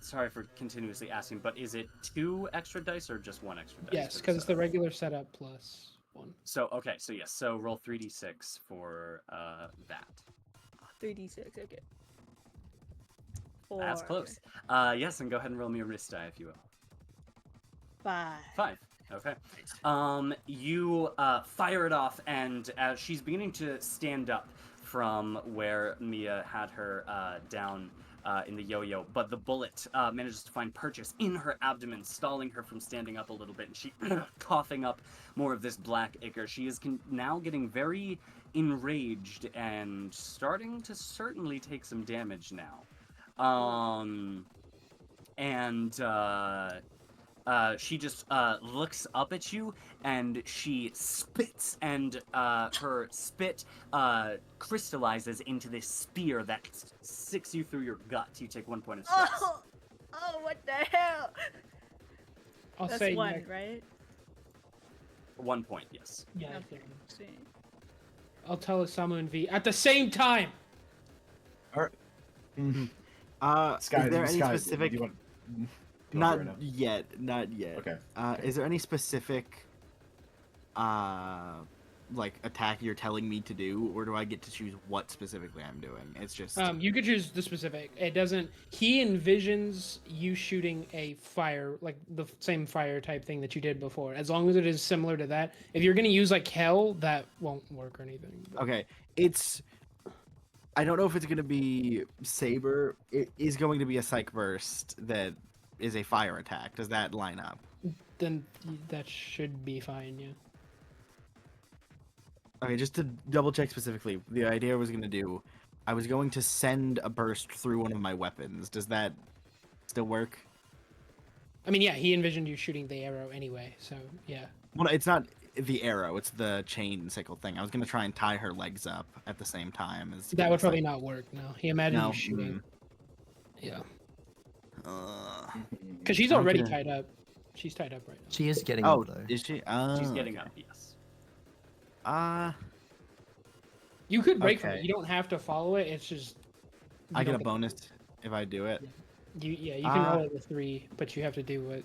sorry for continuously asking, but is it 2 extra dice or just 1 extra dice? Yes, because it's the regular setup plus 1. So okay. So yes. So roll 3d6 for that. 3d6. Okay. 4. That's close. Yes, and go ahead and roll me a wrist die if you will. 5. 5. Okay. You fire it off, and as she's beginning to stand up from where Mia had her down in the yo-yo, but the bullet manages to find purchase in her abdomen, stalling her from standing up a little bit, and she coughing up more of this black ichor. She is now getting very enraged and starting to certainly take some damage now. She just looks up at you, and she spits, and her spit crystallizes into this spear that sticks you through your gut. You take 1 point of stress. Oh, what the hell? I'll That's 1, right? 1 point, yes. Yeah. Okay. I'll tell Isamu and V at the same time. All right. Is there any specific? Do you want... Not yet. Okay. Is there any specific, like attack you're telling me to do, or do I get to choose what specifically I'm doing? It's just. You could choose the specific. It doesn't. He envisions you shooting a fire, like the same fire type thing that you did before. As long as it is similar to that. If you're gonna use like hell, that won't work or anything. But... Okay. I don't know if it's going to be Saber. It is going to be a Psych Burst that is a fire attack. Does that line up? Then that should be fine, yeah. Okay, just to double check specifically, the idea I was going to do, I was going to send a burst through one of my weapons. Does that still work? I mean, yeah, he envisioned you shooting the arrow anyway, so yeah. Well, it's not the arrow, it's the chain sickle thing. I was going to try and tie her legs up at the same time. As That would probably not work, no. He imagined No, you shooting. Yeah. Uh, Because she's already Okay. tied up. She's tied up right now. She is getting oh, up though. is she? She's getting up, yes. You could break from it. Okay. You don't have to follow it. It's just I you get a don't bonus if I do it. You can roll it with 3, but you have to do what?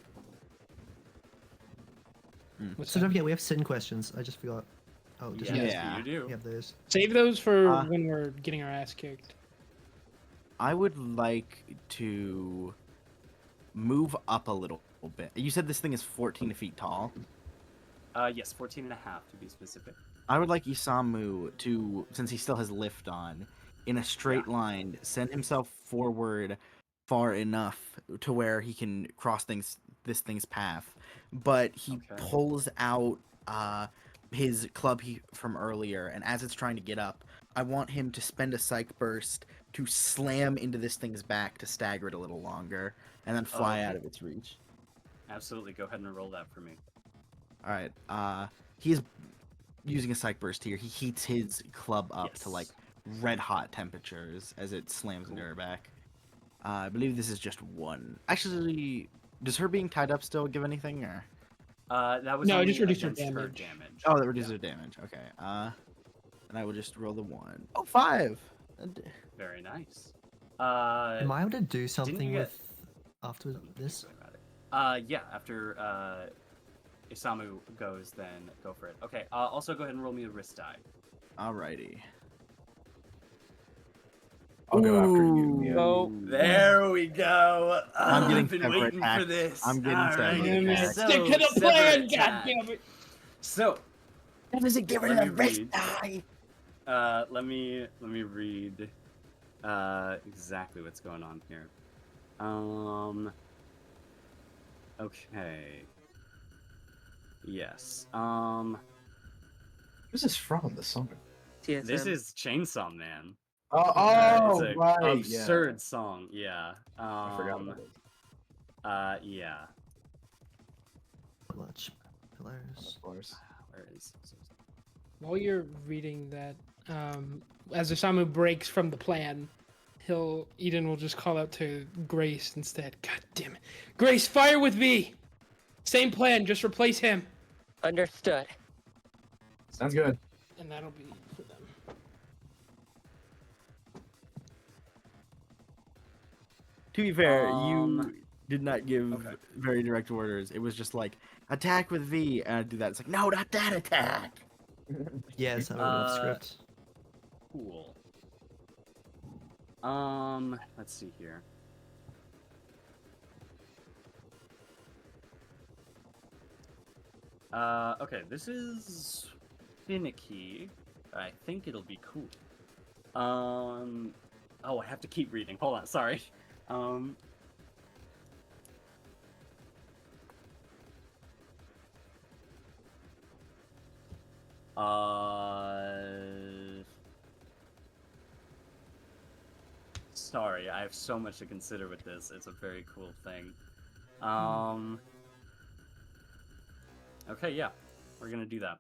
What's So that? don't forget, we have sin questions. I just forgot. Oh, just Yes, Yeah. you do. we have those. Save those for Uh, when we're getting our ass kicked. I would like to move up a little bit. You said this thing is 14 feet tall. Yes, 14 and a half to be specific. I would like Isamu to, since he still has lift on, in a straight line, send himself forward far enough to where he can cross this thing's path. But he Okay. pulls out his club from earlier, and as it's trying to get up, I want him to spend a psych burst to slam into this thing's back to stagger it a little longer, and then fly out of its reach. Absolutely, go ahead and roll that for me. Alright, he's using a psych burst here. He heats his club up to like red hot temperatures as it slams into her back. I believe this is just 1. Actually, does her being tied up still give anything, or? That was No, it only just reduced her against damage. Oh, that reduces her damage. Okay. And I will just roll the 1. Oh, 5. Very nice. Am I able to do something get- with after this? Yeah, after Isamu goes, then go for it. Okay, also go ahead and roll me a wrist die. Alrighty. I'll go after you. Yeah. Oh, there we go. I'm getting I've been separate waiting for attacks. this. I'm getting All separate right. Damn it. attacks. Stick to the plan, separate attack. goddammit! So, That doesn't get rid Let of me the wrist read. die. let me read exactly what's going on here. Okay. Yes. Who's this from? The song? This is Chainsaw Man. Oh, It's a right. absurd song. Yeah. I forgot about it. Yeah. Much. Polaris. Of course. Where is? While you're reading that, as Isamu breaks from the plan, Eden will just call out to Grace instead. God damn it. Grace, fire with V! Same plan, just replace him. Understood. Sounds good. And that'll be for them. To be fair, you Um, did not give okay. very direct orders. It was just like, attack with V, and I'd do that. It's like, no, not that attack! Yes, I would have script. Cool. Let's see here. Okay, this is finicky. I think it'll be cool. Oh, I have to keep reading. Hold on, sorry. Sorry, I have so much to consider with this. It's a very cool thing. Okay, yeah, we're gonna do that.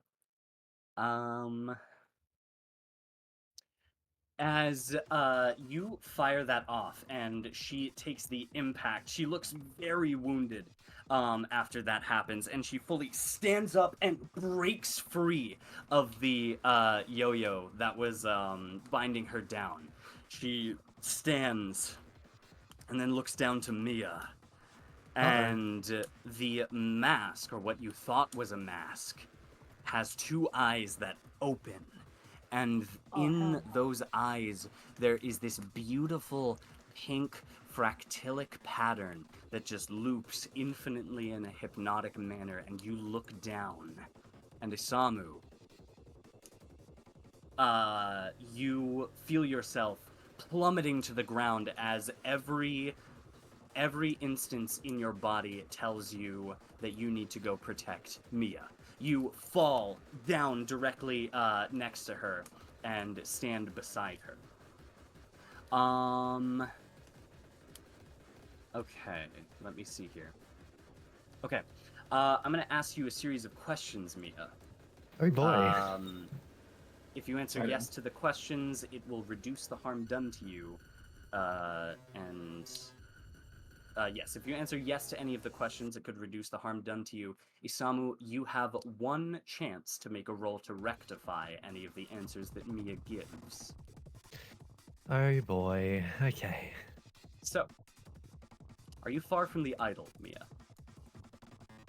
As you fire that off and she takes the impact, she looks very wounded after that happens, and she fully stands up and breaks free of the yo-yo that was binding her down. She stands and then looks down to Mia, and the mask, or what you thought was a mask, has 2 eyes that open. And in those eyes, there is this beautiful pink fractilic pattern that just loops infinitely in a hypnotic manner. And you look down, and Isamu, you feel yourself plummeting to the ground as every instance in your body tells you that you need to go protect Mia. You fall down directly next to her and stand beside her. Okay, let me see here. Okay, I'm gonna ask you a series of questions, Mia. Oh boy. If you answer yes to the questions, it will reduce the harm done to you. Yes, if you answer yes to any of the questions, it could reduce the harm done to you. Isamu, you have one chance to make a roll to rectify any of the answers that Mia gives. Oh boy. Okay. So, are you far from the idol, Mia?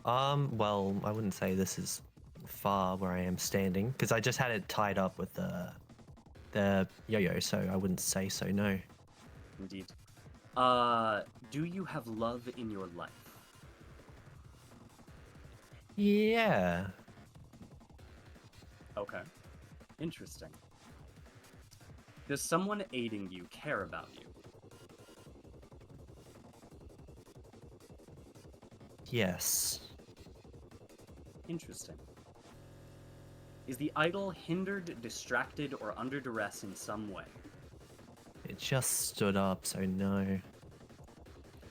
Well, I wouldn't say this is far where I am standing, because I just had it tied up with the yo-yo, so I wouldn't say so, no. Indeed. Do you have love in your life? Yeah. Okay. Interesting. Does someone aiding you care about you? Yes. Interesting. Is the idol hindered, distracted, or under duress in some way? It just stood up, so no.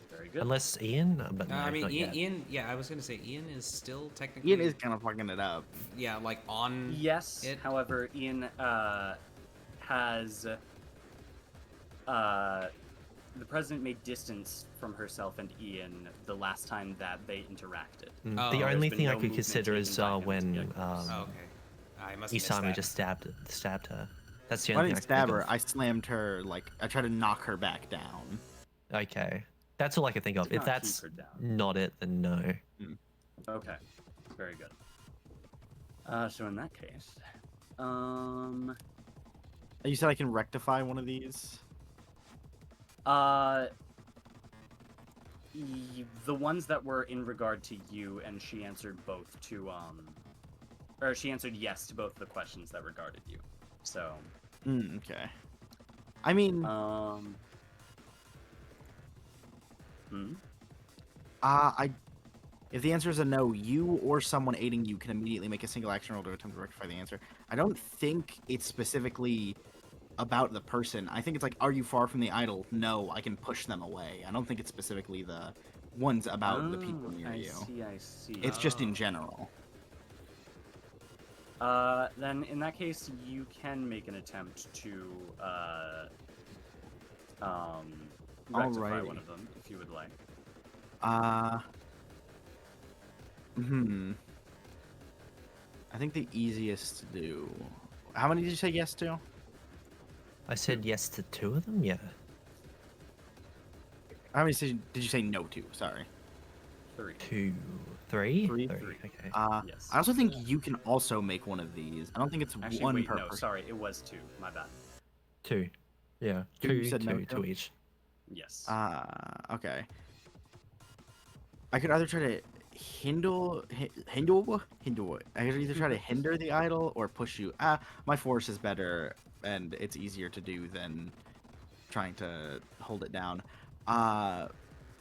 Very good. Unless Ian, but no, I mean, not yet. Ian. Yeah, I was gonna say Ian is still technically. Ian is kind of fucking it up. Yeah, like on. Yes, it. however, Ian has the president made distance from herself and Ian the last time that they interacted. Oh, The there's only been thing I no could movement consider is taken by him when Oh, okay. I must have missed Isamu that. just stabbed her. That's the Well, I only didn't thing I stab could her. think I slammed her. Like I tried to knock her back down. of. Okay. That's all I can think of. Did If not that's keep her down. not it, then no. Okay, very good. So in that case, You said I can rectify one of these. The ones that were in regard to you, and she answered both to or she answered yes to both the questions that regarded you. So. Okay. I mean, if the answer is a no, you or someone aiding you can immediately make a single action roll to attempt to rectify the answer. I don't think it's specifically about the person. I think it's like, are you far from the idol? No, I can push them away. I don't think it's specifically the ones about the people near you. I see. It's just in general. Then in that case, you can make an attempt to rectify one of them if you would like. I think the easiest to do. How many did you say yes to? I said yes to 2 of them, yeah. How many did you say no to? Sorry. 3. 2, 3? Three? Okay. Yes. I also think you can also make one of these. I don't think it's Actually, one wait, per no, person. sorry, it was 2. My bad. 2. Yeah. Two, 2, you said no 2, to? 2 each. Yes. Okay. I could either try to hinder. I could either try to hinder the idol or push you. My force is better, and it's easier to do than trying to hold it down.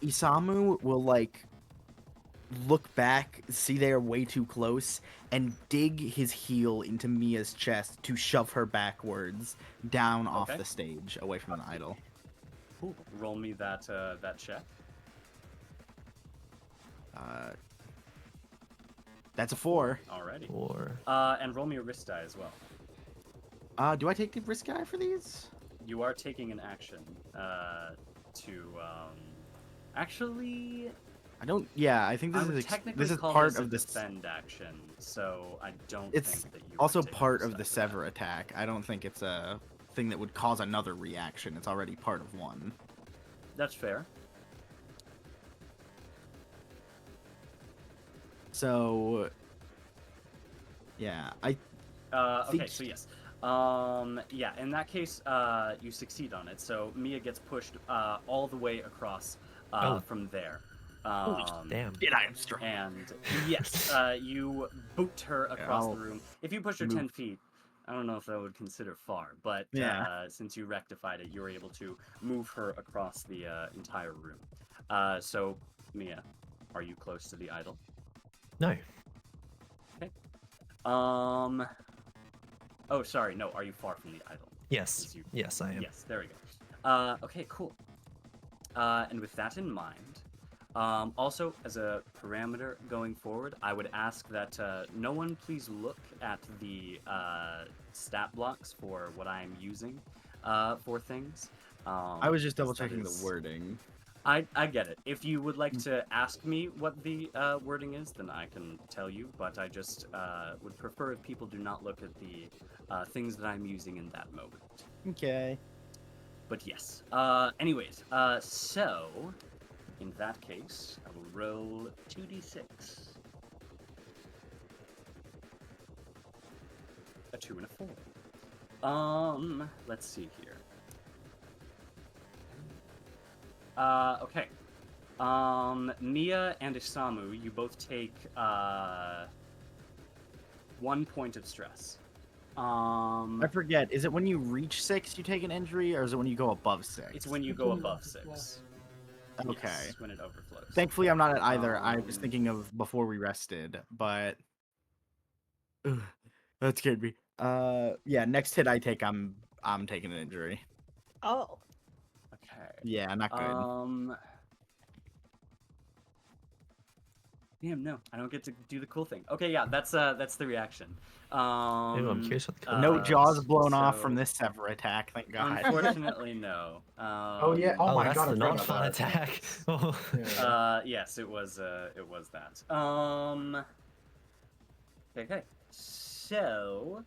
Isamu will like look back, see they are way too close, and dig his heel into Mia's chest to shove her backwards down off the stage, away from the idol. Cool. Roll me that that check. That's a 4. Alrighty. 4. And roll me a risk die as well. Do I take the risk die for these? You are taking an action to actually. I don't. Yeah, I think I this would is technically this is call part this a of the. defend action, so I don't It's think that you. also would take a part risk of die the for that. sever attack. I don't think it's a thing that would cause another reaction. It's already part of one. That's fair. So. Yeah, I. Okay, think- so yes. Yeah, in that case, you succeed on it. So Mia gets pushed all the way across from there. Damn. Did I am strong. And yes, you boot her across the room. If you push her 10 feet, I don't know if I would consider far, but Yeah. since you rectified it, you were able to move her across the entire room. So, Mia, are you close to the idol? No. Oh, sorry, no. Are you far from the idol? Yes. As you- Yes, I am. Yes, there we go. Okay, cool. And with that in mind, also as a parameter going forward, I would ask that no one please look at the stat blocks for what I'm using for things. I was just double that checking is- the wording. I get it. If you would like to ask me what the wording is, then I can tell you, but I just would prefer if people do not look at the things that I'm using in that moment. Okay. But yes. Anyways, so in that case, I will roll 2d6. A 2 and a 4. Let's see here. Okay. Nia and Isamu, you both take 1 point of stress. I forget. Is it when you reach 6 you take an injury, or is it when you go above 6? It's when you It's go when you above overflow. 6. Okay. Yes, when it overflows. Thankfully, I'm not at either. I was Um, thinking of before we rested, but Ugh, that scared me. Yeah. Next hit I take, I'm taking an injury. Oh. Okay. Yeah, not good. Damn, no, I don't get to do the cool thing. Okay, yeah, that's the reaction. Ew, I'm curious what the cool No thing jaws is. blown off so- from this sever attack. Thank God. Unfortunately, no. Oh yeah. Oh, my that's god. I the forgot non-fun about that. attack. Oh. Yes, it was that. Okay. So,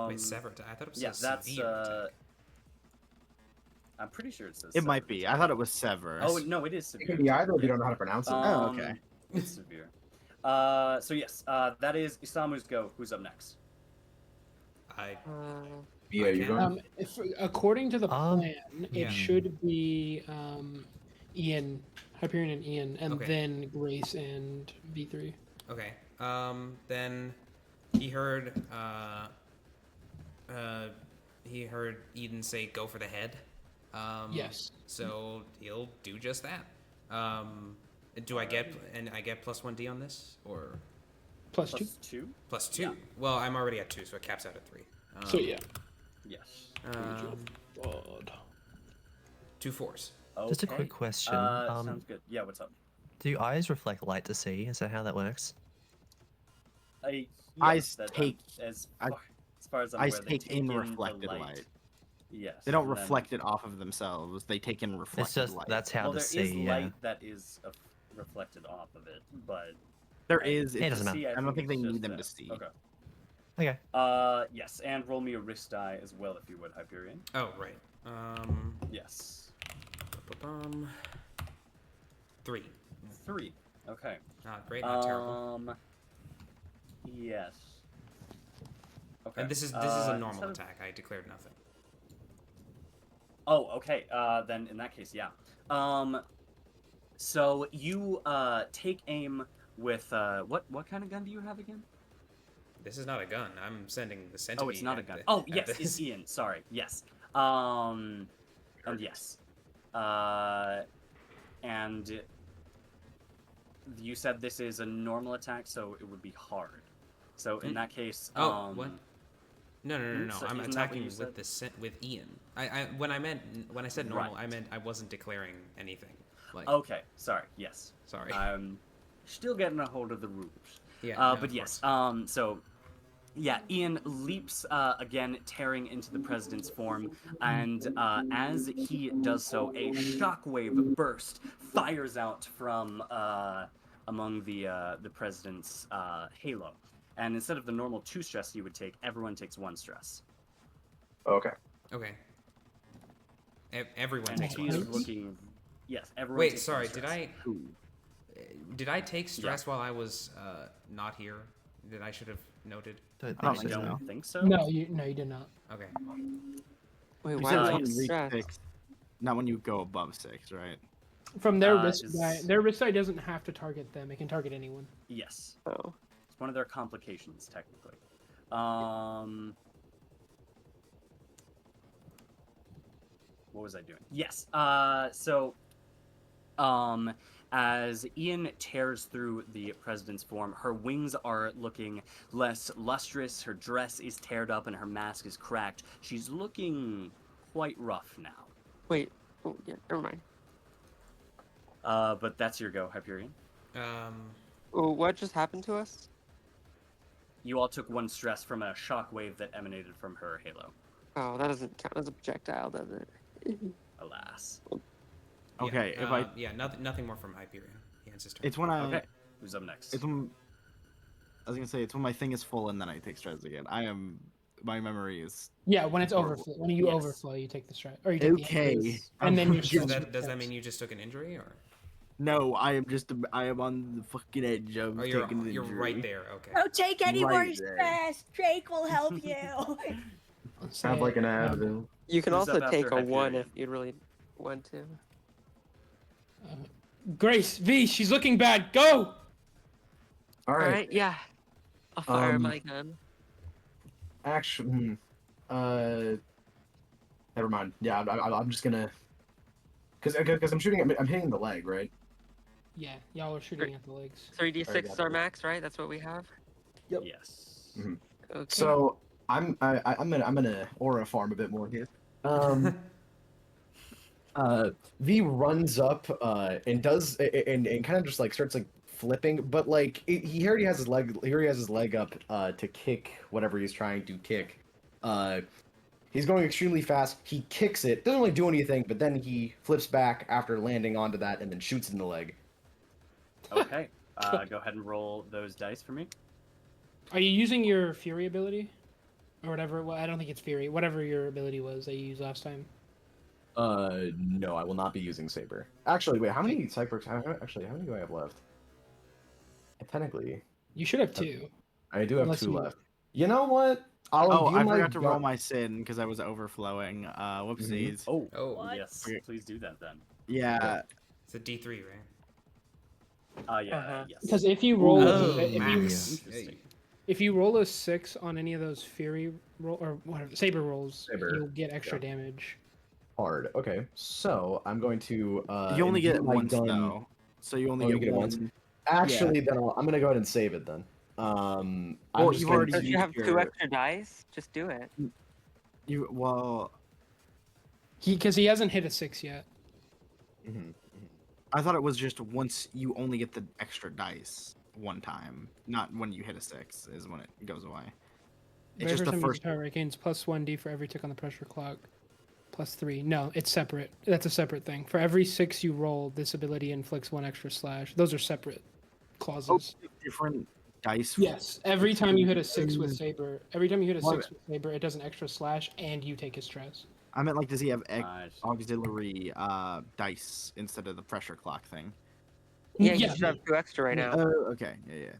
Wait, severed. I thought it was yeah, a that's severe attack. I'm pretty sure it says. It might severed be. attack. I thought it was sever. Oh no, it is It severe. can be either if you don't know how to pronounce it. Oh, okay. It's severe. So yes, that is Isamu's go. Who's up next? I Yeah, you're can- going. If, according to the plan, yeah. it should be Ian, Hyperion and Ian, and Okay. then Grace and V3. Okay. Then he heard Eden say, "Go for the head." Yes. So he'll do just that. Do I get +1d on this or Plus 2. +2. +2? Yeah. Well, I'm already at 2, so it caps out at 3. So yeah. Yes. God. 2 4s. Just a Okay. quick question. Sounds good. Yeah, what's up? Do eyes reflect light to see? Is that how that works? Yes, Eyes that, take- as I- far as I'm Eyes aware, they take in the reflected light. Yes. They don't and then- reflect it off of themselves. They take in reflected It's just light. that's how Well, to there is see. Yeah. light that is reflected off of it, but There is. It It's doesn't matter. see, I don't think they it's need just them that. to see. Okay. Okay. Yes, and roll me a wrist die as well, if you would, Hyperion. Oh, right. Yes. 3. 3. Okay. Not great, not terrible. Yes. Okay. And this is a normal instead of- attack. I declared nothing. Oh, okay. Then in that case, yeah. So you take aim with what kind of gun do you have again? This is not a gun. I'm sending the centipede. Oh, it's not a at gun. the- Oh, at yes, this. it's Ian. Sorry. Yes. And yes. And you said this is a normal attack, so it would be hard. So in that case, Oh, what? No. so I'm isn't that what attacking you with said? with Ian. When I said normal, Right. I meant I wasn't declaring anything. Like, Okay. Sorry. Yes. sorry. I'm still getting a hold of the rules. Yeah. no, But of yes, course. so yeah, Ian leaps again, tearing into the president's form, and as he does so, a shockwave burst fires out from among the president's halo, and instead of the normal 2 stress you would take, everyone takes 1 stress. Okay. Okay. Everyone And takes he one. is stress. looking. Yes, everyone. Wait, takes sorry. 1 Did I take stress while I was not here? That I should have noted. Don't I think don't so. know. Don't think so. No, you did not. Okay. Wait, You why said was it's I when you reach stressed? 6, not when you go above 6, right? From their is- wrist die, their wrist die doesn't have to target them. It can target anyone. Yes. Oh. It's one of their complications, technically. What was I doing? Yes. As Ian tears through the president's form, her wings are looking less lustrous, her dress is teared up, and her mask is cracked. She's looking quite rough now. Wait. Oh, yeah, never mind. But that's your go, Hyperion. Oh, what just happened to us? You all took 1 stress from a shockwave that emanated from her halo. Oh, that doesn't count as a projectile, does it? Alas. Okay, Yeah, if I yeah, nothing more from Hyperion. Yeah, it's his turn. it's when I Okay. Who's up next? it's when I was gonna say it's when my thing is full and then I take stress again. My memory is Yeah, when it's Horrible. overflow. When you Yes. overflow, you take the stress. Or you take the okay. injuries, and then you're Does stressed that, with does that stress. mean you just took an injury, or No, I am on the fucking edge of oh, taking an you're injury. right there? Okay. Don't take any more Right there. stress. Drake will help you. Sounds like an Advil. You can Who's also up take after a 1 Hyperion? if you'd really want to. Grace, V, she's looking bad. Go! All right. Alright, yeah. I'll fire Um, my gun. Actually, never mind. Yeah, I'm just gonna, cause I'm shooting. I'm hitting the leg, right? Yeah, y'all are shooting at the legs. 3d6 is our Alright, max, right? That's what we have? Yep. Yes. Mhm. Okay. So I'm gonna aura farm a bit more here. V runs up and does and kind of just like starts like flipping, but like he already has his leg up to kick whatever he's trying to kick. He's going extremely fast. He kicks it, doesn't really do anything, but then he flips back after landing onto that and then shoots in the leg. Okay. Go ahead and roll those dice for me. Are you using your Fury ability? Or whatever? Well, I don't think it's Fury. Whatever your ability was that you used last time. No, I will not be using Saber. Actually, wait, how many Cyberks? How many do I have left? Technically, You should have 2. I do have Unless 2 you- left. You know what? I'll Oh, imbue I my forgot to roll gun- my sin because I was overflowing. Whoopsies. Oh. Oh, What? Yes. Okay. Please do that then. Yeah. it's a D3, right? Yeah. Uh-huh. Yes. Because if you roll, Oh, if max. Interesting. you roll a 6 on any of those Fury roll or whatever Saber rolls, Saber, you'll get extra yeah. damage. Hard. Okay, so I'm going to. You only get it imbue my once gun- though. So you only Oh, you get get it one. once? Actually, then I'm gonna go ahead and save it then. Well, I'm just you've gonna- already Don't you used have 2 your- extra dice? Just do it. Well, Because he hasn't hit a 6 yet. Mhm. I thought it was just once you only get the extra dice one time, not when you hit a 6 is when it goes away. It's just the Every time you first. power it gains plus 1d for every tick on the pressure clock. Plus 3. No, it's separate. That's a separate thing. For every 6 you roll, this ability inflicts 1 extra slash. Those are separate clauses. Different dice. Yes. Every time you hit a 6 with Saber, What? with Saber, it does an extra slash and you take his stress. I meant like, does he have Nice. auxiliary dice instead of the pressure clock thing? Yeah, you Yeah. should have 2 extra right now. Oh, okay. Yeah.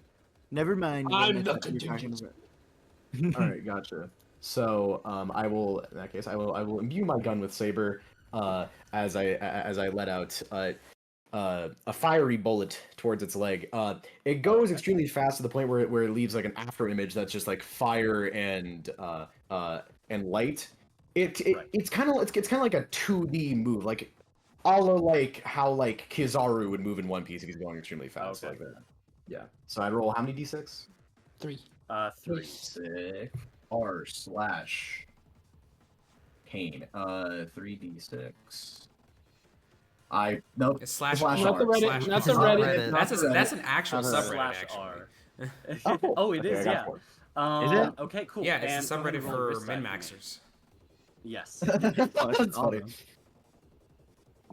Never mind. then I'm I the thought you were talking contingency. about- All right, gotcha. So I will, in that case, I will imbue my gun with Saber, as I let out a fiery bullet towards its leg. It goes extremely fast to the point where it leaves like an after image that's just like fire and light. It's kind of like a 2D move, like like how like Kizaru would move in One Piece if he's going extremely fast Okay. like that. Yeah. So I'd roll how many d6? 3. 3. Sick. R/CAIN. 3d6. Nope. It's slash Slash R. Not the Reddit- slash not the R. Reddit. That's an actual Not the subreddit, Slash actually. R. Oh, cool. Oh, it Okay, is. I got Yeah. 4. Is it? Okay. Cool. Yeah, it's And a go ahead subreddit and roll for wrist die me. min-maxers. Yes. That's funny. Awesome.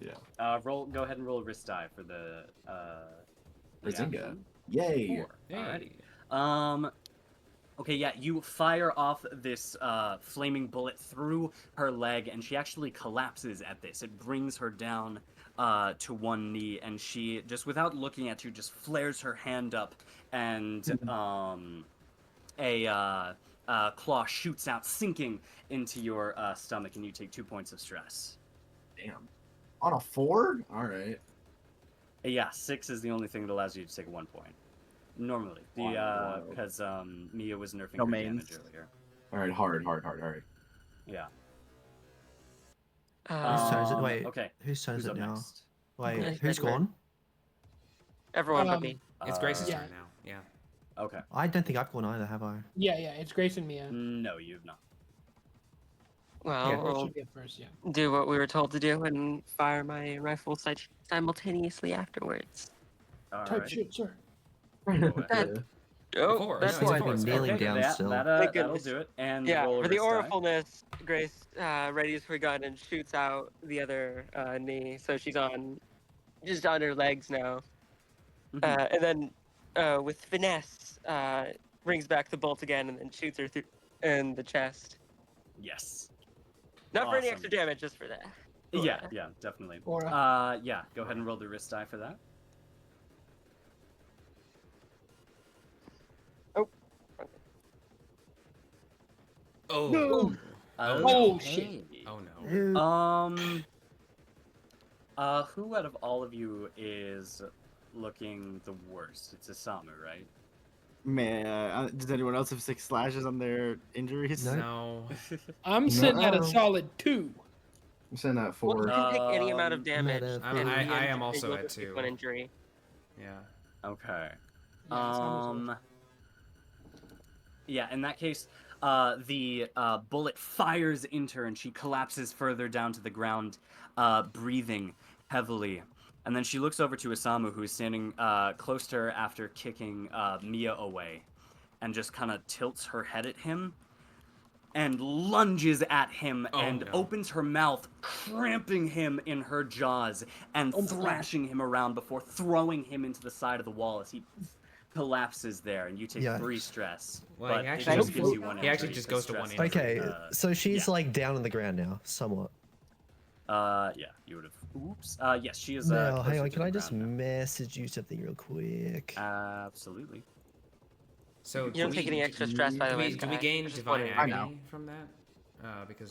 Yeah. Go ahead and roll a wrist die for the Bazinga. action. Yay. 4. Alrighty. Okay, yeah, you fire off this flaming bullet through her leg, and she actually collapses at this. It brings her down to one knee, and she, just without looking at you, just flares her hand up, and a claw shoots out, sinking into your stomach, and you take 2 points of stress. Damn. On a 4? All right. Yeah, 6 is the only thing that allows you to take 1 point. Normally, Wild. because Mia was nerfing her Domains. damage earlier. All right, hard. Yeah. Whose turn is it? Wait, Okay. whose turn is Who's it up now? next? Wait, Grace who's Redmond. gone? Everyone but me. It's Grace's yeah. turn now. Yeah. Okay. I don't think I've gone either, have I? Yeah, it's Grace and Mia. No, you've not. Well, Yeah. Grace we'll should be up first, yeah. do what we were told to do and fire my rifle simultaneously afterwards. All Type right. shit, sir. Go ahead. Oh, Before, that's no, it's one. before, it's Kneeling before. down that, still. Thank that'll goodness. do it. And Yeah, roll a for the wrist die. oracleness, Grace readies her gun and shoots out the other knee, so she's just on her legs now. Mhm. And then with finesse, brings back the bolt again and then shoots her through in the chest. Yes. Not for any Awesome. extra damage, just for that. Yeah, definitely. Aura. Yeah, go ahead and roll the wrist die for that. Oh. No. Oh, Oh, shit. Oh no. Who out of all of you is looking the worst? It's Isamu, right? Man, does anyone else have 6 slashes on their injuries? No. No. I'm sitting at a No. solid 2. I'm saying that Well, for. you can take any amount of Um, damage. Meta- I'm- and I- the I am injury also will at just take 2. one injury. Yeah. Okay. Yeah, it's almost Yeah, in that case, the bullet fires into her and she collapses further down to the ground, breathing heavily. And then she looks over to Isamu, who is standing close to her after kicking Mia away, and just kind of tilts her head at him and lunges at him and no. opens her mouth, cramping him in her jaws and thrashing him around before throwing him into the side of the wall as he collapses there, and you take Yikes. 3 stress. Well, but he it actually just just gives you goes- 1 he actually injury, just 'cause goes to one stress injury. is, Okay, so she's yeah. like down on the ground now, somewhat. Yeah, you would have. Oops. Yes, she is. Now, hang closer on, to can the I just ground message you something real quick? now. Absolutely. So You don't take any extra stress, by the way. do we Sky. gain Just divine wondering. I know. agony from that? Because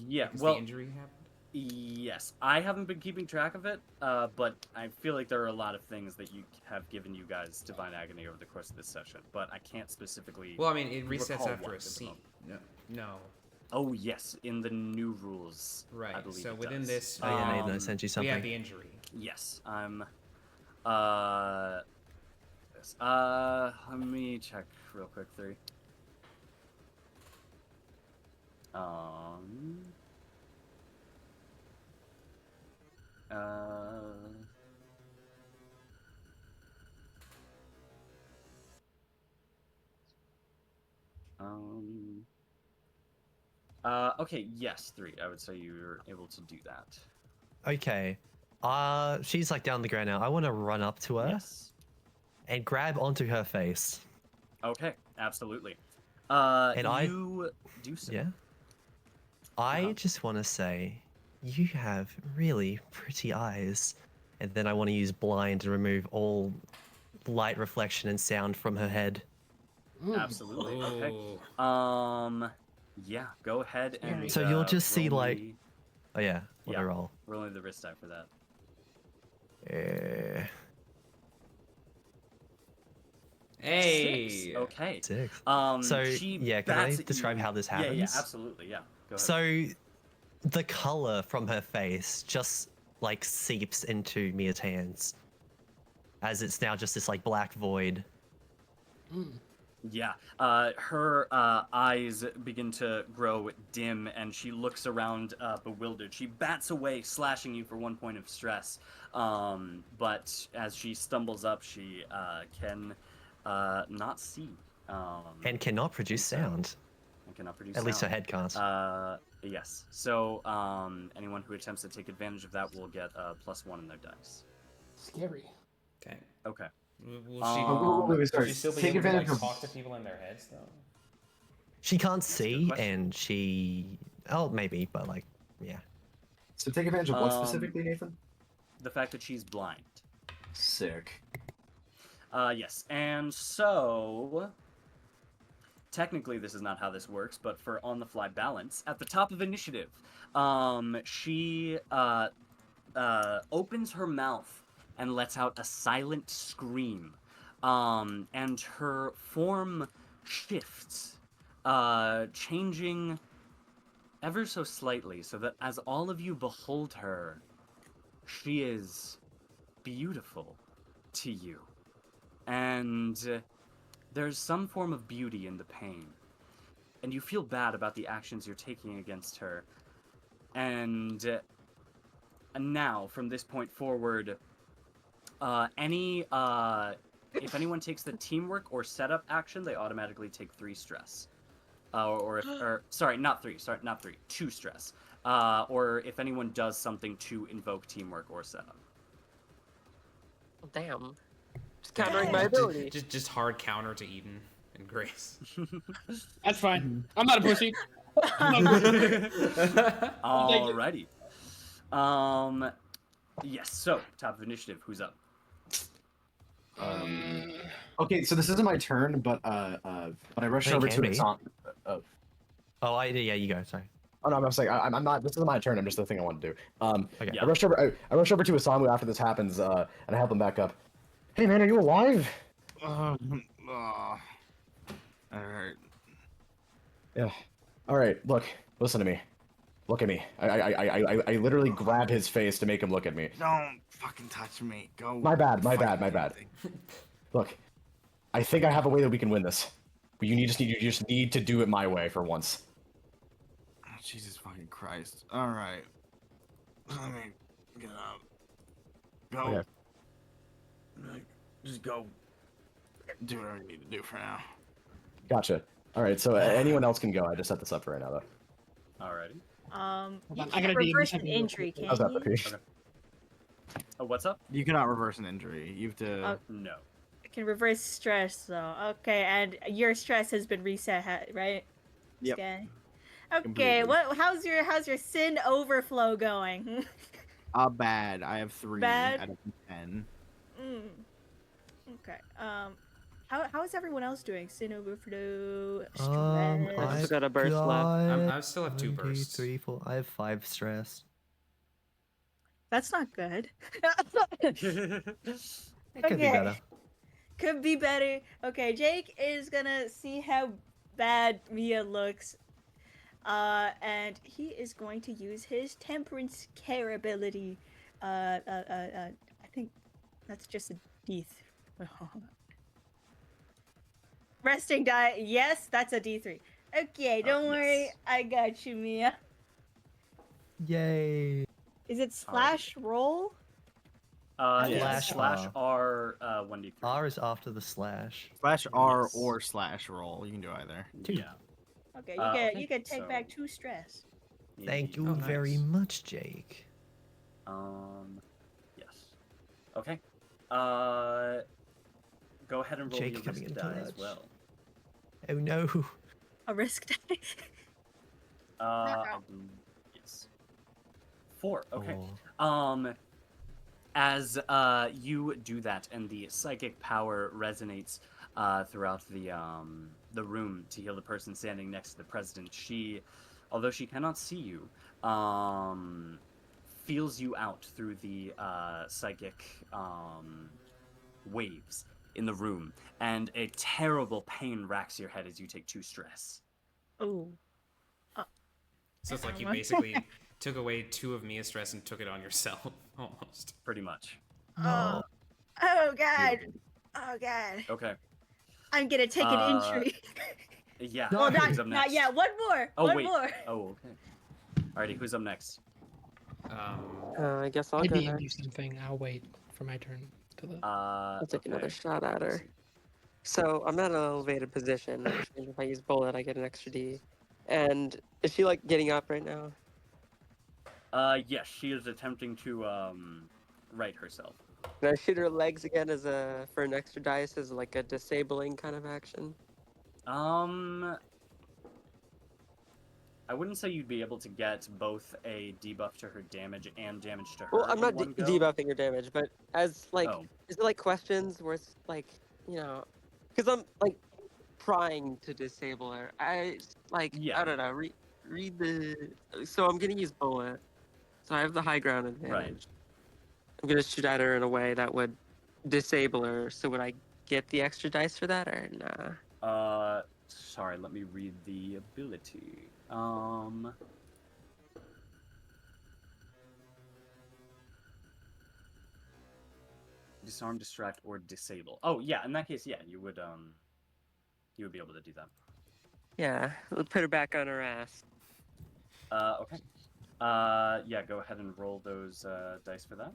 Yeah. because Well, the injury happened. yes. I haven't been keeping track of it. But I feel like there are a lot of things that you have given you guys divine agony over the course of this session. But I can't specifically. Well, I mean, it resets recall after what a at the scene. moment. No. Oh yes, in the new rules. I Right. believe So it within does. this, Oh yeah, Nathan, I Um, sent you we something. have the injury. Yes, I'm. Yes. Let me check real quick. 3. Uh. Okay. Yes, 3. I would say you're able to do that. Okay. She's like down on the ground now. I want to run up to her Yes. and grab onto her face. Okay. Absolutely. And you do so. Yeah. I Uh-huh. just want to say, you have really pretty eyes. And then I want to use blind to remove all light reflection and sound from her head. Absolutely. Okay. Ooh. Yeah. Go ahead and. So you'll just see, roll like- me- Oh yeah, what Yeah. a roll. roll me the wrist die for that. Hey. 6. Okay. 6. So She yeah, can I bats at describe you- how this Yeah, happens? yeah, absolutely. Yeah. Go ahead. So the color from her face just like seeps into Mia's hands, as it's now just this like black void. Yeah, her eyes begin to grow dim, and she looks around bewildered. She bats away, slashing you for 1 point of stress. But as she stumbles up, she can not see. And cannot produce so- sound. And cannot produce At least her sound. head can't. Yes. So anyone who attempts to take advantage of that will get a +1 in their dice. Scary. Okay. Okay. Will she, wait, sorry. will she still be Take able to like, advantage of- talk to people in their heads though? She can't a good see, question. and she. Oh, maybe, but like, yeah. So take advantage of what Um, specifically, Nathan? The fact that she's blind. Sick. Yes, and so technically this is not how this works, but for on-the-fly balance, at the top of initiative, she opens her mouth and lets out a silent scream, and her form shifts, changing ever so slightly, so that as all of you behold her, she is beautiful to you. And there's some form of beauty in the pain. And you feel bad about the actions you're taking against her. And now, from this point forward, if anyone takes the teamwork or setup action, they automatically take 3 stress. Sorry, not 3, 2 stress. Or if anyone does something to invoke teamwork or setup. Damn. Just countering my ability. Just hard counter to Eden and Grace. That's fine. I'm not a pussy. Alrighty. Yes, so, top of initiative, who's up? Okay, so this isn't my turn, but I rushed It over can to be. Isamu. Yeah, you go. Sorry. Oh no, I'm saying I'm not. This isn't my turn. I'm just the thing I want to do. Okay. Yeah. I rush over to Isamu after this happens, and I help him back up. Hey man, are you alive? That hurt. Yeah. All right. Look, listen to me. Look at me. I literally grab his face to make him look at me. Don't fucking touch me. Go. My bad. fight My bad. anything. Look, I think I have a way that we can win this. But you just need to do it my way for once. Oh, Jesus fucking Christ. All right. Let me get up. Go. Okay. Just go. Do whatever you need to do for now. Gotcha. All right. So anyone else can go. I just set this up for right now, though. Alrighty. You on, I can't gotta do reverse something an real injury, quick. can How's that, you? Peppy? Oh, what's up? You cannot reverse an injury. You have to. No. I can reverse stress though. Okay, and your stress has been reset, right? Yep. Okay. Completely. How's your sin overflow going? Bad. I have 3 Bad? out of 10. Okay. How is everyone else doing? Sin overflow. I Stress. just got a burst left. I still have 2 1, 2, bursts. 3, 4. I have 5 stress. That's not good. It could be Okay. better. Could be better. Okay, Jake is gonna see how bad Mia looks. And he is going to use his Temperance Care ability. I think that's just a D3. Resting die. Yes, that's a D3. Okay, don't worry. yes. I got you, Mia. Yay. Is it slash roll? Yes. Slash R 1d3. R is after the slash. Slash R Yes. or slash roll. You can do either. Yeah. Okay, okay, you can take back so- 2 stress. Thank you Oh, very nice. much, Jake. Yes. Okay. Go ahead and roll Jake your coming risk into die as clutch. well. Uh, Oh no. A risk die. I believe- yes. 4. Okay. Oh. As you do that, and the psychic power resonates throughout the room to heal the person standing next to the president, she, although she cannot see you, feels you out through the psychic waves in the room, and a terrible pain racks your head as you take 2 stress. Oh. So it's like you What? basically took away 2 of Mia's stress and took it on yourself, almost. Pretty much. No. Oh god. Oh god. Okay. I'm gonna take an injury. Yeah. No. Well, Who's up not next? yet. One more. Oh, One wait. more. Oh, okay. Alrighty, who's up next? I guess I'll Maybe go you do next. something. I'll wait for my turn. Till the... I'll take another okay. shot at her. So I'm at an elevated position, which means if I use bullet, I get an extra D. And is she like getting up right now? Yes, she is attempting to right herself. Can I shoot her legs again as for an extra dice as like a disabling kind of action? I wouldn't say you'd be able to get both a debuff to her damage and damage to her. Well, I'm in not one go. debuffing her damage, but as like, Oh. is it like questions where it's like, you know, because I'm like trying to disable her. I like, Yeah. I don't know, read the. So I'm gonna use bullet. So I have the high ground advantage. Right. I'm gonna shoot at her in a way that would disable her. So would I get the extra dice for that, or nah? Sorry, let me read the ability. Disarm, distract, or disable. Oh yeah, in that case, yeah, you would be able to do that. Yeah, we'll put her back on her ass. Okay. Yeah, go ahead and roll those dice for that.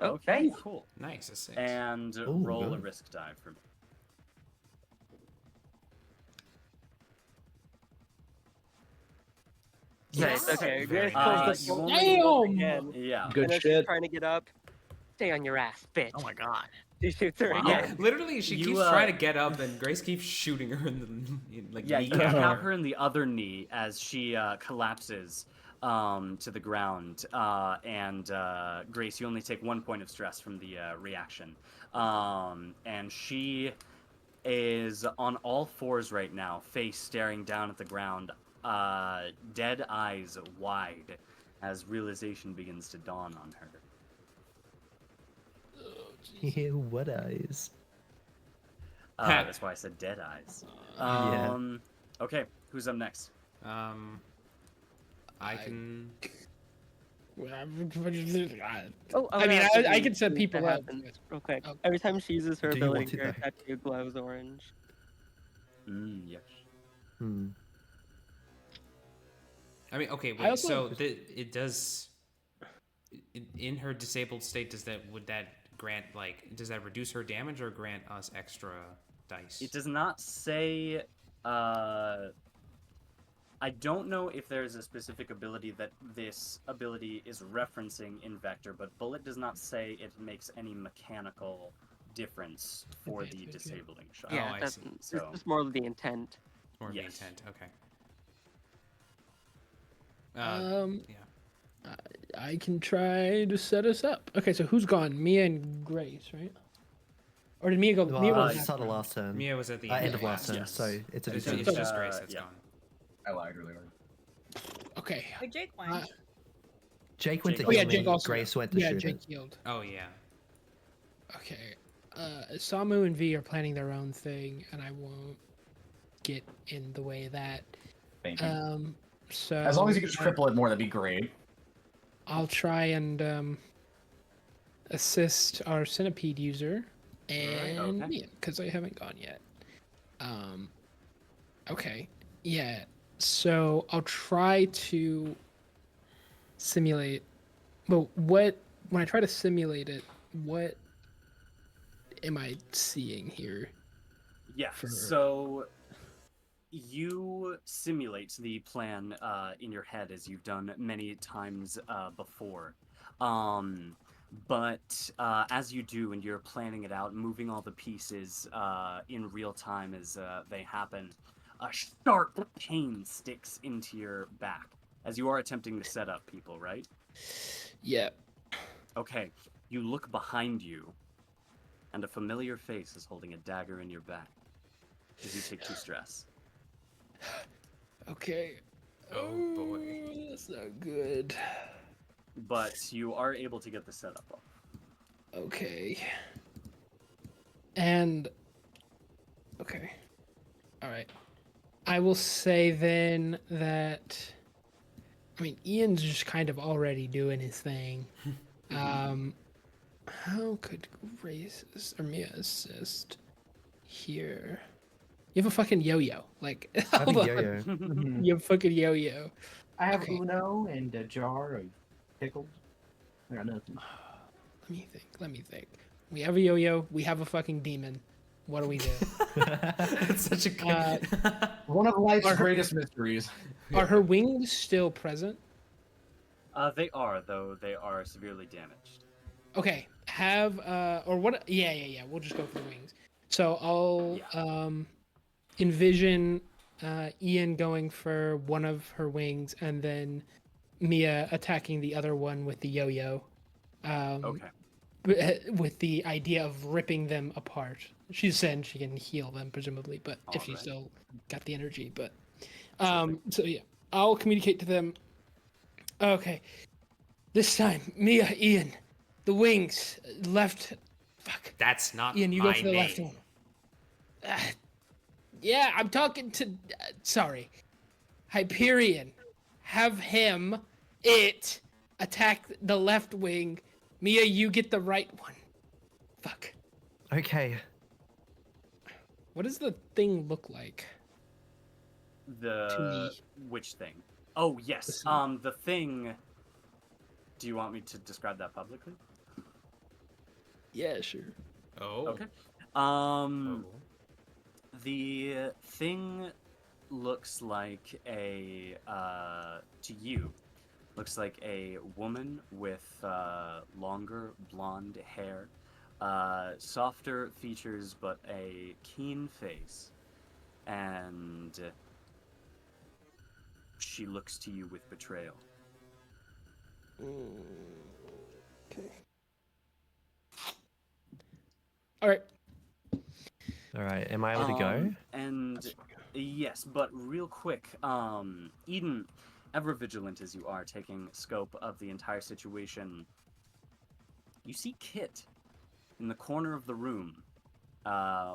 Okay, Okay. cool. Nice, a 6. And Ooh, roll a good. risk die for me. Nice. Okay. Very Grace nice. pulls You the only bolt Damn! again. Yeah. Good And as shit. she's trying to get up, stay on your ass, bitch. Oh my god. She shoots her Wow. again. Literally, she You, keeps trying to get up, and Grace keeps shooting her in the like. Yeah, knee you cap. have her in the other knee as she collapses to the ground. And Grace, you only take 1 point of stress from the reaction. And she is on all fours right now, face staring down at the ground, dead eyes wide, as realization begins to dawn on her. Ew, what eyes? That's why I said dead eyes. Yeah. Okay, who's up next? I can. Oh, I mean, I can set people up. Real quick. Oh. Every time she uses her Do you want ability, to, her though? tattoo glows orange. Yes. Hmm. I mean, okay, I wait. also- So it does. In her disabled state, would that grant does that reduce her damage or grant us extra dice? It does not say. I don't know if there's a specific ability that this ability is referencing in Vector, but Bullet does not say it makes any mechanical difference for Okay, the okay. disabling shot. Yeah, I that's see. it's So- just more of the intent. More of Yes. the intent. Okay. Yeah. I can try to set us up. Okay, so who's gone? Mia and Grace, right? Or did Mia go? Well, Mia I was started last turn. Mia was at the End of last turn, yes. so it's a It's, turn. it's just Grace that's yeah. gone. I lied earlier. Okay. Wait, Jake won. Jake went Jake- to Oh yeah, healing, Jake also. Grace went to yeah, shooting. Jake healed. Oh yeah. Okay. Isamu and V are planning their own thing, and I won't get in the way of that. Thank you. So As long as you could triple it more, that'd be great. I'll try and assist our centipede user and okay. Mia, because I haven't gone yet. Okay. Yeah. So I'll try to simulate. But when I try to simulate it, what am I seeing here? Yeah, For- so you simulate the plan in your head as you've done many times before. But as you do and you're planning it out, moving all the pieces in real time as they happen, a sharp pain sticks into your back as you are attempting to set up people, right? Yeah. Okay, you look behind you, and a familiar face is holding a dagger in your back as you take 2 stress. Okay. Oh, boy. That's not good. But you are able to get the setup off. Okay. And okay. All right. I will say then that I mean Ian's just kind of already doing his thing. How could Grace or Mia assist here? You have a fucking yo-yo. Like I have hold a on. yo-yo. You have a fucking yo-yo. I have Okay. Uno and a jar of pickles. I got nothing. Let me think. We have a yo-yo. We have a fucking demon. What do we do? It's such a good. One of life's Are her- greatest mysteries. Are her wings still present? They are, though they are severely damaged. Okay. Have or what? Yeah. We'll just go for the wings. So I'll envision Ian going for one of her wings, and then Mia attacking the other one with the yo-yo. Okay. With the idea of ripping them apart. She said she can heal them presumably, but if she's Alright. still got the energy, but so yeah, I'll communicate to them. Okay, this time, Mia, Ian, The wings. Left. Fuck. That's not Ian, you my go for the left name. one. Yeah, I'm talking to. Sorry. Hyperion. Have him, it, attack the left wing. Mia, you get the right one. Fuck. Okay. What does the thing look like? The which thing? Oh yes. The The thing. Do you want me to describe that publicly? Yeah, sure. Oh. Okay. Oh. The thing looks like a to you looks like a woman with longer blonde hair, softer features but a keen face, and she looks to you with betrayal. Okay. All right. All right. Am I able to go? And yes, but real quick, Eden, ever vigilant as you are, taking scope of the entire situation, you see Kit in the corner of the room,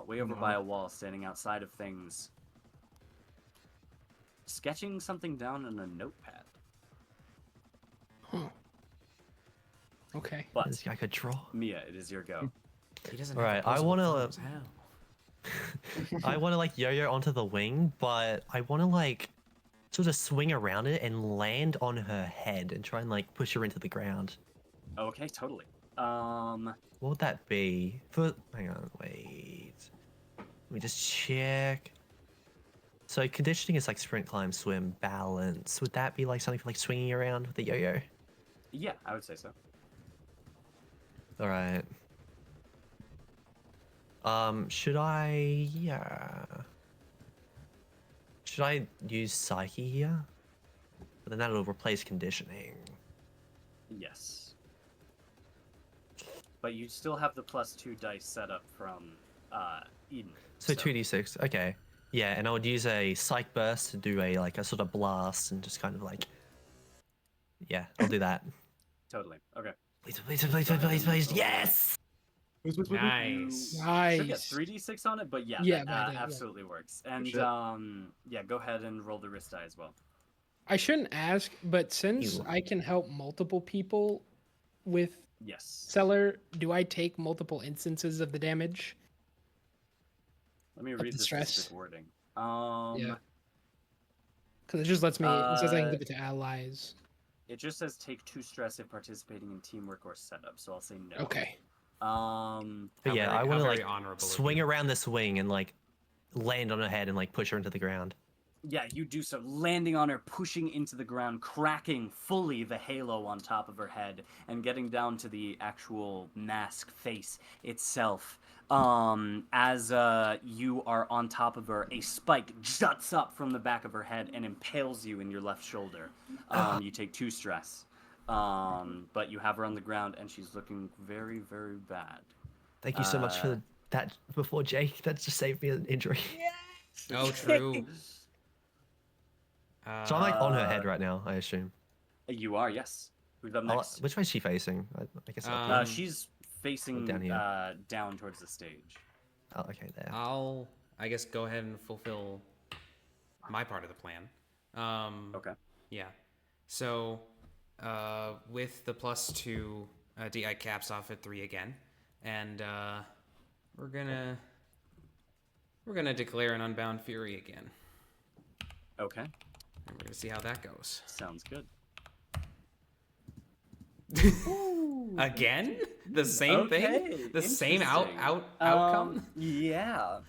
way over by a wall, standing outside of things, sketching something down on a notepad. Huh. Okay. But This guy could draw. Mia, it is your go. He doesn't. Alright, have I opposable wanna- thumbs, how? I want to like yo-yo onto the wing, but I want to like sort of swing around it and land on her head and try and like push her into the ground. Okay, totally. What would that be? Hang on, wait. Let me just check. So conditioning is like sprint, climb, swim, balance. Would that be like something for like swinging around with the yo-yo? Yeah, I would say so. All right. Should I? Yeah. Should I use psyche here? But then that'll replace conditioning. Yes. But you still have the +2 dice set up from Eden. So 2d6. Okay. Yeah, and I would use a psych burst to do a like a sort of blast and just kind of like. Yeah, I'll do that. Totally. Okay. Please, please, please, please, please, please. Yes. Nice. You should get Nice. 3d6 on it, but yeah, Yeah, that but, yeah. absolutely works. And shit. yeah, go ahead and roll the wrist die as well. I shouldn't ask, but since You- I can help multiple people with Yes. Cellar, do I take multiple instances of the damage? Let me Up read the the stress. specific wording. Yeah. Because it just lets me. It says I can give it to allies. It just says take 2 stress if participating in teamwork or setup, so I'll say no. Okay. But How yeah, very- I how want to very like honorable of swing you. around this wing and like land on her head and like push her into the ground. Yeah, you do so, landing on her, pushing into the ground, cracking fully the halo on top of her head, and getting down to the actual mask face itself. As you are on top of her, a spike juts up from the back of her head and impales you in your left shoulder. You take 2 stress. But you have her on the ground, and she's looking very, very bad. Thank you so much for that before, Jake. That just saved me an injury. Oh, true. So I'm like on her head right now, I assume. You are, yes. Who's up I'll- next? which way is she facing? I guess. She's facing Down here. down towards the stage. Oh, okay, there. I'll, I guess, go ahead and fulfill my part of the plan. Okay. Yeah. So, with the +2, DI caps off at 3 again, and we're gonna declare an Unbound Fury again, Okay. and we're gonna see how that goes. Sounds good. Again? The same thing? Okay, The same interesting. outcome? Yeah.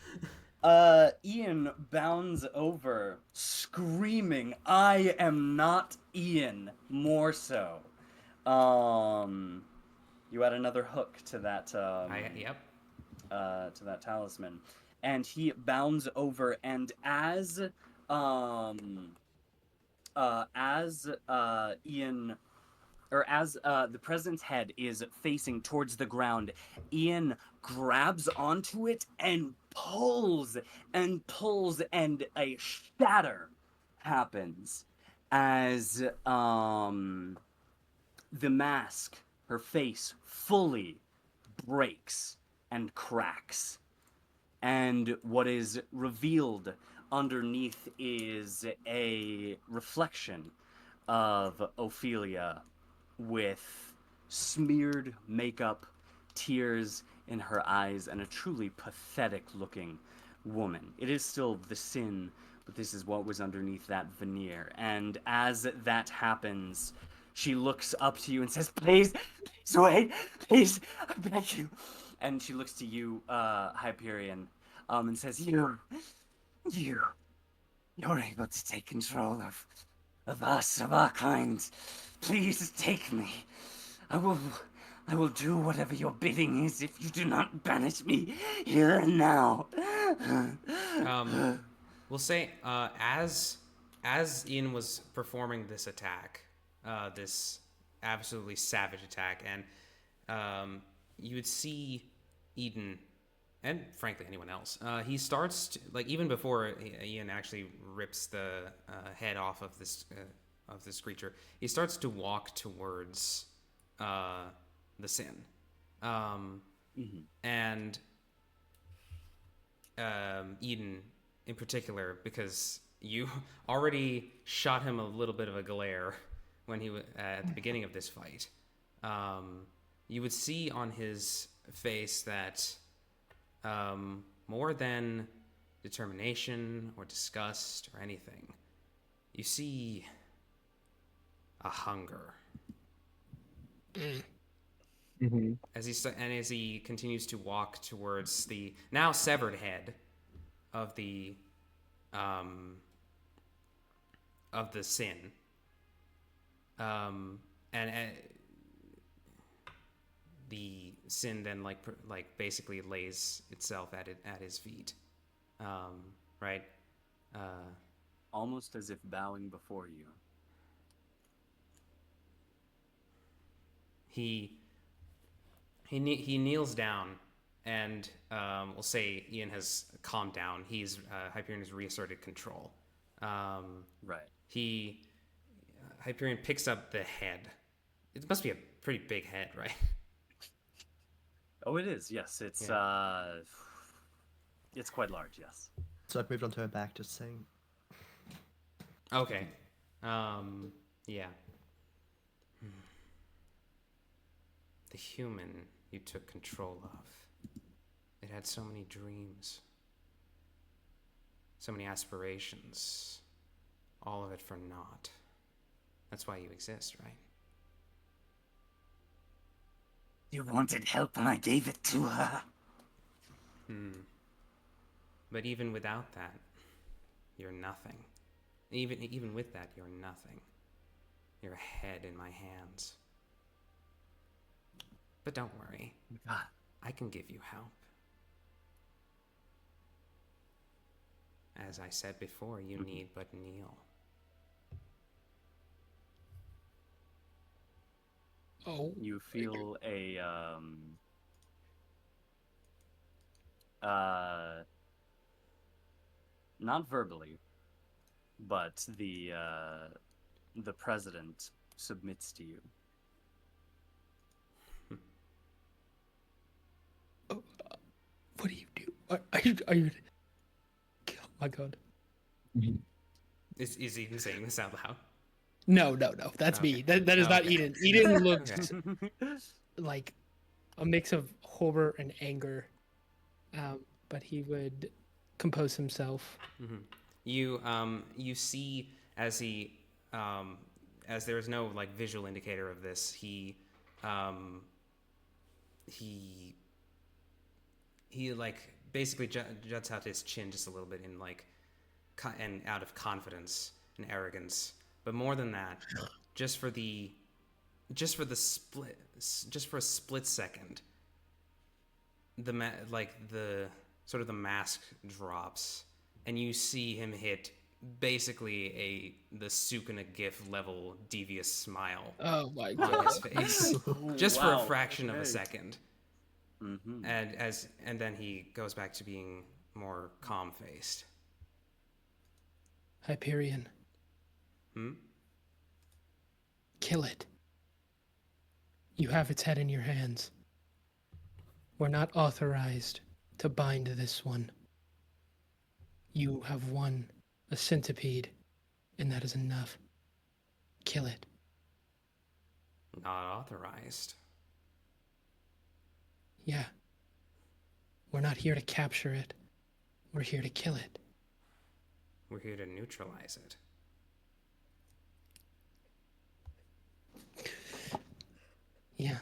Ian bounds over, screaming, "I am not Ian," more so. You add another hook to that, Yep. to that talisman. And he bounds over, and as Ian, or as the president's head is facing towards the ground, Ian grabs onto it and pulls, and a shatter happens as the mask her face fully breaks and cracks. And what is revealed underneath is a reflection of Ophelia with smeared makeup, tears in her eyes, and a truly pathetic looking woman. It is still the sin, but this is what was underneath that veneer. And as that happens, she looks up to you and says, please wait, please, I beg you. And she looks to you, Hyperion, and says, you're able to take control of us, of our kind. Please take me. I will do whatever your bidding is if you do not banish me here and now. We'll say as Ian was performing this attack, this absolutely savage attack, and you would see Eden, and frankly anyone else, he starts to, like, even before Ian actually rips the head off of this creature, he starts to walk towards the sin, and Eden in particular, because you already shot him a little bit of a glare when he was at the beginning of this fight. You would see on his face that more than determination or disgust or anything, you see a hunger. As he continues to walk towards the now severed head of the sin, and the sin then like basically lays itself at his feet, right? Almost as if bowing before you. He kneels down, and we'll say Ian has calmed down. Hyperion has reasserted control. Right. Hyperion picks up the head. It must be a pretty big head, right? Oh, it is. Yes, it's it's quite large. Yes. So I've moved onto her back, just saying. Okay. Yeah. The human you took control of. It had so many dreams, so many aspirations, all of it for naught. That's why you exist, right? You wanted help and I gave it to her. But even without that, you're nothing. Even with that, you're nothing. You're a head in my hands. But don't worry. I can give you help. As I said before, you need but kneel. Oh. You feel a not verbally, but the president submits to you. What do you do? Are you? Oh my god. Is Eden saying this out loud? No. That's me. That is not Okay. Eden. Eden looks like a mix of horror and anger, but he would compose himself. You see as he as there is no like visual indicator of this, he like basically juts out his chin just a little bit in like and out of confidence and arrogance. But more than that, just for a split second, the mask drops, and you see him hit basically the Sukuna GIF level devious smile on his face, just for a fraction of a second. And then he goes back to being more calm faced. Hyperion. Kill it. You have its head in your hands. We're not authorized to bind this one. You have won a centipede, and that is enough. Kill it. Not authorized. Yeah. We're not here to capture it. We're here to kill it. We're here to neutralize it. Yeah.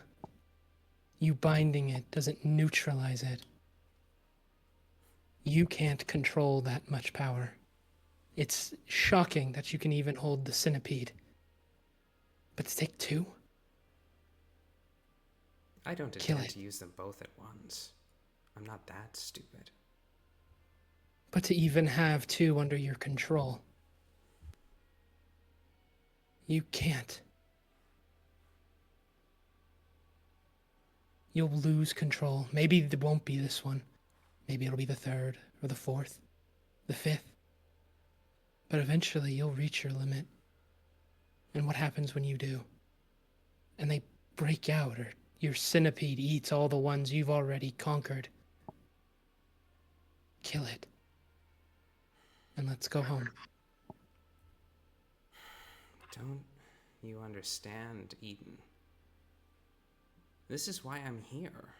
You binding it doesn't neutralize it. You can't control that much power. It's shocking that you can even hold the centipede. But to take two? I don't Kill intend it. to use them both at once. I'm not that stupid. But to even have two under your control. You can't. You'll lose control. Maybe it won't be this one. Maybe it'll be the third, or the fourth, the fifth. But eventually you'll reach your limit. And what happens when you do? And they break out, or your centipede eats all the ones you've already conquered. Kill it. And let's go home. Don't you understand, Eden? This is why I'm here.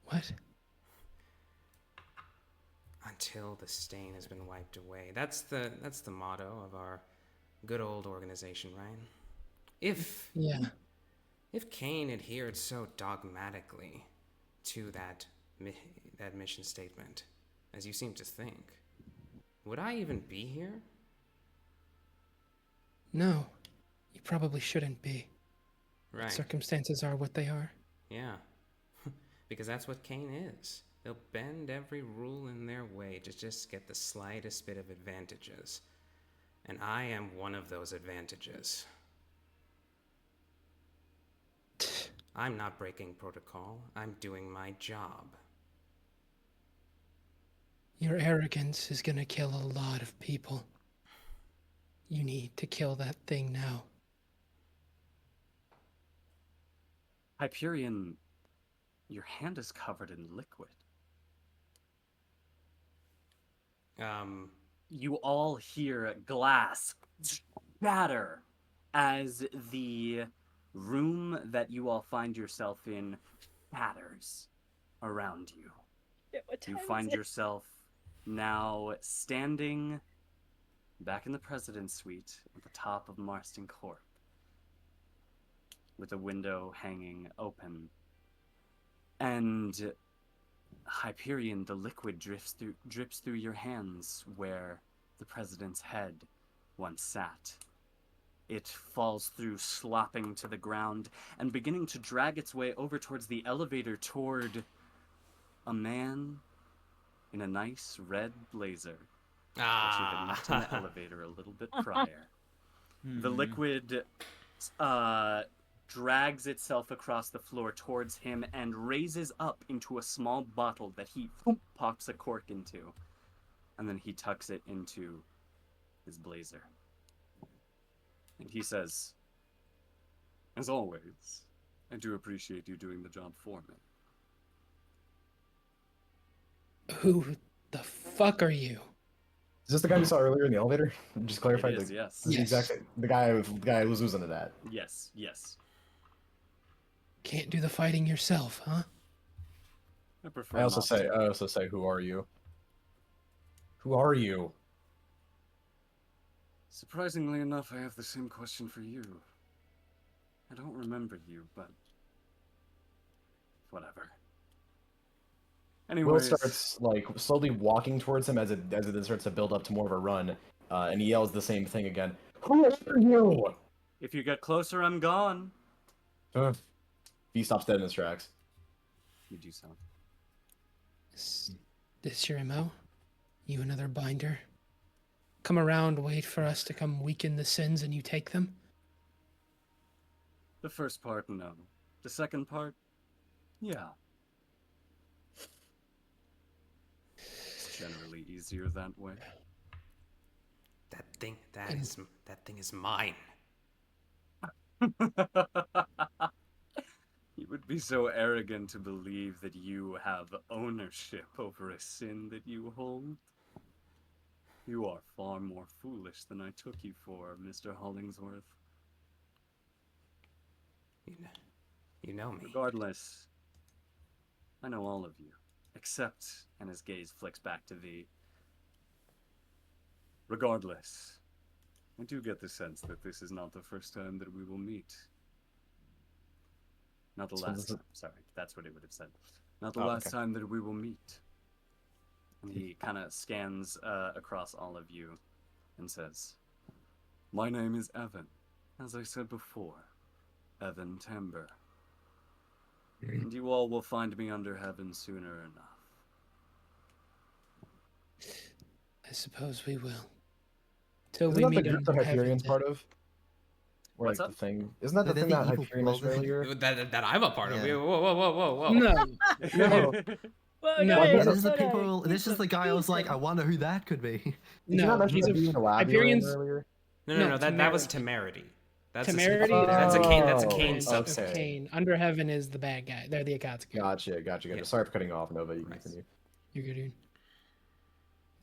What? Until the stain has been wiped away. That's the motto of our good old organization, right? If CAIN adhered so dogmatically to that mission statement, as you seem to think, would I even be here? No, you probably shouldn't be. Right. Circumstances are what they are. Yeah. Because that's what CAIN is. They'll bend every rule in their way to just get the slightest bit of advantages. And I am one of those advantages. I'm not breaking protocol. I'm doing my job. Your arrogance is gonna kill a lot of people. You need to kill that thing now. Hyperion, your hand is covered in liquid. You all hear glass shatter as the room that you all find yourself in shatters around you. You find yourself now standing back in the President's Suite at the top of Marston Court, with a window hanging open. And Hyperion, the liquid drips through your hands where the President's head once sat. It falls through, slopping to the ground, and beginning to drag its way over towards the elevator toward a man in a nice red blazer that you had met in the elevator a little bit prior. The liquid drags itself across the floor towards him and raises up into a small bottle that he pops a cork into. And then he tucks it into his blazer. And he says, "As always, I do appreciate you doing the job for me." Who the fuck are you? Is this the guy we saw earlier in the elevator? Just clarify. It is, yes. This is exactly the guy who was losing to that. Yes, yes. Can't do the fighting yourself, huh? I prefer I also not say, to. who are you? Who are you? Surprisingly enough, I have the same question for you. I don't remember you, but whatever. Anyways, Will starts like slowly walking towards him as it then starts to build up to more of a run, and he yells the same thing again. Who are you? if you get closer, I'm gone. He stops dead in his tracks. You do so. Is this your MO? You another binder? Come around, wait for us to come weaken the sins, and you take them? The first part, no. The second part, yeah. It's generally easier that way. That thing is mine. You would be so arrogant to believe that you have ownership over a sin that you hold. You are far more foolish than I took you for, Mr. Hollingsworth. You know me. Regardless, I know all of you, except, and his gaze flicks back to V. Regardless, I do get the sense that this is not the first time that we will meet. Not the last time. Sorry, that's what he would have said. Not the last time that we will meet. And he kind of scans across all of you and says, "My name is Evan. As I said before, Evan Timber. And you all will find me under heaven sooner enough." I suppose we will. Till Isn't we that meet the group that under Hyperion's heaven. part of? Where, What's like, up? the thing? Isn't that the They're thing the that evil Hyperion was brothers. earlier? That I'm a part of. Yeah. Whoa. No, no, Well, No, go ahead, this This is the go ahead, people. keep This is them, the guy I was keep like, I them. wonder who that could be. Did you no. not mention He's that being in the lab Hyperion's earlier? No. That was Temerity. Temerity. Temerity. That's a Cain. That's a Oh, Cain branch subset. of Cain. Under heaven is the bad guy. They're the Akatsuki. Gotcha. Yeah. Sorry for cutting you off, Nova. You can Right. continue. You're good, dude.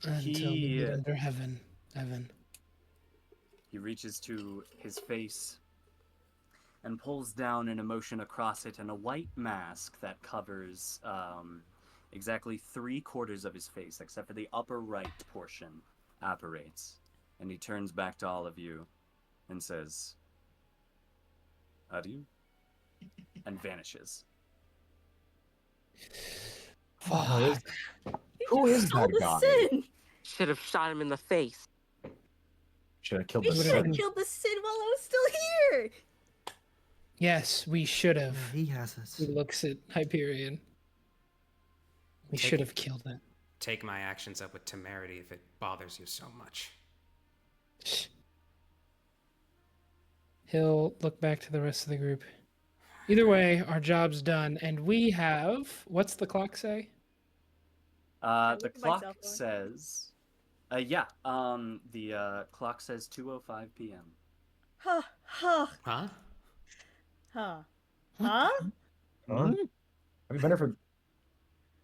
Until we meet under heaven, Evan. He reaches to his face and pulls down an emotion across it, and a white mask that covers exactly 3/4 of his face, except for the upper right portion, apparates. And he turns back to all of you and says, "Adieu," and vanishes. Fuck. Who is Stole that the guy? sin. Should have shot him in the face. Should have killed We the should would've have Sin. killed the sin while I was still here. Yes, we should have. He has He it. looks at Hyperion. We Take should it. have killed it. Take my actions up with Temerity if it bothers you so much. He'll look back to the rest of the group. Either way, our job's done, and we have. What's the clock say? The look at my clock cell phone. says, the clock says 2:05 p.m. Huh, huh, Huh? huh, What huh? Huh? Have you been here for?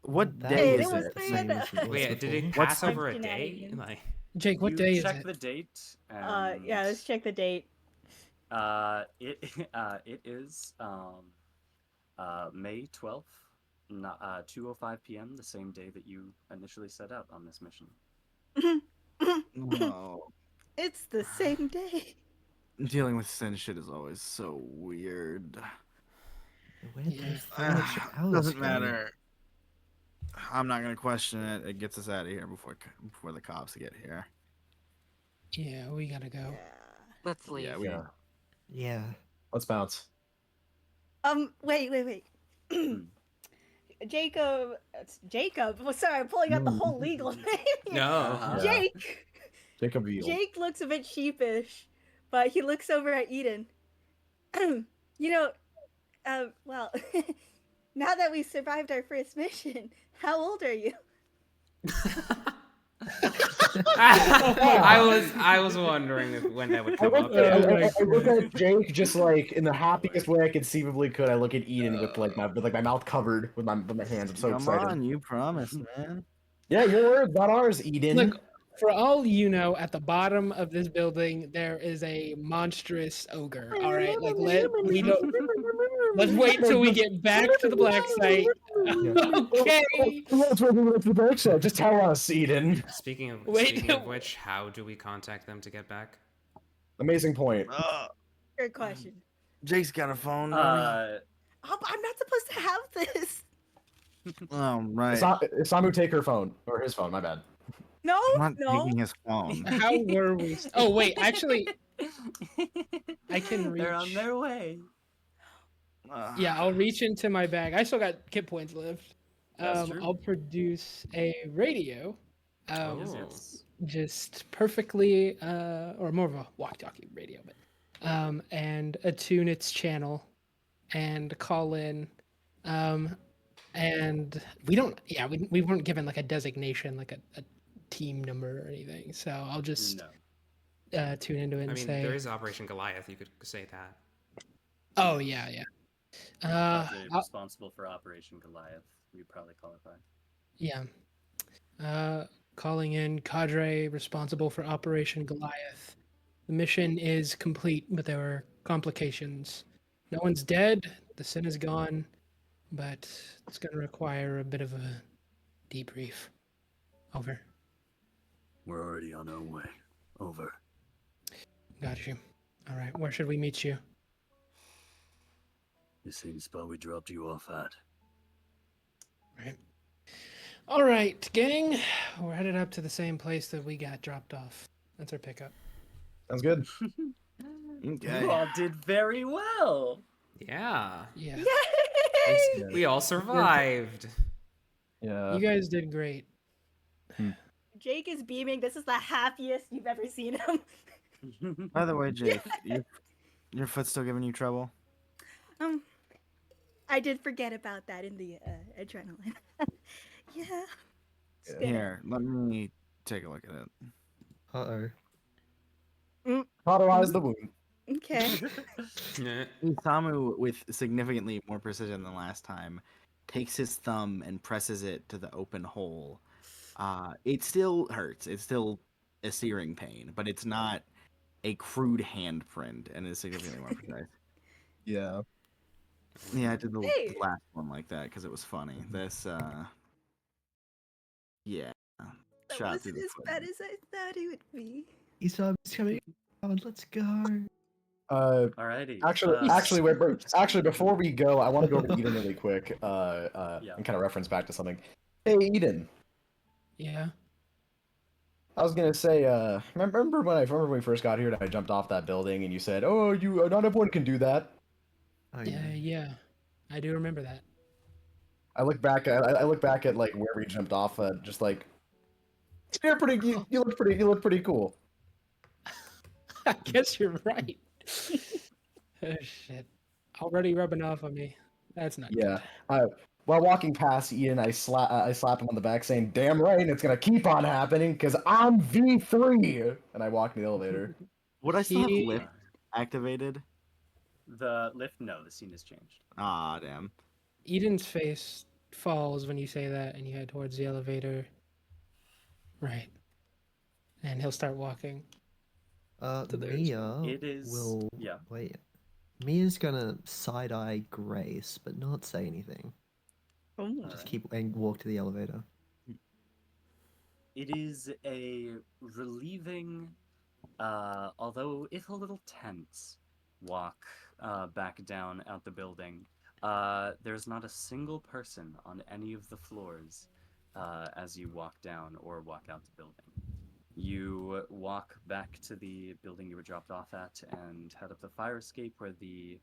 What That day Hey, is it was it? three Same and as it was Wait, did it before. pass What's- over a day? Shenanigans. Like, Jake, what You day is check it? the date. And, Yeah, let's check the date. It is May 12th, 2:05 p.m. The same day that you initially set out on this mission. No. It's the same day. Dealing with sin shit is always so weird. Where'd Yeah. those foolish hours Doesn't go? matter. I'm not gonna question it. It gets us out of here before the cops get here. Yeah, we gotta go. Let's leave. Yeah, we. Yeah. Yeah. Let's bounce. Wait. Jacob. It's Jacob. Well, sorry, I'm pulling out the whole legal name. no. Uh-huh. Yeah. Jake. Jacob Veal. Jake looks a bit sheepish, but he looks over at Eden. Well, now that we survived our first mission, how old are you? I was wondering when that would I come look, up. I look at Jake just like in the happiest way I conceivably could. I look at Eden with my mouth covered with my hands. I'm so Come excited. on, you promised, man. Yeah, your words, not ours, Eden. Look, for all you know, at the bottom of this building there is a monstrous ogre. All right, like let's wait till we get back to the black site. Okay. Let's go to the dark side. Just tell us, Eden. Speaking of Wait. which, how do we contact them to get back? Amazing point. Good question. Jake's got a phone. Oh, I'm not supposed to have this. Oh, right. Isamu take her phone or his phone. My bad. No, I'm not no. taking his phone. How were we? Oh wait, actually, I can reach. They're on their way. Yeah, I'll reach into my bag. I still got kit points left. That's true. I'll produce a radio. Oh. Just perfectly, or more of a walkie-talkie radio, but and attune its channel, and call in, and we weren't given like a designation, like a team number or anything. So I'll just No. tune into it and I mean, say, there is Operation Goliath. You could say that. Oh yeah, yeah. Cadre I'll- responsible for Operation Goliath. We'd probably qualify. yeah. Calling in cadre responsible for Operation Goliath. The mission is complete, but there were complications. No one's dead. The sin is gone, but it's going to require a bit of a debrief. Over. We're already on our way. Over. Got you. All right. Where should we meet you? The same spot we dropped you off at. Right. All right, gang. We're headed up to the same place that we got dropped off. That's our pickup. Sounds good. Okay. You all did very well. Yeah. Yeah. Yay! We all survived. Yeah. You guys did great. Jake is beaming. This is the happiest you've ever seen him. By the way, Jake, your foot's still giving you trouble? I did forget about that in the adrenaline. Yeah. Spinning. Here, let me take a look at it. Uh-oh. Cauterize the wound. Okay. Isamu, with significantly more precision than last time, takes his thumb and presses it to the open hole. It still hurts. It's still a searing pain, but it's not a crude handprint, and is significantly more precise. Yeah. Yeah, I did the Hey. last one like that because it was funny. This, yeah. That Shot through wasn't the as foot. bad as I thought it would be. Isamu's coming. On, let's go. Alrighty. Actually, wait, actually, before we go, I want to go over to Eden really quick, Yeah. and kind of reference back to something. Hey, Eden. Yeah. I was gonna say, remember when we first got here and I jumped off that building and you said, "Oh, not everyone can do that." Oh, Yeah. I do remember that. I look back at like where we jumped off, just like you're pretty. You look pretty. You look pretty cool. I guess you're right. Oh shit. Already rubbing off on me. That's not Yeah. good. While walking past Ian, I slap him on the back, saying, "Damn right, and it's gonna keep on happening, because I'm V3." And I walk in the elevator. Would I still have He- lift activated? The lift, no, the scene has changed. Ah, damn. Eden's face falls when you say that and you head towards the elevator. Right. And he'll start walking. To theirs. Mia It is- will yeah. wait. Mia's gonna side-eye Grace, but not say anything. Oh. Just keep and walk to the elevator. It is a relieving, although it's a little tense, walk back down out the building. There's not a single person on any of the floors as you walk down or walk out the building. You walk back to the building you were dropped off at and head up the fire escape where the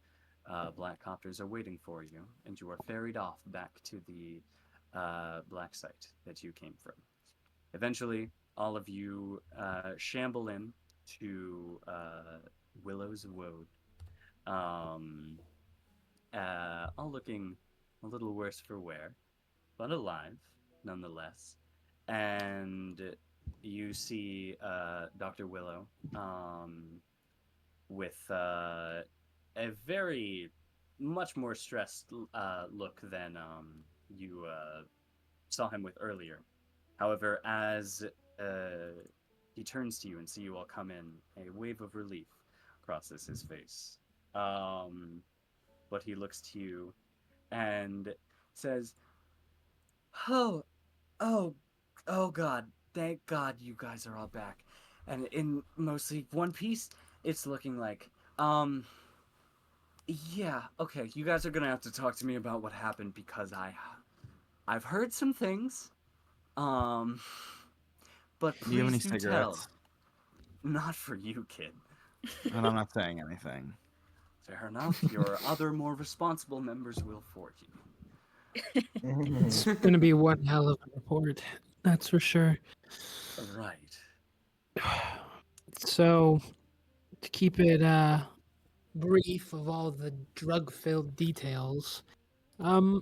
black copters are waiting for you, and you are ferried off back to the black site that you came from. Eventually, all of you shamble in to Willow's Woad, all looking a little worse for wear, but alive nonetheless. And you see Dr. Willow with a very much more stressed look than you saw him with earlier. However, as he turns to you and see you all come in, a wave of relief crosses his face. But he looks to you and says, "Oh God, thank God you guys are all back. And in mostly one piece, it's looking like, yeah, okay, you guys are gonna have to talk to me about what happened because I've heard some things, but Do you have any please do cigarettes? tell. Not for you, kid. And I'm not saying anything. Fair enough. Your other more responsible members will for you. It's gonna be one hell of a report, that's for sure. Right. So, to keep it brief of all the drug-filled details, when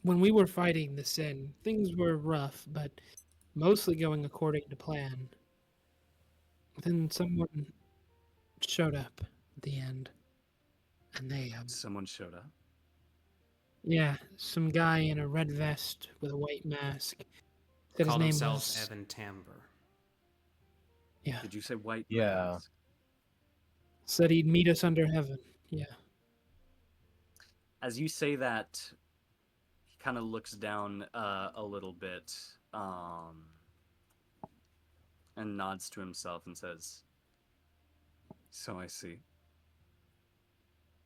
we were fighting the Sin, things were rough, but mostly going according to plan. Then someone showed up at the end. And they, Someone showed up. yeah, some guy in a red vest with a white mask. Said his Called name himself was. Evan Tamber. Yeah. Did you say white Yeah. mask? Said he'd meet us under heaven. Yeah. As you say that, he kind of looks down a little bit and nods to himself and says, "So I see.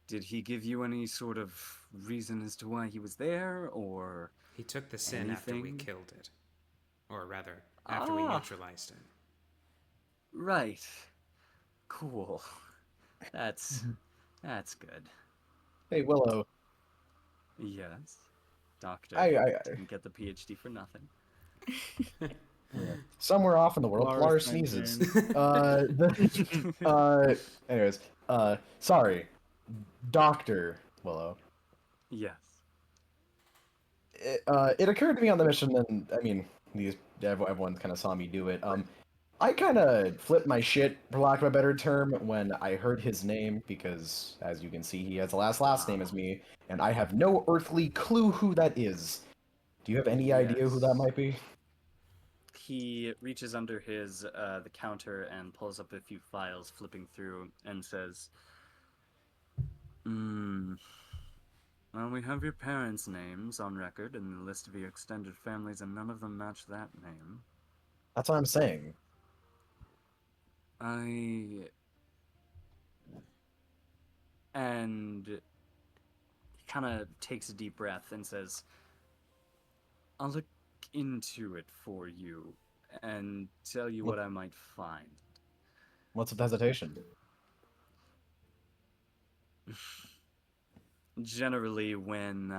Did he give you any sort of reason as to why he was there, or He took the sin after we anything?" killed it. Or rather, after we neutralized it. Right. Cool. That's good. Hey, Willow. Yes. Doctor. I Didn't get the PhD for nothing. somewhere off in the world, Polaris Polaris sneezes. engine. Anyways, sorry, Doctor Willow. Yes. It occurred to me on the mission, and I mean, everyone kind of saw me do it. I kind of flipped my shit, for lack of a better term, when I heard his name, because as you can see, he has the last name as me, and I have no earthly clue who that is. Do you have any idea who that Yes. might be? He reaches under his the counter and pulls up a few files, flipping through, and says, well, we have your parents' names on record and the list of your extended families, and none of them match that name. That's what I'm saying. And he kind of takes a deep breath and says, I'll look into it for you and tell you what I might find. What's with the hesitation? Generally, when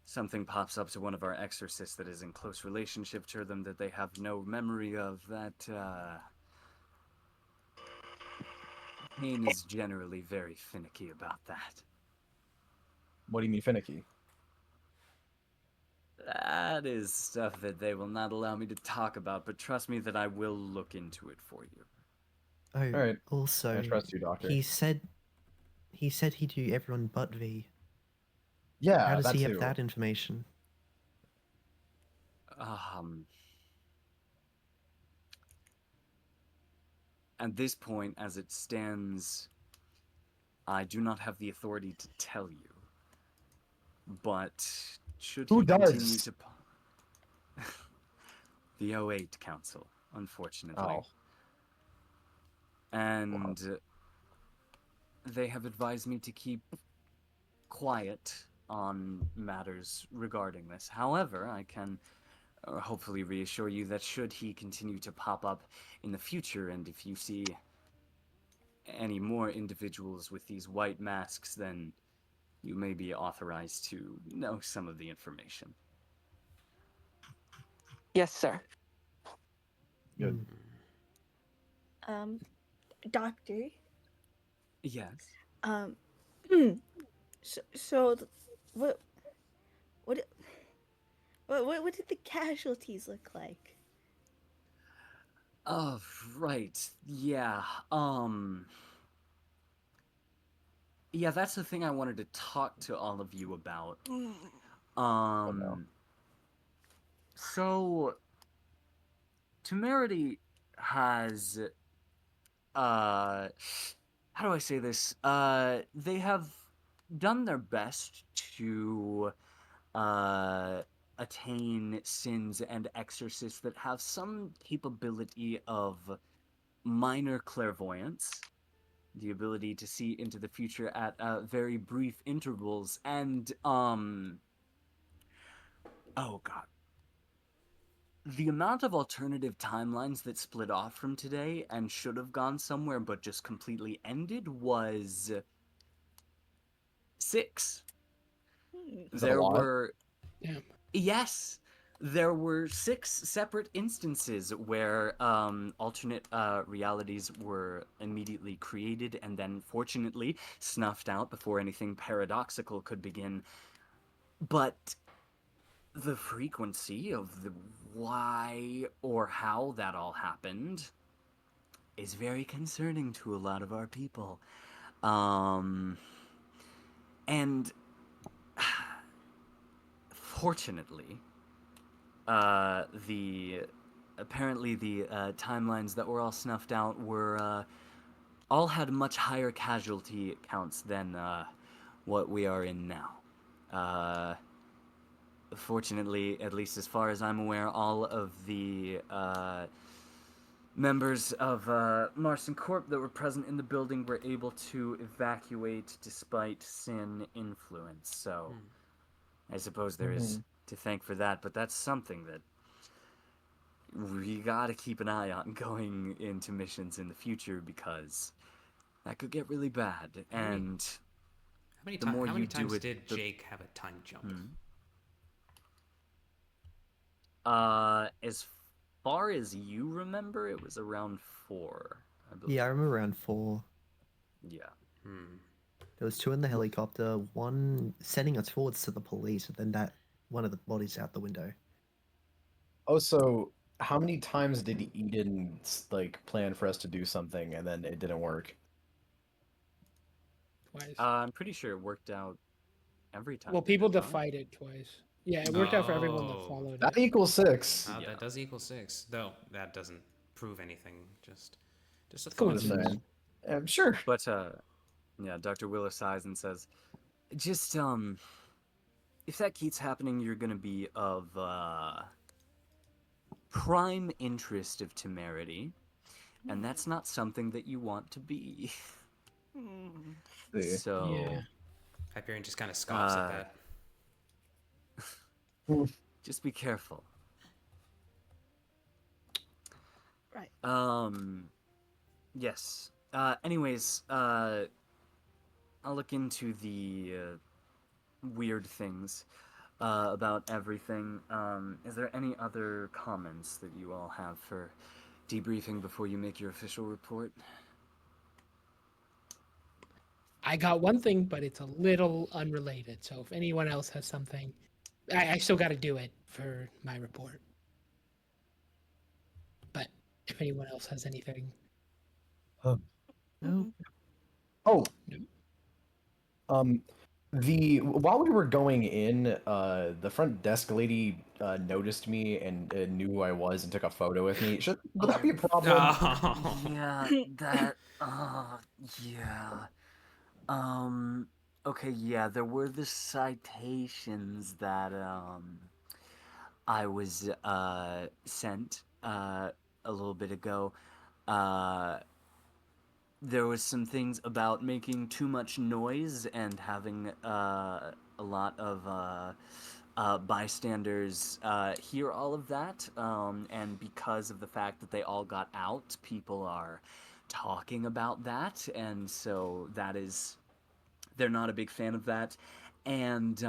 something pops up to one of our exorcists that is in close relationship to them that they have no memory of, that CAIN is generally very finicky about that. What do you mean finicky? That is stuff that they will not allow me to talk about, but trust me that I will look into it for you. Oh, Alright. also, I trust you, Doctor. he said he'd do everyone but V. Yeah, How does that he too. have that information? At this point, as it stands, I do not have the authority to tell you. But should Who he continue does? to... The 08 Council, unfortunately. Oh. And they have advised me to keep quiet on matters regarding this. However, I can hopefully reassure you that should he continue to pop up in the future, and if you see any more individuals with these white masks, then you may be authorized to know some of the information. Yes, sir. Good. Doctor. Yes. What did the casualties look like? Oh, right. Yeah. Yeah, that's the thing I wanted to talk to all of you about. no. So Temerity has how do I say this? They have done their best to attain sins and exorcists that have some capability of minor clairvoyance, the ability to see into the future at very brief intervals, and oh god, the amount of alternative timelines that split off from today and should have gone somewhere but just completely ended was 6. Is that a There lot? were Damn. Yes, there were 6 separate instances where alternate realities were immediately created and then fortunately snuffed out before anything paradoxical could begin. But the frequency of the why or how that all happened is very concerning to a lot of our people. And fortunately, the timelines that were all snuffed out were all had much higher casualty counts than what we are in now. Fortunately, at least as far as I'm aware, all of the members of Marston Corp that were present in the building were able to evacuate despite Sin influence. So I suppose there is to thank for that, but that's something that we gotta keep an eye on going into missions in the future, because that could get really bad. And How many times did Jake have a time jump? As far as you remember, it was around 4. I believe. Yeah, I remember around 4. Yeah. There was 2 in the helicopter, 1 sending us forwards to the police, and then that one of the bodies out the window. Oh, so how many times did Eden like plan for us to do something and then it didn't work? Twice. I'm pretty sure it worked out every time. Well, people defied it twice. Yeah, it worked out for everyone that Oh. followed That it. equals 6. Yeah. That does equal 6, though that doesn't prove anything. Just a I'm thought. just saying. Sure. But yeah, Dr. Willow sighs and says, just if that keeps happening, you're gonna be of prime interest of temerity, and that's not something that you want to be. So Yeah. Hyperion just kind of scoffs at that. Just be careful. Right. Yes. Anyways, I'll look into the weird things about everything. Is there any other comments that you all have for debriefing before you make your official report? I got one thing, but it's a little unrelated. So if anyone else has something, I still got to do it for my report. But if anyone else has anything. No. Oh. While we were going in, the front desk lady noticed me and knew who I was and took a photo with me. Would that be a problem? Yeah, that. Yeah. Okay, yeah, there were the citations that I was sent a little bit ago. There was some things about making too much noise and having a lot of bystanders hear all of that, and because of the fact that they all got out, people are talking about that, and so they're not a big fan of that. And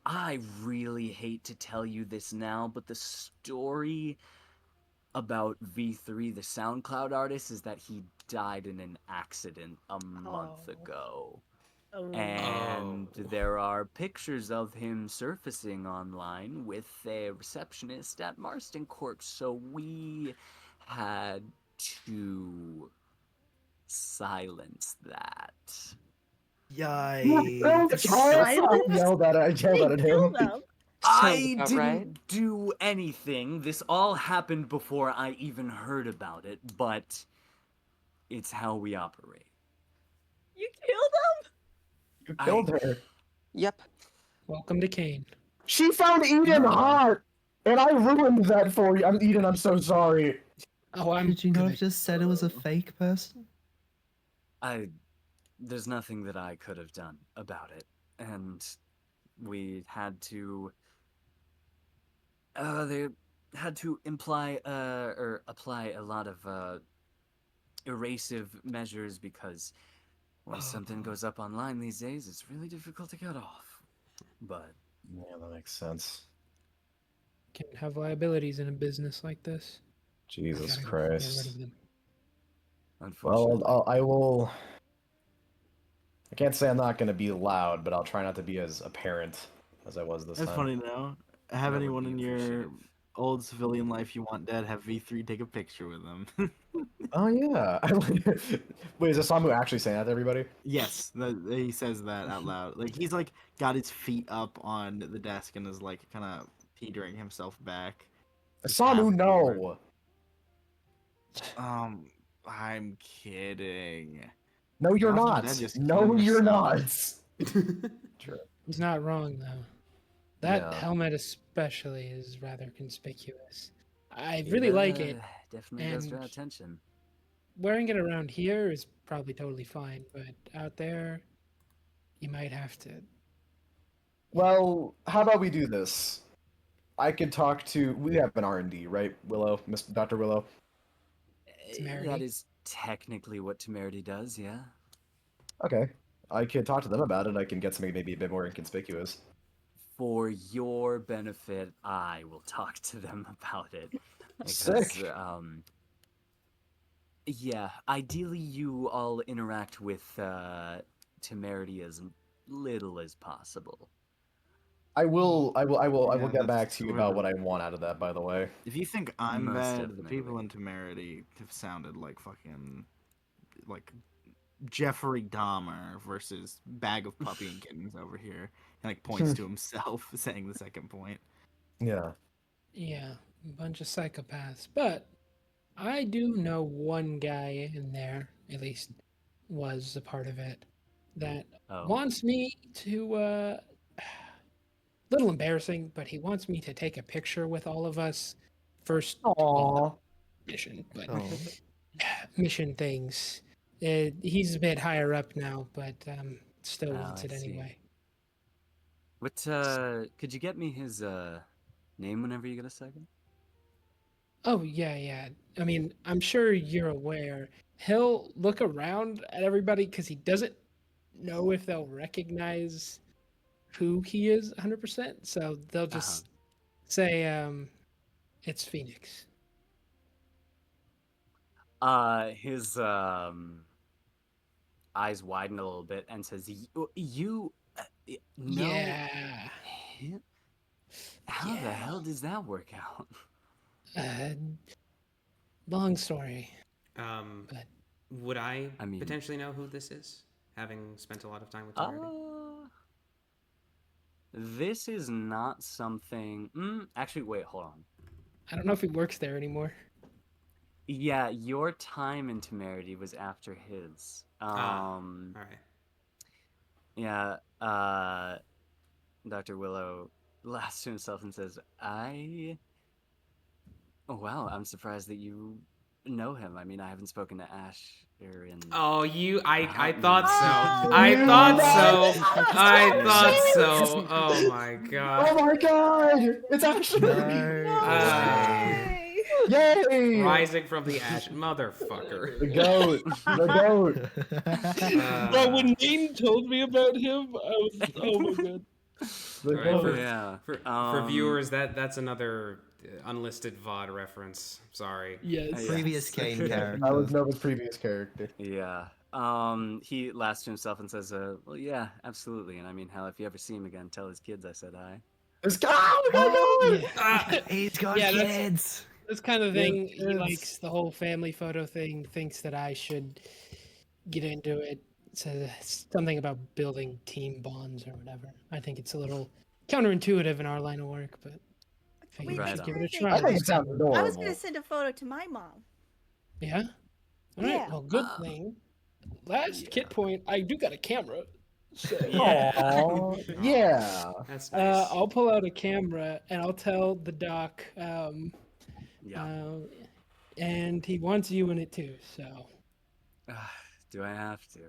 I really hate to tell you this now, but the story about V3, the SoundCloud artist, is that he died in an accident a month ago. And there are pictures of him surfacing online with a receptionist at Marston Corp, so we had to silence that. Yikes. I yelled at him. I didn't do anything. This all happened before I even heard about it, but it's how we operate. You killed him? You killed her. Yep. Welcome to CAIN. She found Eden hot, and I ruined that for you. Eden, I'm so sorry. Oh, Did you not have just said it was a fake person? There's nothing that I could have done about it, and we had to. They had to apply a lot of erasive measures, because when something goes up online these days, it's really difficult to get off. But yeah, that makes sense. Can't have liabilities in a business like this. Jesus Get Christ. rid of them. Unfortunately. Well, I will. I can't say I'm not going to be loud, but I'll try not to be as apparent as I was this That's time. funny now. Have anyone in your old civilian life you want dead have V3 take a picture with them. Oh yeah. Wait, is Isamu actually saying that to everybody? Yes, he says that out loud. Like he's like got his feet up on the desk and is like kind of petering himself back. Just half Isamu, forward. no. I'm kidding. No, you're Also, not. Dad just No, killed you're himself. not. True. He's not wrong though. That Yeah. helmet especially is rather conspicuous. I really like it. Definitely does draw and- attention. Wearing it around here is probably totally fine, but out there, you might have to. Well, how about we do this? I could talk to. We have an R&D, right, Willow, Mr. Dr. Willow? Temerity? That is technically what temerity does, yeah. Okay. I could talk to them about it. I can get something maybe a bit more inconspicuous. For your benefit, I will talk to them about it. Sick. Yeah, ideally you all interact with temerity as little as possible. I will Yeah, get back that's to you sort about of- what I want out of that, by the way. If you think I'm Most bad, the definitely. people in Temerity have sounded like fucking like Jeffrey Dahmer versus Bag of Puppy and Kittens over here. He like points to himself, saying the second point. Yeah. Yeah, a bunch of psychopaths. But I do know one guy in there, at least was a part of it, that Oh. wants me to. Little embarrassing, but he wants me to take a picture with all of us first. Aww. Mission, but Oh. mission things. He's a bit higher up now, but still Oh, wants I it see. anyway. What could you get me his name whenever you get a second? Oh yeah. I mean, I'm sure you're aware. He'll look around at everybody because he doesn't know if they'll recognize who he is 100%. So they'll just say, "It's Phoenix." His eyes widen a little bit and says, "You no, Yeah. how the Yeah. hell does that work out?" Long story. But would I mean- potentially know who this is, having spent a lot of time with Temerity? This is not something. Actually, wait, hold on. I don't know if he works there anymore. Yeah, your time in Temerity was after his. All right. Yeah, Dr. Willow laughs to himself and says, Oh, wow, I'm surprised that you know him. I mean, I haven't spoken to Ash in... Oh, I Hot thought minutes. so. Oh, I thought no. so. I thought so. Oh my Oh god. my god! It's actually Yay! Rising from the ash, motherfucker. The goat. The goat. But when Nate told me about him, I was, oh my god. The All right, goat. Yeah. For viewers, that's another unlisted VOD reference. Sorry. Yes. Previous CAIN character. That was Nova's previous character. Yeah. He laughs to himself and says, well, yeah, absolutely. And I mean, hell, if you ever see him again, tell his kids I said hi. This guy! Oh my god! He's got Yeah, that's- kids. This kind of thing, he Yes. likes the whole family photo thing, thinks that I should get into it. Says something about building team bonds or whatever. I think it's a little counterintuitive in our line of work, but I figured Right we should on. give it a I try. I think it sounds I adorable. was gonna send a photo to my mom. Yeah? All right, Yeah. well, good thing. Last kit point, I do got a camera. So, Aw, yeah. That's nice. I'll pull out a camera and I'll tell the doc, Yeah. and he wants you in it too. So, Do I have to?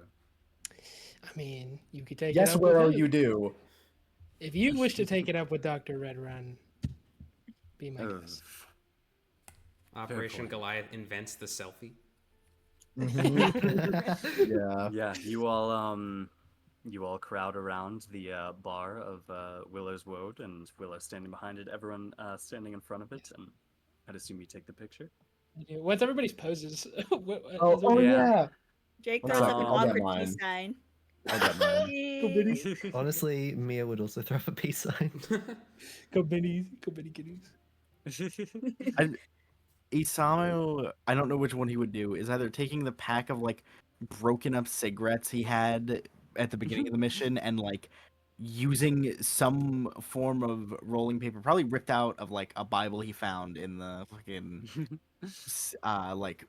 I mean, you could take Yes, it up with Willow, him. you do. If you wish to take it up with Dr. Red Run, be my Ugh. guest. Operation point. Goliath invents the selfie. Yeah. Yeah, you all crowd around the bar of Willow's Woad, and Willow standing behind it, everyone standing in front of it, and I'd assume you take the picture. What's everybody's poses? Oh Yeah. yeah. Jake One throws up second, an I'll get awkward mine. peace sign. I got mine. Honestly, Mia would also throw up a peace sign. Go Benny kitties. Isamu, I don't know which one he would do, is either taking the pack of like broken up cigarettes he had at the beginning of the mission and like using some form of rolling paper, probably ripped out of like a Bible he found in the fucking like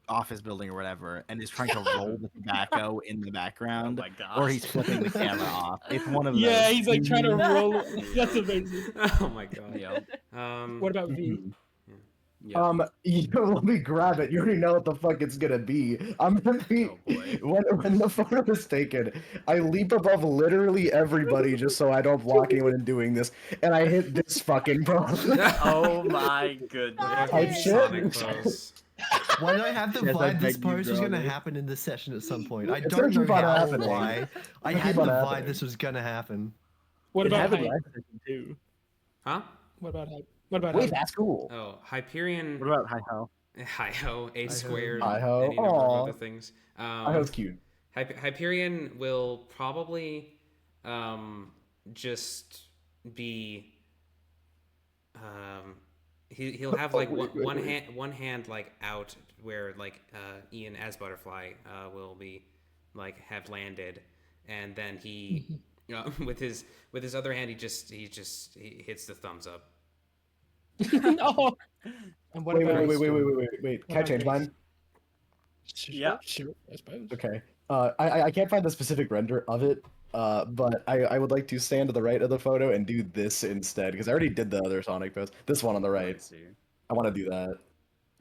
office building or whatever, and is trying to roll the tobacco in the Oh background, my gosh. or he's flipping the camera off. It's one of Yeah, those. he's like trying to roll. That's amazing. Oh my god. Yeah. What about V? Yeah. You know, let me grab it. You already know what the fuck it's gonna be. I'm gonna be Oh, boy. when the photo is taken, I leap above literally everybody just so I don't block anyone in doing this, and I hit this fucking pose. Oh my goodness. Type shit. Sonic pose. Why did I have the Yes, I vibe this beg you, pose was gonna Brody. happen in this session at some point? I It's don't know actually about how or happening. why. I It's had the about vibe happening. this was gonna happen. What It about happened hype? last session, too. Huh? What about hype? What about Wait, hype? that's cool. Oh, Hyperion. What about Hi Ho? Hi-ho, A Hi-ho. squared, Hi-ho. any number of Aw. other things. I was cute. Hyperion will probably just be he'll have like one hand like out where like Ian as Butterfly will be like have landed, and then he with his other hand he hits the thumbs up. No. And what about Wait. Can I change mine? Yeah. Sure, I suppose. Okay. I can't find the specific render of it. But I would like to stand to the right of the photo and do this instead because I already did the other Sonic pose. This one on the right. Let's see. I want to do that.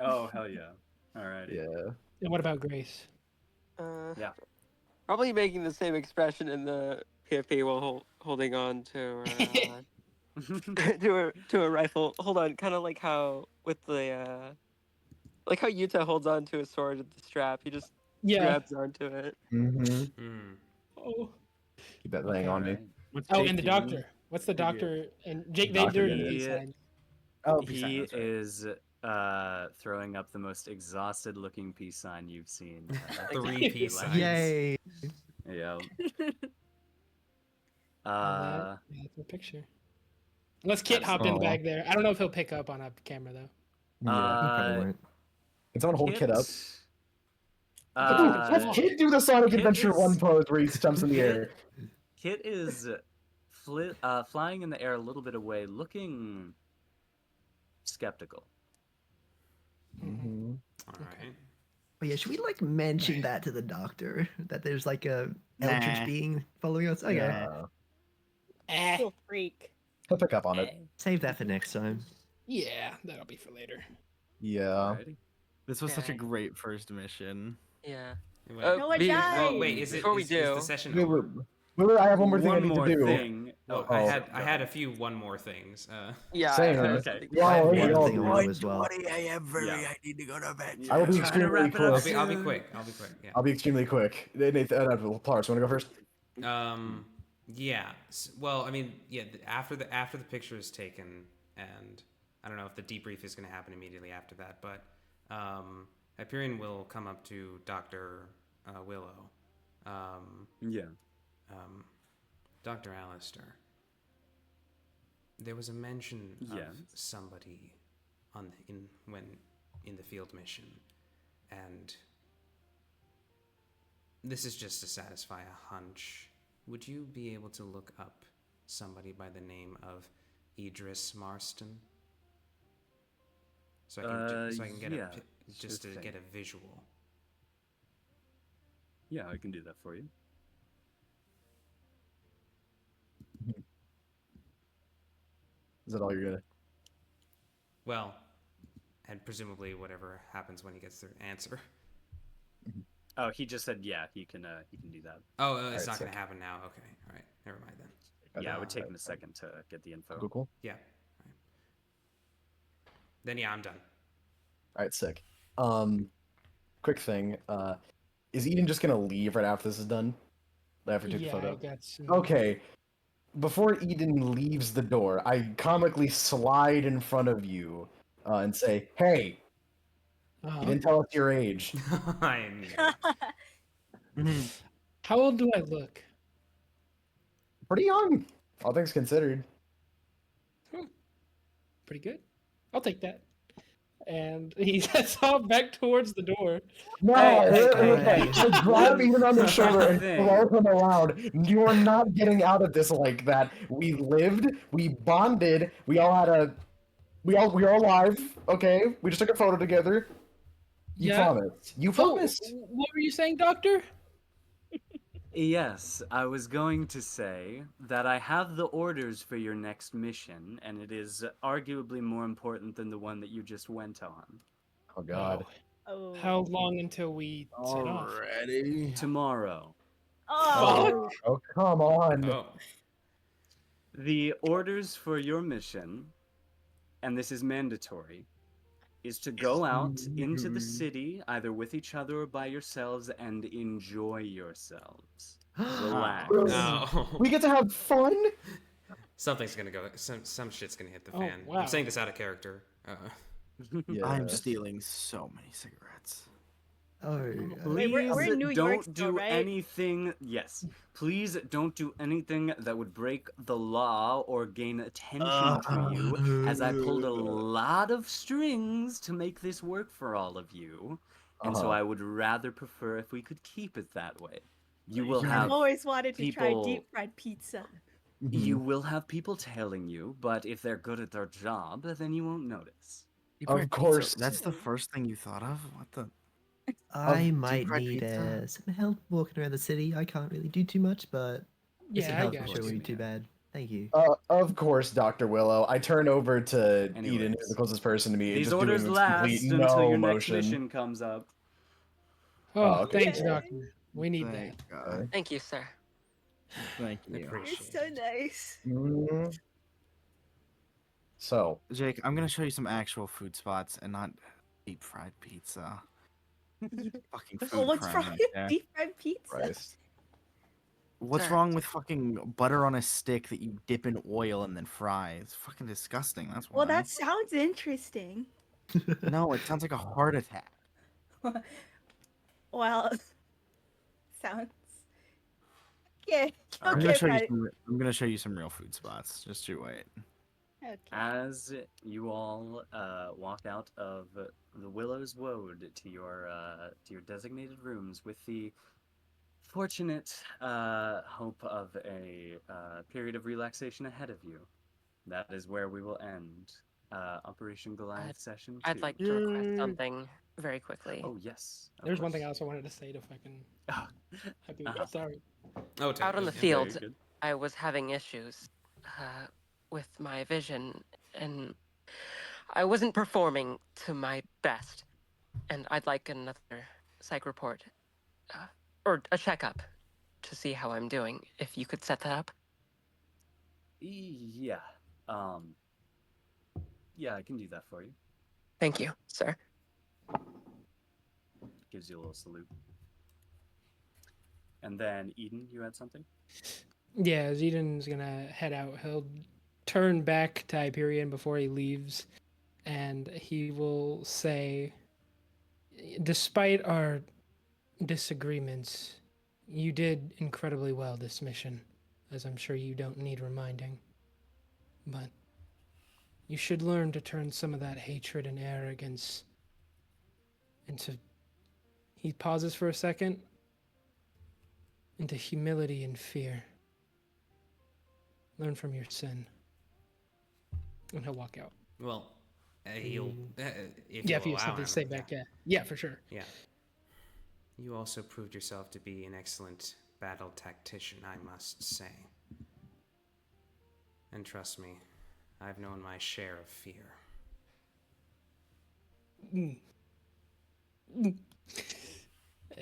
Oh hell yeah. Alrighty. Yeah. And what about Grace? Yeah. Probably making the same expression in the PFP while holding on to to a rifle. Hold on, kind of like how with the like how Yuta holds on to a sword at the strap. He just grabs onto it. Mm-hmm. Oh. Keep that thing on me. Oh, and the doctor. What's the doctor? And Jake, they Doctor do did it. peace signs. Oh, He is throwing up the most exhausted looking peace sign you've seen. 3 peace signs. Yay! Yeah. Yeah, that's a picture. Unless Kit hopped in the bag there. I don't know if he'll pick up on a camera though. Yeah, he probably won't. Can someone hold Kit up? Uh, Have Kit do the Sonic Kit Adventure is- 1 pose where he jumps in the air. Kit is flying in the air a little bit away, looking skeptical. Mm-hmm. All right. Oh yeah, should we like mention that to the doctor that there's like a eldritch Nah. being following us? Okay, Yeah. Little freak. He'll pick up on it. save that for next time. Yeah, that'll be for later. Yeah. Alrighty. This was such a Okay. great first mission. Yeah. Wait, Oh, No one be- died. well, wait, is it Before we is the do- session Wait, over? I have one more thing I need more to do. thing. Well, Oh, I had a few one more things. Yeah. Same. Okay. Yeah, I have we one all thing I do. want to as well. a.m. Yeah. I need to go to bed. I will be Trying to extremely wrap it quick. up. I'll be quick. Yeah. I'll be extremely quick. Nathan, Polaris, want to go first? Yeah. Well, I mean, yeah. After the picture is taken, and I don't know if the debrief is going to happen immediately after that, but Hyperion will come up to Dr. Willow. Yeah. Dr. Alistair. There was a mention of Yes. somebody in the field mission, and this is just to satisfy a hunch. Would you be able to look up somebody by the name of Idris Marston? So I can get yeah, just to sure get thing. a visual. Yeah, I can do that for you. Is that all you're gonna? Well, and presumably whatever happens when he gets the answer. Oh, he just said yeah, he can do that. Oh, it's Alright, not going sick. to happen now. Okay, all right, never mind then. Yeah, it would take him a second to get the info. Cool. Yeah. All right. Then yeah, I'm done. All right, sick. Quick thing. Is Eden just gonna leave right after this is done? After we took the Yeah, photo. I got some. Okay. Before Eden leaves the door, I comically slide in front of you and say, "Hey, you didn't tell us your age." I'm How old do I look? Pretty young, all things considered. Pretty good. I'll take that. and he heads off back towards the door. No, Hey. I grab Ethan on the shoulder and Thing. throw him around. You are not getting out of this like that. We lived, we bonded, we all we are alive, okay? We just took a photo together. You Yeah. promised. You promised. What were you saying, Doctor? Yes, I was going to say that I have the orders for your next mission, and it is arguably more important than the one that you just went on. Oh God. Oh. How long until we set off? Already. Tomorrow. Oh. Oh, come on. Oh. The orders for your mission, and this is mandatory, is to go out into the city, either with each other or by yourselves, and enjoy yourselves. Relax. No. We get to have fun? Something's gonna go. Some shit's gonna hit the Oh, fan. wow. I'm saying this out of character. Yeah. I'm stealing so many cigarettes. Oh, Please we're in New York don't still, do right? anything. Yes. Please don't do anything that would break the law or gain attention to you, as I pulled a lot of strings to make this work for all of you. And so I would rather prefer if we could keep it that way. You will I've have always wanted to try people- deep fried pizza. you will have people tailing you, but if they're good at their job, then you won't notice. Of course. That's the first thing you thought of? What the? I might fried need pizza? some help walking around the city. I can't really do too much, but Yeah, some I help got sure you. wouldn't be too bad. Thank you. Of course, Dr. Willow. I turn over to Eden, Anyways. who's the closest person to me. These just orders doing last complete until no your next motion. mission comes up. Oh, okay. thanks, Doctor. We need that. Thank God. Thank you, sir. Thank you. You're Appreciate so it. nice. Mhm. So, Jake, I'm gonna show you some actual food spots and not deep fried pizza. Fucking food Oh, what's crime wrong right with there. deep fried pizza? Christ. What's Sir. wrong with fucking butter on a stick that you dip in oil and then fry? It's fucking disgusting. That's why. Well, that sounds interesting. No, it sounds like a heart attack. Well, sounds. Yeah. I'm Okay, gonna show you but... some. I'm gonna show you some real food spots. Just you wait. Okay. As you all walk out of the Willow's Woad to your designated rooms with the fortunate hope of a period of relaxation ahead of you, that is where we will end Operation Goliath Session 2. I'd like to request something very quickly. Oh, yes. of There's one thing I course. also wanted to say to fucking. Happy Uh-huh. Sorry. Oh, Out on the yeah. field, Very good. I was having issues with my vision, and I wasn't performing to my best. And I'd like another psych report, or a checkup, to see how I'm doing. If you could set that up. Yeah. Yeah, I can do that for you. Thank you, sir. Gives you a little salute. And then Eden, you had something? Yeah, Zeden's gonna head out. He'll turn back to Hyperion before he leaves, and he will say, despite our disagreements, you did incredibly well this mission, as I'm sure you don't need reminding. But you should learn to turn some of that hatred and arrogance into... He pauses for a second. Into humility and fear. Learn from your sin. And he'll walk out. Well, you'll. If Yeah, you'll if you have allow something him, to say back, yeah. Yeah, for sure. Yeah. You also proved yourself to be an excellent battle tactician, I must say. And trust me, I've known my share of fear.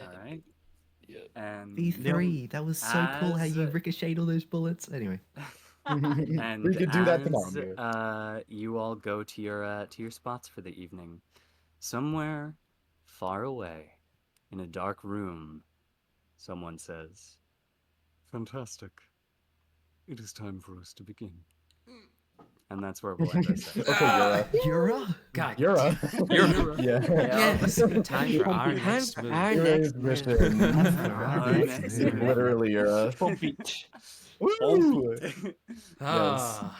All right. And V3, that was so cool how you ricocheted all those bullets. Anyway. and We could do that as, tomorrow, dude. you all go to your spots for the evening. Somewhere far away, in a dark room, someone says, "Fantastic. It is time for us to begin." And that's where we'll end our session. Okay, Yura? God. Yura. Yura. Yeah. Yes. Time for our next move. Yura's mission. Literally Yura. Woo! Ah.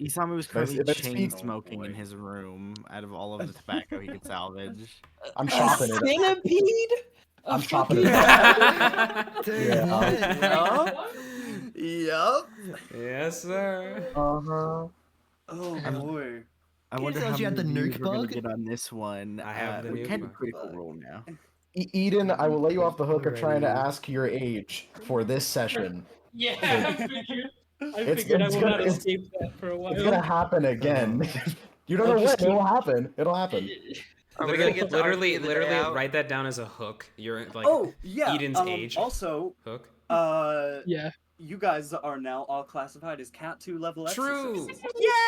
Isamu is If I- currently if I chain speak- smoking in his room out of all of the tobacco he could salvage. I'm chopping it. Centipede? I'm chopping it. Yup. Yes, sir. Uh-huh. Oh I'm- boy. I Guys wonder thought how you had many the views nuke we're gonna bug? get on this one. I have the we nuke can do bug. critical role now. Eden, I will let you off the hook of trying to Alrighty. ask your age for this session. Yeah, I figured. I It's- figured I it's will gonna- not it's- escape that for a while. It's gonna happen again. You don't I'll know when. just It'll happen. It'll happen. Are we gonna get to literally, RP the day out? write that down as a hook. You're like Oh yeah. Eden's age. Also, Hook. Yeah. you guys are now all classified as Cat 2 level True. exorcists.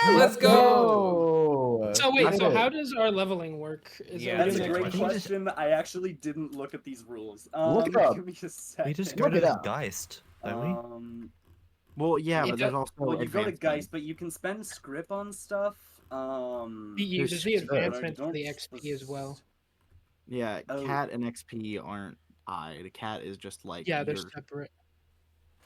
Let's go. go. So wait, so how does our leveling work? Yeah, That is a That's a great good question. I actually didn't look at these rules. Look it up. Give me a second. We just go Look to it the up. Geist, don't we? Well, yeah, It but there's does- also Well, you go to advancement. Geist, but you can spend script on stuff. He uses the There's- advancement for the XP as well. Yeah, Oh. cat and XP aren't I. The cat is just like Yeah, they're your- separate.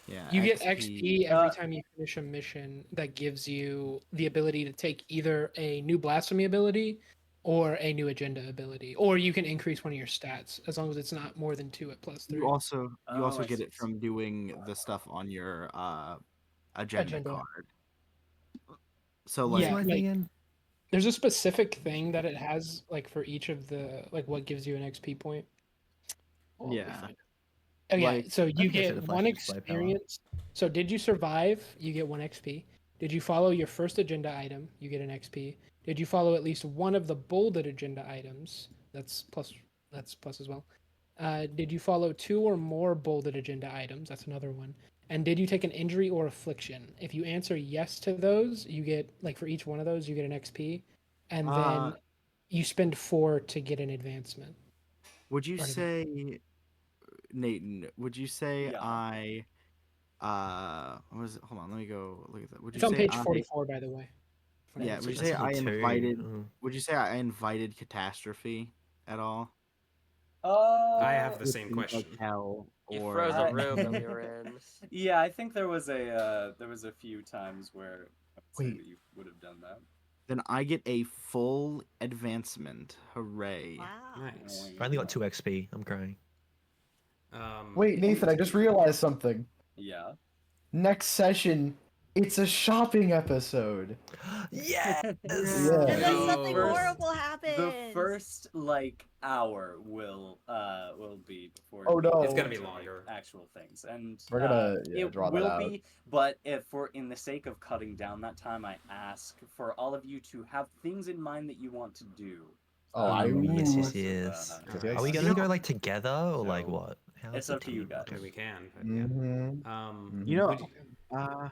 yeah. You get XP every Uh, time you finish a mission that gives you the ability to take either a new blasphemy ability or a new agenda ability, or you can increase one of your stats as long as it's not more than 2 at +3. You also Oh, I get see. it from doing the stuff on your agenda Agenda. card. So What's like Yeah, my like- thing in? There's a specific thing that it has, like for each of the what gives you an XP point. Hold on, let me Yeah. find it. Oh yeah, Like- so I you think I get should've one flashed display power. experience. So did you survive? You get 1 XP. Did you follow your first agenda item? You get an XP. Did you follow at least one of the bolded agenda items? That's plus as well. Did you follow 2 or more bolded agenda items? That's another one. And did you take an injury or affliction? If you answer yes to those, you get like for each one of those, you get an XP, and Uh, then you spend 4 to get an advancement. would you Pardon say, Nathan? Would you say Yeah. what is it? Hold on, let me go look at that. Would you It's on say page 44, by the way. Yeah, would you That's say I level 2. invited? Oh. Would you say I invited catastrophe at all? I have the With same things question. Like hell You or froze a Uh, room that we were in. Yeah, I think there was a few times where I would say Wait. that you would have done that. then I get a full advancement. Hooray! Wow. Nice. I only got 2 XP. I'm crying. Wait, Nathan, I just realized something. Yeah. Next session, it's a shopping episode. Yes. And Yeah. then something First- horrible happens. The first hour will be before Oh, no. It's gonna be to, like, longer. actual things, and We're gonna, it draw that will out. be. But if for in the sake of cutting down that time, I ask for all of you to have things in mind that you want to do. Oh, I Yes, yes, so, yes. Okay. Are we gonna go like together or like So, what? How's it's the up to you team? guys. Okay, we can. But yeah. Mm-hmm. You know, would you-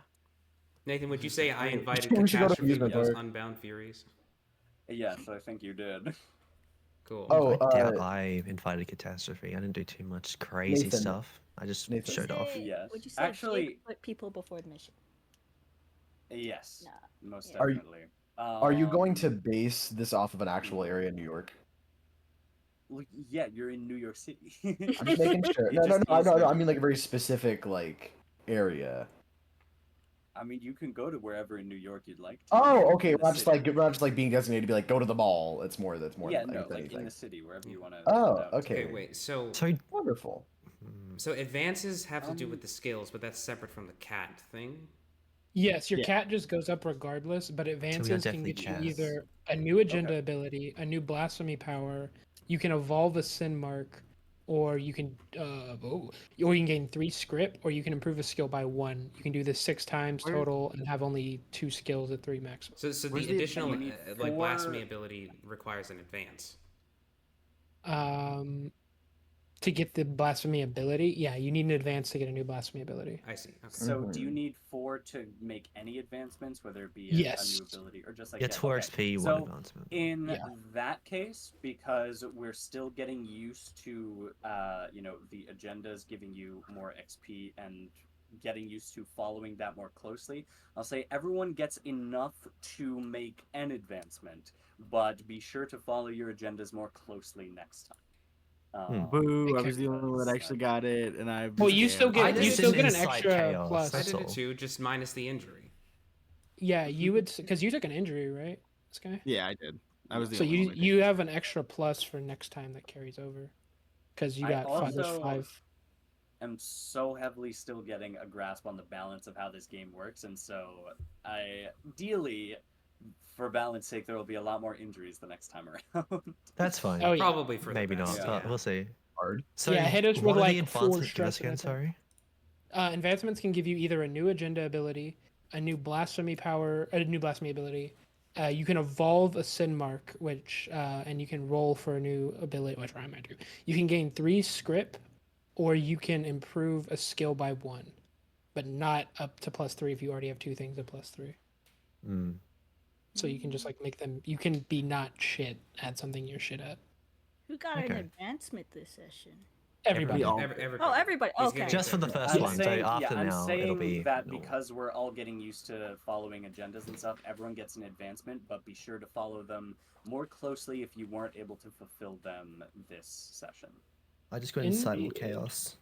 Nathan, would you say I invited We should go to catastrophe amusement as park. Unbound Furies? Yes, I think you did. Cool. Oh, I doubt I invited catastrophe. I didn't do too much crazy Nathan. stuff. I just Nathan. showed off. Yes. Would you say Actually- put people before the mission? Yes, No. most Are you- definitely. Are you going to base this off of an actual area in New York? Well, yeah, you're in New York City. I'm just making sure. You No, just no. easily- I mean like a very specific area. I mean, you can go to wherever in New York you'd like to. Oh, okay. In We're the not just city. like being designated to be like go to the mall. That's more. Yeah, than no, than like anything. in the city, wherever you want to. Oh, okay. Okay, wait. So Wonderful. so advances have to do with the skills, but that's separate from the cat thing. Yes, your Yeah. cat just goes up regardless, but advances can definitely get you cats. either a new agenda ability, a new blasphemy power, you can evolve a sin mark, or you can or you can gain 3 script, or you can improve a skill by 1. You can do this 6 times Where- total and have only 2 skills at 3 maximum. So the Where's the additional you need like four- blasphemy ability requires an advance. To get the blasphemy ability, yeah, you need an advance to get a new blasphemy ability. I see. Okay. So, do you Mhm. need 4 to make any advancements, whether it be Yes. a new ability or just like Yeah, that? 4 Okay. XP, 1 So, advancement. In Yeah. that case, because we're still getting used to, the agendas giving you more XP and getting used to following that more closely, I'll say everyone gets enough to make an advancement, but be sure to follow your agendas more closely next time. Boo! I Okay. was the only one that actually got it, and I. Well, you still I get just you still didn't get an incite extra chaos, plus. I that's did it all. too, just minus the injury. Yeah, you would because you took an injury, right? This guy. Yeah, I did. I was the So only you one. you have an extra plus for next time that carries over, because you I got five. There's also- 5. am so heavily still getting a grasp on the balance of how this game works, and so ideally, for balance sake, there will be a lot more injuries the next time around. That's fine. Oh, yeah. Probably for Maybe the best. not. Yeah. But we'll see. Hard. So Yeah, hit us what with, are the like, 4 advancements? Give stress us again, at a time. sorry. Advancements can give you either a new agenda ability, a new blasphemy ability. You can evolve a sin mark, which and you can roll for a new ability, which I might do. You can gain 3 script, or you can improve a skill by 1, but not up to +3 if you already have 2 things at +3. Mm. So you can just like make them. You can be not shit at something you're shit at. Who got an Okay. advancement this session? Everybody. all- Oh, everybody. He's Okay. getting Just for the it. first I'm one. saying, So after I'm now, saying it'll be that normal. because we're all getting used to following agendas and stuff, everyone gets an advancement, but be sure to follow them more closely if you weren't able to fulfill them this session. I just go into silent Indeed. chaos.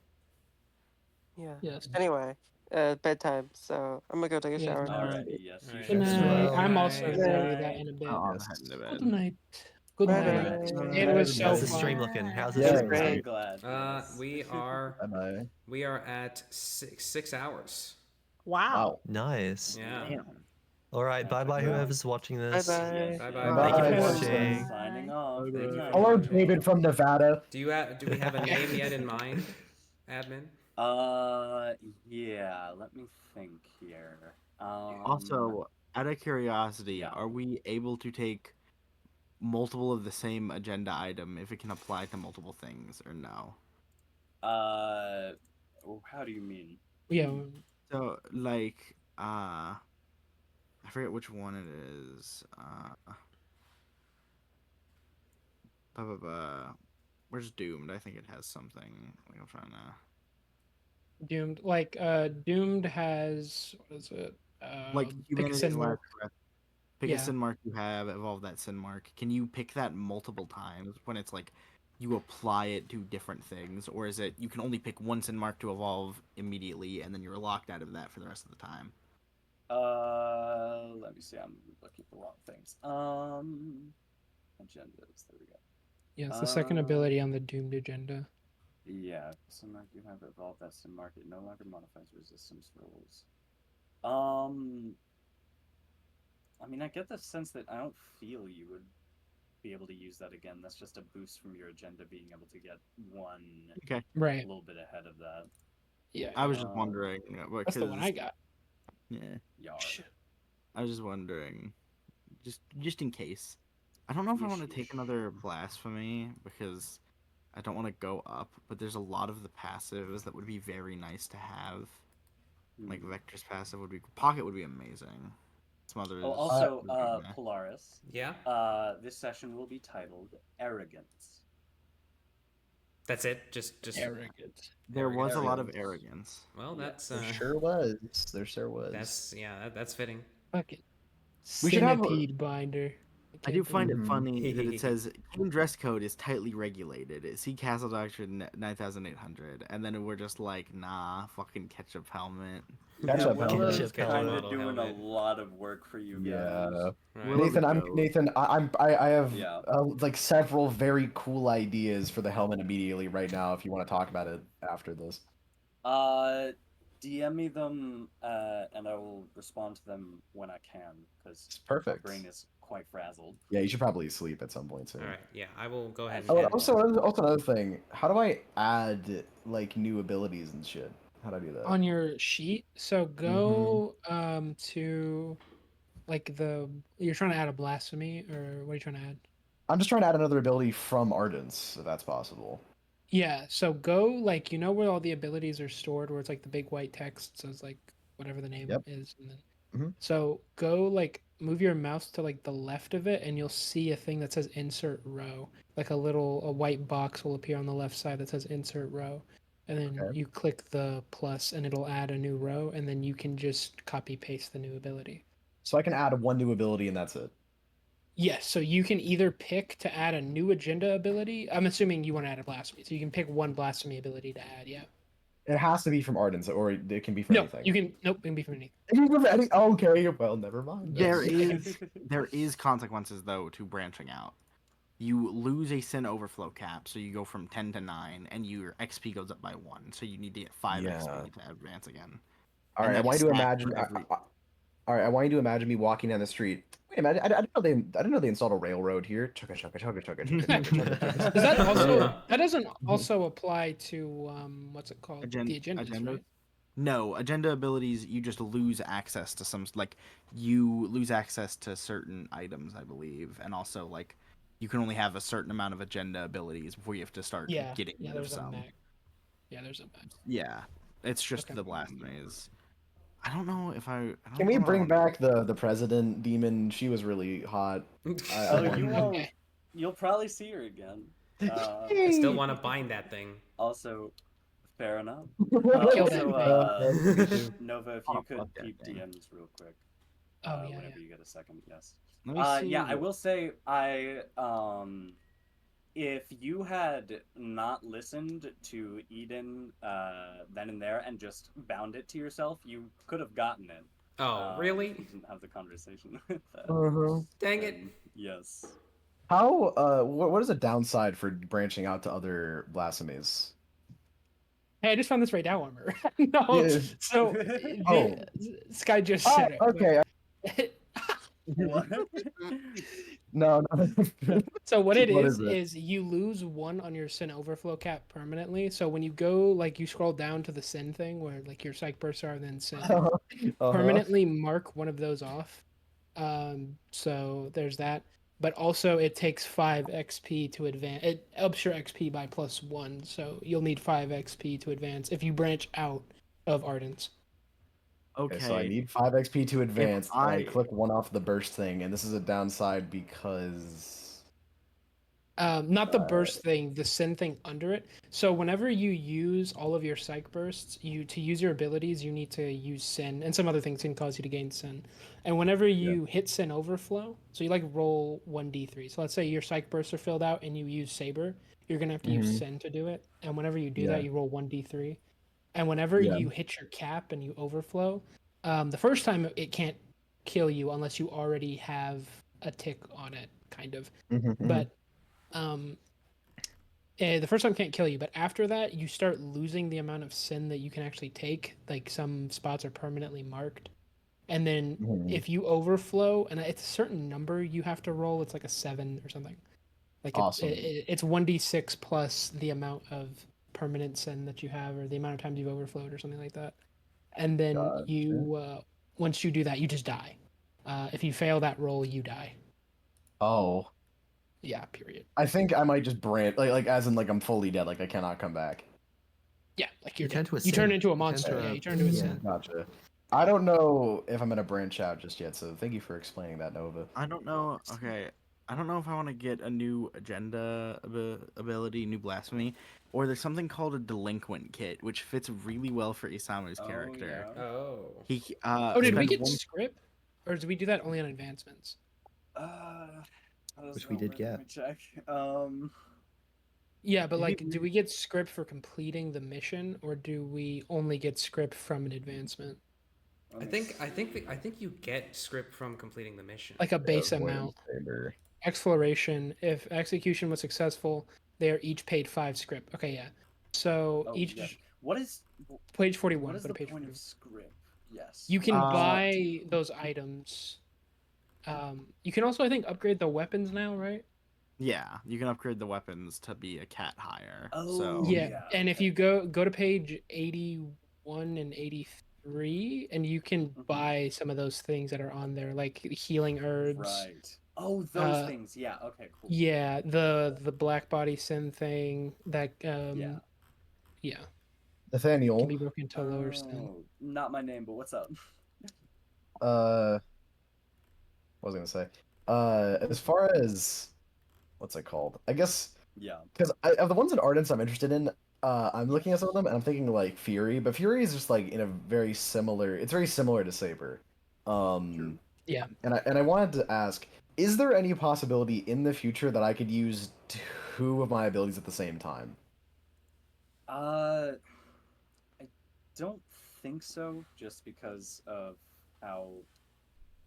Yeah. Yes. Anyway, bedtime. So I'm gonna go take a Yeah. shower now. Alrighty, yes. Alright. Good Yes, night. well. I'm also Good gonna do night. that in a bit. Oh, I'm Yes. heading to Good bed. night. Good Bye. night. Good It was so How's the fun. stream looking? How's Yeah, the it was stream I'm looking? glad. yes. Bye-bye. We are at 6 hours. Wow. Nice. Yeah. Damn. All right. Bye bye, Yeah. whoever's watching this. Bye-bye. Yes, Bye-bye. yes. Thank you for Bye. watching. Signing off. Bye-bye. Good night. Hello, David from Nevada. Do we have a name yet in mind, admin? Yeah. Let me think here. Also, out of curiosity, yeah. are we able to take multiple of the same agenda item if it can apply to multiple things, or no? How do you mean? Yeah. So, like, I forget which one it is. Where's Doomed? I think it has something. Like, I'm trying to. Doomed. Like Doomed has what is it? Like, Pick a humanity's sin last mark. breath. Pick Yeah. a sin mark you have, evolve that sin mark. Can you pick that multiple times when it's like you apply it to different things, or is it you can only pick one sin mark to evolve immediately and then you're locked out of that for the rest of the time? Let me see. I'm looking at the wrong things. Agendas. There we go. Yeah, it's the second ability on the Doomed agenda. Yeah, sim mark you have evolved that sim mark. It no longer modifies resistance rolls. I mean, I get the sense that I don't feel you would be able to use that again. That's just a boost from your agenda being able to get one Okay. a Right. little bit ahead of that. Yeah. I was just Um, wondering That's the one I because got. yeah, Yar. I was just wondering, just in case. I don't know if I Yeesh, want to take yeesh. another blasphemy because I don't want to go up, but there's a lot of the passives that would be very nice to have. Like Hmm. Vector's passive would be Pocket would be amazing. Some others. Oh, also, would be meh. Polaris. Yeah. This session will be titled Arrogance. That's it. Just. Arrogant. There was a lot of Arrogance. arrogance. Well, that's There sure was. There sure was. that's fitting. Fucking We should have a- centipede binder. I do find it Mhm. funny that it says King dress code is tightly regulated. See Castle Doctrine 9800, and then we're just like, nah, fucking ketchup helmet. Ketchup Willow's helmet. Ketchup kind of model doing helmet. a lot of work for you guys. Yeah. Right. Willow Nathan, the goat. Nathan. I have Yeah. like several very cool ideas for the helmet immediately right now. If you want to talk about it after this. DM me them, and I will respond to them when I can, because It's my perfect. brain is quite frazzled. Yeah, you should probably sleep at some point soon. All right. Yeah, I will go ahead. Oh, And and also another thing. How do I add like new abilities and shit? How do I do that? On your sheet, so go to like you're trying to add a blasphemy, or what are you trying to add? I'm just trying to add another ability from Arrogance, if that's possible. Yeah, so go like where all the abilities are stored, where it's like the big white text says like whatever the name Yep. is, and then Mhm. so go like move your mouse to like the left of it, and you'll see a thing that says insert row. Like a white box will appear on the left side that says insert row, and then Okay. you click the plus, and it'll add a new row, and then you can just copy paste the new ability. So I can add one new ability and that's it. Yes, so you can either pick to add a new agenda ability. I'm assuming you want to add a blasphemy, so you can pick one blasphemy ability to add. Yeah. It has to be from Ardens, or it can be from No, anything. you can. Nope, it can be from anything. It can be from any. Okay, well, never mind. There is consequences though to branching out. You lose a sin overflow cap, so you go from 10 to 9, and your XP goes up by 1. So you need to get 5 Yeah. XP to advance again. All And right, I that want you to stacks imagine. for every- All right, I want you to imagine me walking down the street. Wait a minute, I didn't know they installed a railroad here. Chugga chugga chugga chugga chugga chugga chugga chugga. Does that also? That doesn't also apply to what's it called? Agen- The agendas, agenda? right? No, agenda abilities, you just lose access to some, like, you lose access to certain items, I believe. And also, like, you can only have a certain amount of agenda abilities before you have to start Yeah. getting Yeah. rid of There's a some. max. Yeah. There's a max. Yeah, it's just Okay. the blasphemies. I don't know if I don't Can we know bring on- back the president demon? She was really hot. Oh, you want- won't. Okay. You'll probably see her again. I still want to bind that thing. Also, fair enough. Kill that Also, thing. Nova, if Oh, you could fuck that peep thing. DMs real quick. Oh, yeah, Whenever yeah. you get a second, yes. Let me see. Yeah, I will say if you had not listened to Eden then and there and just bound it to yourself, you could have gotten it. Oh, If really? you didn't have the conversation with that. Dang it. And yes. How? What is a downside for branching out to other blasphemies? Hey, I just found this right now armor. No. Yeah. So Oh. Sky just Oh, said it. okay. What? No. So what it What is is it? you lose 1 on your sin overflow cap permanently. So when you go, like, you scroll down to the sin thing where, like, your psych bursts are, then sin, permanently mark one of those off. So there's that. But also it takes 5 XP to advance. It ups your XP by +1, so you'll need 5 XP to advance if you branch out of Ardence. Okay, Okay. so I need 5 XP to advance. And I I- click one off the burst thing, and this is a downside because. Not the burst thing, the sin thing under it. So whenever you use all of your psych bursts, to use your abilities, you need to use sin, and some other things can cause you to gain sin. And whenever you hit sin overflow, so you like roll 1d3. So let's say your psych bursts are filled out and you use saber, you're gonna have to use sin to do it. And whenever you do that, you roll 1d3. And whenever you hit your cap and you overflow, the first time it can't kill you unless you already have a tick on it, kind of. But the first time can't kill you, but after that you start losing the amount of sin that you can actually take. Like, some spots are permanently marked, and then if you overflow, and it's a certain number you have to roll, it's like a 7 or something. Like, Awesome. it's 1d6 plus the amount of permanent sin that you have, or the amount of times you've overflowed, or something like that. And then you once you do that, you just die. If you fail that roll, you die. Oh. Yeah, period. I think I might just branch, like as in, like, I'm fully dead, like I cannot come back. Yeah, like you're You turn dead. to a You turn sin. into a You turn monster. to Yeah, a- you turn into a yeah. sin. Gotcha. I don't know if I'm gonna branch out just yet, so thank you for explaining that, Nova. I don't know. Okay, I don't know if I want to get a new agenda ability, new blasphemy, or there's something called a delinquent kit, which fits really well for Isamu's character. Yeah. Oh. He Oh, did we spends get one- script, or did we do that only on advancements? Which we did get. Let me check. Yeah, but Did like, we- do we get script for completing the mission, or do we only get script from an advancement, I think you get script from completing the mission. like a base Avoidance amount? saber. Exploration. If execution was successful, they are each paid 5 script. Okay, yeah. So Oh, each yeah. What is page 41. what is Go the to page point 41. of script? Yes. You can Uh, buy those items. You can also, I think, upgrade the weapons now, right? Yeah, you can upgrade the weapons to be a cat hire. Oh, so Yeah, yeah, and if okay. you go to page 81 and 83, and you can buy some of those things that are on there, like healing herbs. Right. Oh, those Uh, things. Yeah. Okay. Cool. Yeah, the black body sin thing that Yeah. yeah, can Nathaniel, be broken to lower sin. Oh, not my name, but what's up? what was I gonna say? As far as what's it called? I guess Yeah. because of the ones in Ardence I'm interested in, I'm looking at some of them and I'm thinking like Fury, but Fury is just like in a very similar. It's very similar to Saber. True. Yeah. And I wanted to ask, is there any possibility in the future that I could use 2 of my abilities at the same time? I don't think so, just because of how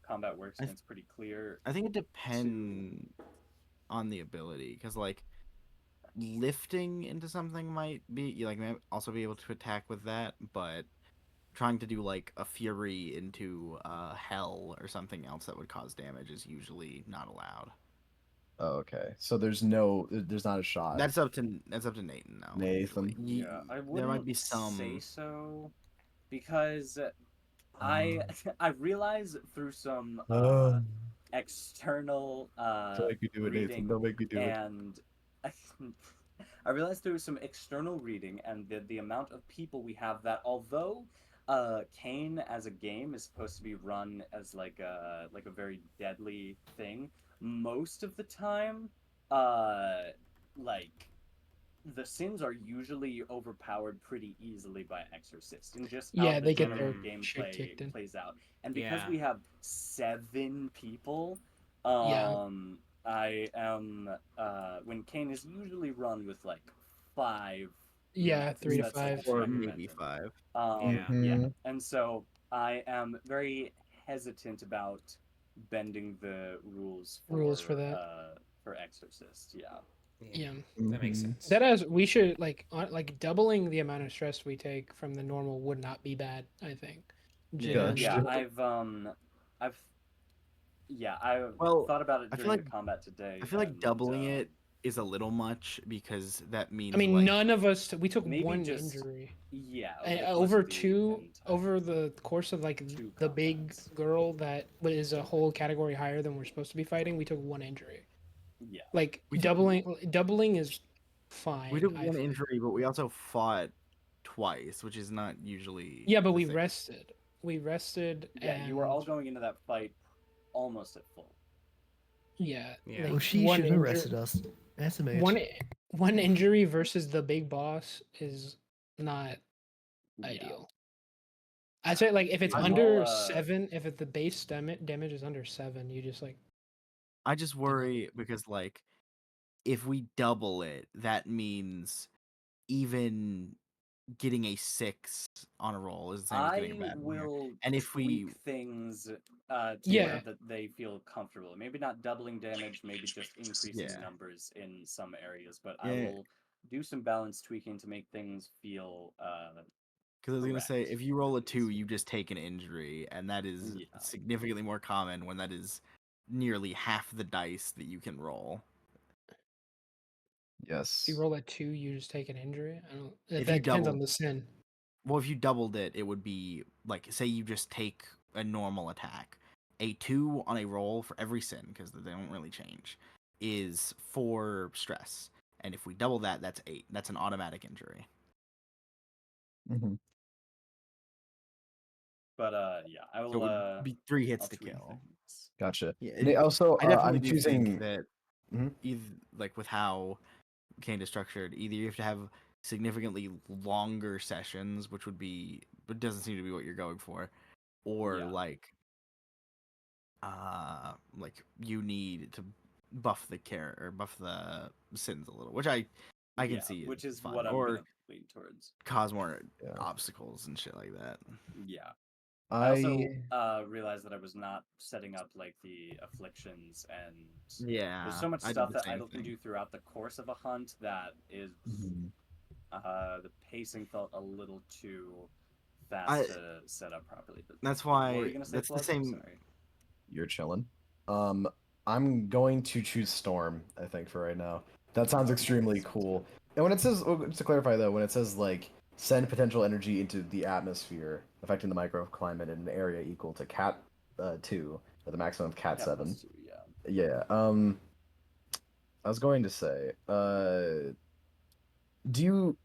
combat works, I and th- it's pretty clear. I think it depends on the ability, because like lifting into something might be you like may also be able to attack with that, but trying to do like a fury into hell or something else that would cause damage is usually not allowed. Oh, okay. So there's not a shot. That's up to Nathan now. Nathan. Usually. Yeah, I There might be wouldn't some. say so, because I I realized through some external Don't make me do it, Nathan. reading, Don't make me do it. and I realized through some external reading and the amount of people we have that although CAIN as a game is supposed to be run as like a very deadly thing, most of the time like the sins are usually overpowered pretty easily by Exorcist, and just how Yeah, the they get general their shit kicked in. gameplay plays out. And because Yeah. we have 7 people, Yeah. I am when CAIN is usually run with like 5. Yeah, units. 3 to That's, like, 5. Or recommended. maybe 5. Yeah. Yeah, and so I am very hesitant about bending the rules For that. for Exorcist. Yeah. Yeah. That makes Mhm. sense. That as we should like doubling the amount of stress we take from the normal would not be bad, I think. Gotcha. Yeah, Genuinely. I've I Well, thought about it I feel during like- the combat today. I feel like and, doubling it is a little much because that means I mean, like, none of us we took maybe one just- injury. Yeah. And the course over of the two entire- over the course of like Two the big combats. girl that is a whole category higher than we're supposed to be fighting, we took one injury. Yeah. Like We took- doubling is fine. we took I one think. injury, but we also fought twice, which is not usually. Yeah, but the we thing. rested. We rested. Yeah, and you were all going into that fight almost at full. Yeah. Yeah. like, Well, she one should have inju- arrested us. SMH. One injury versus the big boss is not Yeah. ideal. I'd say like if it's I'm under all, 7, if the base damage is under 7, you just like I just worry because like if we double it, that means even getting a 6 on a roll is the same as I getting a bad one. will And if we- tweak things to Yeah. where that they feel comfortable. Maybe not doubling damage, maybe just increasing Yeah. numbers in some areas. But Yeah. I will do some balance tweaking to make things feel Because I was gonna say, correct, if you roll a 2, you just take an injury, and that is Yeah. significantly more common when that is nearly half the dice that you can roll. Yes. if you roll at 2, you just take an injury. I don't. If you That depends on double- the sin. Well, if you doubled it, it would be like, say you just take a normal attack. A 2 on a roll for every sin, because they don't really change, is 4 stress. And if we double that, that's 8. That's an automatic injury. Mhm. But yeah, I So will it would be 3 hits I'll to tweak kill. things. Gotcha. Yeah, And also, I definitely I'm do choosing. think that Mhm. like with how CAIN is structured, either you have to have significantly longer sessions, which would be, but doesn't seem to be what you're going for, or Yeah. like you need to buff the sins a little, which I can Yeah, see, which is fine. what I'm or gonna lean towards. cause more Yeah. obstacles and shit like that. Yeah. I also realized that I was not setting up like the afflictions, and Yeah, there's so much I did stuff the that same Idol can thing. do throughout the course of a hunt that is Mhm. the pacing felt a little too fast I- to set up properly. But That's what were why you gonna say, that's the Flub? same. Sorry. You're chilling. I'm going to choose Storm, I think, for right now. That sounds extremely cool. And when it says, just to clarify though, when it says like send potential energy into the atmosphere, affecting the microclimate in an area equal to Cat 2, with a maximum of Cat 7. +2, yeah. Yeah. I was going to say, do you?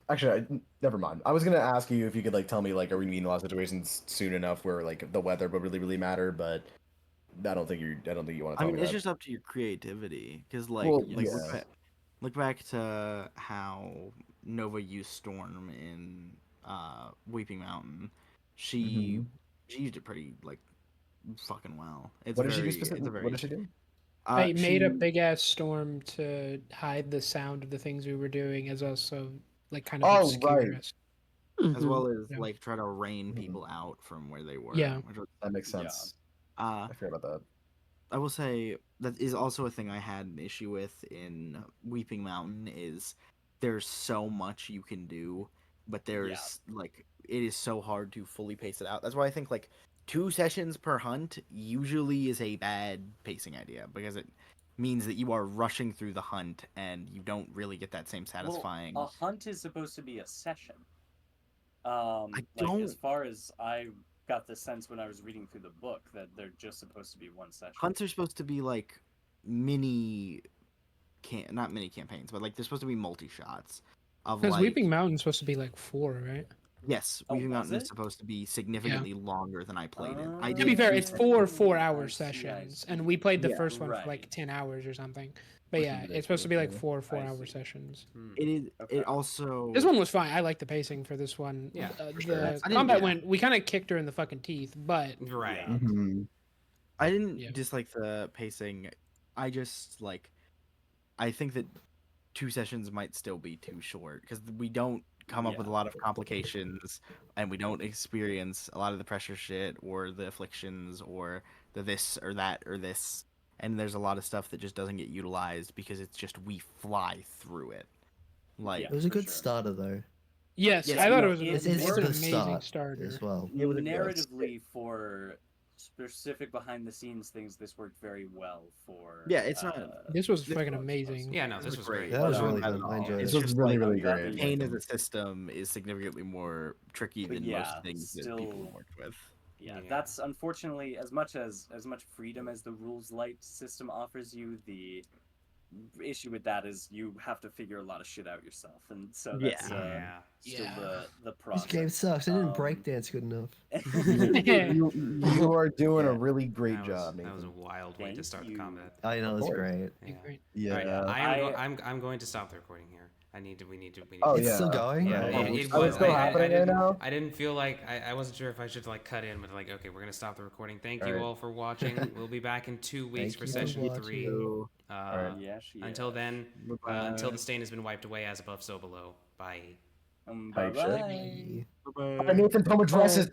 Actually, never mind. I was gonna ask you if you could like tell me like, are we gonna be in a lot of situations soon enough where like the weather would really matter, but I don't think you want to I tell mean, me it's that. just up to your creativity, because like, Well, like yeah. look back to how Nova used Storm in Weeping Mountain. She used it pretty like fucking well. It's What did she do very, specifically? it's a very, What did she do? I made a she- big ass storm to hide the sound of the things we were doing, as also like kind of Oh, obscure right. us. as well as Yeah. like try to rein Mhm. people out from where they were. Yeah. That makes Yeah. sense. Uh, I forgot about that. I will say that is also a thing I had an issue with in Weeping Mountain is there's so much you can do, but there's like it is so hard to fully pace it out. That's why I think like 2 sessions per hunt usually is a bad pacing idea because it means that you are rushing through the hunt and you don't really get that same satisfying. Well, a hunt is supposed to be a session. I Like don't. as far as I got the sense when I was reading through the book that they're just supposed to be one session. Hunts are supposed to be like mini, not mini campaigns, but like they're supposed to be multi shots of Because like. Weeping Mountain's supposed to be like 4, right? Yes, Oh, Weeping was Mountain is it? supposed to be significantly longer than I played it. I To To be did fair, 2 it's sessions. 4 I 4-hour see, I sessions, see. and we played the Yeah. first one for Right. like 10 hours or something. But Which yeah, is it's supposed to be like ridiculous, 4 I 4-hour see. sessions. It is. Okay. It also. This one was fine. I like the pacing for this one. Yeah, for sure. The I didn't- combat yeah. went. We kind of kicked her in the fucking teeth, but Right. Yeah. Mhm. I didn't Yeah. dislike the pacing. I just like. I think that 2 sessions might still be too short because we don't come up with a Yeah. lot of complications and we don't experience a lot of the pressure shit or the afflictions or the this or that or this. And there's a lot of stuff that just doesn't get utilized because it's just we fly through it. Like It was a for good sure. starter though. yes, Yes, I thought no, it was. it It's It's a an good amazing start starter. as well. it was a good- Narratively, for specific behind the scenes things, this worked very well for. Yeah, it's not- This was This fucking was amazing. Yeah, no, this was great. That was Not really bad good. at I all. enjoyed It's it. just really, like, really that great. being Pain said, as a system is significantly more tricky than Yeah, most things that people still- worked with. Yeah, Yeah. that's unfortunately as much freedom as the rules light system offers you. The issue with that is you have to figure a lot of shit out yourself, and so that's Yeah. still Yeah. the This process. game sucks. I didn't Um, breakdance good enough. You are doing a Yeah. really great That job, was a Nathan. wild way to Thank start the you. combat. I know, Of it's course. great. Yeah. Great. Yeah. I'm going to stop the recording here. We need to. Oh, It's yeah. still going? Yeah, Oh, it it's was. still happening right didn't, now? I didn't feel like I wasn't sure if I should like cut in, but like, okay, we're gonna stop the recording. Thank you Alright. all for watching. We'll be back in 2 weeks Thank for you for session watching. 3. So, Uh, yes, Until yes. then, bye-bye. until the stain has been wiped away, as above, so below. Bye. Bye Hype shit. bye. Bye-bye. Nathan, home addresses.